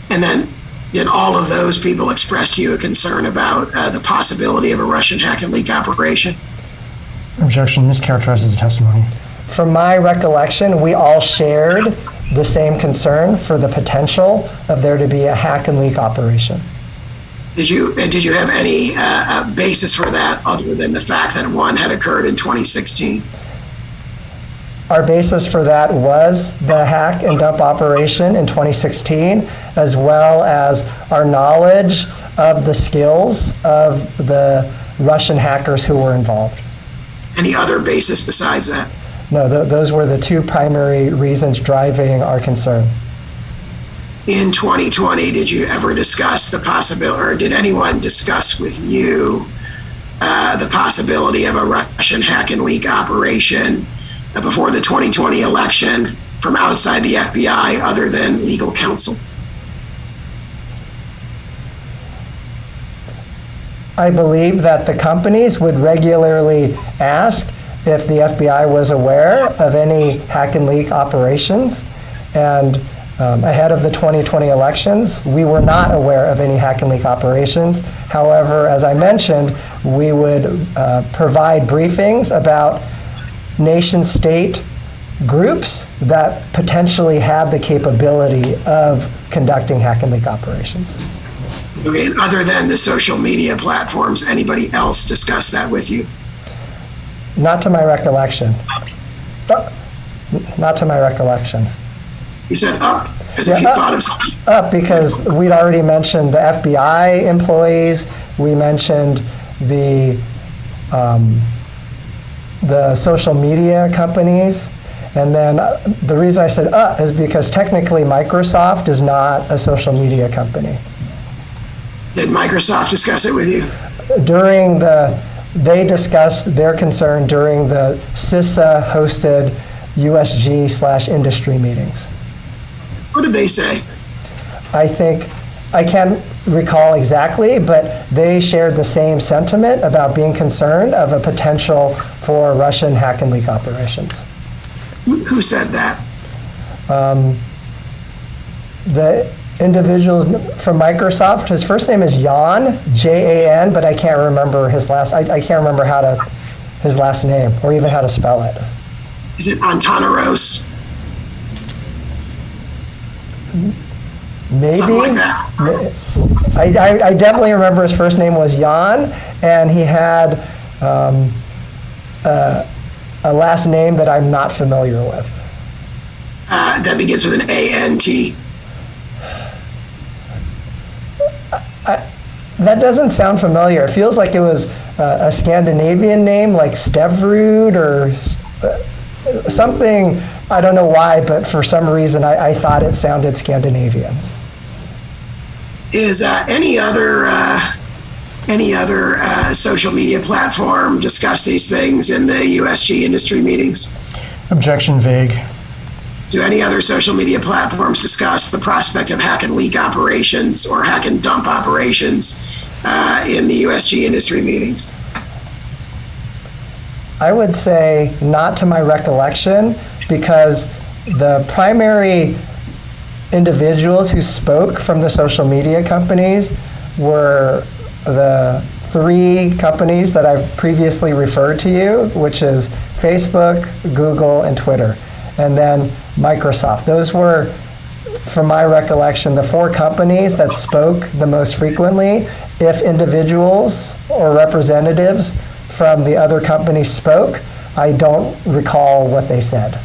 And then did all of those people express to you a concern about the possibility of a Russian hack and leak operation? Objection, mischaracterizes the testimony. From my recollection, we all shared the same concern for the potential of there to be a hack and leak operation. Did you have any basis for that other than the fact that one had occurred in 2016? Our basis for that was the hack and dump operation in 2016, as well as our knowledge of the skills of the Russian hackers who were involved. Any other basis besides that? No, those were the two primary reasons driving our concern. In 2020, did you ever discuss the possibility, or did anyone discuss with you the possibility of a Russian hack and leak operation before the 2020 election from outside the FBI other than legal counsel? I believe that the companies would regularly ask if the FBI was aware of any hack and leak operations. And ahead of the 2020 elections, we were not aware of any hack and leak operations. However, as I mentioned, we would provide briefings about nation-state groups that potentially had the capability of conducting hack and leak operations. Okay, and other than the social media platforms, anybody else discuss that with you? Not to my recollection. Not to my recollection. You said up, as if you thought of something. Up because we'd already mentioned the FBI employees. We mentioned the social media companies. And then the reason I said is because technically Microsoft is not a social media company. Did Microsoft discuss it with you? They discussed their concern during the CISA-hosted USG/industry meetings. What did they say? I can't recall exactly, but they shared the same sentiment about being concerned of a potential for Russian hack and leak operations. Who said that? The individuals from Microsoft, his first name is Jan, Jan, but I can't remember his last. I can't remember his last name or even how to spell it. Is it Antonaros? Maybe. Something like that. I definitely remember his first name was Jan, and he had a last name that I'm not familiar with. That begins with an A-N-T. That doesn't sound familiar. It feels like it was a Scandinavian name, like Stevrud or something. I don't know why, but for some reason I thought it sounded Scandinavian. Is any other social media platform discuss these things in the USG industry meetings? Objection vague. Do any other social media platforms discuss the prospect of hack and leak operations or hack and dump operations in the USG industry meetings? I would say not to my recollection, because the primary individuals who spoke from the social media companies were the three companies that I've previously referred to you, which is Facebook, Google, and Twitter, and then Microsoft. Those were, from my recollection, the four companies that spoke the most frequently. If individuals or representatives from the other companies spoke, I don't recall what they said.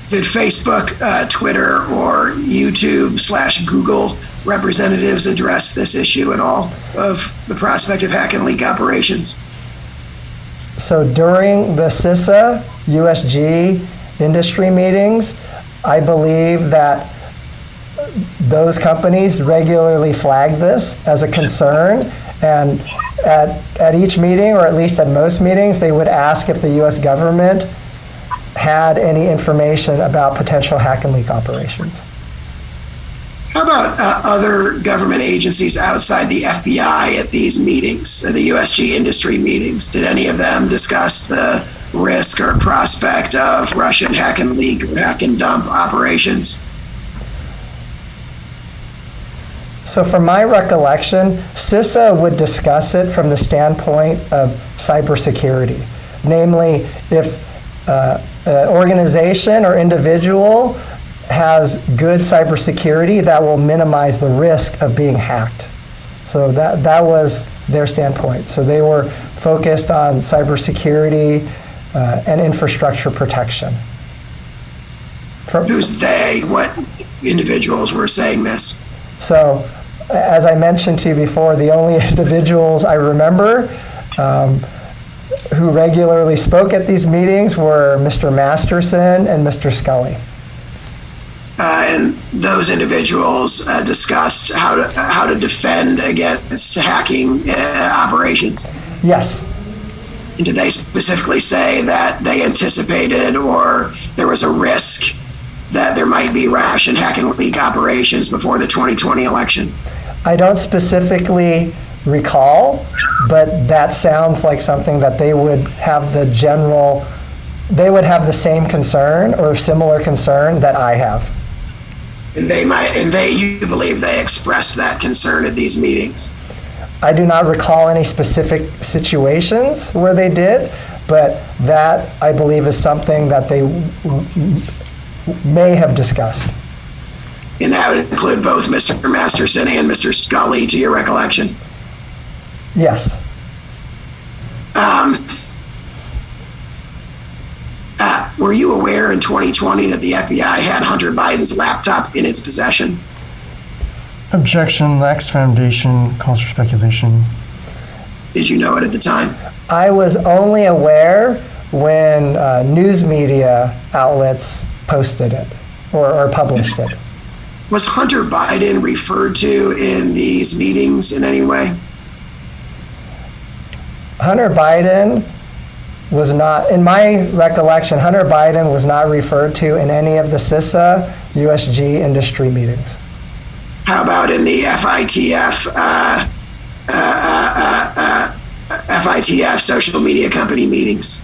Did Facebook, Twitter, or YouTube/Google representatives address this issue at all of the prospect of hack and leak operations? So during the CISA USG industry meetings, I believe that those companies regularly flagged this as a concern, and at each meeting, or at least at most meetings, they would ask if the US government had any information about potential hack and leak operations. How about other government agencies outside the FBI at these meetings, the USG industry meetings? Did any of them discuss the risk or prospect of Russian hack and leak or hack and dump operations? So from my recollection, CISA would discuss it from the standpoint of cybersecurity. Namely, if an organization or individual has good cybersecurity, that will minimize the risk of being hacked. So that was their standpoint. So they were focused on cybersecurity and infrastructure protection. Who's they? What individuals were saying this? So, as I mentioned to you before, the only individuals I remember who regularly spoke at these meetings were Mr. Masterson and Mr. Scully. And those individuals discussed how to defend against hacking operations. Yes. And did they specifically say that they anticipated or there was a risk that there might be Russian hack and leak operations before the 2020 election? I don't specifically recall, but that sounds like something that they would have the same concern or similar concern that I have. And you believe they expressed that concern at these meetings? I do not recall any specific situations where they did, but that I believe is something that they may have discussed. And that would include both Mr. Masterson and Mr. Scully, to your recollection? Yes. Were you aware in 2020 that the FBI had Hunter Biden's laptop in its possession? Objection lacks foundation, calls for speculation. Did you know it at the time? I was only aware when news media outlets posted it or published it. Was Hunter Biden referred to in these meetings in any way? Hunter Biden was not, in my recollection, Hunter Biden was not referred to in any of the CISA USG industry meetings. How about in the FITF social media company meetings?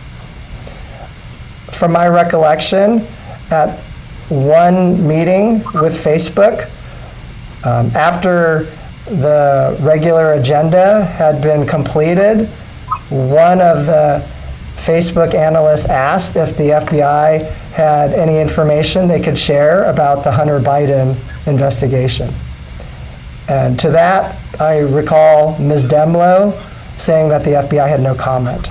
From my recollection, at one meeting with Facebook, after the regular agenda had been completed, one of the Facebook analysts asked if the FBI had any information they could share about the Hunter Biden investigation. And to that, I recall Ms. Demlow saying that the FBI had no comment.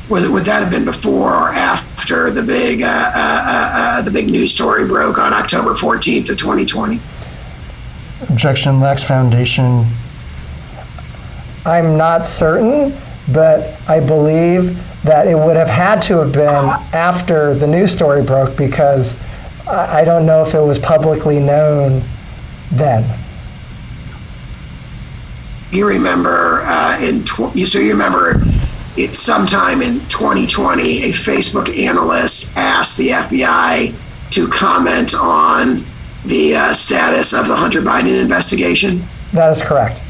Would that have been before or after the big news story broke on October 14th of 2020? Objection, Lax Foundation. I'm not certain, but I believe that it would have had to have been after the news story broke because I don't know if it was publicly known then. You remember you remember it sometime in 2020, a Facebook analyst asked the FBI to comment on the status of the Hunter Biden investigation? That is correct.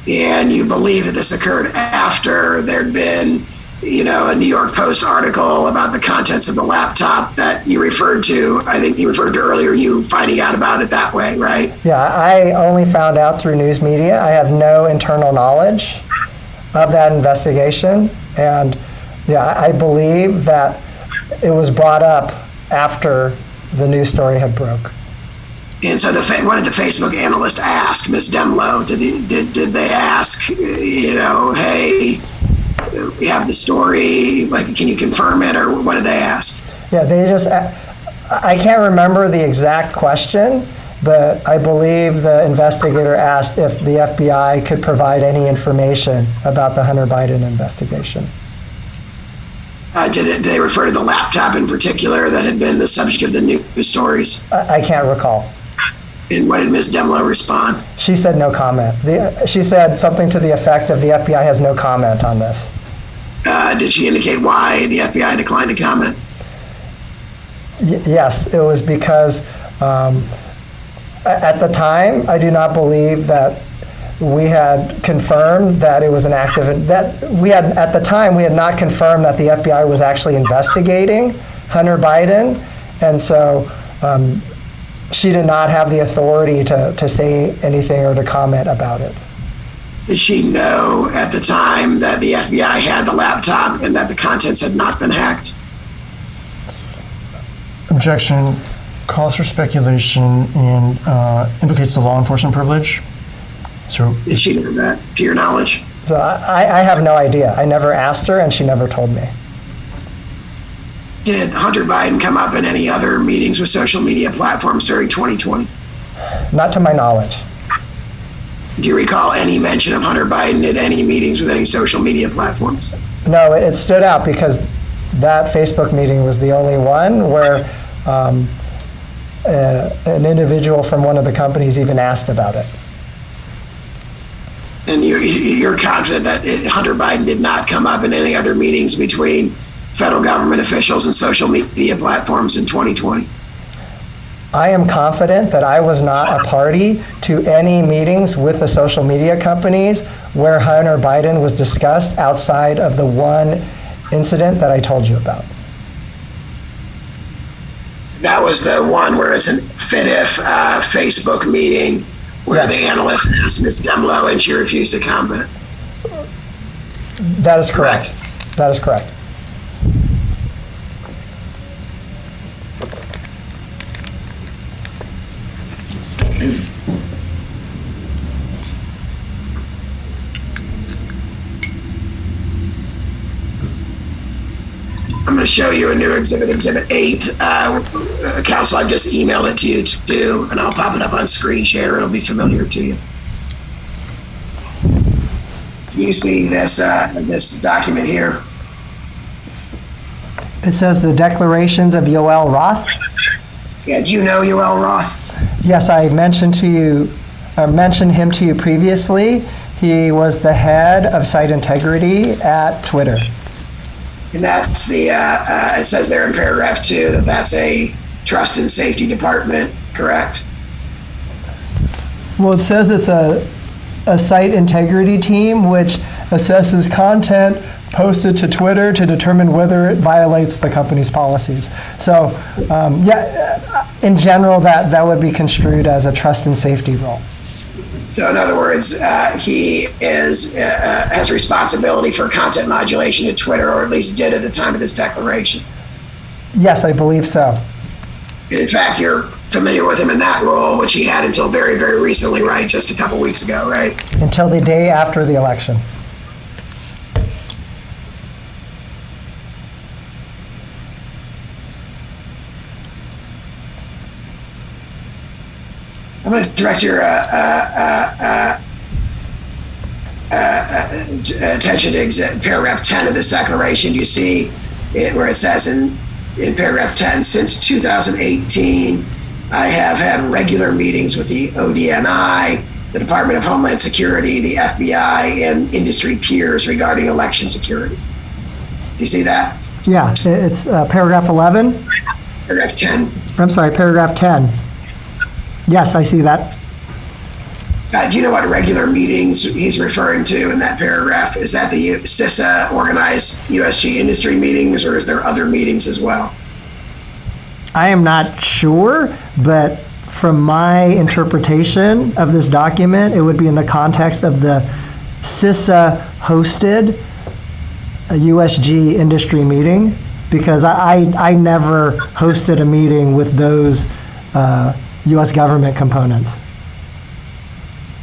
And you believe that this occurred after there'd been, a New York Post article about the contents of the laptop that you referred to. I think you referred to earlier, you finding out about it that way, right? Yeah, I only found out through news media. I have no internal knowledge of that investigation. And yeah, I believe that it was brought up after the news story had broke. And so what did the Facebook analyst ask, Ms. Demlow? Did they ask, hey, we have the story, like, can you confirm it, or what did they ask? Yeah, I can't remember the exact question, but I believe the investigator asked if the FBI could provide any information about the Hunter Biden investigation. Did they refer to the laptop in particular that had been the subject of the news stories? I can't recall. And what did Ms. Demlow respond? She said no comment. She said something to the effect of the FBI has no comment on this. Did she indicate why the FBI declined to comment? Yes, it was because at the time, I do not believe that we had confirmed that it was an active, at the time, we had not confirmed that the FBI was actually investigating Hunter Biden. And so she did not have the authority to say anything or to comment about it. Did she know at the time that the FBI had the laptop and that the contents had not been hacked? Objection, calls for speculation and implicates the law enforcement privilege. So, Did she know that, to your knowledge? So I have no idea. I never asked her and she never told me. Did Hunter Biden come up in any other meetings with social media platforms during 2020? Not to my knowledge. Do you recall any mention of Hunter Biden at any meetings with any social media platforms? No, it stood out because that Facebook meeting was the only one where an individual from one of the companies even asked about it. And you're confident that Hunter Biden did not come up in any other meetings between federal government officials and social media platforms in 2020? I am confident that I was not a party to any meetings with the social media companies where Hunter Biden was discussed outside of the one incident that I told you about. That was the one where it's a FITF Facebook meeting where the analyst asked Ms. Demlow and she refused to comment. That is correct. That is correct. I'm going to show you a new exhibit, Exhibit 8. Council, I've just emailed it to you too, and I'll pop it up on screen share. It'll be familiar to you. You see this this document here? It says the declarations of Yoel Roth. Yeah, do you know Yoel Roth? Yes, I mentioned him to you previously. He was the head of site integrity at Twitter. And that's the, it says there in paragraph 2 that that's a trust and safety department, correct? Well, it says it's a site integrity team which assesses content posted to Twitter to determine whether it violates the company's policies. So, yeah, in general, that would be construed as a trust and safety role. So in other words, he has responsibility for content modulation at Twitter, or at least did at the time of this declaration. Yes, I believe so. And in fact, you're familiar with him in that role, which he had until very, very recently, right? Just a couple weeks ago, right? Until the day after the election. I'm going to direct your attention to paragraph 10 of this declaration. You see it where it says in paragraph 10, since 2018, I have had regular meetings with the ODNI, the Department of Homeland Security, the FBI, and industry peers regarding election security. Do you see that? Yeah, it's paragraph 11. Paragraph 10. I'm sorry, paragraph 10. Yes, I see that. Do you know what regular meetings he's referring to in that paragraph? Is that the CISA organized USG industry meetings, or is there other meetings as well? I am not sure, but from my interpretation of this document, it would be in the context of the CISA hosted a USG industry meeting, because I never hosted a meeting with those U.S. government components.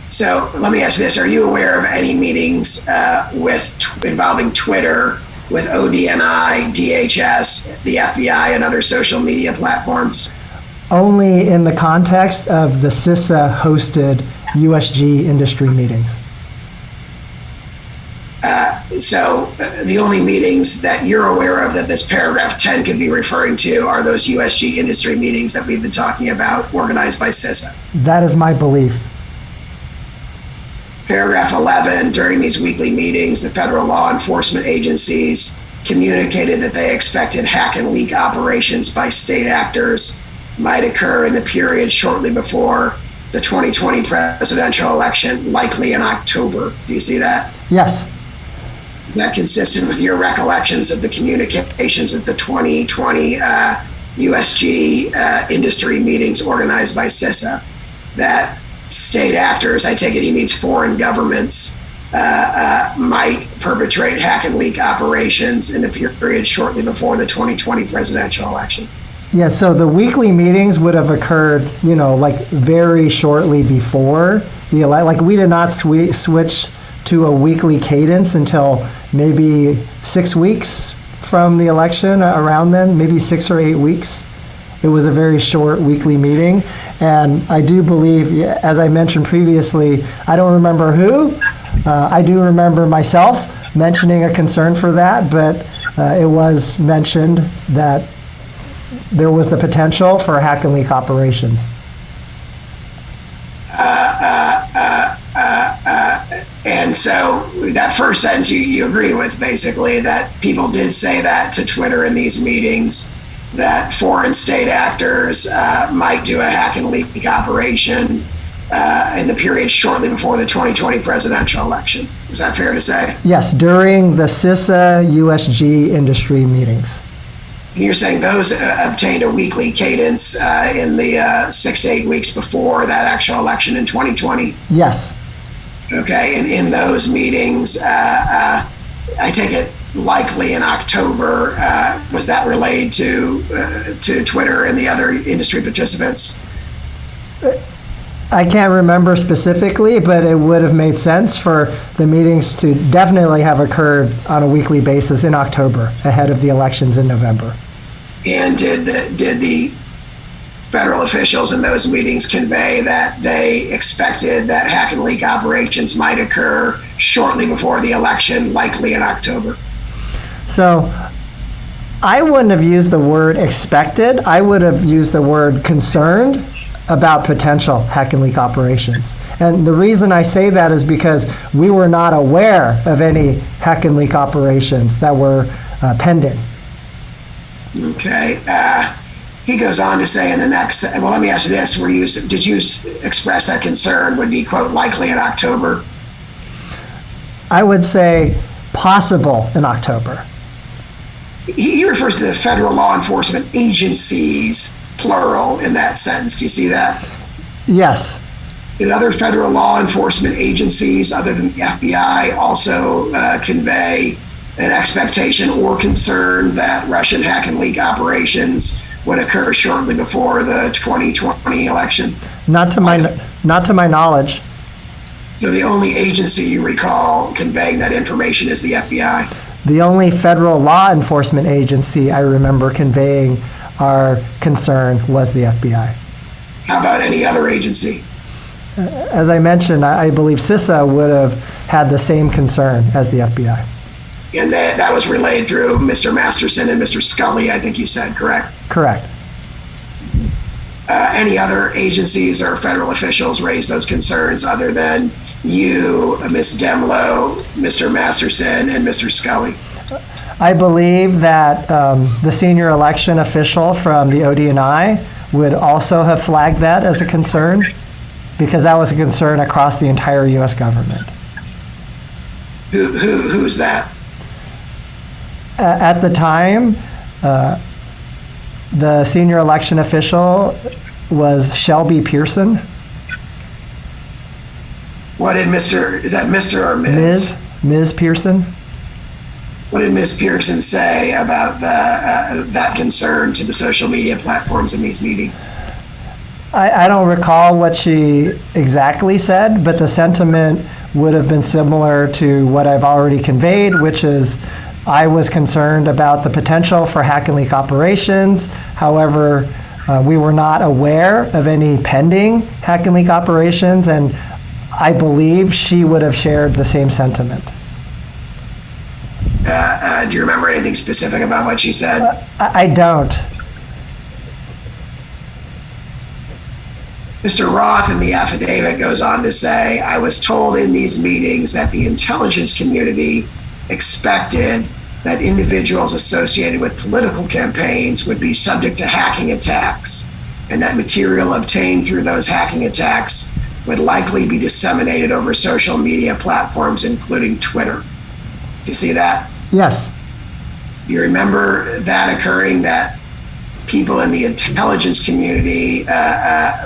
So let me ask you this. Are you aware of any meetings involving Twitter with ODNI, DHS, the FBI, and other social media platforms? Only in the context of the CISA hosted USG industry meetings. So the only meetings that you're aware of that this paragraph 10 could be referring to are those USG industry meetings that we've been talking about, organized by CISA. That is my belief. Paragraph 11, during these weekly meetings, the federal law enforcement agencies communicated that they expected hack and leak operations by state actors might occur in the period shortly before the 2020 presidential election, likely in October. Do you see that? Yes. Is that consistent with your recollections of the communications at the 2020 USG industry meetings organized by CISA, that state actors, I take it he means foreign governments, might perpetrate hack and leak operations in the period shortly before the 2020 presidential election? Yeah, so the weekly meetings would have occurred, like very shortly before the election. Like we did not switch to a weekly cadence until maybe 6 weeks from the election, around then, maybe 6 or 8 weeks. It was a very short weekly meeting. And I do believe, as I mentioned previously, I don't remember who. I do remember myself mentioning a concern for that, but it was mentioned that there was the potential for hack and leak operations. And so that first sentence you agree with, basically, that people did say that to Twitter in these meetings, that foreign state actors might do a hack and leak operation in the period shortly before the 2020 presidential election. Is that fair to say? Yes, during the CISA USG industry meetings. And you're saying those obtained a weekly cadence in the 6 to 8 weeks before that actual election in 2020? Yes. Okay, and in those meetings, I take it likely in October, was that relayed to Twitter and the other industry participants? I can't remember specifically, but it would have made sense for the meetings to definitely have occurred on a weekly basis in October, ahead of the elections in November. And did the federal officials in those meetings convey that they expected that hack and leak operations might occur shortly before the election, likely in October? So I wouldn't have used the word expected. I would have used the word concerned about potential hack and leak operations. And the reason I say that is because we were not aware of any hack and leak operations that were pending. Okay. He goes on to say in the next, well, let me ask you this. Did you express that concern would be, quote, likely in October? I would say possible in October. He refers to the federal law enforcement agencies, plural, in that sentence. Do you see that? Yes. Did other federal law enforcement agencies, other than the FBI, also convey an expectation or concern that Russian hack and leak operations would occur shortly before the 2020 election? Not to my knowledge. So the only agency you recall conveying that information is the FBI? The only federal law enforcement agency I remember conveying our concern was the FBI. How about any other agency? As I mentioned, I believe CISA would have had the same concern as the FBI. And that was relayed through Mr. Masterson and Mr. Scully, I think you said, correct? Correct. Any other agencies or federal officials raised those concerns other than you, Ms. Demlow, Mr. Masterson, and Mr. Scully? I believe that the senior election official from the ODNI would also have flagged that as a concern, because that was a concern across the entire U.S. government. Who's that? At the time, the senior election official was Shelby Pearson. What did is that Mr. or Ms.? Ms. Pearson. What did Ms. Pearson say about that concern to the social media platforms in these meetings? I don't recall what she exactly said, but the sentiment would have been similar to what I've already conveyed, which is I was concerned about the potential for hack and leak operations. However, we were not aware of any pending hack and leak operations, and I believe she would have shared the same sentiment. Do you remember anything specific about what she said? I don't. Mr. Roth in the affidavit goes on to say, I was told in these meetings that the intelligence community expected that individuals associated with political campaigns would be subject to hacking attacks, and that material obtained through those hacking attacks would likely be disseminated over social media platforms, including Twitter. Do you see that? Yes. Do you remember that occurring, that people in the intelligence community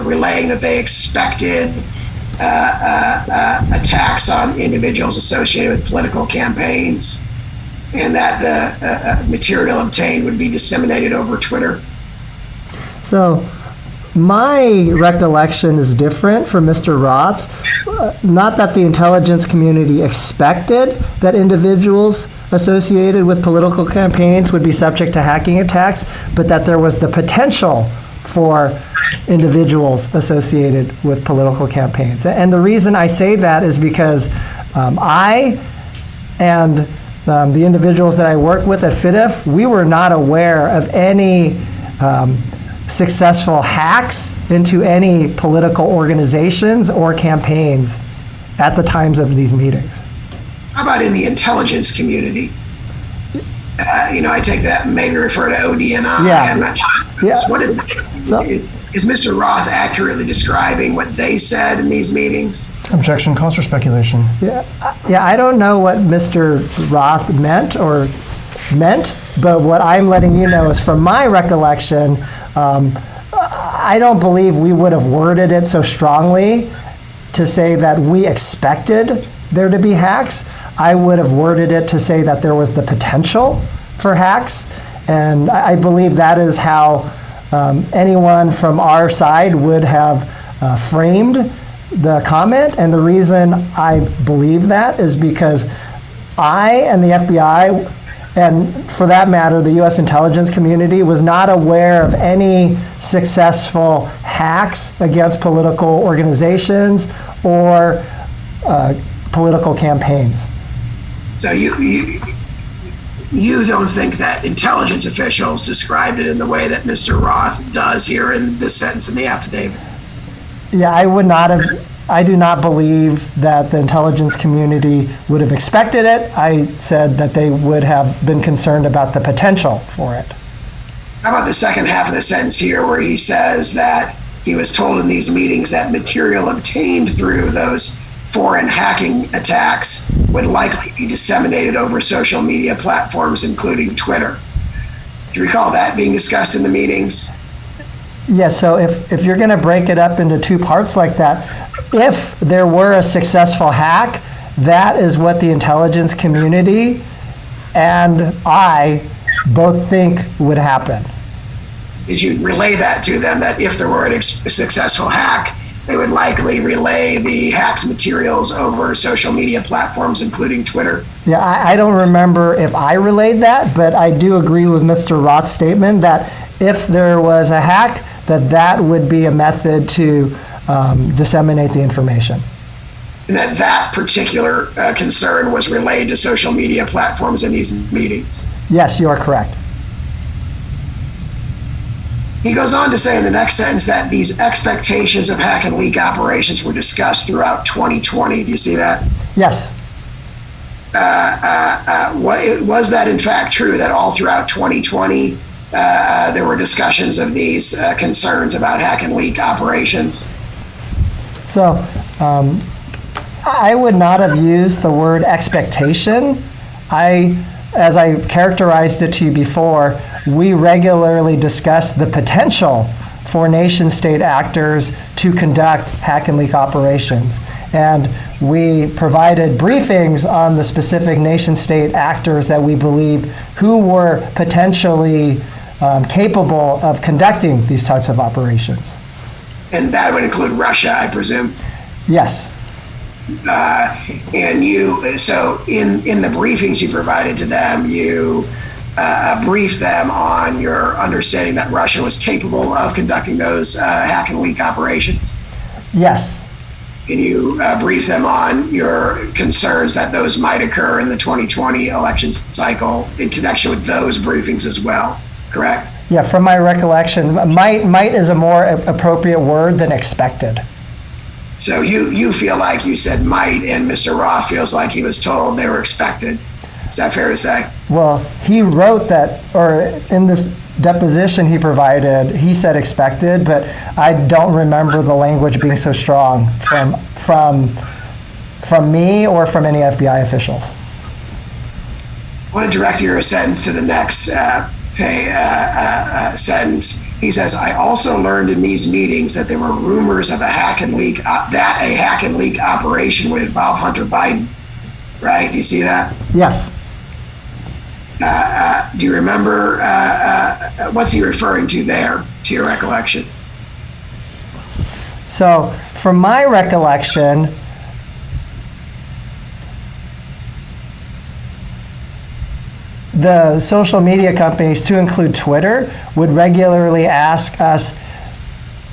relaying that they expected attacks on individuals associated with political campaigns, and that the material obtained would be disseminated over Twitter? So my recollection is different from Mr. Roth's. Not that the intelligence community expected that individuals associated with political campaigns would be subject to hacking attacks, but that there was the potential for individuals associated with political campaigns. And the reason I say that is because I and the individuals that I work with at FIDF, we were not aware of any successful hacks into any political organizations or campaigns at the times of these meetings. How about in the intelligence community? I take that maybe refer to ODNI. Yeah. I'm not sure. Yeah. Is Mr. Roth accurately describing what they said in these meetings? Objection calls for speculation. Yeah, I don't know what Mr. Roth meant, but what I'm letting you know is from my recollection, I don't believe we would have worded it so strongly to say that we expected there to be hacks. I would have worded it to say that there was the potential for hacks, and I believe that is how anyone from our side would have framed the comment. And the reason I believe that is because I and the FBI and for that matter, the U.S. intelligence community was not aware of any successful hacks against political organizations or political campaigns. So you don't think that intelligence officials described it in the way that Mr. Roth does here in this sentence in the affidavit? Yeah, I do not believe that the intelligence community would have expected it. I said that they would have been concerned about the potential for it. How about the second half of the sentence here where he says that he was told in these meetings that material obtained through those foreign hacking attacks would likely be disseminated over social media platforms, including Twitter. Do you recall that being discussed in the meetings? Yeah, so if you're going to break it up into two parts like that, if there were a successful hack, that is what the intelligence community and I both think would happen. Did you relay that to them, that if there were a successful hack, they would likely relay the hacked materials over social media platforms, including Twitter? Yeah, I don't remember if I relayed that, but I do agree with Mr. Roth's statement that if there was a hack, that would be a method to disseminate the information. And that particular concern was relayed to social media platforms in these meetings? Yes, you are correct. He goes on to say in the next sentence that these expectations of hack and leak operations were discussed throughout 2020. Do you see that? Yes. Was that in fact true, that all throughout 2020 there were discussions of these concerns about hack and leak operations? So I would not have used the word expectation. As I characterized it to you before, we regularly discuss the potential for nation-state actors to conduct hack and leak operations. And we provided briefings on the specific nation-state actors that we believe who were potentially capable of conducting these types of operations. And that would include Russia, I presume? Yes. And so in the briefings you provided to them, you briefed them on your understanding that Russia was capable of conducting those hack and leak operations? Yes. And you brief them on your concerns that those might occur in the 2020 election cycle in connection with those briefings as well, correct? Yeah, from my recollection, might is a more appropriate word than expected. So you feel like you said might, and Mr. Roth feels like he was told they were expected. Is that fair to say? Well, he wrote that, or in this deposition he provided, he said expected, but I don't remember the language being so strong from me or from any FBI officials. I want to direct your sentence to the next sentence. He says, I also learned in these meetings that there were rumors of a hack and leak operation would involve Hunter Biden. Right? Do you see that? Yes. Do you remember, what's he referring to there, to your recollection? So, from my recollection, the social media companies, to include Twitter, would regularly ask us,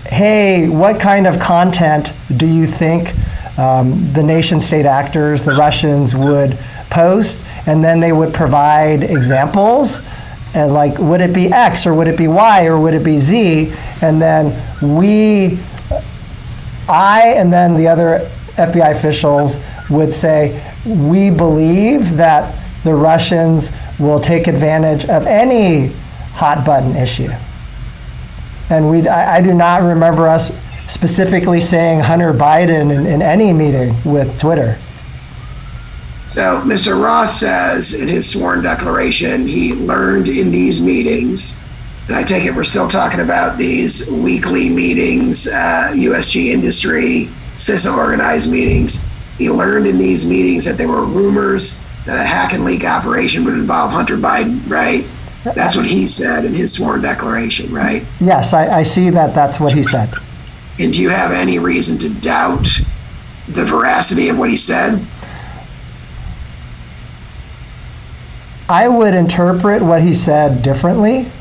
hey, what kind of content do you think the nation-state actors, the Russians, would post? And then they would provide examples, and like, would it be X, or would it be Y, or would it be Z? And then I and then the other FBI officials would say, we believe that the Russians will take advantage of any hot button issue. And I do not remember us specifically saying Hunter Biden in any meeting with Twitter. So Mr. Roth says in his sworn declaration he learned in these meetings, and I take it we're still talking about these weekly meetings, USG industry, CISA organized meetings. He learned in these meetings that there were rumors that a hack and leak operation would involve Hunter Biden, right? That's what he said in his sworn declaration, right? Yes, I see that that's what he said. And do you have any reason to doubt the veracity of what he said? I would interpret what he said differently.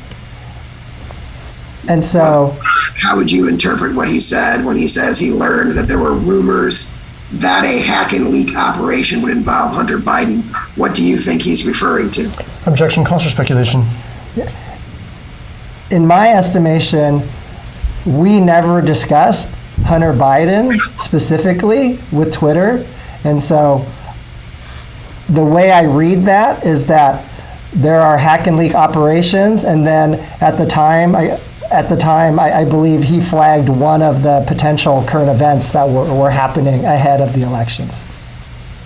And so, How would you interpret what he said when he says he learned that there were rumors that a hack and leak operation would involve Hunter Biden? What do you think he's referring to? Objection calls for speculation. in my estimation, we never discussed Hunter Biden specifically with Twitter. And so the way I read that is that there are hack and leak operations, and then at the time, I believe he flagged one of the potential current events that were happening ahead of the elections.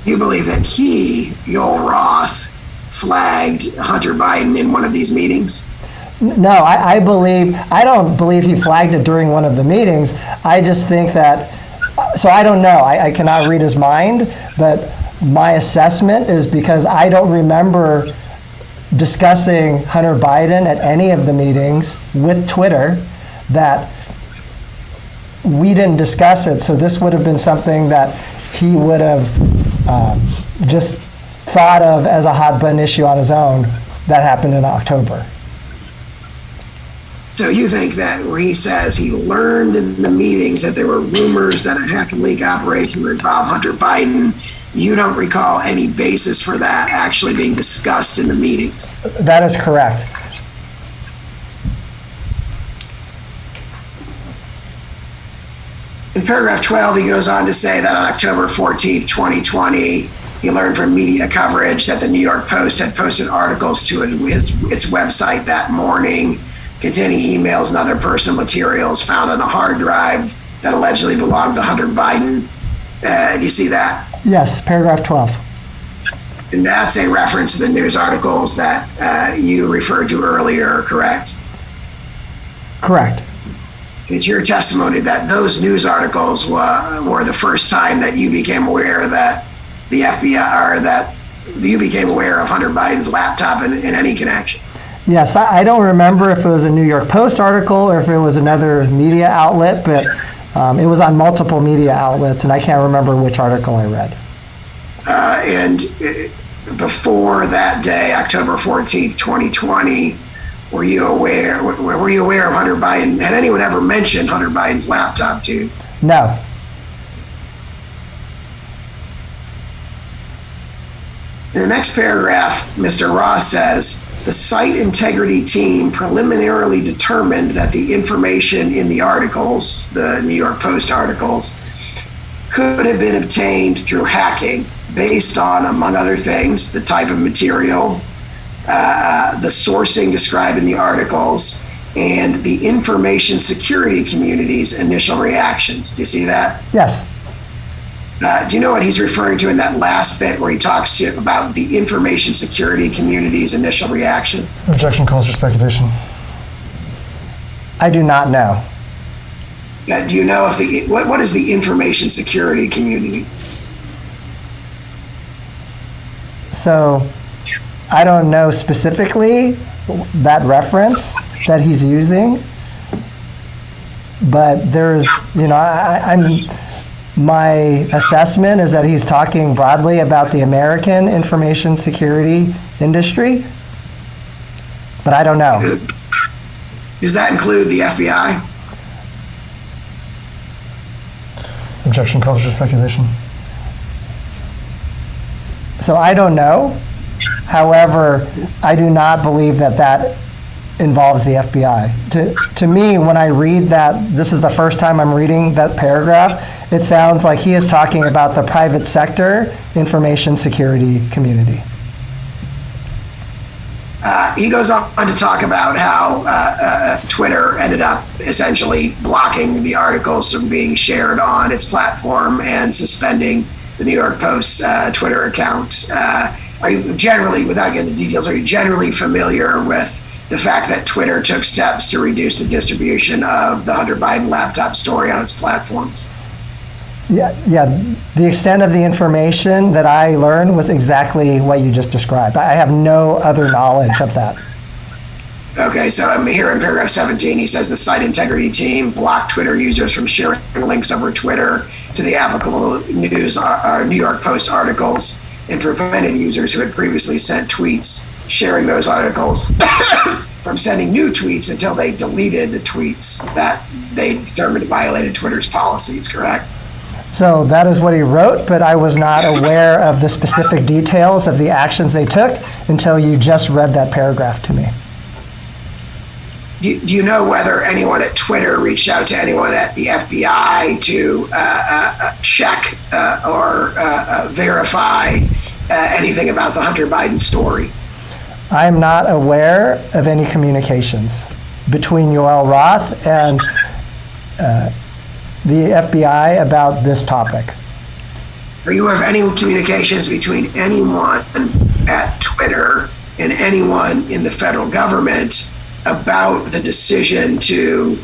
You believe that he, Yoel Roth, flagged Hunter Biden in one of these meetings? No, I don't believe he flagged it during one of the meetings. I just think that, so I don't know, I cannot read his mind, but my assessment is because I don't remember discussing Hunter Biden at any of the meetings with Twitter, that we didn't discuss it. So this would have been something that he would have just thought of as a hot button issue on his own that happened in October. So you think that where he says he learned in the meetings that there were rumors that a hack and leak operation would involve Hunter Biden, you don't recall any basis for that actually being discussed in the meetings? That is correct. In paragraph 12, he goes on to say that on October 14th, 2020, he learned from media coverage that the New York Post had posted articles to its website that morning containing emails and other personal materials found on a hard drive that allegedly belonged to Hunter Biden. Do you see that? Yes, paragraph 12. And that's a reference to the news articles that you referred to earlier, correct? Correct. It's your testimony that those news articles were the first time that you became aware that the FBI, or that you became aware of Hunter Biden's laptop in any connection. Yes, I don't remember if it was a New York Post article or if it was another media outlet, but it was on multiple media outlets, and I can't remember which article I read. And before that day, October 14th, 2020, were you aware of Hunter Biden? Had anyone ever mentioned Hunter Biden's laptop to you? No. In the next paragraph, Mr. Ross says, the site integrity team preliminarily determined that the information in the articles, the New York Post articles, could have been obtained through hacking based on, among other things, the type of material, the sourcing described in the articles, and the information security community's initial reactions. Do you see that? Yes. Do you know what he's referring to in that last bit where he talks about the information security community's initial reactions? Objection calls for speculation. I do not know. Do you know if what is the information security community? So I don't know specifically that reference that he's using, but there's, my assessment is that he's talking broadly about the American information security industry, but I don't know. Does that include the FBI? Objection calls for speculation. So I don't know. However, I do not believe that involves the FBI. To me, when I read that, this is the first time I'm reading that paragraph, it sounds like he is talking about the private sector information security community. He goes on to talk about how Twitter ended up essentially blocking the articles from being shared on its platform and suspending the New York Post's Twitter account. Are you generally, without getting the details, are you generally familiar with the fact that Twitter took steps to reduce the distribution of the Hunter Biden laptop story on its platforms? Yeah. The extent of the information that I learned was exactly what you just described. I have no other knowledge of that. Okay, so I'm here in paragraph 17. He says the site integrity team blocked Twitter users from sharing links over Twitter to the applicable news, New York Post articles, and prevented users who had previously sent tweets sharing those articles from sending new tweets until they deleted the tweets that they determined violated Twitter's policies, correct? So that is what he wrote, but I was not aware of the specific details of the actions they took until you just read that paragraph to me. Do you know whether anyone at Twitter reached out to anyone at the FBI to check or verify anything about the Hunter Biden story? I am not aware of any communications between Yoel Roth and the FBI about this topic. Are you aware of any communications between anyone at Twitter and anyone in the federal government about the decision to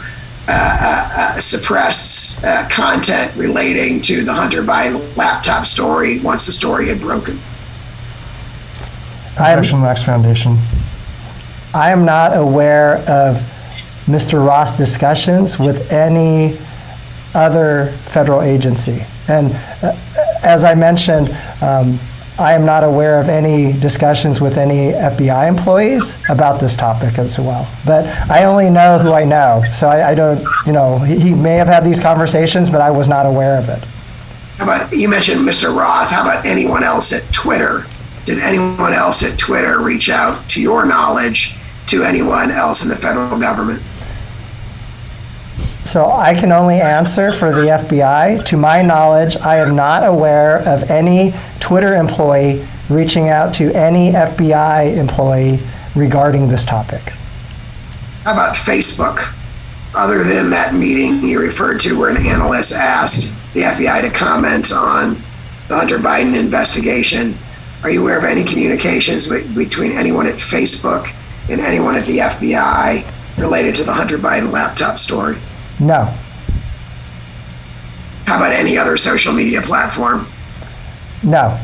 suppress content relating to the Hunter Biden laptop story once the story had broken? Protection Max Foundation. I am not aware of Mr. Roth's discussions with any other federal agency. And as I mentioned, I am not aware of any discussions with any FBI employees about this topic as well. But I only know who I know. So I don't, he may have had these conversations, but I was not aware of it. How about, you mentioned Mr. Roth, how about anyone else at Twitter? Did anyone else at Twitter reach out, to your knowledge, to anyone else in the federal government? So I can only answer for the FBI. To my knowledge, I am not aware of any Twitter employee reaching out to any FBI employee regarding this topic. How about Facebook? Other than that meeting you referred to where an analyst asked the FBI to comment on the Hunter Biden investigation, are you aware of any communications between anyone at Facebook and anyone at the FBI related to the Hunter Biden laptop story? No. How about any other social media platform? No.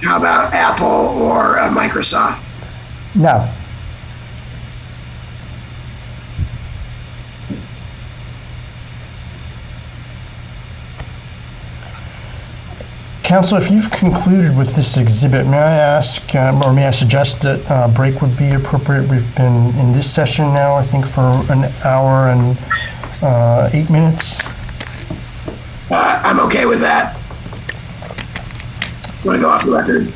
How about Apple or Microsoft? No. Counsel, if you've concluded with this exhibit, may I ask, or may I suggest that a break would be appropriate? We've been in this session now, I think, for an hour and 8 minutes. I'm okay with that. Want to go off the record?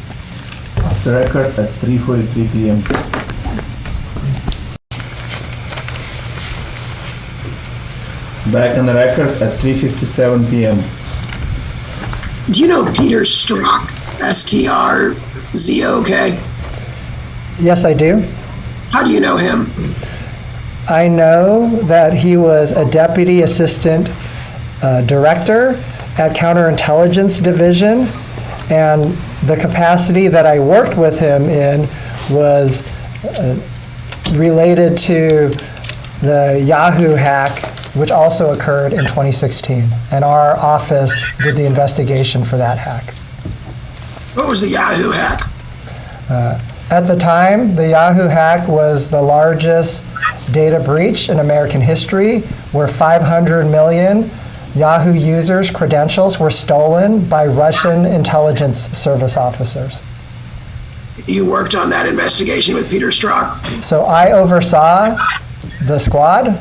Off the record at 3:43 p.m. Back on the record at 3:57 p.m. Do you know Peter Strzok, S-T-R-Z-O-K? Yes, I do. How do you know him? I know that he was a deputy assistant director at Counterintelligence Division, and the capacity that I worked with him in was related to the Yahoo hack, which also occurred in 2016, and our office did the investigation for that hack. What was the Yahoo hack? At the time, the Yahoo hack was the largest data breach in American history, where 500 million Yahoo users' credentials were stolen by Russian intelligence service officers. You worked on that investigation with Peter Strzok? So I oversaw the squad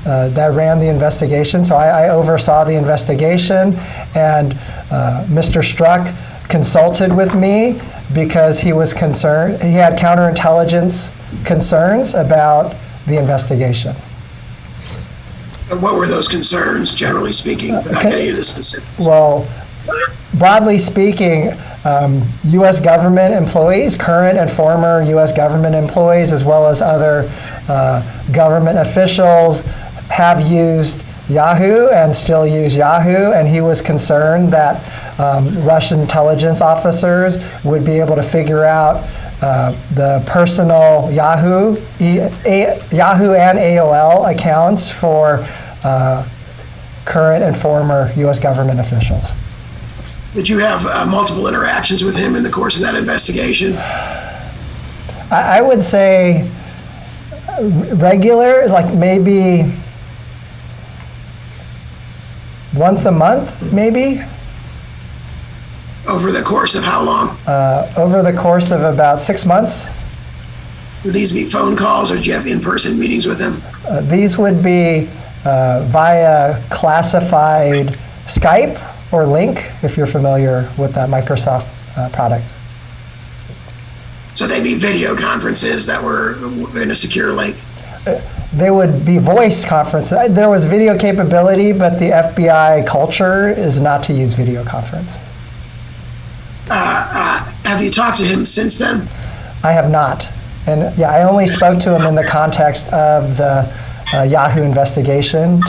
that ran the investigation. So I oversaw the investigation, and Mr. Strzok consulted with me because he was concerned, he had counterintelligence concerns about the investigation. What were those concerns, generally speaking, without getting into specifics? Well, broadly speaking, U.S. government employees, current and former U.S. government employees, as well as other government officials, have used Yahoo and still use Yahoo, and he was concerned that Russian intelligence officers would be able to figure out the personal Yahoo and AOL accounts for current and former U.S. government officials. Did you have multiple interactions with him in the course of that investigation? I would say regular, like maybe once a month, maybe. Over the course of how long? Over the course of about 6 months. Would these be phone calls, or do you have in-person meetings with him? These would be via classified Skype or Link, if you're familiar with that Microsoft product. So they'd be video conferences that were in a secure link? They would be voice conferences. There was video capability, but the FBI culture is not to use video conference. Have you talked to him since then? I have not. And yeah, I only spoke to him in the context of the Yahoo investigation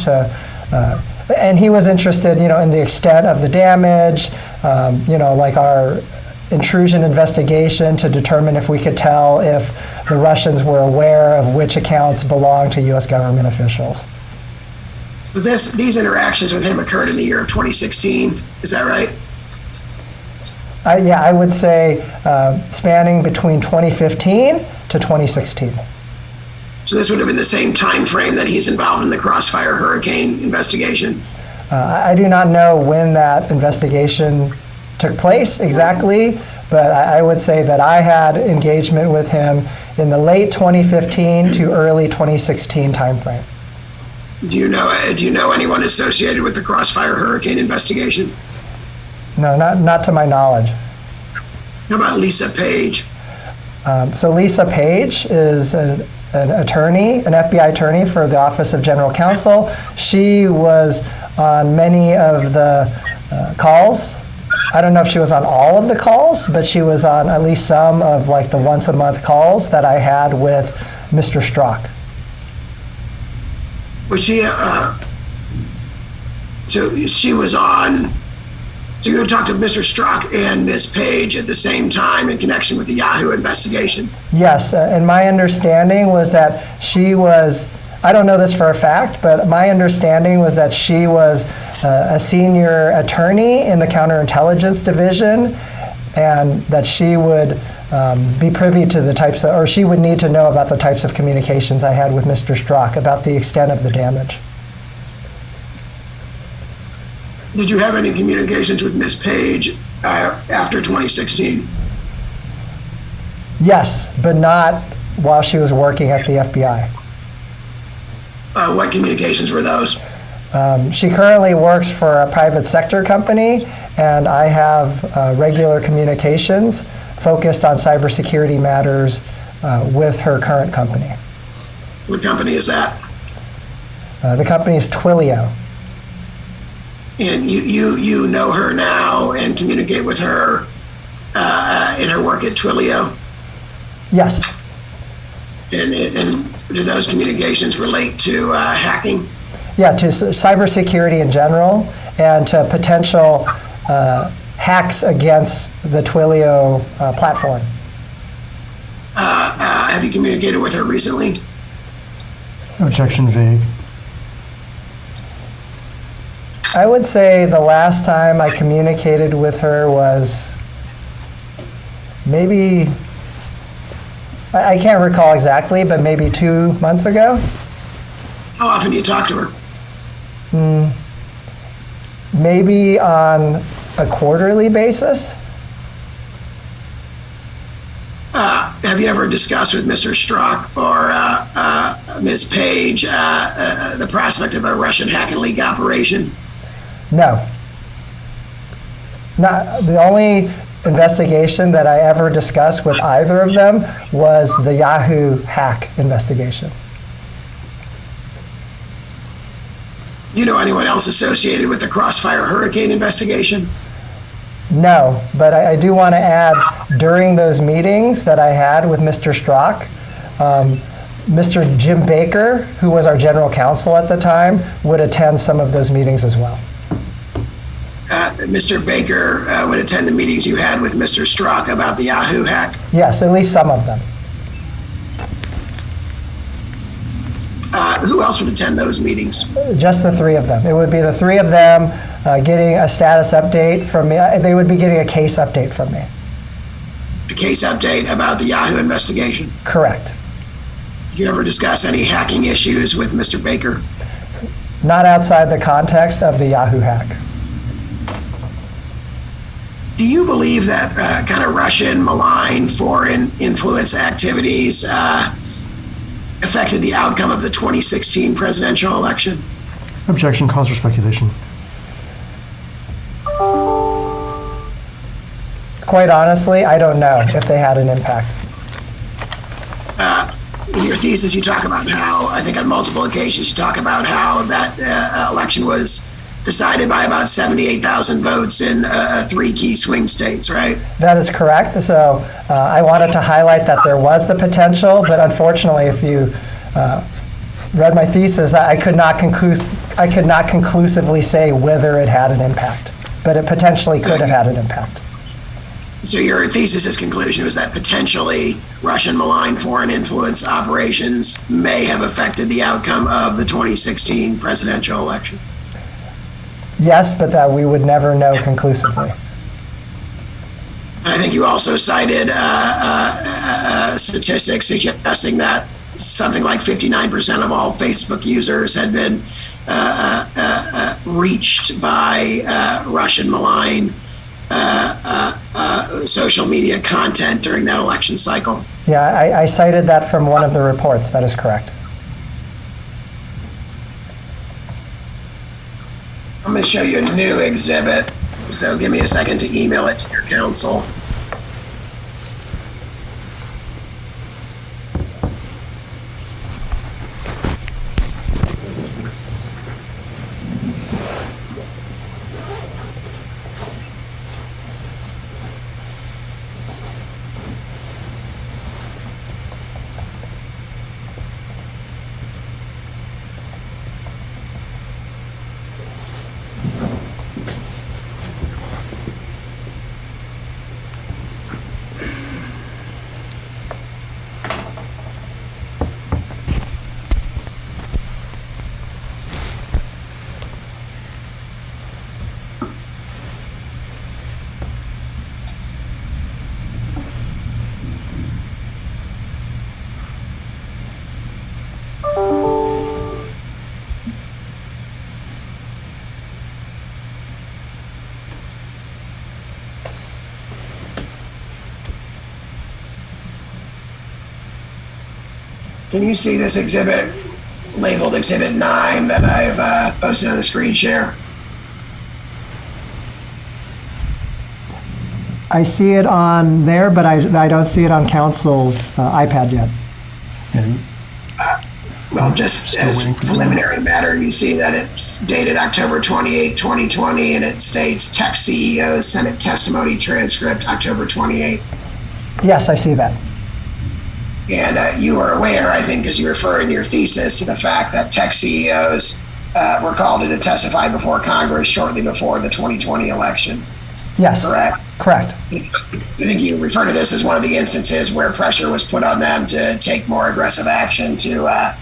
and he was interested, in the extent of the damage, like our intrusion investigation to determine if we could tell if the Russians were aware of which accounts belonged to U.S. government officials. So these interactions with him occurred in the year of 2016, is that right? I would say spanning between 2015 to 2016. So this would have been the same time frame that he's involved in the Crossfire Hurricane investigation? I do not know when that investigation took place exactly, but I would say that I had engagement with him in the late 2015 to early 2016 timeframe. Do you know anyone associated with the Crossfire Hurricane investigation? No, not to my knowledge. How about Lisa Page? So Lisa Page is an attorney, an FBI attorney for the Office of General Counsel. She was on many of the calls. I don't know if she was on all of the calls, but she was on at least some of like the once a month calls that I had with Mr. Strzok. Was she, so she was on, so you had talked to Mr. Strzok and Ms. Page at the same time in connection with the Yahoo investigation? Yes, and my understanding was that she was, I don't know this for a fact, but my understanding was that she was a senior attorney in the counterintelligence division, and that she would be privy to the types of, or she would need to know about the types of communications I had with Mr. Strzok about the extent of the damage. Did you have any communications with Ms. Page after 2016? Yes, but not while she was working at the FBI. What communications were those? She currently works for a private sector company, and I have regular communications focused on cybersecurity matters with her current company. What company is that? The company is Twilio. And you know her now and communicate with her in her work at Twilio? Yes. And do those communications relate to hacking? Yeah, to cybersecurity in general, and to potential hacks against the Twilio platform. Have you communicated with her recently? Objection vague. I would say the last time I communicated with her was maybe, I can't recall exactly, but maybe 2 months ago. How often do you talk to her? Maybe on a quarterly basis. Have you ever discussed with Mr. Strzok or Ms. Page the prospect of a Russian hack and leak operation? No. Not, the only investigation that I ever discussed with either of them was the Yahoo hack investigation. Do you know anyone else associated with the Crossfire Hurricane investigation? No, but I do want to add, during those meetings that I had with Mr. Strzok, Mr. Jim Baker, who was our general counsel at the time, would attend some of those meetings as well. Mr. Baker would attend the meetings you had with Mr. Strzok about the Yahoo hack? Yes, at least some of them. Who else would attend those meetings? Just the three of them. It would be the three of them getting a status update from me. They would be getting a case update from me. A case update about the Yahoo investigation? Correct. Did you ever discuss any hacking issues with Mr. Baker? Not outside the context of the Yahoo hack. Do you believe that kind of Russian malign foreign influence activities affected the outcome of the 2016 presidential election? Objection, cause for speculation. Quite honestly, I don't know if they had an impact. In your thesis, you talk about how, I think on multiple occasions, you talk about how that election was decided by about 78,000 votes in 3 key swing states, right? That is correct. So I wanted to highlight that there was the potential, but unfortunately, if you read my thesis, I could not conclusively say whether it had an impact, but it potentially could have had an impact. So your thesis's conclusion was that potentially Russian malign foreign influence operations may have affected the outcome of the 2016 presidential election. Yes, but that we would never know conclusively. I think you also cited statistics suggesting that something like 59% of all Facebook users had been reached by Russian malign social media content during that election cycle. Yeah, I cited that from one of the reports. That is correct. I'm going to show you a new exhibit, so give me a second to email it to your counsel. Can you see this exhibit labeled Exhibit 9 that I've posted on the screen share? I see it on there, but I don't see it on council's iPad yet. Well, just as preliminary matter, you see that it's dated October 28, 2020, and it states Tech CEO's Senate testimony transcript, October 28. Yes, I see that. And you are aware, I think, as you refer in your thesis, to the fact that tech CEOs were called in to testify before Congress shortly before the 2020 election. Yes. Correct? Correct. I think you refer to this as one of the instances where pressure was put on them to take more aggressive action to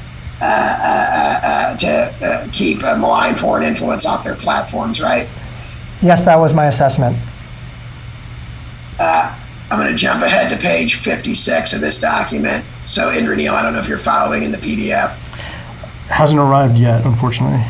keep malign foreign influence off their platforms, right? Yes, that was my assessment. I'm going to jump ahead to page 56 of this document. So, Indranil, I don't know if you're following in the PDF. Hasn't arrived yet, unfortunately.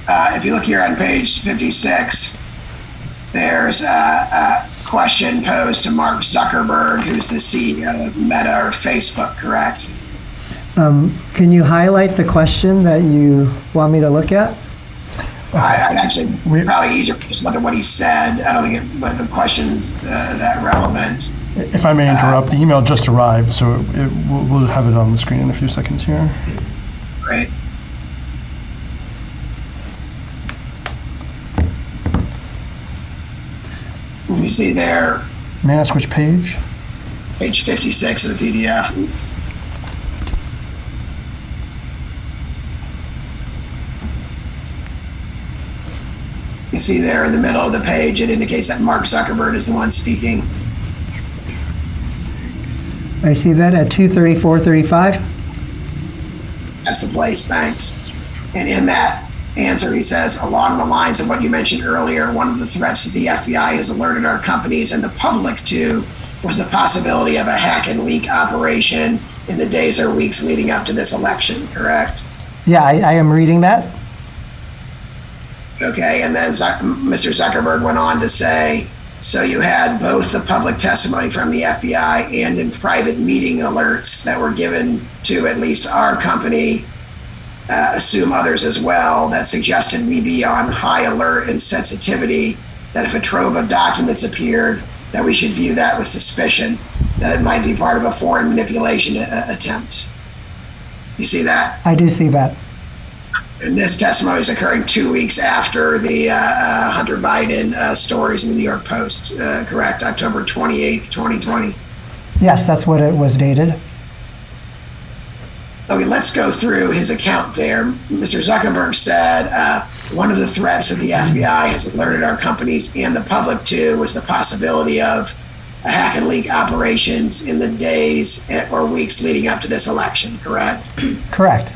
If you look here on page 56, there's a question posed to Mark Zuckerberg, who's the CEO of Meta or Facebook, correct? Can you highlight the question that you want me to look at? I'd actually probably easier to just look at what he said. I don't think but the question's that relevant. If I may interrupt, the email just arrived, so we'll have it on the screen in a few seconds here. Great. You see there, May I ask which page? page 56 of the PDF. You see there in the middle of the page, it indicates that Mark Zuckerberg is the one speaking. I see that at 234.35. That's the place, thanks. And in that answer, he says, along the lines of what you mentioned earlier, one of the threats that the FBI has alerted our companies and the public to was the possibility of a hack and leak operation in the days or weeks leading up to this election, correct? Yeah, I am reading that. Okay, and then Mr. Zuckerberg went on to say, so you had both the public testimony from the FBI and in private meeting alerts that were given to at least our company, assume others as well, that suggested we be on high alert and sensitivity, that if a trove of documents appeared, that we should view that with suspicion, that it might be part of a foreign manipulation attempt. You see that? I do see that. And this testimony is occurring 2 weeks after the Hunter Biden stories in the New York Post, correct? October 28th, 2020. Yes, that's what it was dated. Okay, let's go through his account there. Mr. Zuckerberg said, one of the threats that the FBI has alerted our companies and the public to was the possibility of a hack and leak operations in the days or weeks leading up to this election, correct? Correct.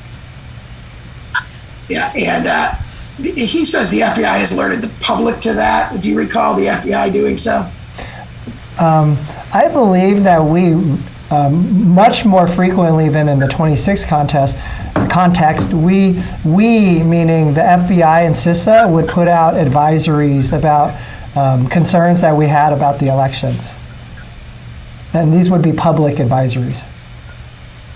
Yeah, and he says the FBI has alerted the public to that. Do you recall the FBI doing so? I believe that we, much more frequently than in the 26 context, we meaning the FBI and CISA would put out advisories about concerns that we had about the elections. And these would be public advisories.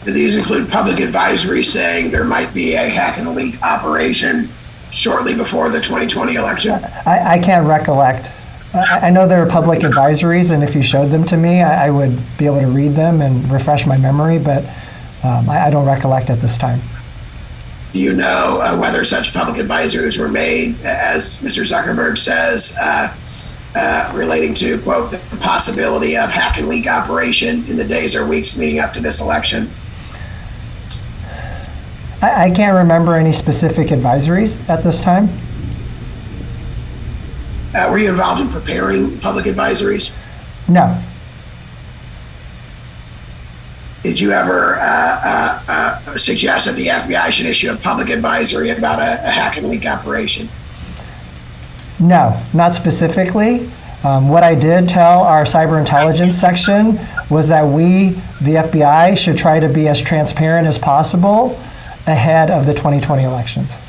Do these include public advisories saying there might be a hack and leak operation shortly before the 2020 election? I can't recollect. I know there are public advisories, and if you showed them to me, I would be able to read them and refresh my memory, but I don't recollect at this time. Do you know whether such public advisories were made, as Mr. Zuckerberg says, relating to, quote, the possibility of hack and leak operation in the days or weeks leading up to this election? I can't remember any specific advisories at this time. Were you involved in preparing public advisories? No. Did you ever suggest that the FBI should issue a public advisory about a hack and leak operation? No, not specifically. What I did tell our cyber intelligence section was that we, the FBI, should try to be as transparent as possible ahead of the 2020 elections.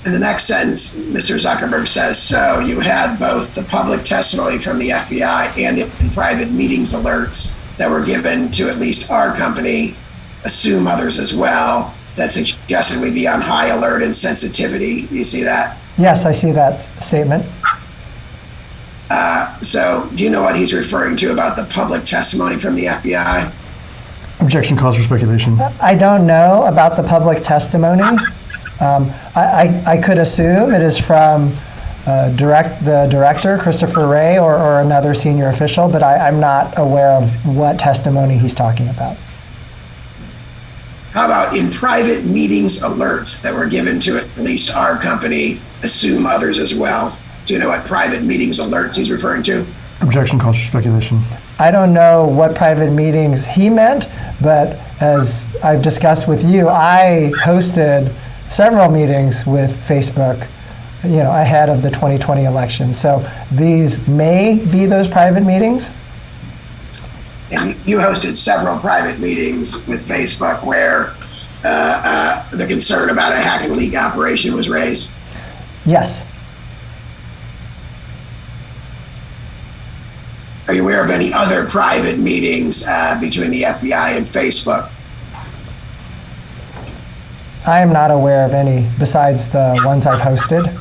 In the next sentence, Mr. Zuckerberg says, so you had both the public testimony from the FBI and in private meetings alerts that were given to at least our company, assume others as well, that suggested we be on high alert and sensitivity. You see that? Yes, I see that statement. So do you know what he's referring to about the public testimony from the FBI? Objection calls for speculation. I don't know about the public testimony. I could assume it is from the director, Christopher Wray, or another senior official, but I'm not aware of what testimony he's talking about. How about in private meetings alerts that were given to at least our company, assume others as well? Do you know what private meetings alerts he's referring to? Objection calls for speculation. I don't know what private meetings he meant, but as I've discussed with you, I hosted several meetings with Facebook, ahead of the 2020 election. So these may be those private meetings. And you hosted several private meetings with Facebook where the concern about a hack and leak operation was raised? Yes. Are you aware of any other private meetings between the FBI and Facebook? I am not aware of any besides the ones I've hosted.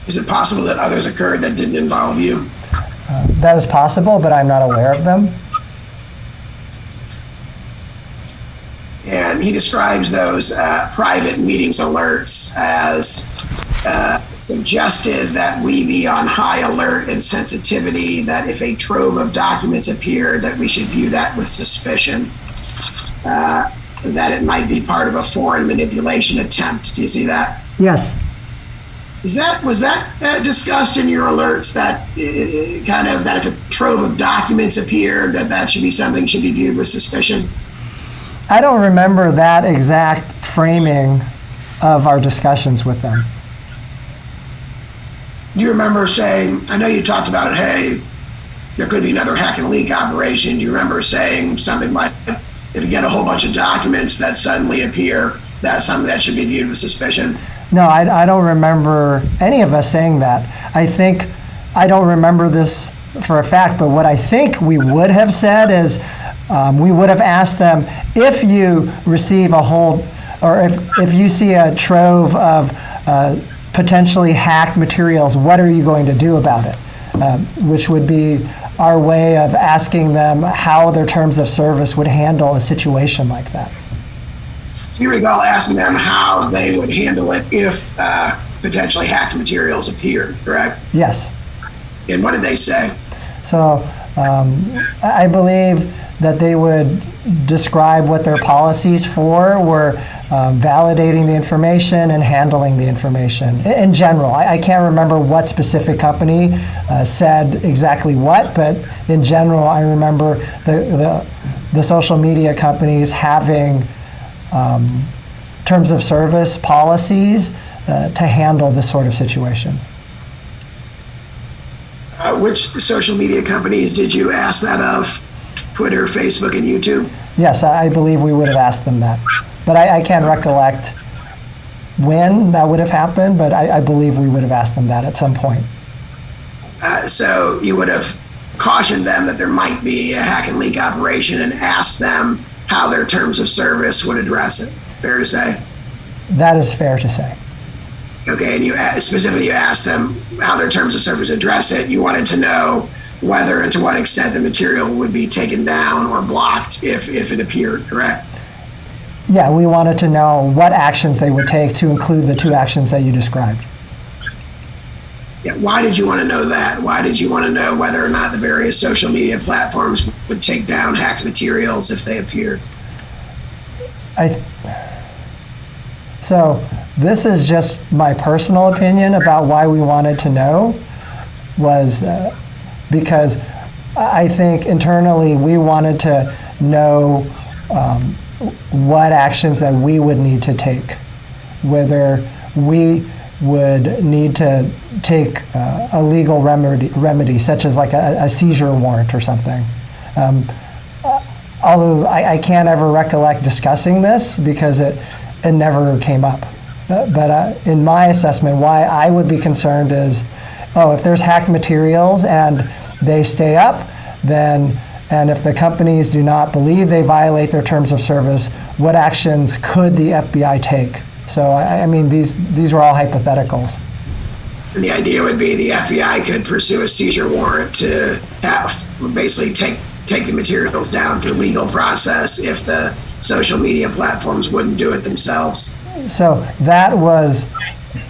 Is it possible that others occurred that didn't involve you? That is possible, but I'm not aware of them. And he describes those private meetings alerts as suggested that we be on high alert and sensitivity, that if a trove of documents appeared, that we should view that with suspicion, that it might be part of a foreign manipulation attempt. Do you see that? Yes. Was that discussed in your alerts, that that if a trove of documents appeared, that should be something should be viewed with suspicion? I don't remember that exact framing of our discussions with them. Do you remember saying, I know you talked about, hey, there could be another hack and leak operation. Do you remember saying something like, if you get a whole bunch of documents that suddenly appear, that's something that should be viewed with suspicion? No, I don't remember any of us saying that. I don't remember this for a fact, but what I think we would have said is we would have asked them, if you receive a whole, or if you see a trove of potentially hacked materials, what are you going to do about it? Which would be our way of asking them how their terms of service would handle a situation like that. Do you recall asking them how they would handle it if potentially hacked materials appeared, correct? Yes. And what did they say? So I believe that they would describe what their policies were validating the information and handling the information in general. I can't remember what specific company said exactly what, but in general, I remember the social media companies having terms of service policies to handle this sort of situation. Which social media companies did you ask that of? Twitter, Facebook, and YouTube? Yes, I believe we would have asked them that. But I can't recollect when that would have happened, but I believe we would have asked them that at some point. So you would have cautioned them that there might be a hack and leak operation and asked them how their terms of service would address it. Fair to say? That is fair to say. Okay, and you specifically asked them how their terms of service address it. You wanted to know whether and to what extent the material would be taken down or blocked if it appeared, correct? Yeah, we wanted to know what actions they would take to include the two actions that you described. Yeah, why did you want to know that? Why did you want to know whether or not the various social media platforms would take down hacked materials if they appeared? So this is just my personal opinion about why we wanted to know, was because I think internally we wanted to know what actions that we would need to take, whether we would need to take a legal remedy such as like a seizure warrant or something. Although I can't ever recollect discussing this because it never came up. But in my assessment, why I would be concerned is, if there's hacked materials and they stay up, then, and if the companies do not believe they violate their terms of service, what actions could the FBI take? So, I mean, these were all hypotheticals. And the idea would be the FBI could pursue a seizure warrant to basically take the materials down through legal process if the social media platforms wouldn't do it themselves. So that was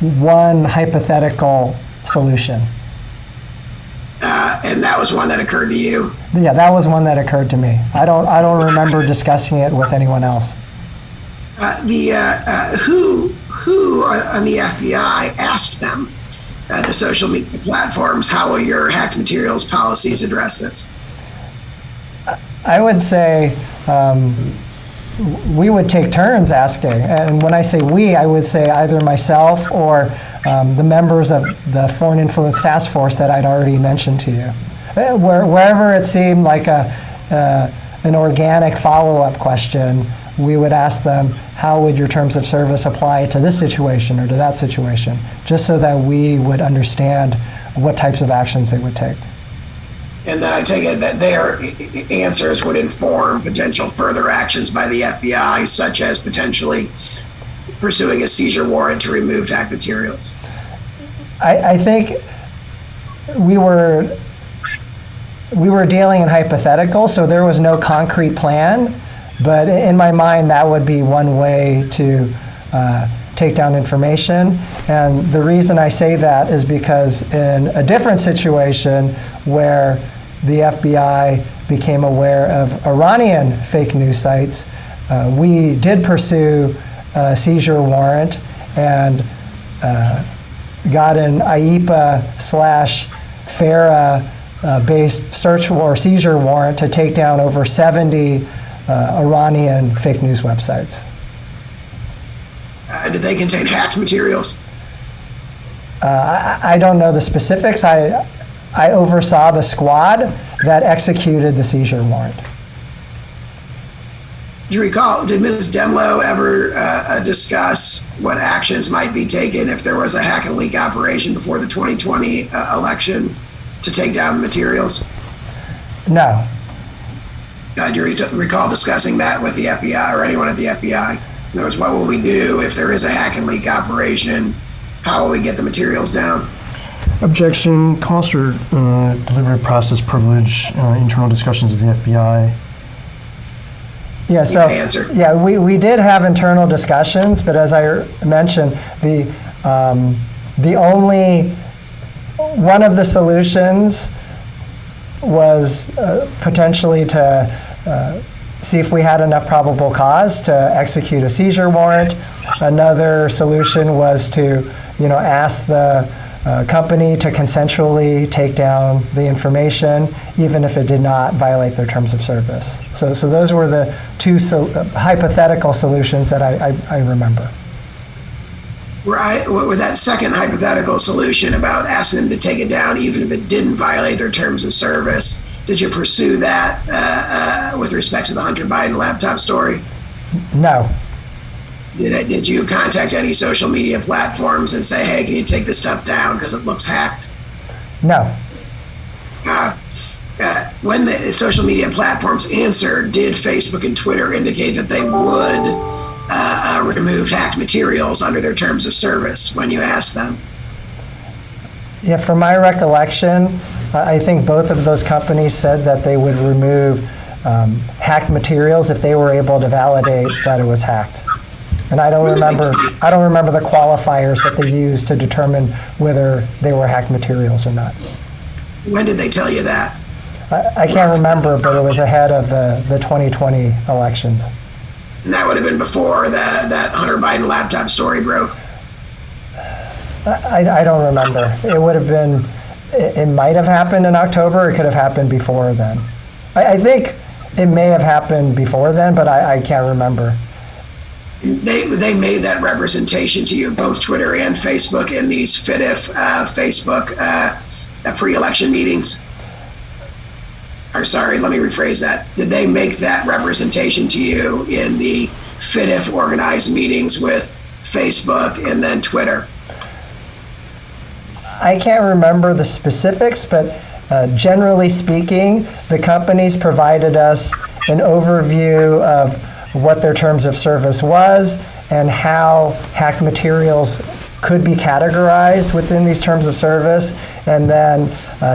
one hypothetical solution. And that was one that occurred to you? Yeah, that was one that occurred to me. I don't remember discussing it with anyone else. Who on the FBI asked them, the social media platforms, how will your hacked materials policies address this? I would say we would take turns asking. And when I say we, I would say either myself or the members of the Foreign Influence Task Force that I'd already mentioned to you. Wherever it seemed like an organic follow-up question, we would ask them, how would your terms of service apply to this situation or to that situation, just so that we would understand what types of actions they would take. And then I take it that their answers would inform potential further actions by the FBI, such as potentially pursuing a seizure warrant to remove hacked materials. I think we were dealing in hypotheticals, so there was no concrete plan. But in my mind, that would be one way to take down information. And the reason I say that is because in a different situation where the FBI became aware of Iranian fake news sites, we did pursue a seizure warrant and got an IEPA/FARA based search or seizure warrant to take down over 70 Iranian fake news websites. Did they contain hacked materials? I don't know the specifics. I oversaw the squad that executed the seizure warrant. Do you recall, did Ms. Demlow ever discuss what actions might be taken if there was a hack and leak operation before the 2020 election to take down the materials? No. Do you recall discussing that with the FBI or anyone at the FBI? In other words, what will we do if there is a hack and leak operation? How will we get the materials down? Objection. Calls for deliberative process privilege, internal discussions with the FBI. Yeah, so answer. Yeah, we did have internal discussions, but as I mentioned, the only one of the solutions was potentially to see if we had enough probable cause to execute a seizure warrant. Another solution was to, ask the company to consensually take down the information, even if it did not violate their terms of service. So those were the two hypothetical solutions that I remember. Right. With that second hypothetical solution about asking them to take it down, even if it didn't violate their terms of service, did you pursue that with respect to the Hunter Biden laptop story? No. Did you contact any social media platforms and say, hey, can you take this stuff down because it looks hacked? No. When the social media platforms answered, did Facebook and Twitter indicate that they would remove hacked materials under their terms of service when you asked them? Yeah, from my recollection, I think both of those companies said that they would remove hacked materials if they were able to validate that it was hacked. And I don't remember the qualifiers that they used to determine whether they were hacked materials or not. When did they tell you that? I can't remember, but it was ahead of the 2020 elections. And that would have been before that Hunter Biden laptop story broke? I don't remember. It would have been, it might have happened in October. It could have happened before then. I think it may have happened before then, but I can't remember. They made that representation to you, both Twitter and Facebook, in these FIDIF Facebook pre-election meetings? Or sorry, let me rephrase that. Did they make that representation to you in the FIDIF organized meetings with Facebook and then Twitter? I can't remember the specifics, but generally speaking, the companies provided us an overview of what their terms of service was and how hacked materials could be categorized within these terms of service, and then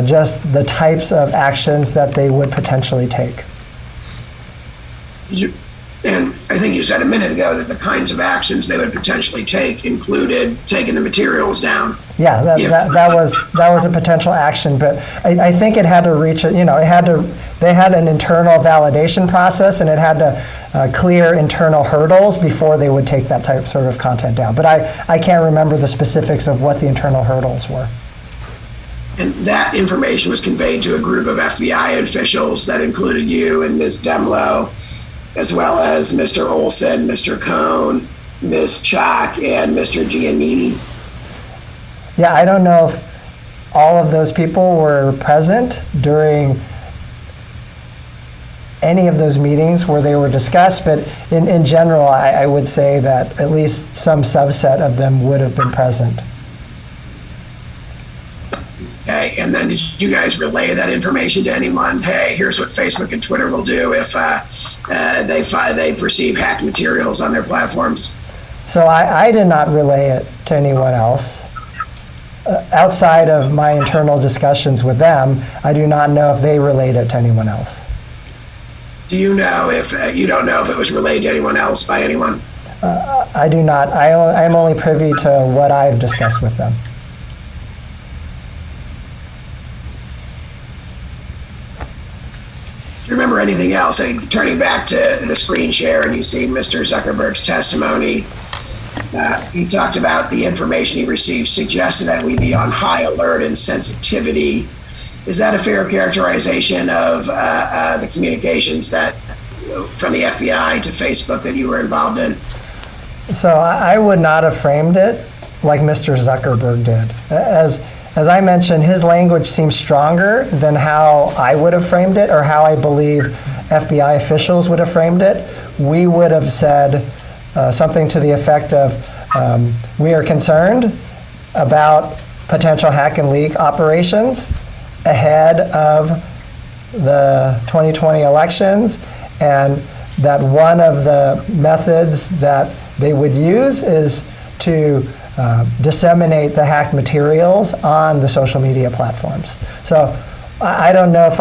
just the types of actions that they would potentially take. And I think you said a minute ago that the kinds of actions they would potentially take included taking the materials down. Yeah, that was a potential action, but I think it had to reach, they had an internal validation process, and it had to clear internal hurdles before they would take that sort of content down. But I can't remember the specifics of what the internal hurdles were. And that information was conveyed to a group of FBI officials that included you and Ms. Demlow, as well as Mr. Olson, Mr. Cohn, Ms. Chalk, and Mr. Giannini. Yeah, I don't know if all of those people were present during any of those meetings where they were discussed, but in general, I would say that at least some subset of them would have been present. Okay, and then did you guys relay that information to anyone? Hey, here's what Facebook and Twitter will do if they perceive hacked materials on their platforms. So I did not relay it to anyone else. Outside of my internal discussions with them, I do not know if they relayed it to anyone else. Do you know if you don't know if it was relayed to anyone else by anyone? I do not. I'm only privy to what I've discussed with them. Do you remember anything else? Turning back to the screen share, and you see Mr. Zuckerberg's testimony. He talked about the information he received suggested that we be on high alert and sensitivity. Is that a fair characterization of the communications that from the FBI to Facebook that you were involved in? So I would not have framed it like Mr. Zuckerberg did. As I mentioned, his language seems stronger than how I would have framed it or how I believe FBI officials would have framed it. We would have said something to the effect of, we are concerned about potential hack and leak operations ahead of the 2020 elections, and that one of the methods that they would use is to disseminate the hacked materials on the social media platforms. So I don't know if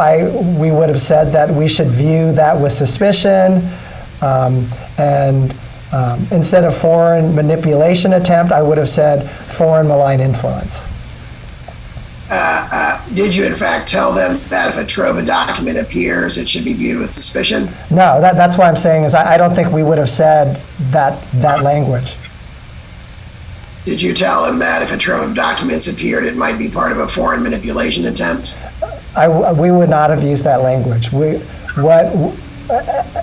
we would have said that we should view that with suspicion, and instead of foreign manipulation attempt, I would have said foreign malign influence. Did you in fact tell them that if a trove of document appears, it should be viewed with suspicion? No, that's what I'm saying is I don't think we would have said that language. Did you tell them that if a trove of documents appeared, it might be part of a foreign manipulation attempt? We would not have used that language.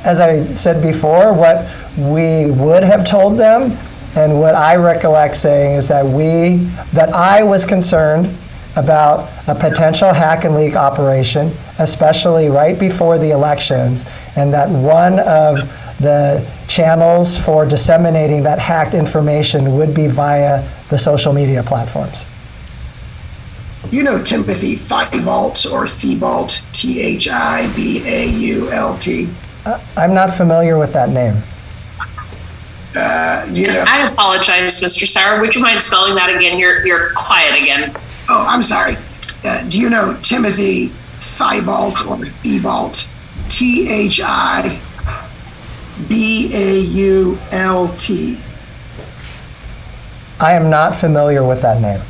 As I said before, what we would have told them, and what I recollect saying is that I was concerned about a potential hack and leak operation, especially right before the elections, and that one of the channels for disseminating that hacked information would be via the social media platforms. You know Timothy Thibault or Thibault, Thibault? I'm not familiar with that name. Do you know? I apologize, Mr. Sauer. Would you mind spelling that again? You're quiet again. Oh, I'm sorry. Do you know Timothy Thibault or Thibault? Thibault. I am not familiar with that name.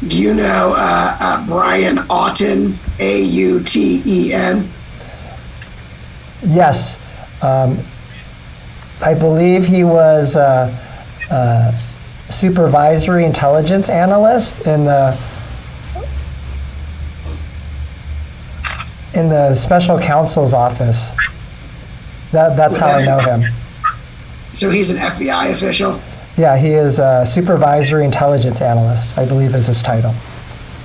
Do you know Brian Auten, Auten? Yes. I believe he was a supervisory intelligence analyst in the special counsel's office. That's how I know him. So he's an FBI official? Yeah, he is a supervisory intelligence analyst, I believe is his title.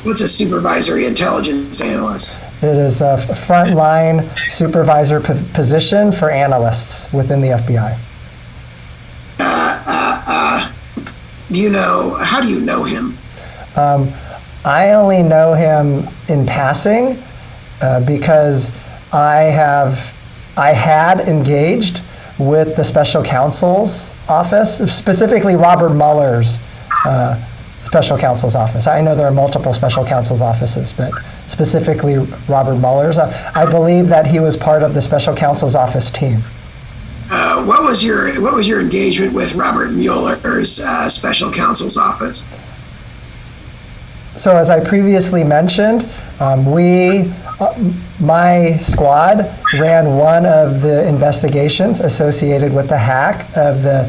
What's a supervisory intelligence analyst? It is the frontline supervisor position for analysts within the FBI. How do you know him? I only know him in passing because I had engaged with the special counsel's office, specifically Robert Mueller's special counsel's office. I know there are multiple special counsel's offices, but specifically Robert Mueller's. I believe that he was part of the special counsel's office team. What was your engagement with Robert Mueller's special counsel's office? So as I previously mentioned, my squad ran one of the investigations associated with the hack of the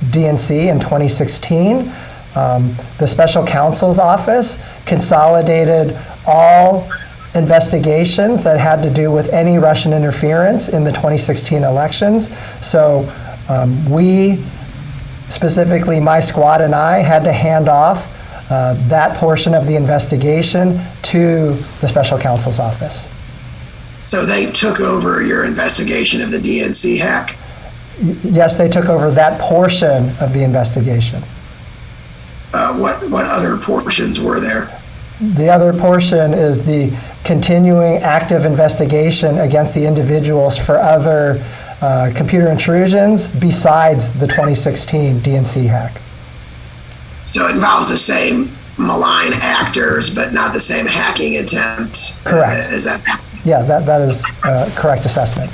DNC in 2016. The special counsel's office consolidated all investigations that had to do with any Russian interference in the 2016 elections. So we, specifically my squad and I, had to hand off that portion of the investigation to the special counsel's office. So they took over your investigation of the DNC hack? Yes, they took over that portion of the investigation. What other portions were there? The other portion is the continuing active investigation against the individuals for other computer intrusions besides the 2016 DNC hack. So it involves the same malign actors, but not the same hacking attempt. Correct. Is that? Yeah, that is a correct assessment.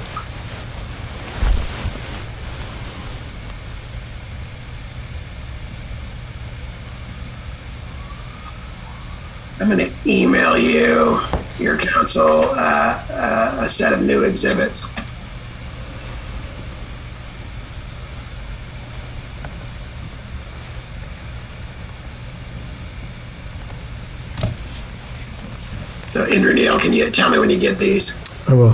I'm going to email you, your counsel, a set of new exhibits. So, Indranil, can you tell me when you get these? I will.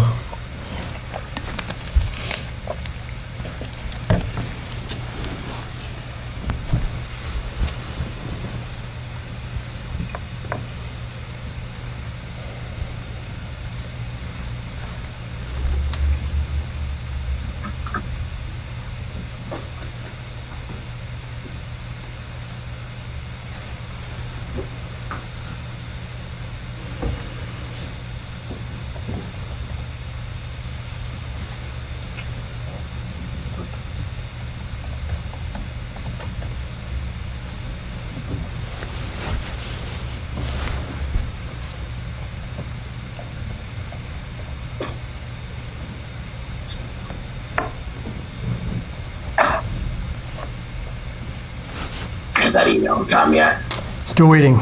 has that email come yet? Still waiting.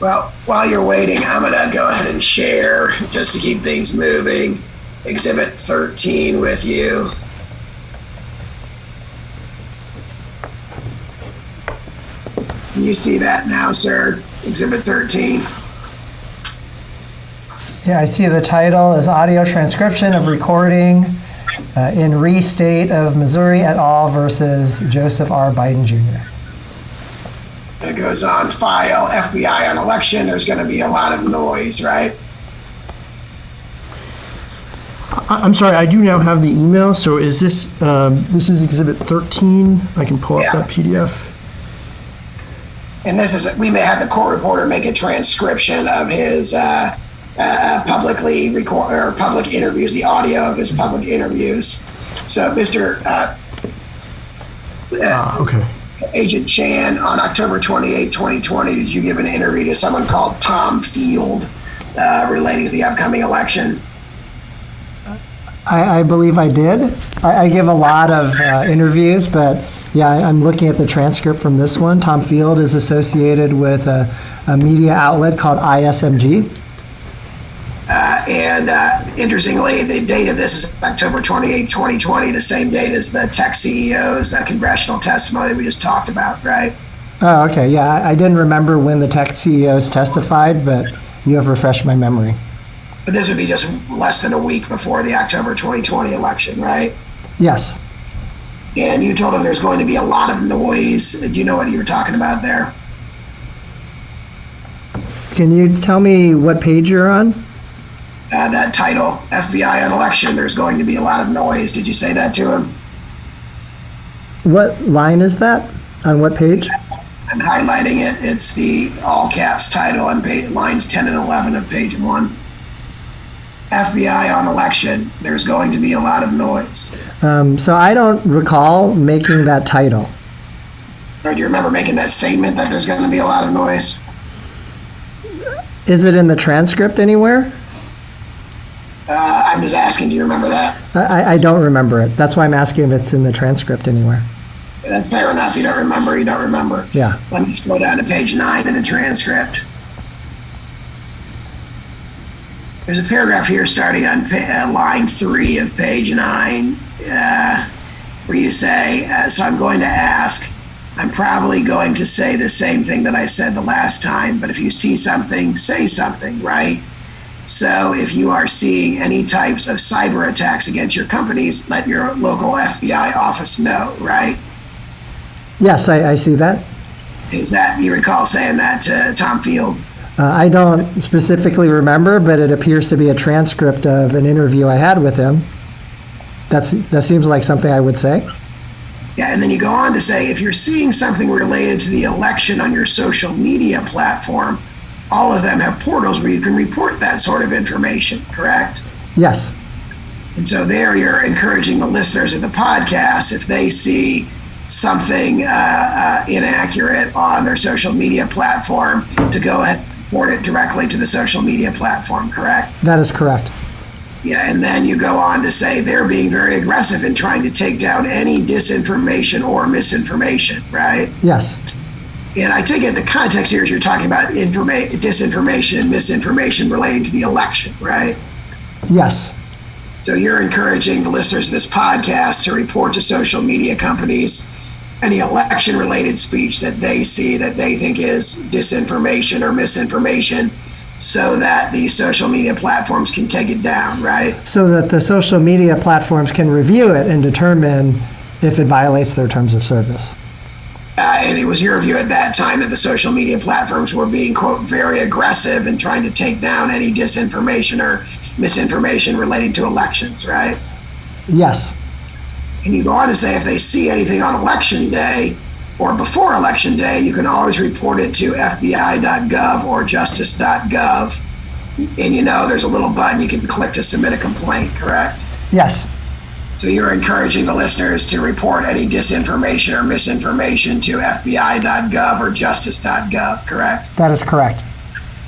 Well, while you're waiting, I'm going to go ahead and share, just to keep things moving, Exhibit 13 with you. Can you see that now, sir? Exhibit 13. Yeah, I see the title is Audio Transcription of Recording in Re-State of Missouri et al. Versus Joseph R. Biden Jr. It goes on file, FBI on election. There's going to be a lot of noise, right? I'm sorry, I do now have the email. So is this, this is Exhibit 13? I can pull up Yeah. that PDF. And this is, we may have the court reporter make a transcription of his publicly record or public interviews, the audio of his public interviews. So, Mr. Okay. Agent Chan, on October 28, 2020, did you give an interview to someone called Tom Field relating to the upcoming election? I believe I did. I give a lot of interviews, but yeah, I'm looking at the transcript from this one. Tom Field is associated with a media outlet called ISMG. Interestingly, the date of this is October 28, 2020, the same date as the tech CEO's congressional testimony we just talked about, right? Oh, okay. Yeah, I didn't remember when the tech CEOs testified, but you have refreshed my memory. But this would be just less than a week before the October 2020 election, right? Yes. And you told him there's going to be a lot of noise. Do you know what you were talking about there? Can you tell me what page you're on? That title, FBI on election, there's going to be a lot of noise. Did you say that to him? What line is that? On what page? I'm highlighting it. It's the all caps title on lines 10 and 11 of page 1. FBI on election, there's going to be a lot of noise. So I don't recall making that title. Or do you remember making that statement that there's going to be a lot of noise? Is it in the transcript anywhere? I'm just asking, do you remember that? I don't remember it. That's why I'm asking if it's in the transcript anywhere. That's fair enough. You don't remember, you don't remember. Yeah. Let me just go down to page 9 in the transcript. There's a paragraph here starting on line 3 of page 9 where you say, so I'm going to ask, I'm probably going to say the same thing that I said the last time, but if you see something, say something, right? So if you are seeing any types of cyber attacks against your companies, let your local FBI office know, right? Yes, I see that. Is that, you recall saying that to Tom Field? I don't specifically remember, but it appears to be a transcript of an interview I had with him. That seems like something I would say. Yeah, and then you go on to say, if you're seeing something related to the election on your social media platform, all of them have portals where you can report that sort of information, correct? Yes. And so there you're encouraging the listeners of the podcast, if they see something inaccurate on their social media platform, to go ahead and report it directly to the social media platform, correct? That is correct. Yeah, and then you go on to say they're being very aggressive in trying to take down any disinformation or misinformation, right? Yes. And I take it the context here is you're talking about disinformation and misinformation relating to the election, right? Yes. So you're encouraging the listeners of this podcast to report to social media companies any election-related speech that they see that they think is disinformation or misinformation, so that the social media platforms can take it down, right? So that the social media platforms can review it and determine if it violates their terms of service. And it was your view at that time that the social media platforms were being, quote, very aggressive in trying to take down any disinformation or misinformation relating to elections, right? Yes. And you go on to say if they see anything on election day or before election day, you can always report it to FBI.gov or justice.gov. And you know there's a little button you can click to submit a complaint, correct? Yes. So you're encouraging the listeners to report any disinformation or misinformation to FBI.gov or justice.gov, correct? That is correct.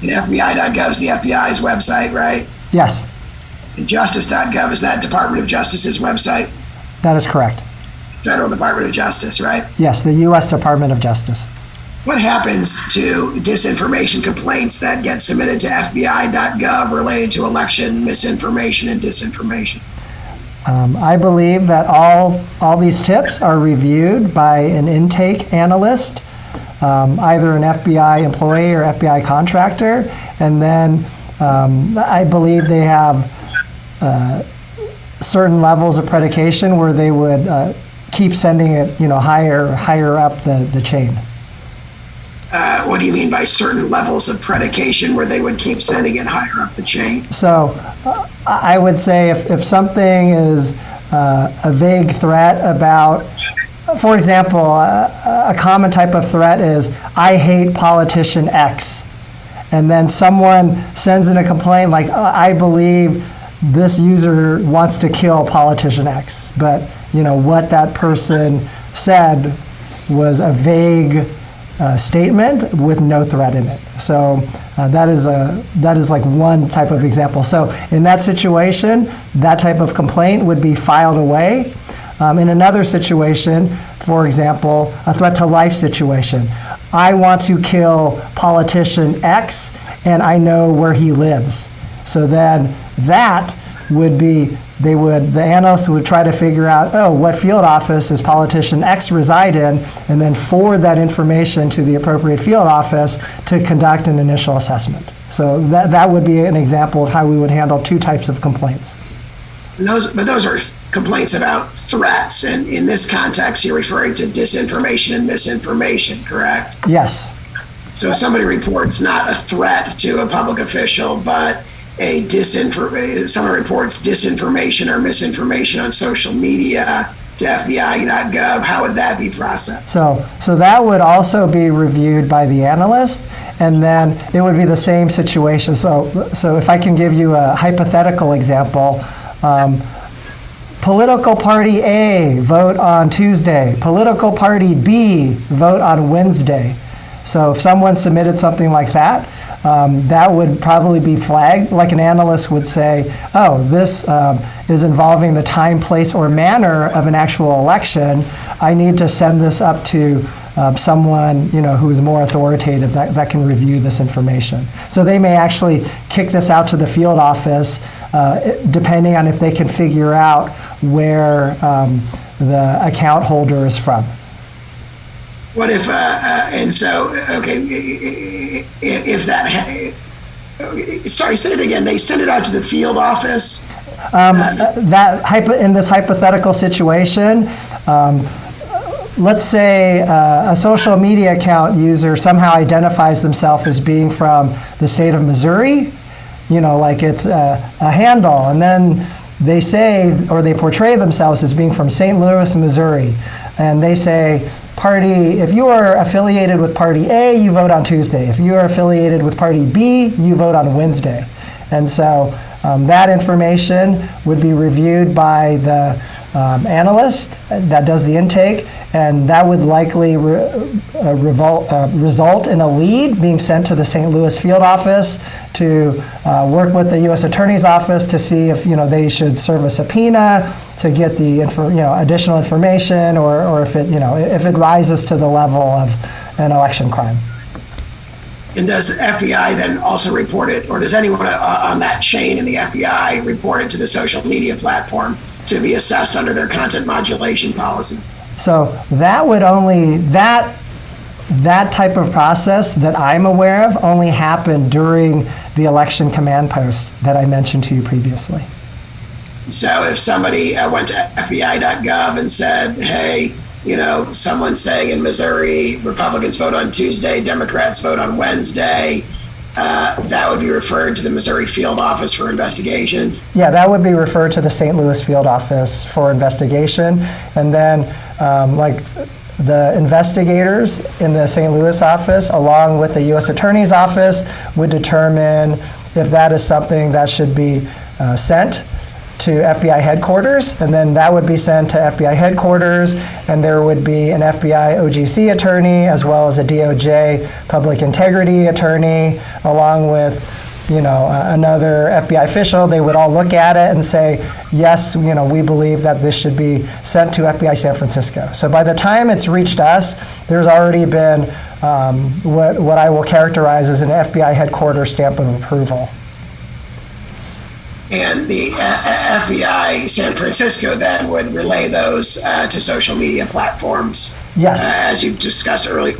And FBI.gov is the FBI's website, right? Yes, And justice.gov is that Department of Justice's website, that is correct. Federal Department of Justice, right? Yes, the U.S. Department of Justice. What happens to disinformation complaints that get submitted to FBI.gov related to election misinformation and disinformation? I believe that all these tips are reviewed by an intake analyst, either an FBI employee or FBI contractor, and then I believe they have certain levels of predication where they would keep sending it, higher up the chain. What do you mean by certain levels of predication where they would keep sending it higher up the chain? So I would say if something is a vague threat about, for example, a common type of threat is, I hate politician X. And then someone sends in a complaint like, I believe this user wants to kill politician X. But what that person said was a vague statement with no threat in it. So that is like one type of example. So in that situation, that type of complaint would be filed away. In another situation, for example, a threat to life situation, I want to kill politician X and I know where he lives. So then that would be, the analysts would try to figure out, what field office does politician X reside in, and then forward that information to the appropriate field office to conduct an initial assessment. So that would be an example of how we would handle two types of complaints. But those are complaints about threats, and in this context, you're referring to disinformation and misinformation, correct? Yes. So if somebody reports not a threat to a public official, but someone reports disinformation or misinformation on social media to FBI.gov, how would that be processed? So that would also be reviewed by the analyst, and then it would be the same situation. So if I can give you a hypothetical example, political party A, vote on Tuesday. Political party B, vote on Wednesday. So if someone submitted something like that, that would probably be flagged. Like an analyst would say, this is involving the time, place, or manner of an actual election. I need to send this up to someone who is more authoritative that can review this information. So they may actually kick this out to the field office, depending on if they can figure out where the account holder is from. What if, if that, sorry, say it again, they send it out to the field office? In this hypothetical situation, let's say a social media account user somehow identifies themselves as being from the state of Missouri, like it's a handle, and then they say, or they portray themselves as being from St. Louis, Missouri, and they say, if you are affiliated with party A, you vote on Tuesday. If you are affiliated with party B, you vote on Wednesday. And so that information would be reviewed by the analyst that does the intake, and that would likely result in a lead being sent to the St. Louis field office to work with the U.S. Attorney's Office to see if they should serve a subpoena to get the additional information, or if it rises to the level of an election crime. And does the FBI then also report it, or does anyone on that chain in the FBI report it to the social media platform to be assessed under their content modulation policies? So that would that type of process that I'm aware of only happened during the election command post that I mentioned to you previously. So if somebody went to FBI.gov and said, hey, someone's saying in Missouri, Republicans vote on Tuesday, Democrats vote on Wednesday, that would be referred to the Missouri field office for investigation? Yeah, that would be referred to the St. Louis field office for investigation. And then the investigators in the St. Louis office, along with the U.S. Attorney's Office, would determine if that is something that should be sent to FBI headquarters, and then that would be sent to FBI headquarters, and there would be an FBI OGC attorney as well as a DOJ public integrity attorney, along with another FBI official. They would all look at it and say, yes, we believe that this should be sent to FBI San Francisco. So by the time it's reached us, there's already been what I will characterize as an FBI headquarters stamp of approval. And the FBI San Francisco then would relay those to social media platforms. Yes. As you discussed earlier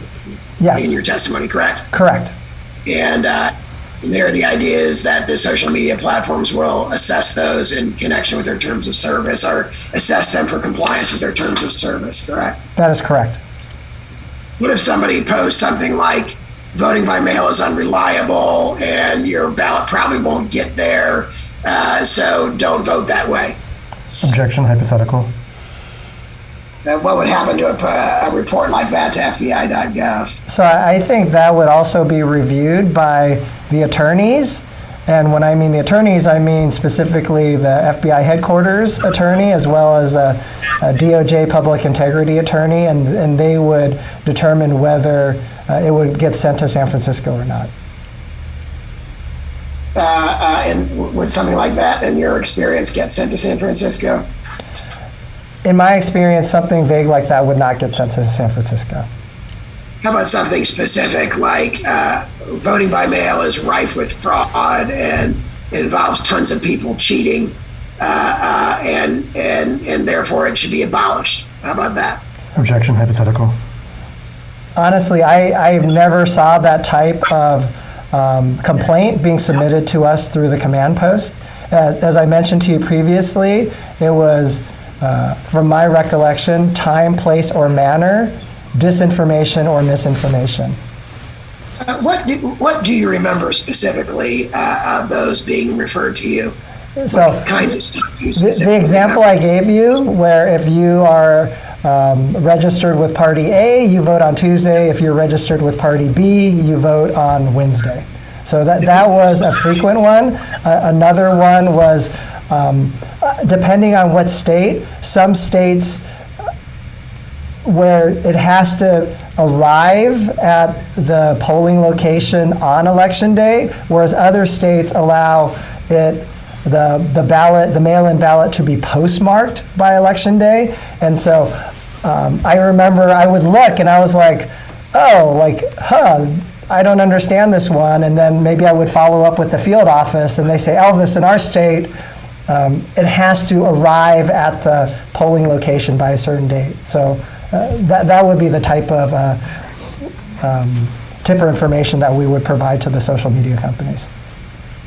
Yes. in your testimony, correct? Correct. And there, the idea is that the social media platforms will assess those in connection with their terms of service, or assess them for compliance with their terms of service, correct? That is correct. What if somebody posts something like, voting by mail is unreliable and your ballot probably won't get there, so don't vote that way? Objection, hypothetical. What would happen to a report like that to FBI.gov? So I think that would also be reviewed by the attorneys. And when I mean the attorneys, I mean specifically the FBI headquarters attorney, as well as a DOJ public integrity attorney, and they would determine whether it would get sent to San Francisco or not. And would something like that, in your experience, get sent to San Francisco? In my experience, something vague like that would not get sent to San Francisco. How about something specific like voting by mail is rife with fraud and it involves tons of people cheating, and therefore it should be abolished? How about that? Objection, hypothetical. Honestly, I never saw that type of complaint being submitted to us through the command post. As I mentioned to you previously, it was, from my recollection, time, place, or manner, disinformation or misinformation. What do you remember specifically of those being referred to you? So What kinds of stuff do you the specifically example remember? I gave you, where if you are registered with Party A, you vote on Tuesday. If you're registered with Party B, you vote on Wednesday. So that was a frequent one. Another one was, depending on what state, some states where it has to arrive at the polling location on election day, whereas other states allow the ballot, the mail-in ballot, to be postmarked by election day. And so I remember I would look and I was like, I don't understand this one. And then maybe I would follow up with the field office and they say, Elvis, in our state, it has to arrive at the polling location by a certain date. So that would be the type of tipper information that we would provide to the social media companies.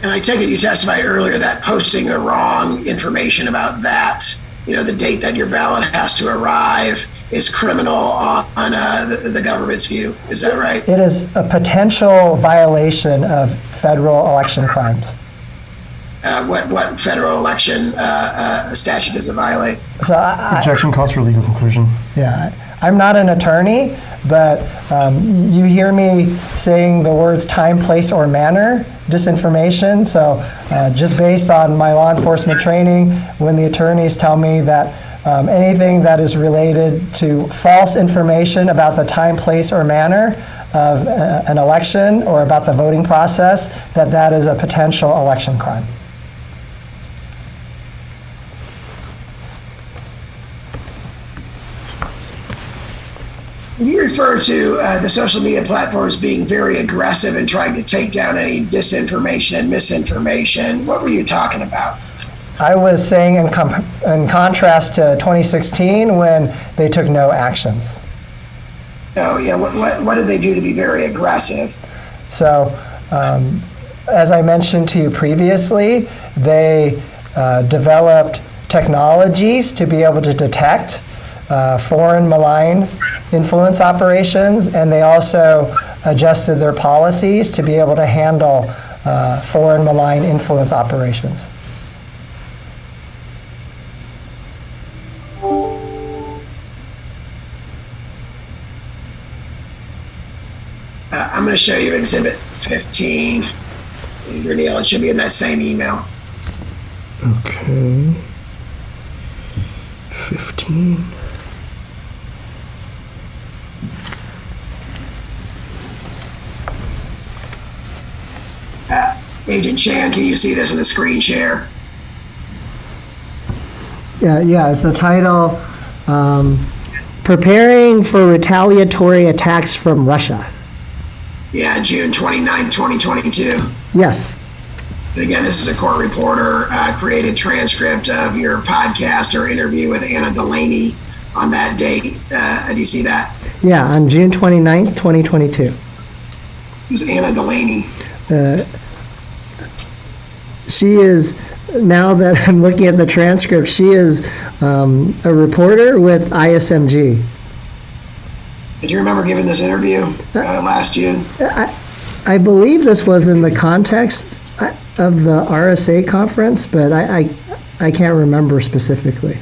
And I take it you testified earlier that posting the wrong information about that, the date that your ballot has to arrive, is criminal on the government's view. Is that right? It is a potential violation of federal election crimes. What federal election statute does it violate? So Objection calls for legal conclusion. Yeah, I'm not an attorney, but you hear me saying the words time, place, or manner, disinformation. So just based on my law enforcement training, when the attorneys tell me that anything that is related to false information about the time, place, or manner of an election or about the voting process, that is a potential election crime. You refer to the social media platforms being very aggressive in trying to take down any disinformation and misinformation. What were you talking about? I was saying in contrast to 2016 when they took no actions. Oh, yeah. What did they do to be very aggressive? So, as I mentioned to you previously, they developed technologies to be able to detect foreign malign influence operations, and they also adjusted their policies to be able to handle foreign malign influence operations. I'm going to show you Exhibit 15. Neil, it should be in that same email. Okay. 15. Agent Chan, can you see this in the screen share? Yeah, it's the title, Preparing for Retaliatory Attacks from Russia. Yeah, June 29th, 2022. Yes. And again, this is a court reporter created transcript of your podcast or interview with Anna Delaney on that date. Do you see that? Yeah, on June 29th, 2022. Who's Anna Delaney? She is, now that I'm looking at the transcript, she is a reporter with ISMG. Do you remember giving this interview last June? I believe this was in the context of the RSA conference, but I can't remember specifically.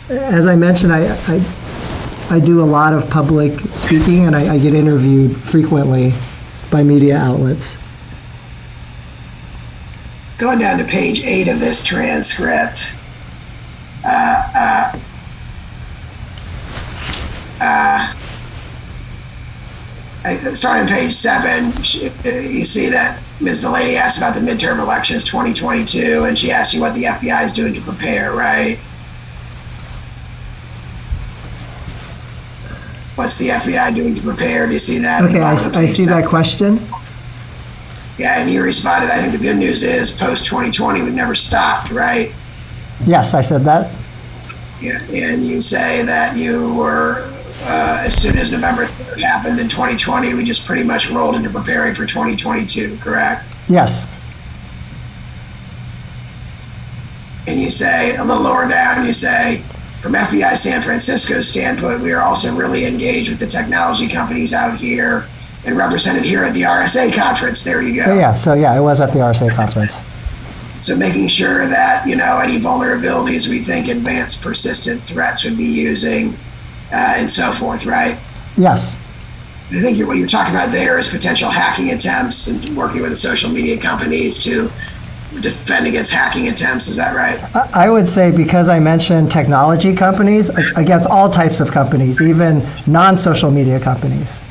As I mentioned, I do a lot of public speaking, and I get interviewed frequently by media outlets. Going down to page 8 of this transcript, starting on page 7, you see that Ms. Delaney asked about the midterm elections 2022, and she asked you what the FBI is doing to prepare, right? What's the FBI doing to prepare? Do you see that? Okay, I see that question. Yeah, and you responded, I think the good news is post-2020 we've never stopped, right? Yes, I said that. Yeah, and you say that you were, as soon as November 3rd happened in 2020, we just pretty much rolled into preparing for 2022, correct? Yes. And you say, a little lower down, you say, from FBI San Francisco's standpoint, we are also really engaged with the technology companies out here and represented here at the RSA conference. There you go. It was at the RSA conference. So making sure that, any vulnerabilities we think advanced persistent threats would be using and so forth, right? Yes. I think what you're talking about there is potential hacking attempts and working with the social media companies to defend against hacking attempts. Is that right? I would say, because I mentioned technology companies, against all types of companies, even non-social media companies.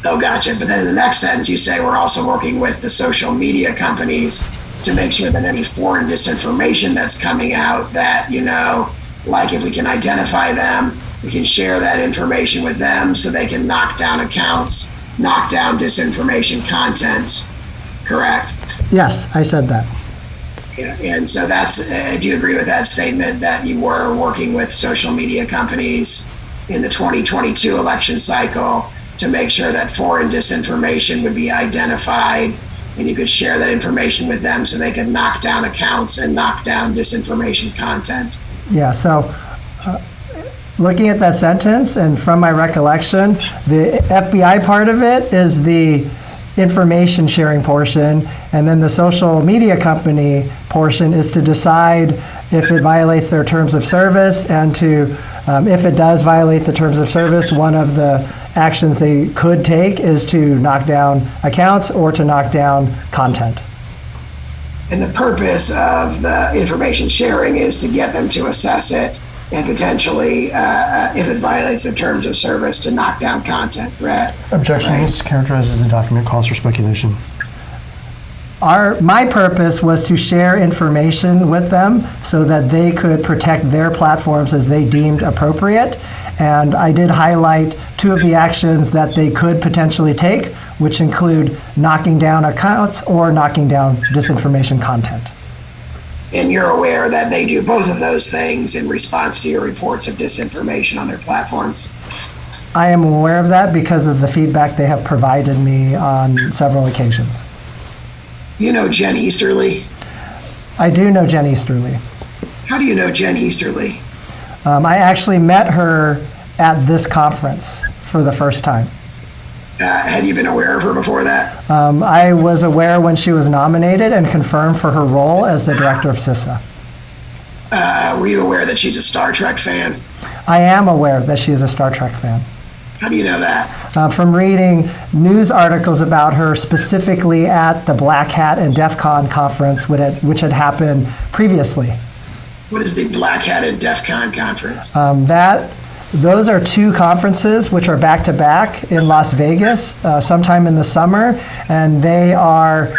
Oh, gotcha. But then in the next sentence, you say we're also working with the social media companies to make sure that any foreign disinformation that's coming out, that, like if we can identify them, we can share that information with them so they can knock down accounts, knock down disinformation content. Correct? Yes, I said that. Yeah, and so do you agree with that statement that you were working with social media companies in the 2022 election cycle to make sure that foreign disinformation would be identified and you could share that information with them so they could knock down accounts and knock down disinformation content? Yeah, so looking at that sentence, and from my recollection, the FBI part of it is the information sharing portion, and then the social media company portion is to decide if it violates their terms of service, and to, if it does violate the terms of service, one of the actions they could take is to knock down accounts or to knock down content. And the purpose of the information sharing is to get them to assess it and potentially, if it violates their terms of service, to knock down content, right? Objection is characterized as a document cause for speculation. My purpose was to share information with them so that they could protect their platforms as they deemed appropriate. And I did highlight 2 of the actions that they could potentially take, which include knocking down accounts or knocking down disinformation content. And you're aware that they do both of those things in response to your reports of disinformation on their platforms? I am aware of that because of the feedback they have provided me on several occasions. You know Jen Easterly? I do know Jen Easterly. How do you know Jen Easterly? I actually met her at this conference for the first time. Had you been aware of her before that? I was aware when she was nominated and confirmed for her role as the director of CISA. Were you aware that she's a Star Trek fan? I am aware that she is a Star Trek fan. How do you know that? From reading news articles about her specifically at the Black Hat and DEF CON conference, which had happened previously. What is the Black Hat and DEF CON conference? Those are two conferences which are back to back in Las Vegas sometime in the summer, and they are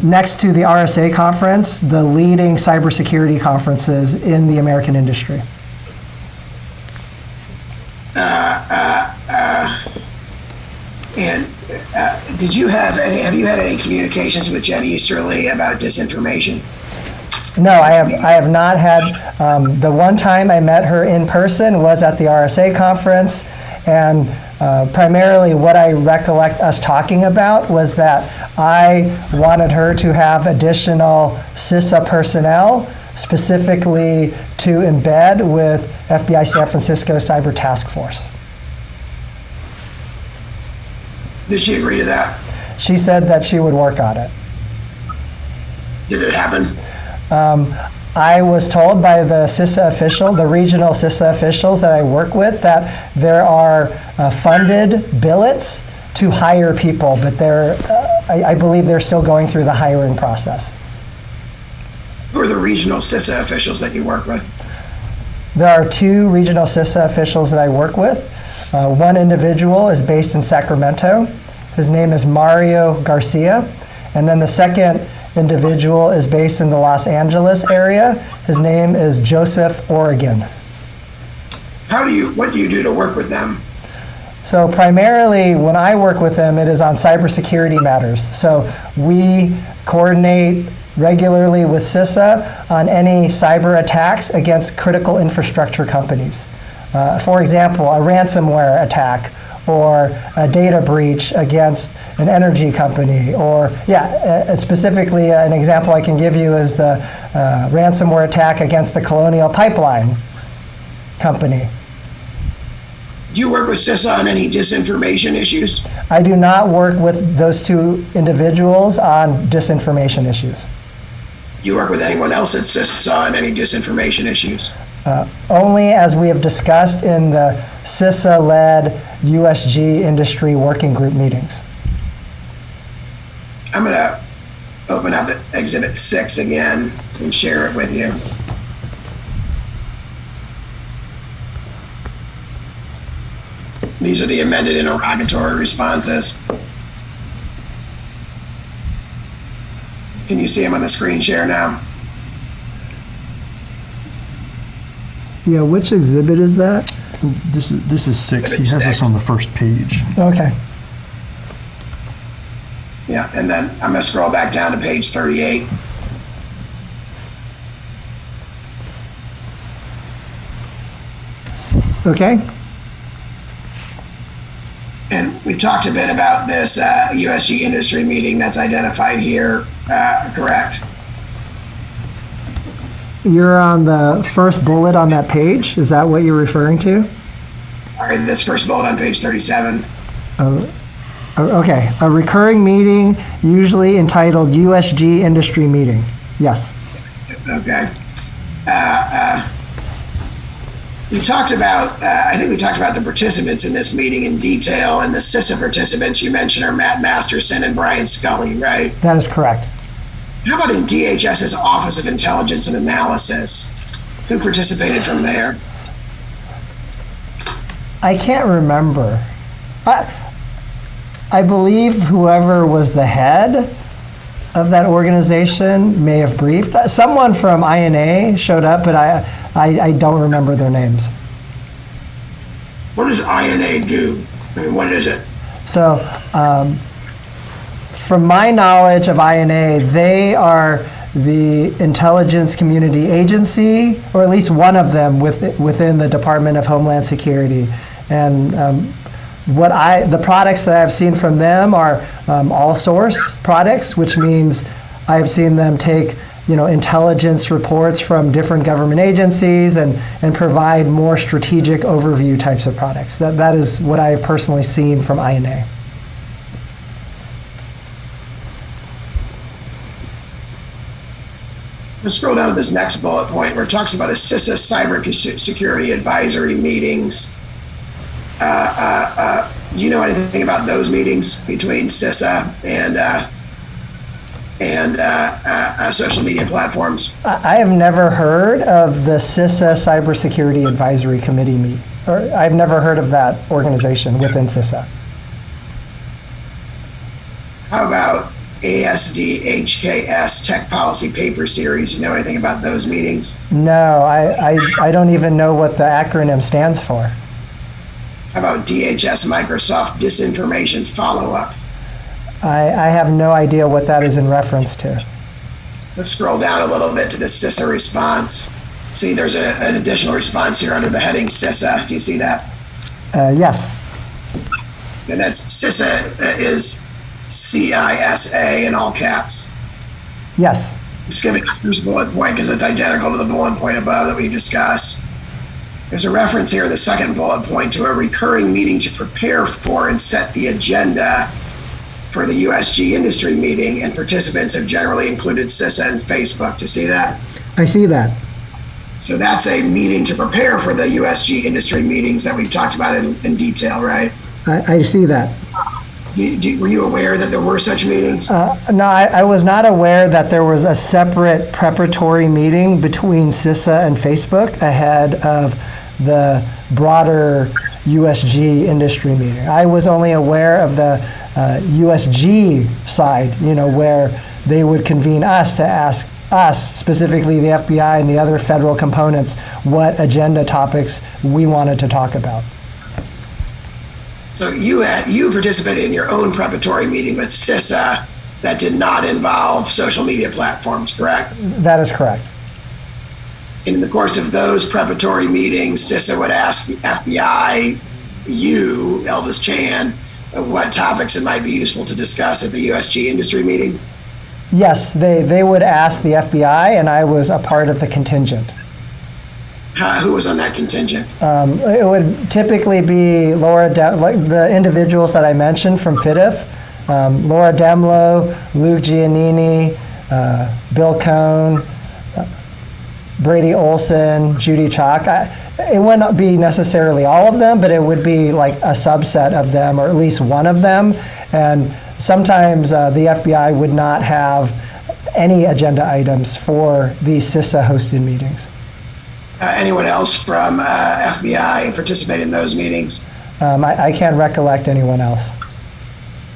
next to the RSA conference, the leading cybersecurity conferences in the American industry. And have you had any communications with Jen Easterly about disinformation? No, I have not had. The one time I met her in person was at the RSA conference, and primarily what I recollect us talking about was that I wanted her to have additional CISA personnel, specifically to embed with FBI San Francisco Cyber Task Force. Did she agree to that? She said that she would work on it. Did it happen? I was told by the CISA official, the regional CISA officials that I work with, that there are funded billets to hire people, but I believe they're still going through the hiring process. Who are the regional CISA officials that you work with? There are two regional CISA officials that I work with. One individual is based in Sacramento. His name is Mario Garcia. And then the second individual is based in the Los Angeles area. His name is Joseph Oregon. What do you do to work with them? So primarily when I work with them, it is on cybersecurity matters. So we coordinate regularly with CISA on any cyber attacks against critical infrastructure companies. For example, a ransomware attack or a data breach against an energy company, or specifically an example I can give you is the ransomware attack against the Colonial Pipeline company. Do you work with CISA on any disinformation issues? I do not work with those two individuals on disinformation issues. Do you work with anyone else at CISA on any disinformation issues? Only as we have discussed in the CISA-led USG industry working group meetings. I'm going to open up Exhibit 6 again and share it with you. These are the amended interrogatory responses. Can you see them on the screen share now? Yeah, which exhibit is that? This is 6. He Exhibit has 6. us on the first page. Okay. Yeah, and then I'm going to scroll back down to page 38. Okay. And we've talked a bit about this USG industry meeting that's identified here, correct? You're on the first bullet on that page? Is that what you're referring to? All right, this first bullet on page 37. Okay, a recurring meeting usually entitled USG Industry Meeting. Yes. Okay. We talked about, I think we talked about the participants in this meeting in detail, and the CISA participants you mentioned are Matt Masterson and Brian Scully, right? That is correct. How about in DHS's Office of Intelligence and Analysis? Who participated from there? I can't remember. I believe whoever was the head of that organization may have briefed. Someone from INA showed up, but I don't remember their names. What does INA do? I mean, what is it? So, from my knowledge of INA, they are the intelligence community agency, or at least one of them within the Department of Homeland Security. And the products that I've seen from them are all source products, which means I've seen them take intelligence reports from different government agencies and provide more strategic overview types of products. That is what I've personally seen from INA. Let's scroll down to this next bullet point where it talks about a CISA cyber security advisory meetings. Do you know anything about those meetings between CISA and social media platforms? I have never heard of the CISA Cybersecurity Advisory Committee meet, or I've never heard of that organization within CISA. How about ASD/HKS Tech Policy Paper Series? You know anything about those meetings? No, I don't even know what the acronym stands for. How about DHS Microsoft Disinformation Follow-Up? I have no idea what that is in reference to. Let's scroll down a little bit to the CISA response. See, there's an additional response here under the heading CISA. Do you see that? Yes. And that's CISA is CISA in all caps. Yes. Just give me the first bullet point because it's identical to the bullet point above that we discussed. There's a reference here, the second bullet point, to a recurring meeting to prepare for and set the agenda for the USG industry meeting, and participants have generally included CISA and Facebook. Do you see that? I see that. So that's a meeting to prepare for the USG industry meetings that we've talked about in detail, right? I see that. Were you aware that there were such meetings? No, I was not aware that there was a separate preparatory meeting between CISA and Facebook ahead of the broader USG industry meeting. I was only aware of the USG side, where they would convene us to ask us, specifically the FBI and the other federal components, what agenda topics we wanted to talk about. So you participated in your own preparatory meeting with CISA that did not involve social media platforms, correct? That is correct. In the course of those preparatory meetings, CISA would ask the FBI, you, Elvis Chan, what topics it might be useful to discuss at the USG industry meeting? Yes, they would ask the FBI, and I was a part of the contingent. Who was on that contingent? It would typically be like the individuals that I mentioned from FIDIF, Laura Demlow, Luke Giannini, Bill Cohn, Brady Olson, Judy Chalk. It wouldn't be necessarily all of them, but it would be like a subset of them, or at least one of them. And sometimes the FBI would not have any agenda items for these CISA-hosted meetings. Anyone else from FBI participate in those meetings? I can't recollect anyone else.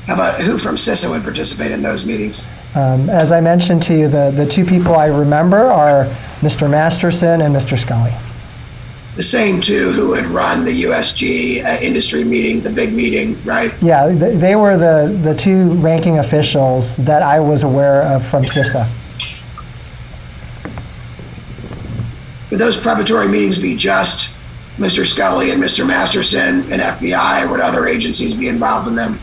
How about who from CISA would participate in those meetings? As I mentioned to you, the two people I remember are Mr. Masterson and Mr. Scully. The same two who would run the USG industry meeting, the big meeting, right? Yeah, they were the two ranking officials that I was aware of from CISA. Would those preparatory meetings be just Mr. Scully and Mr. Masterson and FBI, or would other agencies be involved in them?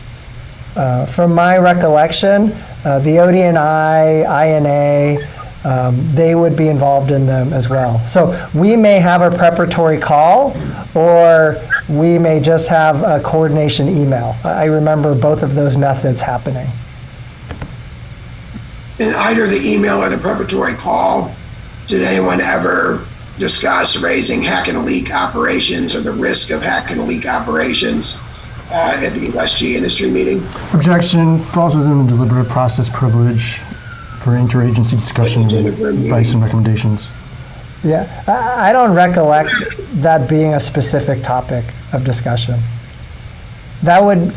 From my recollection, the ODNI, INA, they would be involved in them as well. So we may have a preparatory call, or we may just have a coordination email. I remember both of those methods happening. In either the email or the preparatory call, did anyone ever discuss raising hack and leak operations or the risk of hack and leak operations at the USG industry meeting? Objection. Falls within the deliberative process privilege for interagency discussion, advice, and recommendations. Yeah, I don't recollect that being a specific topic of discussion. That would,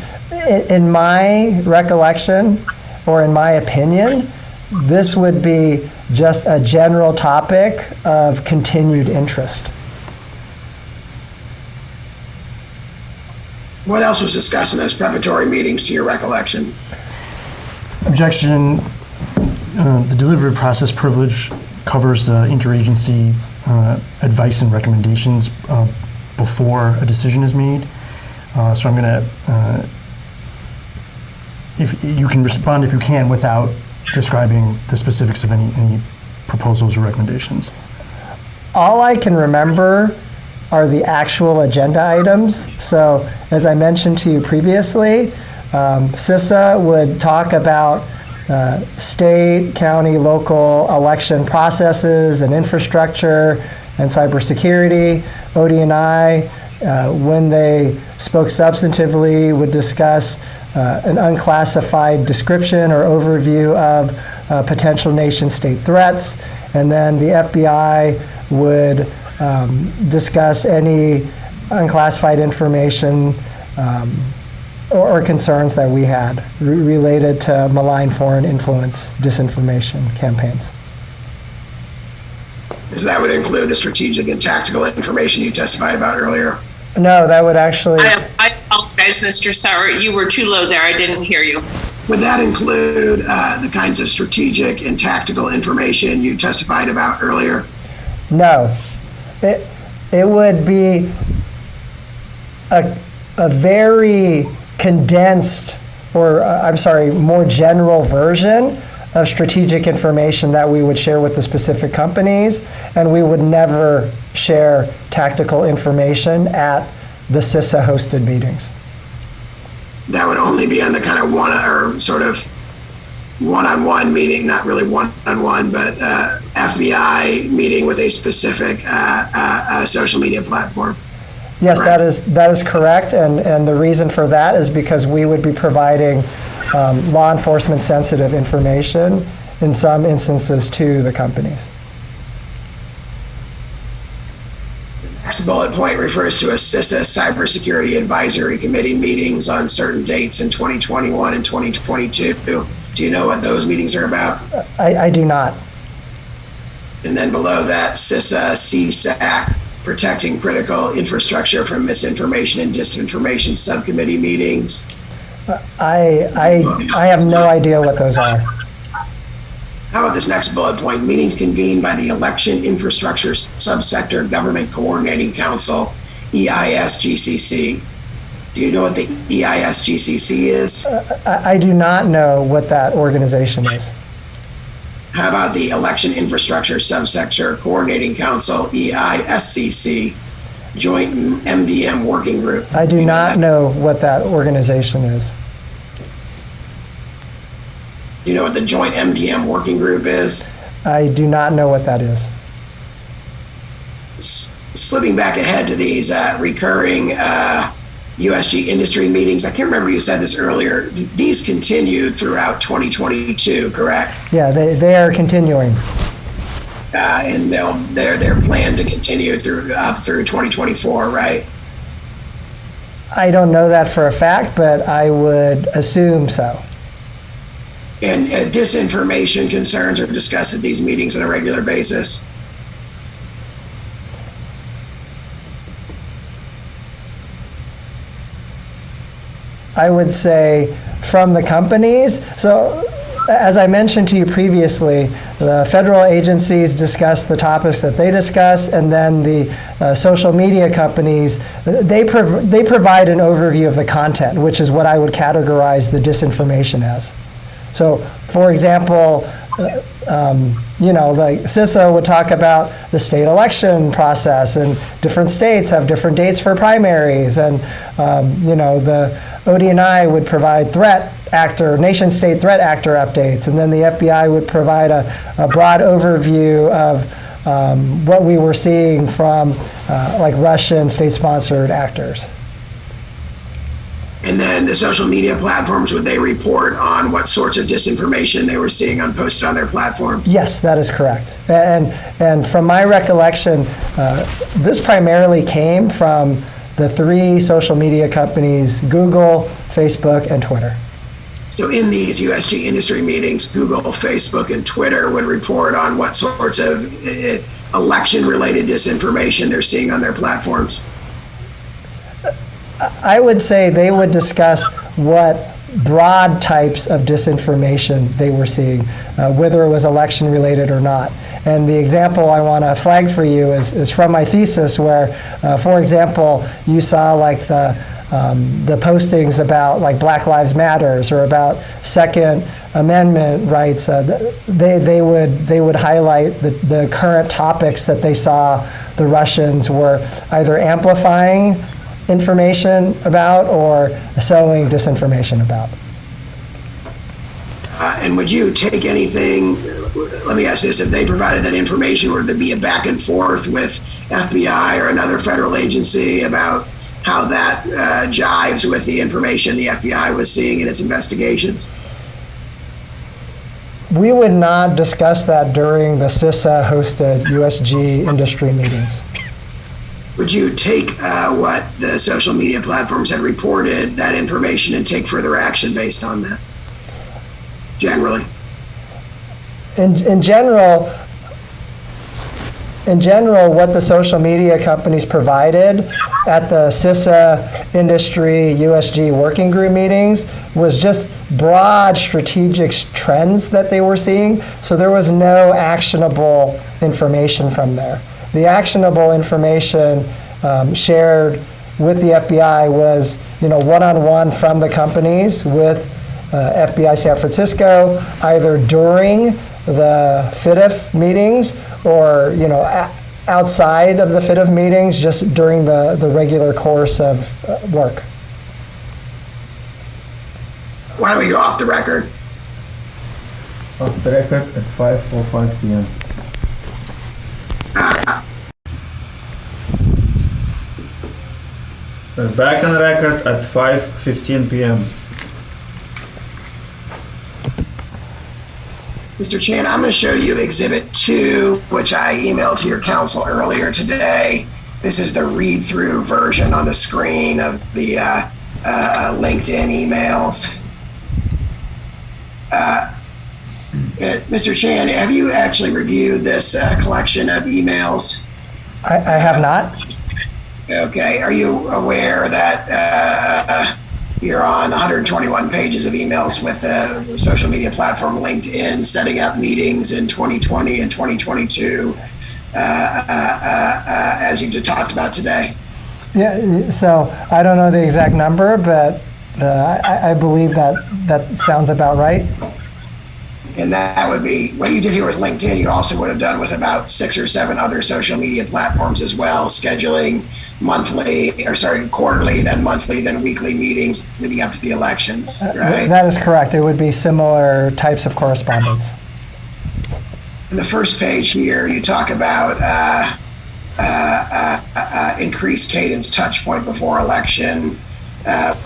in my recollection, or in my opinion, this would be just a general topic of continued interest. What else was discussed in those preparatory meetings to your recollection? Objection. The deliberative process privilege covers interagency advice and recommendations before a decision is made. So I'm going to, if you can respond if you can without describing the specifics of any proposals or recommendations. All I can remember are the actual agenda items. So as I mentioned to you previously, CISA would talk about state, county, local election processes and infrastructure and cybersecurity. ODNI When they spoke substantively, would discuss an unclassified description or overview of potential nation-state threats, and then the FBI would discuss any unclassified information or concerns that we had related to malign foreign influence disinformation campaigns. Because that would include the strategic and tactical information you testified about earlier. No, that would actually... I apologize, Mr. Sauer. You were too low there. I didn't hear you. Would that include the kinds of strategic and tactical information you testified about earlier? No. It would be a very condensed, or more general version of strategic information that we would share with the specific companies, and we would never share tactical information at the CISA hosted meetings. That would only be on the kind of one-on-one meeting, not really one-on-one, but FBI meeting with a specific social media platform. Yes, Correct. that is correct, and the reason for that is because we would be providing law enforcement sensitive information in some instances to the companies. Next bullet point refers to a CISA Cybersecurity Advisory Committee meetings on certain dates in 2021 and 2022. Do you know what those meetings are about? I do not. And then below that, CISA CSAC, Protecting Critical Infrastructure from Misinformation and Disinformation Subcommittee meetings. I have no idea what those are. How about this next bullet point? Meetings convened by the Election Infrastructure Subsector Government Coordinating Council, EISGCC. Do you know what the EISGCC is? I do not know what that organization is. How about the Election Infrastructure Subsector Coordinating Council, EISCC, Joint MDM Working Group? I do not know what that organization is. Do you know what the Joint MDM Working Group is? I do not know what that is. Slipping back ahead to these recurring USG industry meetings, I can't remember you said this earlier, these continued throughout 2022, correct? Yeah, they are continuing. And they're planned to continue up through 2024, right? I don't know that for a fact, but I would assume so. And disinformation concerns are discussed at these meetings on a regular basis. I would say from the companies. So as I mentioned to you previously, the federal agencies discuss the topics that they discuss, and then the social media companies, they provide an overview of the content, which is what I would categorize the disinformation as. So, for example, like CISA would talk about the state election process, and different states have different dates for primaries, and the ODNI would provide nation-state threat actor updates, and then the FBI would provide a broad overview of what we were seeing from like Russian state-sponsored actors. And then the social media platforms, would they report on what sorts of disinformation they were seeing posted on their platforms? Yes, that is correct. And from my recollection, this primarily came from the three social media companies, Google, Facebook, and Twitter. So in these USG industry meetings, Google, Facebook, and Twitter would report on what sorts of election-related disinformation they're seeing on their platforms. I would say they would discuss what broad types of disinformation they were seeing, whether it was election related or not. And the example I want to flag for you is from my thesis, where, for example, you saw like the postings about like Black Lives Matters or about Second Amendment rights. They would highlight the current topics that they saw the Russians were either amplifying information about or sowing disinformation about. And would you take anything let me ask this, if they provided that information, would there be a back and forth with FBI or another federal agency about how that jives with the information the FBI was seeing in its investigations? We would not discuss that during the CISA-hosted USG industry meetings. Would you take what the social media platforms had reported, that information, and take further action based on that, generally? In general, what the social media companies provided at the CISA industry USG working group meetings was just broad strategic trends that they were seeing. So there was no actionable information from there. The actionable information shared with the FBI was, one-on-one from the companies with FBI San Francisco, either during the FIDF meetings or, outside of the FIDF meetings, just during the regular course of work. Why don't we go off the record? Off the record at 5:05 p.m. Back on the record at 5:15 p.m. Mr. Chan, I'm going to show you Exhibit 2, which I emailed to your counsel earlier today. This is the read-through version on the screen of the LinkedIn emails. Mr. Chan, have you actually reviewed this collection of emails? I have not. Okay. Are you aware that you're on 121 pages of emails with the social media platform LinkedIn, setting up meetings in 2020 and 2022, as you talked about today? Yeah, so I don't know the exact number, but I believe that sounds about right. And that would be what you did here with LinkedIn. You also would have done with about 6 or 7 other social media platforms as well, scheduling quarterly, then monthly, then weekly meetings leading up to the elections, right? That is correct. It would be similar types of correspondence. On the first page here, you talk about increased cadence touch point before election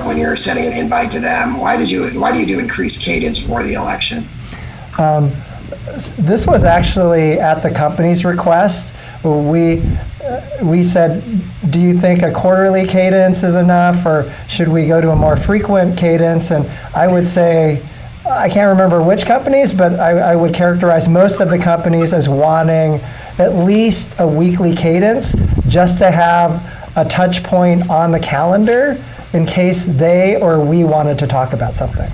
when you're sending an invite to them. Why do you do increased cadence before the election? This was actually at the company's request. We said, do you think a quarterly cadence is enough, or should we go to a more frequent cadence? And I would say, I can't remember which companies, but I would characterize most of the companies as wanting at least a weekly cadence, just to have a touch point on the calendar in case they or we wanted to talk about something.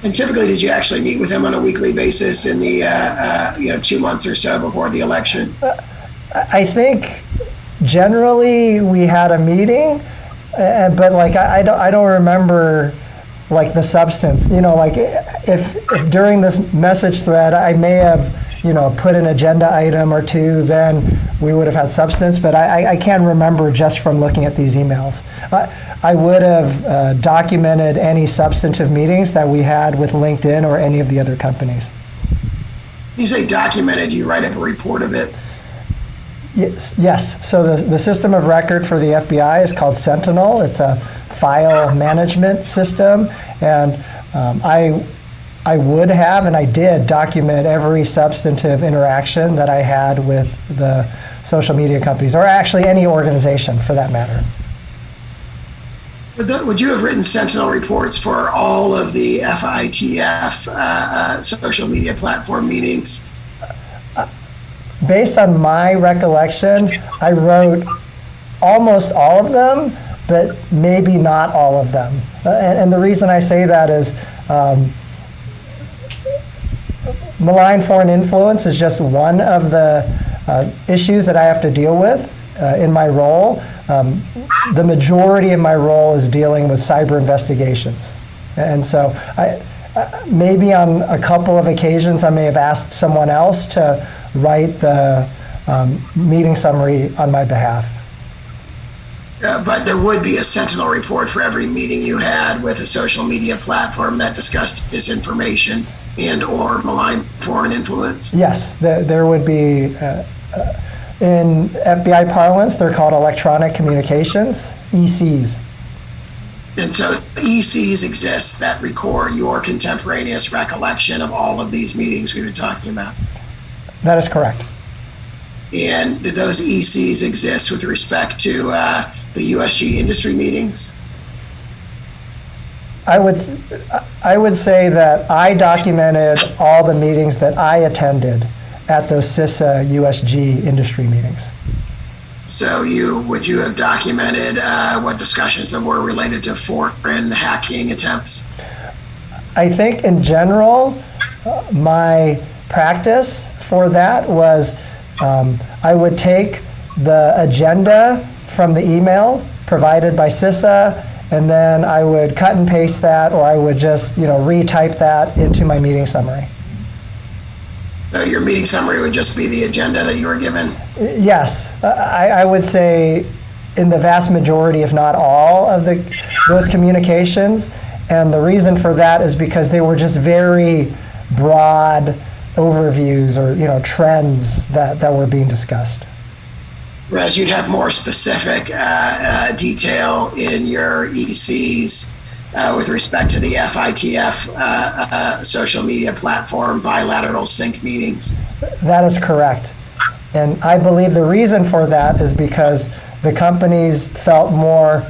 And typically, did you actually meet with them on a weekly basis in the 2 months or so before the election? I think generally we had a meeting, but I don't remember the substance. If during this message thread I may have put an agenda item or two, then we would have had substance. But I can't remember just from looking at these emails. I would have documented any substantive meetings that we had with LinkedIn or any of the other companies. You say documented, you write up a report of it? Yes. So the system of record for the FBI is called Sentinel. It's a file management system, and I would have, and I did, document every substantive interaction that I had with the social media companies, or actually any organization for that matter. Would you have written Sentinel reports for all of the FITF social media platform meetings? Based on my recollection, I wrote almost all of them, but maybe not all of them. And the reason I say that is malign foreign influence is just one of the issues that I have to deal with in my role. The majority of my role is dealing with cyber investigations. And so maybe on a couple of occasions I may have asked someone else to write the meeting summary on my behalf. But there would be a Sentinel report for every meeting you had with a social media platform that discussed this information. and/or malign foreign influence? Yes, there would be, in FBI parlance, they're called electronic communications, ECs. And so ECs exist that record your contemporaneous recollection of all of these meetings we were talking about. That is correct. And do those ECs exist with respect to the USG industry meetings? I would say that I documented all the meetings that I attended at those CISA USG industry meetings. So would you have documented what discussions there were related to foreign hacking attempts? I think in general, my practice for that was I would take the agenda from the email provided by CISA, and then I would cut and paste that, or I would just retype that into my meeting summary. So your meeting summary would just be the agenda that you were given? Yes, I would say in the vast majority, if not all, of those communications. And the reason for that is because they were just very broad overviews or trends that were being discussed. Whereas you'd have more specific detail in your ECs with respect to the FITF social media platform bilateral sync meetings. That is correct. And I believe the reason for that is because the companies felt more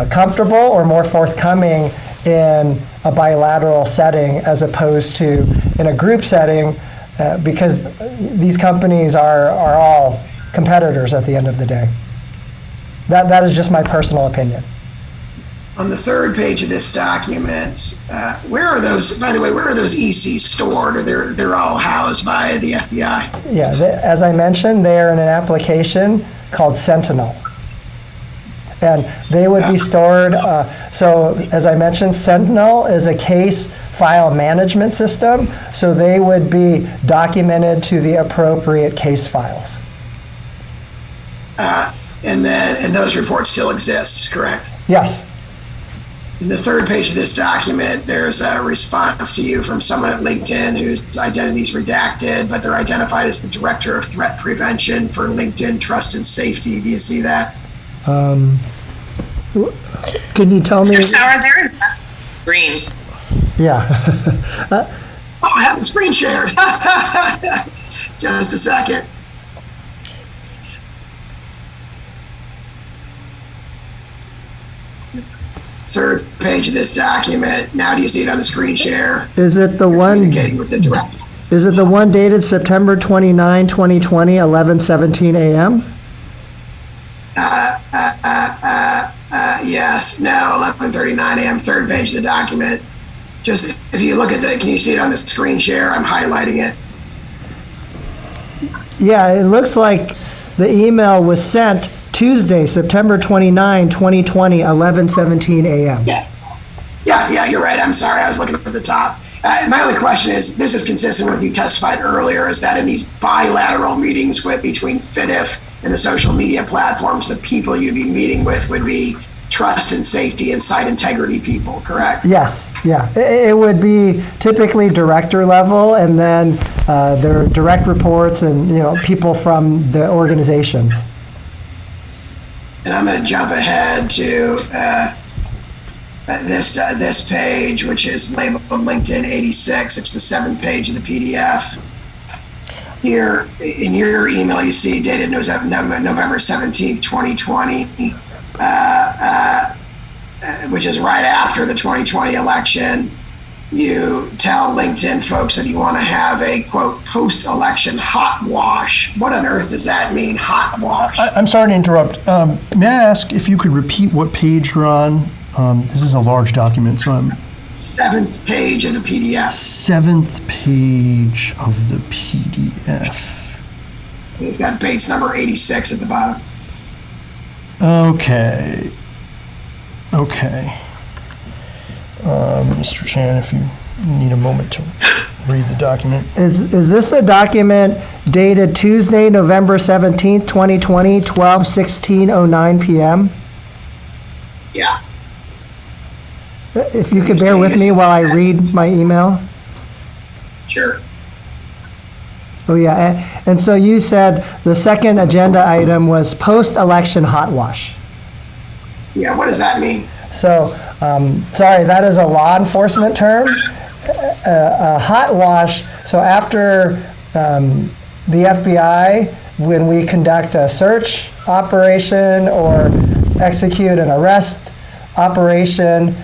comfortable or more forthcoming in a bilateral setting as opposed to in a group setting, because these companies are all competitors at the end of the day. That is just my personal opinion. On the third page of this document, where are those ECs stored, or they're all housed by the FBI? Yeah, as I mentioned, they're in an application called Sentinel. And they would be stored, so as I mentioned, Sentinel is a case file management system, so they would be documented to the appropriate case files. And those reports still exist, correct? Yes. In the third page of this document, there's a response to you from someone at LinkedIn whose identity is redacted, but they're identified as the Director of Threat Prevention for LinkedIn Trust and Safety. Do you see that? Can you tell me? Mr. Sauer, there is that green. Yeah. Oh, I have the screen shared. Just a second. Third page of this document. Now do you see it on the screen share? Is it the one? Communicating with the director. Is it the one dated September 29, 2020, 11:17 a.m.? Yes. No, 11:39 a.m. Third page of the document. Just if you look at can you see it on the screen share? I'm highlighting it. Yeah, it looks like the email was sent Tuesday, September 29, 2020, 11:17 a.m. Yeah, you're right. I'm sorry. I was looking at the top. My only question is, this is consistent with what you testified earlier, is that in these bilateral meetings between FITF and the social media platforms, the people you'd be meeting with would be trust and safety and site integrity people, correct? Yes, yeah. It would be typically director level, and then their direct reports and people from the organizations. And I'm going to jump ahead to this page, which is labeled LinkedIn 86. It's the 7th page of the PDF. Here in your email, you see dated November 17th, 2020, which is right after the 2020 election. You tell LinkedIn folks that you want to have a, quote, post-election hot wash. What on earth does that mean, hot wash? I'm sorry to interrupt. May I ask if you could repeat what page you're on? This is a large document, so I'm... 7th page of the PDF. 7th page of the PDF. It's got base number 86 at the bottom. Okay. Mr. Chan, if you need a moment to read the document. Is this the document dated Tuesday, November 17th, 2020, 12:16:09 p.m.? Yeah. If you could bear with me while I read my email. Sure. Oh, yeah. And so you said the second agenda item was post-election hot wash. Yeah, what does that mean? So, sorry, that is a law enforcement term. A hot wash, so after the FBI, when we conduct a search operation or execute an arrest operation,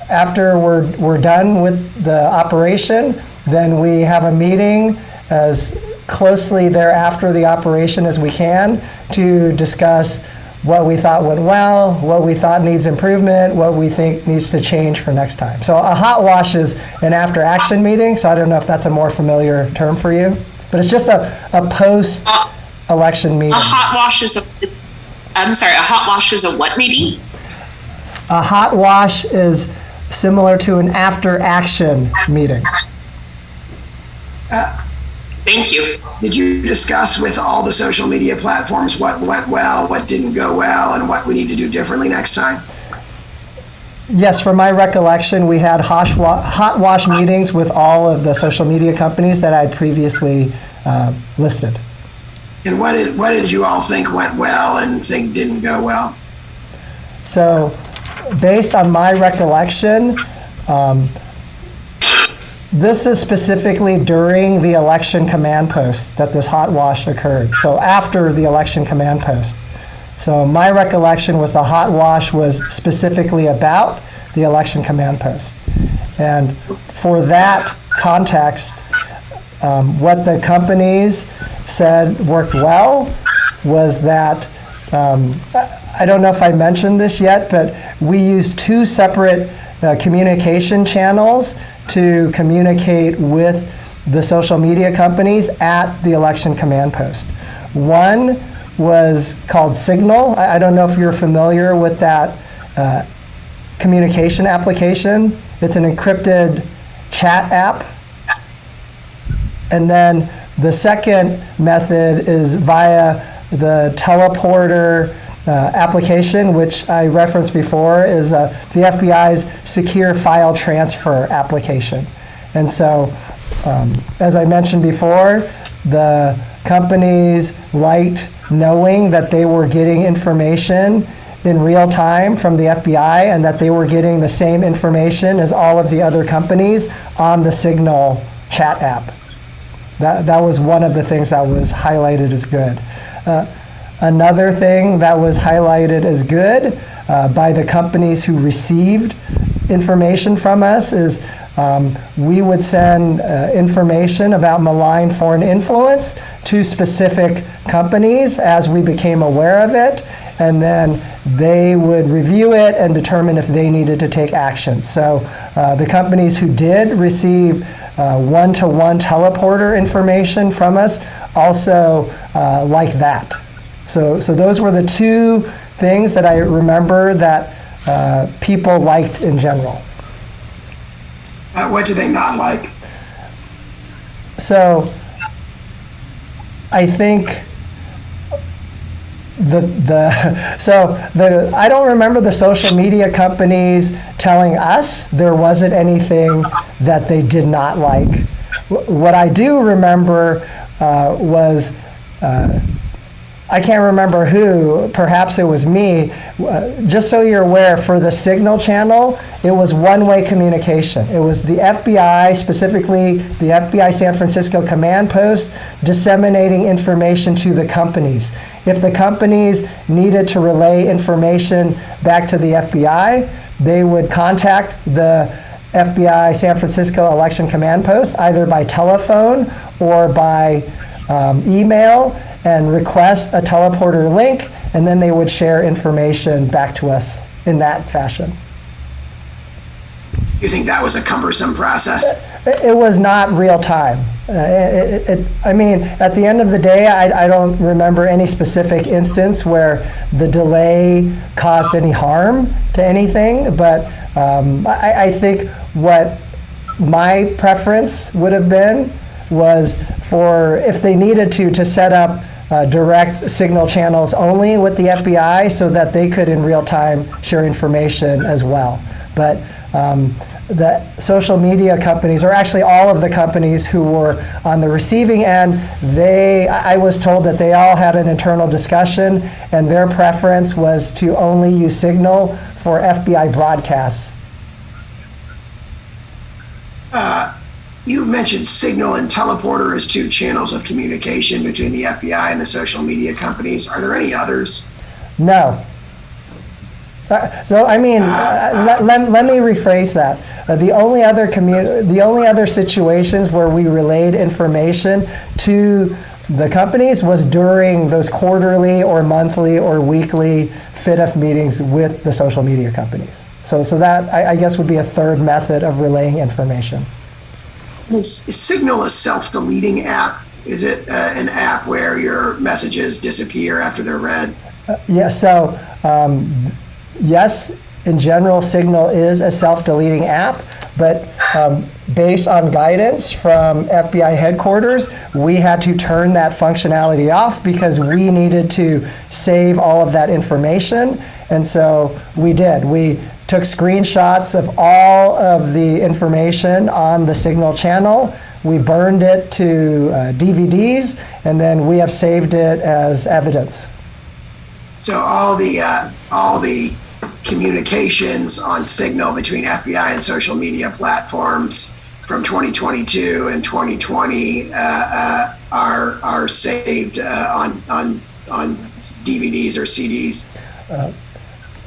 after we're done with the operation, then we have a meeting as closely thereafter the operation as we can to discuss what we thought went well, what we thought needs improvement, what we think needs to change for next time. So a hot wash is an after-action meeting, so I don't know if that's a more familiar term for you, but it's just a post-election meeting. A hot wash is a hot wash is a what meeting? A hot wash is similar to an after-action meeting. Thank you. Did you discuss with all the social media platforms what went well, what didn't go well, and what we need to do differently next time? Yes, from my recollection, we had hot wash meetings with all of the social media companies that I had previously listed. And what did you all think went well and think didn't go well? So, based on my recollection, this is specifically during the election command post that this hot wash occurred. So after the election command post. So my recollection was the hot wash was specifically about the election command post. And for that context, what the companies said worked well was that, I don't know if I mentioned this yet, but we used two separate communication channels to communicate with the social media companies at the election command post. One was called Signal. I don't know if you're familiar with that communication application. It's an encrypted chat app. And then the second method is via the teleporter application, which I referenced before, is the FBI's secure file transfer application. And so, as I mentioned before, the companies liked knowing that they were getting information in real time from the FBI and that they were getting the same information as all of the other companies on the Signal chat app. That was one of the things that was highlighted as good. Another thing that was highlighted as good by the companies who received information from us is we would send information about malign foreign influence to specific companies as we became aware of it, and then they would review it and determine if they needed to take action. So the companies who did receive one-to-one teleporter information from us also like that. So those were the two things that I remember that people liked in general. What do they not like? So I think I don't remember the social media companies telling us there wasn't anything that they did not like. What I do remember was I can't remember who, perhaps it was me. Just so you're aware, for the Signal channel, it was one-way communication. It was the FBI, specifically the FBI San Francisco command post, disseminating information to the companies. If the companies needed to relay information back to the FBI, they would contact the FBI San Francisco election command post, either by telephone or by email, and request a teleporter link, and then they would share information back to us in that fashion. You think that was a cumbersome process? It was not real time. I mean, at the end of the day, I don't remember any specific instance where the delay caused any harm to anything, but I think what my preference would have been was for, if they needed to set up direct Signal channels only with the FBI so that they could in real time share information as well. But the social media companies, or actually all of the companies who were on the receiving end, I was told that they all had an internal discussion, and their preference was to only use Signal for FBI broadcasts. You mentioned Signal and Teleporter as two channels of communication between the FBI and the social media companies. Are there any others? No. Let me rephrase that. The only other situations where we relayed information to the companies was during those quarterly or monthly or weekly FIDF meetings with the social media companies. So that, I guess, would be a third method of relaying information. Is Signal a self-deleting app? Is it an app where your messages disappear after they're read? Yes, in general, Signal is a self-deleting app, but based on guidance from FBI headquarters, we had to turn that functionality off because we needed to save all of that information, and so we did. We took screenshots of all of the information on the Signal channel. We burned it to DVDs, and then we have saved it as evidence. So all the communications on Signal between FBI and social media platforms from 2022 and 2020 are saved on DVDs or CDs.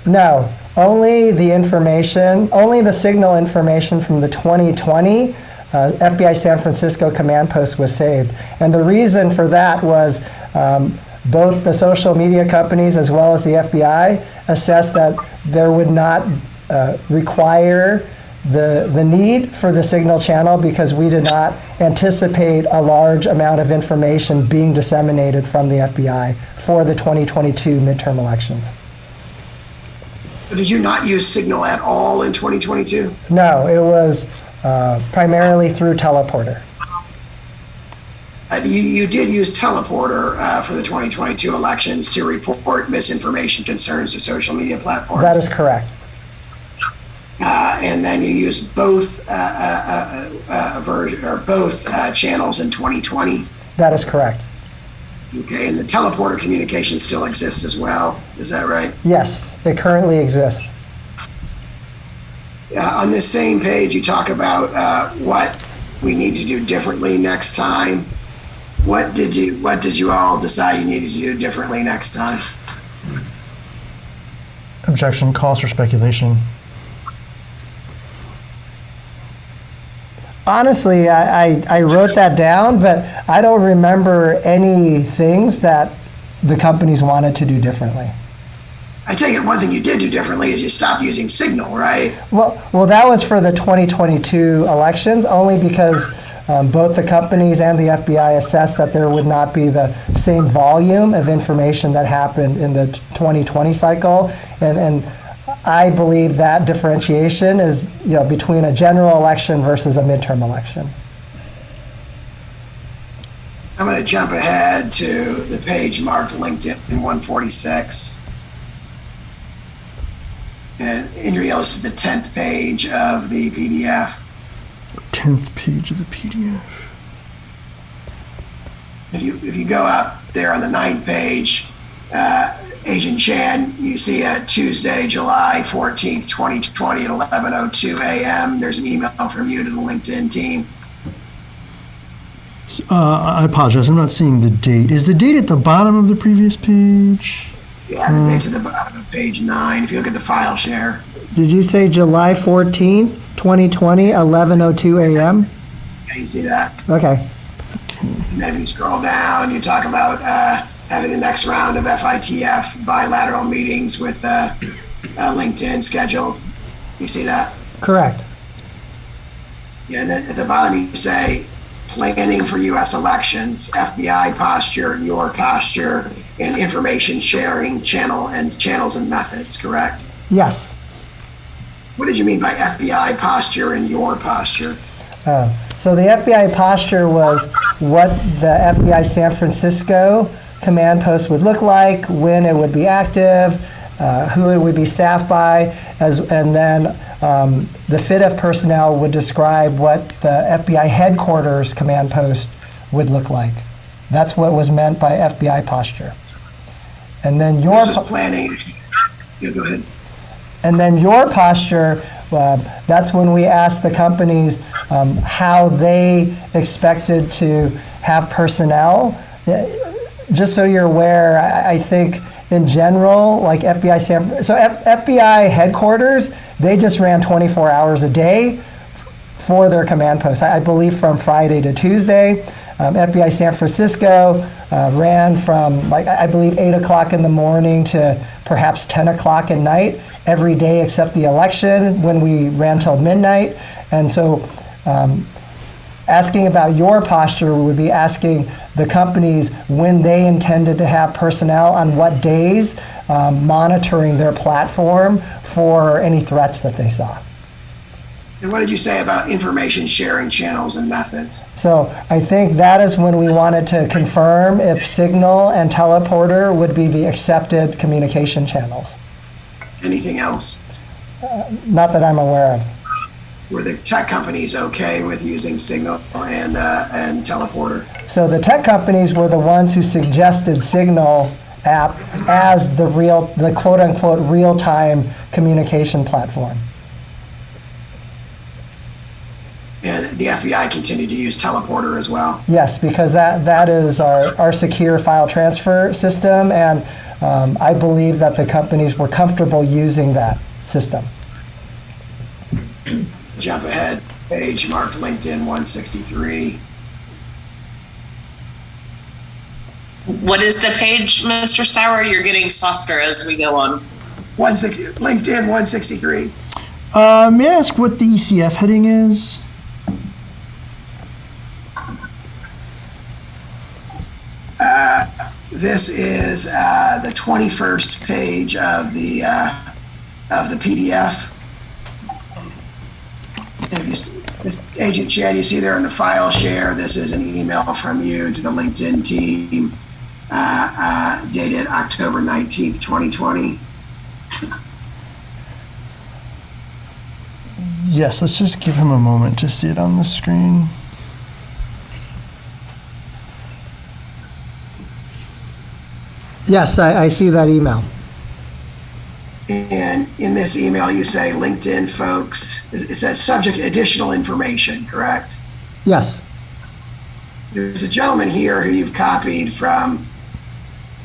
No, only the Signal information from the 2020 FBI San Francisco command post was saved. And the reason for that was both the social media companies as well as the FBI assessed that there would not require the need for the Signal channel because we did not anticipate a large amount of information being disseminated from the FBI for the 2022 midterm elections. So did you not use Signal at all in 2022? No, it was primarily through Teleporter. You did use Teleporter for the 2022 elections to report misinformation concerns to social media platforms. That is correct. And then you used both channels in 2020. That is correct. Okay, and the Teleporter communication still exists as well. Is that right? Yes, it currently exists. On this same page, you talk about what we need to do differently next time. What did you all decide you needed to do differently next time? Objection, cause for speculation. Honestly, I wrote that down, but I don't remember any things that the companies wanted to do differently. I take it one thing you did do differently is you stopped using Signal, right? Well, that was for the 2022 elections, only because both the companies and the FBI assessed that there would not be the same volume of information that happened in the 2020 cycle, and I believe that differentiation is, between a general election versus a midterm election. I'm going to jump ahead to the page marked LinkedIn 146. And Indriel, this is the 10th page of the PDF. 10th page of the PDF. If you go up there on the 9th page, Agent Chan, you see Tuesday, July 14th, 2020 at 11:02 a.m. There's an email from you to the LinkedIn team. I apologize, I'm not seeing the date. Is the date at the bottom of the previous page? Yeah, the date's at the bottom of page 9. If you look at the file share. Did you say July 14th, 2020, 11:02 a.m.? Yeah, you see that? Okay. And then if you scroll down, you talk about having the next round of FITF bilateral meetings with LinkedIn scheduled. You see that? Correct. Yeah, and then at the bottom you say, planning for U.S. elections, FBI posture, your posture, and information sharing channels and methods, correct? Yes. What did you mean by FBI posture and your posture? So the FBI posture was what the FBI San Francisco command post would look like, when it would be active, who it would be staffed by, and then the FIDF personnel would describe what the FBI headquarters command post would look like. That's what was meant by FBI posture. And then your This is planning. Yeah, go ahead. And then your posture, that's when we asked the companies how they expected to have personnel. Just so you're aware, I think in general, like FBI FBI headquarters, they just ran 24 hours a day for their command posts. I believe from Friday to Tuesday. FBI San Francisco ran from, like, I believe 8 o'clock in the morning to perhaps 10 o'clock at night every day except the election, when we ran till midnight. And so asking about your posture would be asking the companies when they intended to have personnel on what days, monitoring their platform for any threats that they saw. And what did you say about information sharing channels and methods? So I think that is when we wanted to confirm if Signal and Teleporter would be the accepted communication channels. Anything else? Not that I'm aware of. Were the tech companies okay with using Signal and Teleporter? So the tech companies were the ones who suggested Signal app as the quote unquote real-time communication platform. And the FBI continued to use Teleporter as well. Yes, because that is our secure file transfer system, and I believe that the companies were comfortable using that system. Jump ahead, page marked LinkedIn 163. What is the page, Mr. Sauer? You're getting softer as we go on. LinkedIn 163. May I ask what the ECF heading is? This is the 21st page of the PDF. Agent Chad, you see there in the file share, this is an email from you to the LinkedIn team dated October 19th, 2020. Yes, let's just give him a moment to see it on the screen. Yes, I see that email. And in this email, you say, LinkedIn folks, it says subject additional information, correct? Yes. There's a gentleman here who you've copied from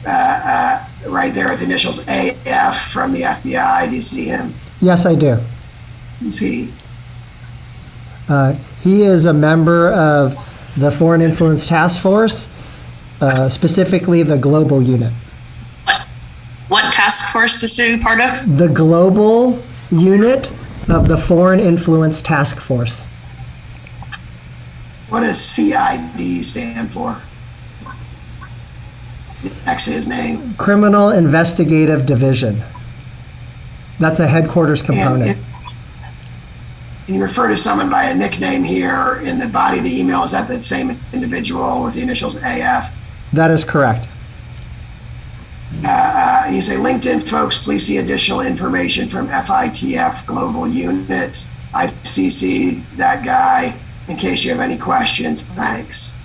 right there with the initials AF from the FBI. Do you see him? Yes, I do. Who's he? He is a member of the Foreign Influence Task Force, specifically the Global Unit. What task force is he part of? The Global Unit of the Foreign Influence Task Force. What does CID stand for? Next to his name. Criminal Investigative Division. That's a headquarters component. And you refer to someone by a nickname here in the body of the email. Is that the same individual with the initials AF? That is correct. And you say, LinkedIn folks, please see additional information from FITF Global Unit. I've CC'd that guy in case you have any questions. Thanks.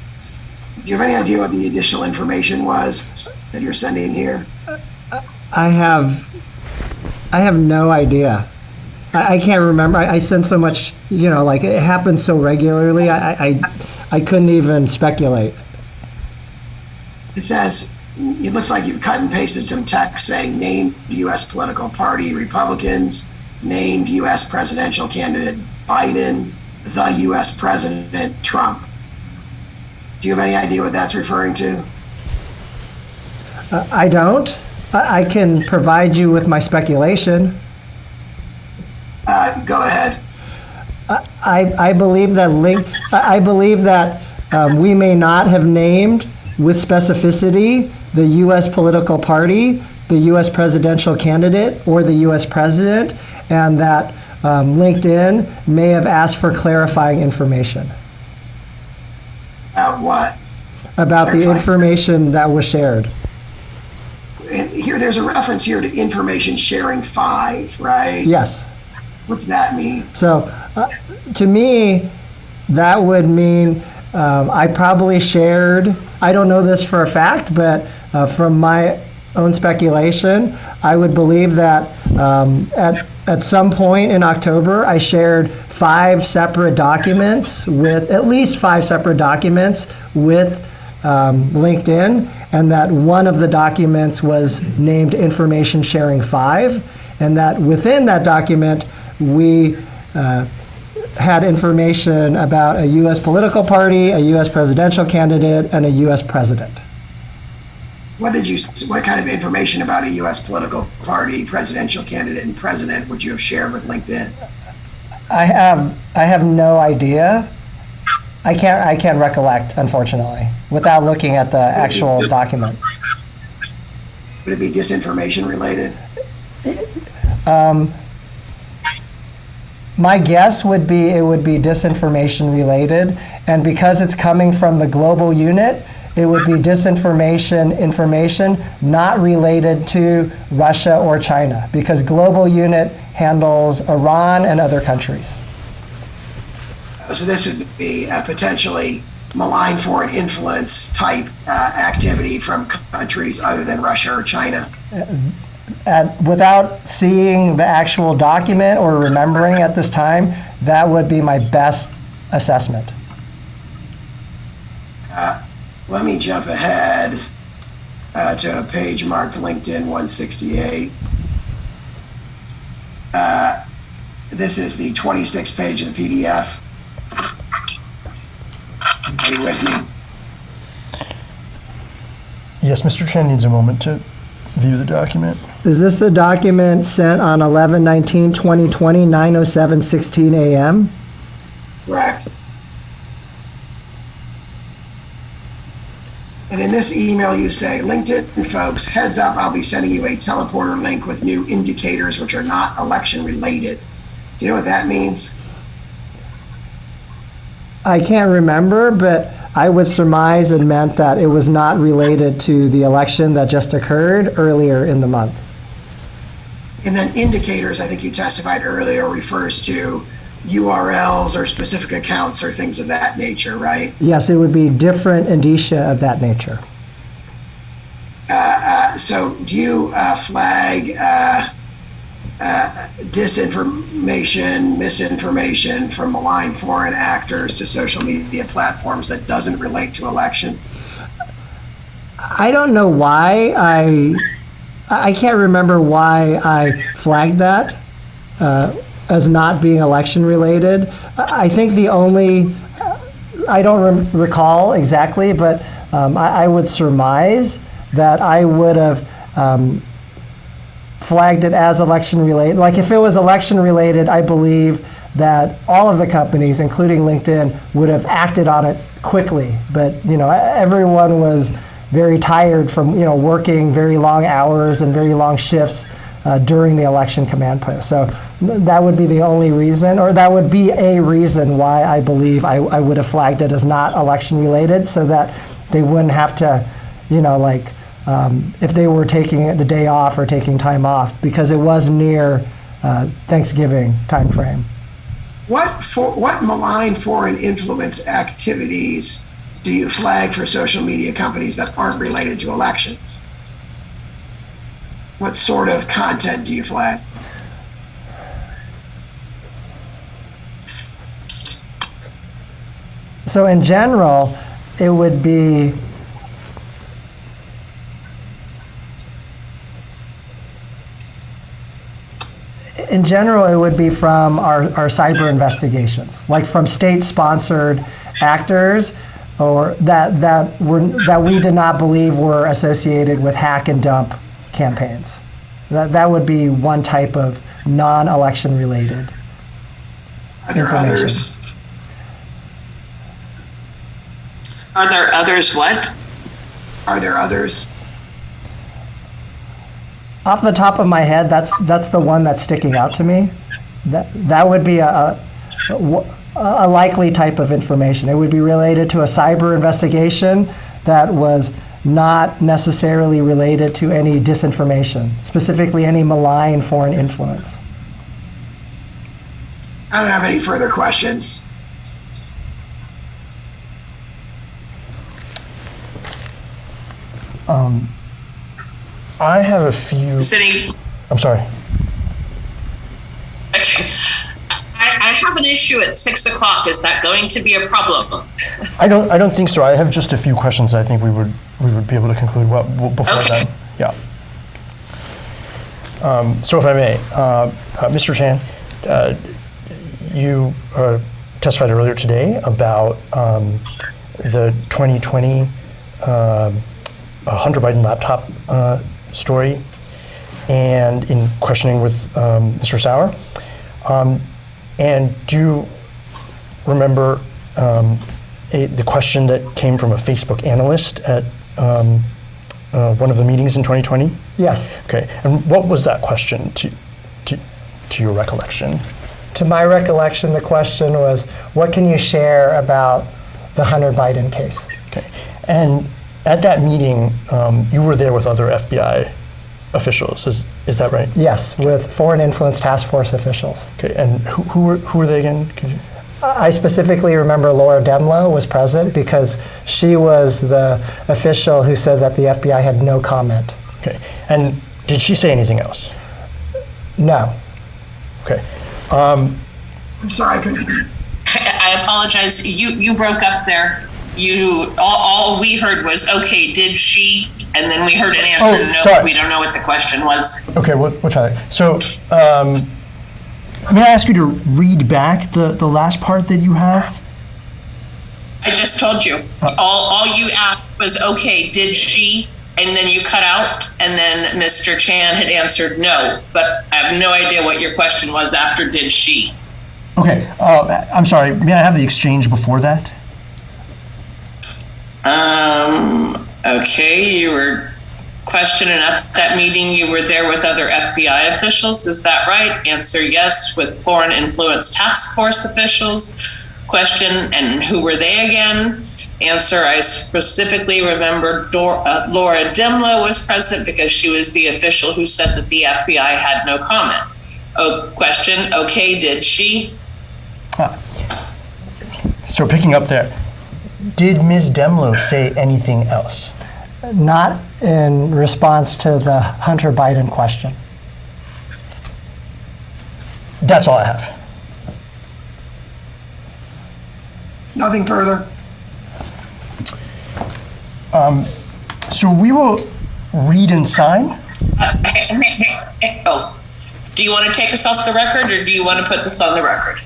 Do you have any idea what the additional information was that you're sending here? I have no idea. I can't remember. I send so much, like it happens so regularly. I couldn't even speculate. It says, it looks like you've cut and pasted some text saying named U.S. political party Republicans, named U.S. presidential candidate Biden, the U.S. President Trump. Do you have any idea what that's referring to? I don't. I can provide you with my speculation. Go ahead. I believe that we may not have named with specificity the U.S. political party, the U.S. presidential candidate, or the U.S. president, and that LinkedIn may have asked for clarifying information. About what? About the information that was shared. And here, there's a reference here to information sharing 5, right? Yes. What's that mean? So to me, that would mean I probably shared, I don't know this for a fact, but from my own speculation, I would believe that at some point in October, I shared 5 separate documents with, at least 5 separate documents with LinkedIn, and that one of the documents was named Information Sharing 5, and that within that document, we had information about a U.S. political party, a U.S. presidential candidate, and a U.S. president. What kind of information about a U.S. political party, presidential candidate, and president would you have shared with LinkedIn? I have no idea. I can't recollect, unfortunately, without looking at the actual document. Would it be disinformation related? My guess would be it would be disinformation related, and because it's coming from the global unit, it would be disinformation information not related to Russia or China, because global unit handles Iran and other countries. So this would be potentially malign foreign influence type activity from countries other than Russia or China. Without seeing the actual document or remembering at this time, that would be my best assessment. Let me jump ahead to a page marked LinkedIn 168. This is the 26th page of the PDF. Are you with me? Yes, Mr. Chen needs a moment to view the document. Is this a document sent on 11/19/2020, 9:07:16 a.m.? Correct. And in this email you say, LinkedIn folks, heads up, I'll be sending you a teleporter link with new indicators which are not election related. Do you know what that means? I can't remember, but I would surmise it meant that it was not related to the election that just occurred earlier in the month. And then indicators, I think you testified earlier, refers to URLs or specific accounts or things of that nature, right? Yes, it would be different indicia of that nature. So do you flag disinformation, misinformation from malign foreign actors to social media platforms that doesn't relate to elections? I don't know why I can't remember why I flagged that as not being election related. I think the only, I don't recall exactly, but I would surmise that I would have flagged it as election related. Like if it was election related, I believe that all of the companies, including LinkedIn, would have acted on it quickly. But everyone was very tired from working very long hours and very long shifts during the election command post. So that would be the only reason, or that would be a reason why I believe I would have flagged it as not election related, so that they wouldn't have to, if they were taking a day off or taking time off, because it was near Thanksgiving time frame. What malign foreign influence activities do you flag for social media companies that aren't related to elections? What sort of content do you flag? So in general, it would be from our cyber investigations, like from state-sponsored actors, or that we did not believe were associated with hack and dump campaigns. That would be one type of non-election related Are there others? Are there others what? Are there others? Off the top of my head, that's the one that's sticking out to me. That would be a likely type of information. It would be related to a cyber investigation that was not necessarily related to any disinformation, specifically any malign foreign influence. I don't have any further questions. I have a few. City. I'm sorry. Okay. I have an issue at 6 o'clock. Is that going to be a problem? I don't think so. I have just a few questions. I think we would be able to conclude before Okay. then. Yeah. So if I may, Mr. Chan, you testified earlier today about the 2020 Hunter Biden laptop story, and in questioning with Mr. Sauer. And do you remember the question that came from a Facebook analyst at one of the meetings in 2020? Yes. Okay. And what was that question to your recollection? To my recollection, the question was, what can you share about the Hunter Biden case? Okay. And at that meeting, you were there with other FBI officials. Is that right? Yes, with Foreign Influence Task Force officials. Okay. And who were they again? Could you? I specifically remember Laura Demlow was present because she was the official who said that the FBI had no comment. Okay. And did she say anything else? No. Okay. I'm sorry, I couldn't hear. I apologize. You broke up there. All we heard was, okay, did she? And then we heard an answer. Oh, No, sorry. we don't know what the question was. Okay, we'll try it. So, may I ask you to read back the last part that you have? I just told you. All you asked was, okay, did she? And then you cut out, and then Mr. Chan had answered no. But I have no idea what your question was after did she. Okay, I'm sorry. May I have the exchange before that? Okay, you were questioning at that meeting. You were there with other FBI officials. Is that right? Answer yes, with Foreign Influence Task Force officials. Question, and who were they again? Answer, I specifically remember Laura Demlow was present because she was the official who said that the FBI had no comment. Oh, question, okay, did she? So picking up there, did Ms. Demlow say anything else? Not in response to the Hunter Biden question. That's all I have. Nothing further. So we will read and sign. Oh, do you want to take us off the record, or do you want to put this on the record?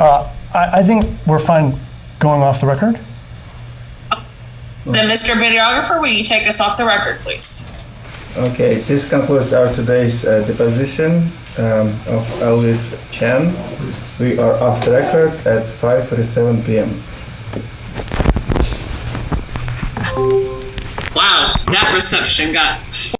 I think we're fine going off the record. Then, Mr. Videographer, will you take us off the record, please? Okay, this concludes our today's deposition of Elvis Chan. We are off the record at 5:47 p.m. Wow, that reception got